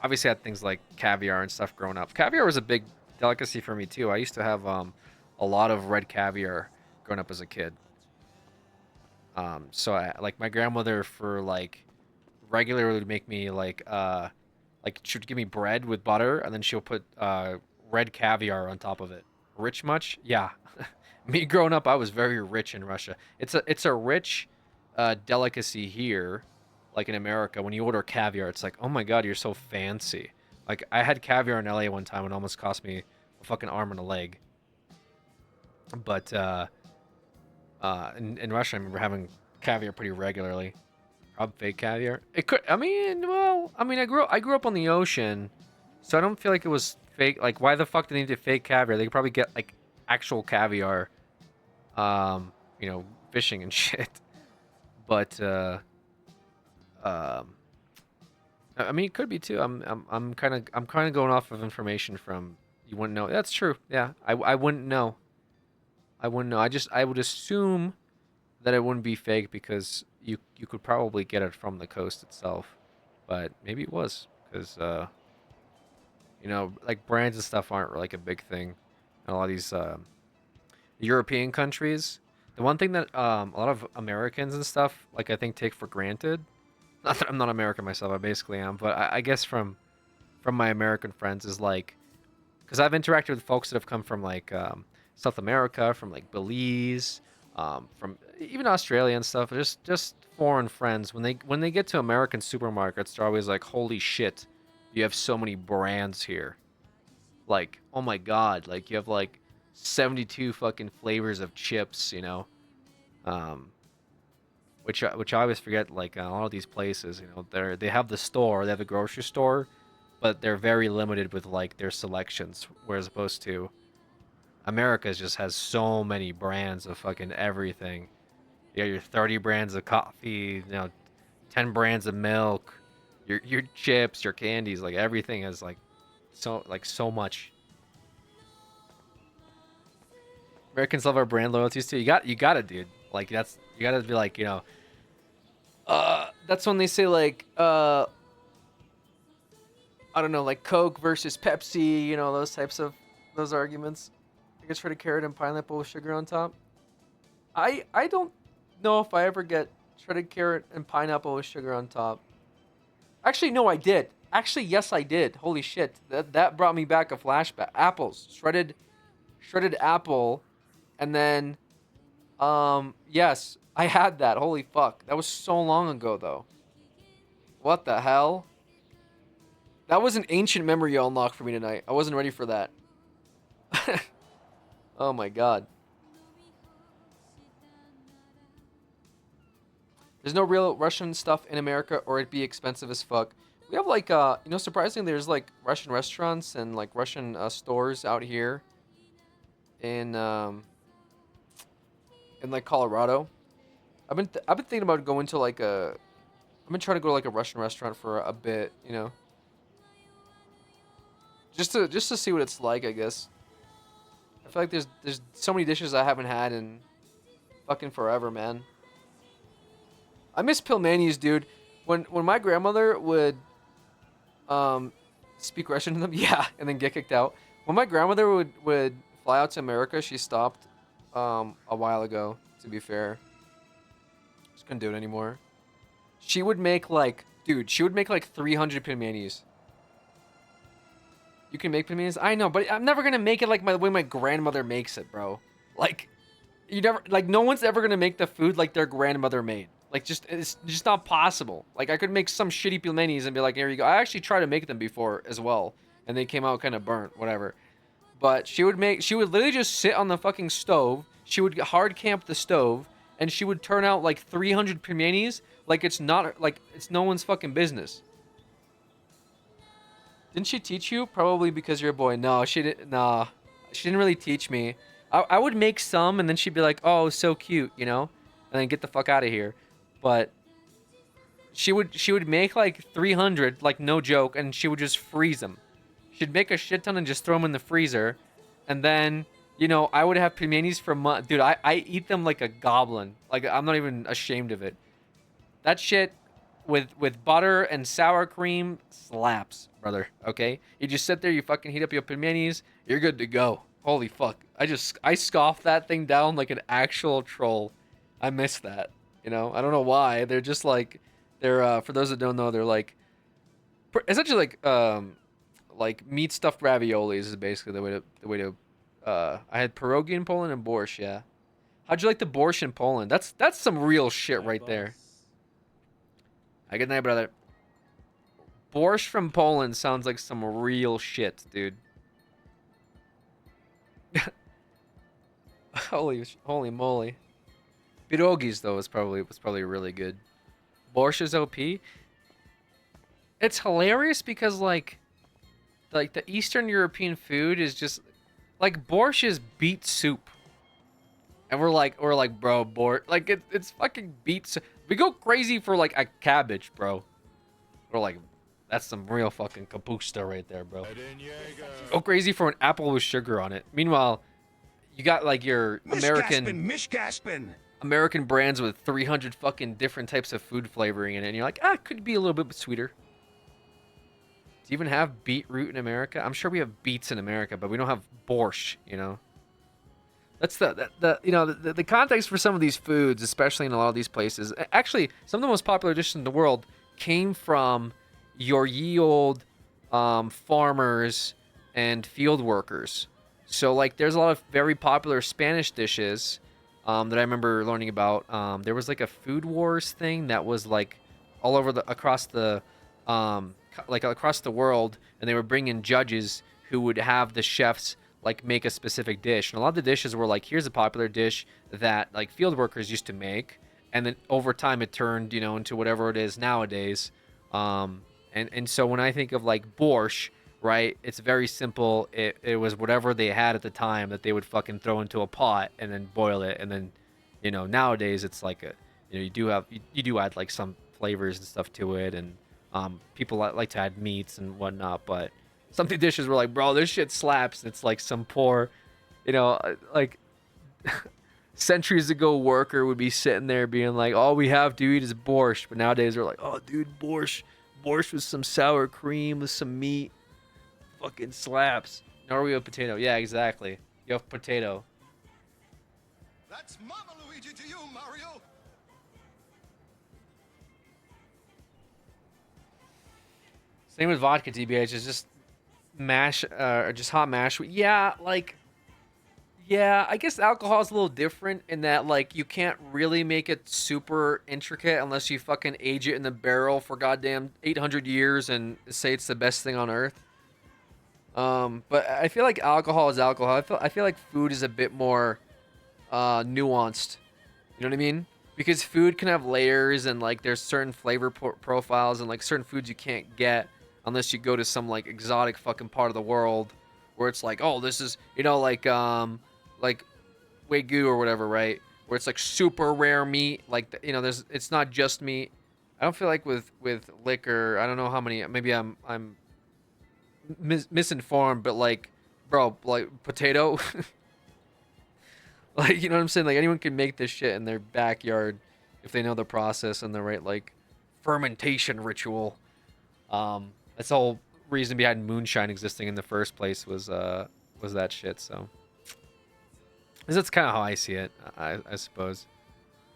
obviously I had things like caviar and stuff growing up. Caviar was a big delicacy for me too. I used to have a lot of red caviar growing up as a kid. So like my grandmother for like regularly would make me like she would give me bread with butter and then she'll put red caviar on top of it. Rich much? Yeah. Me growing up, I was very rich in Russia. It's a rich delicacy here, like in America. When you order caviar, it's like, oh my god, you're so fancy. Like I had caviar in LA one time and it almost cost me a fucking arm and a leg. But in Russia, I remember having caviar pretty regularly. Probably fake caviar. It could. I mean, I grew up on the ocean, so I don't feel like it was fake. Like, why the fuck do they need to fake caviar? They could probably get like actual caviar, fishing and shit. But I mean, it could be too. I'm kind of going off of information from you wouldn't know. That's true. Yeah, I wouldn't know. I wouldn't know. I would assume that it wouldn't be fake because you could probably get it from the coast itself, but maybe it was because like brands and stuff aren't like a big thing in a lot of these European countries. The one thing that a lot of Americans and stuff like I think take for granted. Not that I'm not American myself, I basically am, but I guess from my American friends is like, because I've interacted with folks that have come from like South America, from like Belize, from even Australia and stuff. Just foreign friends. When they get to American supermarkets, they're always like, "Holy shit, you have so many brands here!" Like, oh my god, like you have like 72 fucking flavors of chips, which I always forget. Like a lot of these places, they have the store, they have the grocery store, but they're very limited with like their selections, whereas opposed to America just has so many brands of fucking everything. You got your 30 brands of coffee, 10 brands of milk, your chips, your candies, like everything has like so much. Americans love our brand loyalties too. You got it, dude. Like you gotta be like, that's when they say like I don't know, like Coke versus Pepsi, those arguments. I guess shredded carrot and pineapple with sugar on top. I don't know if I ever get shredded carrot and pineapple with sugar on top. Actually, no, I did. Actually, yes, I did. Holy shit, that brought me back a flashback. Apples, shredded apple, and then, yes, I had that. Holy fuck, that was so long ago though. What the hell? That was an ancient memory unlock for me tonight. I wasn't ready for that. Oh my god. There's no real Russian stuff in America or it'd be expensive as fuck. We have like, surprisingly there's like Russian restaurants and like Russian stores out here in like Colorado. I've been thinking about going to like I've been trying to go to like a Russian restaurant for a bit, just to see what it's like, I guess. I feel like there's so many dishes I haven't had in fucking forever, man. I miss pilmanis, dude. When my grandmother would speak Russian to them, yeah, and then get kicked out. When my grandmother would fly out to America, she stopped a while ago, to be fair. Just couldn't do it anymore. She would make like 300 pilmanis. You can make pilmanis? I know, but I'm never gonna make it like the way my grandmother makes it, bro. Like, no one's ever gonna make the food like their grandmother made. Like, it's just not possible. Like, I could make some shitty pilmenis and be like, here you go. I actually tried to make them before as well, and they came out kind of burnt, whatever. But she would literally just sit on the fucking stove. She would hard camp the stove, and she would turn out like 300 pilmenis like it's no one's fucking business. Didn't she teach you? Probably because you're a boy. No, she didn't. Nah, she didn't really teach me. I would make some, and then she'd be like, "Oh, so cute," you know, and then get the fuck out of here. But she would make like 300, like no joke, and she would just freeze them. She'd make a shit ton and just throw them in the freezer, and then you know I would have pelmenis for months. Dude, I eat them like a goblin. Like I'm not even ashamed of it. That shit with butter and sour cream slaps, brother. Okay, you just sit there, you fucking heat up your pelmenis, you're good to go. Holy fuck. I scoffed that thing down like an actual troll. I miss that. You know, I don't know why. They're just like, they're, for those that don't know, they're like, essentially like meat stuffed raviolis is basically the way to, I had pierogi in Poland and borscht, yeah. How'd you like the borscht in Poland? That's some real shit right there. Good night, brother. Borscht from Poland sounds like some real shit, dude. holy moly. Pierogies though was probably really good. Borscht is OP. It's hilarious because like the Eastern European food is just like borscht is beet soup. And we're like bro, borscht, like it's fucking beet soup. We go crazy for like a cabbage, bro. We're like, that's some real fucking kapusta right there, bro. Go crazy for an apple with sugar on it. Meanwhile, you got like your American brands with 300 fucking different types of food flavoring in it, and you're like, it could be a little bit sweeter. Do you even have beetroot in America? I'm sure we have beets in America, but we don't have borscht, you know? That's the context for some of these foods, especially in a lot of these places. Actually, some of the most popular dishes in the world came from your ye old farmers and field workers. So like there's a lot of very popular Spanish dishes that I remember learning about. There was like a Food Wars thing that was like all over across the world, and they were bringing judges who would have the chefs like make a specific dish. And a lot of the dishes were like, here's a popular dish that like field workers used to make, and then over time it turned, you know, into whatever it is nowadays. And so when I think of like borscht, right, it's very simple. It was whatever they had at the time that they would fucking throw into a pot and then boil it. And then, you know, nowadays it's like you do add like some flavors and stuff to it. And people like to add meats and whatnot. But some of the dishes were like, bro, this shit slaps. It's like some poor, you know, like centuries ago worker would be sitting there being like, all we have to eat is borscht. But nowadays they're like, oh, dude, borscht with some sour cream, with some meat. Fucking slaps. Norio potato. Yeah, exactly. You have potato. That's Mama Luigi to you, Mario. Same with vodka, TBH. It's just mash, or just hot mash. Yeah, like, yeah, I guess alcohol is a little different in that, like, you can't really make it super intricate unless you fucking age it in the barrel for goddamn 800 years and say it's the best thing on earth. But I feel like alcohol is alcohol. I feel like food is a bit more nuanced. You know what I mean? Because food can have layers, and like there's certain flavor profiles, and like certain foods you can't get unless you go to some like exotic fucking part of the world where it's like, oh, this is, you know, like Wagyu or whatever, right? Where it's like super rare meat, like, you know, it's not just meat. I don't feel like with liquor, I don't know how many, maybe I'm misinformed, but like, bro, like potato, like, you know what I'm saying? Like anyone can make this shit in their backyard if they know the process and the right like fermentation ritual. That's the whole reason behind moonshine existing in the first place was that shit. So that's kind of how I see it, I suppose.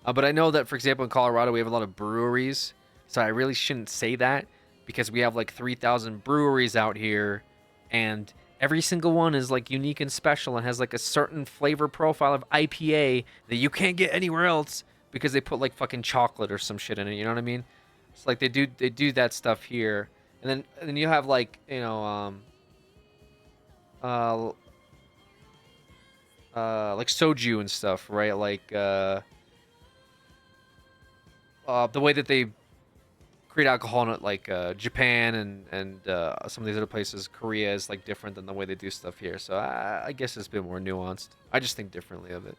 But I know that, for example, in Colorado we have a lot of breweries, so I really shouldn't say that, because we have like 3,000 breweries out here, and every single one is like unique and special and has like a certain flavor profile of IPA that you can't get anywhere else because they put like fucking chocolate or some shit in it. You know what I mean? It's like they do that stuff here, and then you have like, you know, like soju and stuff, right? Like the way that they create alcohol in like Japan and some of these other places. Korea is like different than the way they do stuff here. So I guess it's a bit more nuanced. I just think differently of it,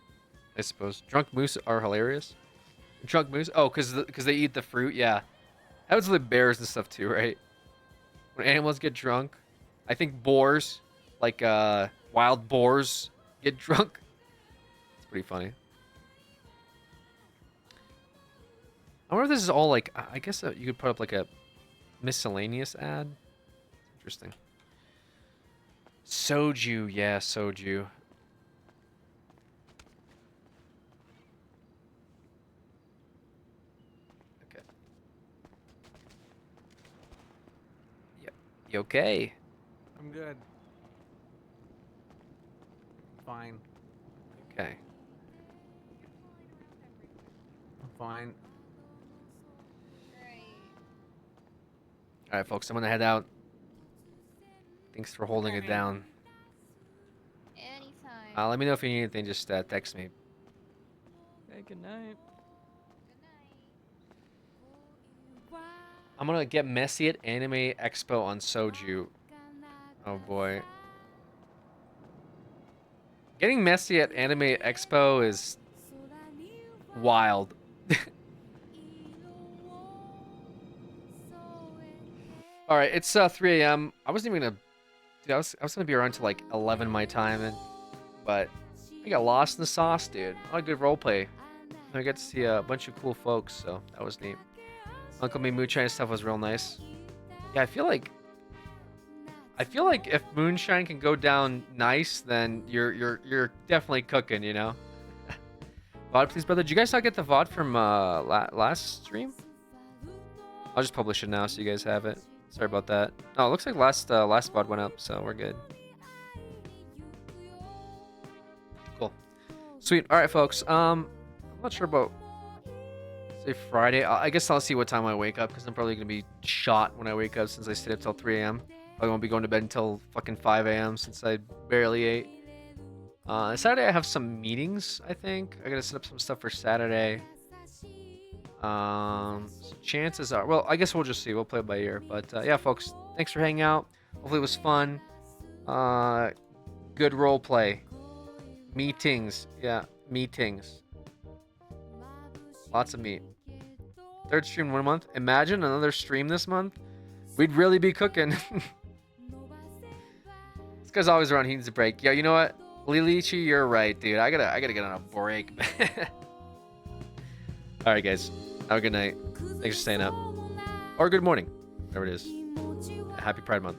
I suppose. Drunk moose are hilarious. Drunk moose? Oh, because they eat the fruit? Yeah. Happens with bears and stuff too, right? When animals get drunk. I think boars, like wild boars, get drunk. It's pretty funny. I wonder if this is all like, I guess you could put up like a miscellaneous ad. Interesting. Soju, yeah, soju. Okay. Yep. You okay? I'm good. Fine. Okay. I'm fine. All right, folks, I'm gonna head out. Thanks for holding it down. Anytime. Let me know if you need anything. Just text me. Okay, good night. I'm gonna get messy at Anime Expo on Soju. Oh boy. Getting messy at Anime Expo is wild. All right, it's 3 a.m. I wasn't even gonna, dude. I was gonna be around till like 11 my time, but I got lost in the sauce, dude. A lot of good roleplay. I got to see a bunch of cool folks, so that was neat. Uncle Me Moonshine stuff was real nice. Yeah, I feel like if Moonshine can go down nice, then you're definitely cooking, you know. VOD, please, brother. Did you guys not get the VOD from last stream? I'll just publish it now so you guys have it. Sorry about that. Oh, it looks like last VOD went up, so we're good. Cool. Sweet. All right, folks. I'm not sure about say Friday. I guess I'll see what time I wake up because I'm probably gonna be shot when I wake up since I stayed up till 3 a.m. I won't be going to bed until fucking 5 a.m. since I barely ate. Saturday I have some meetings. I think I gotta set up some stuff for Saturday. So chances are, well, I guess we'll just see. We'll play it by ear. But yeah, folks, thanks for hanging out. Hopefully it was fun. Good role play. Meetings. Yeah, meetings. Lots of meat. Third stream 1 month. Imagine another stream this month. We'd really be cooking. This guy's always around. He needs a break. Yeah, you know what? Lilichi, you're right, dude. I gotta get on a break. All right, guys. Have a good night. Thanks for staying up. Or good morning. Whatever it is. Happy Pride Month.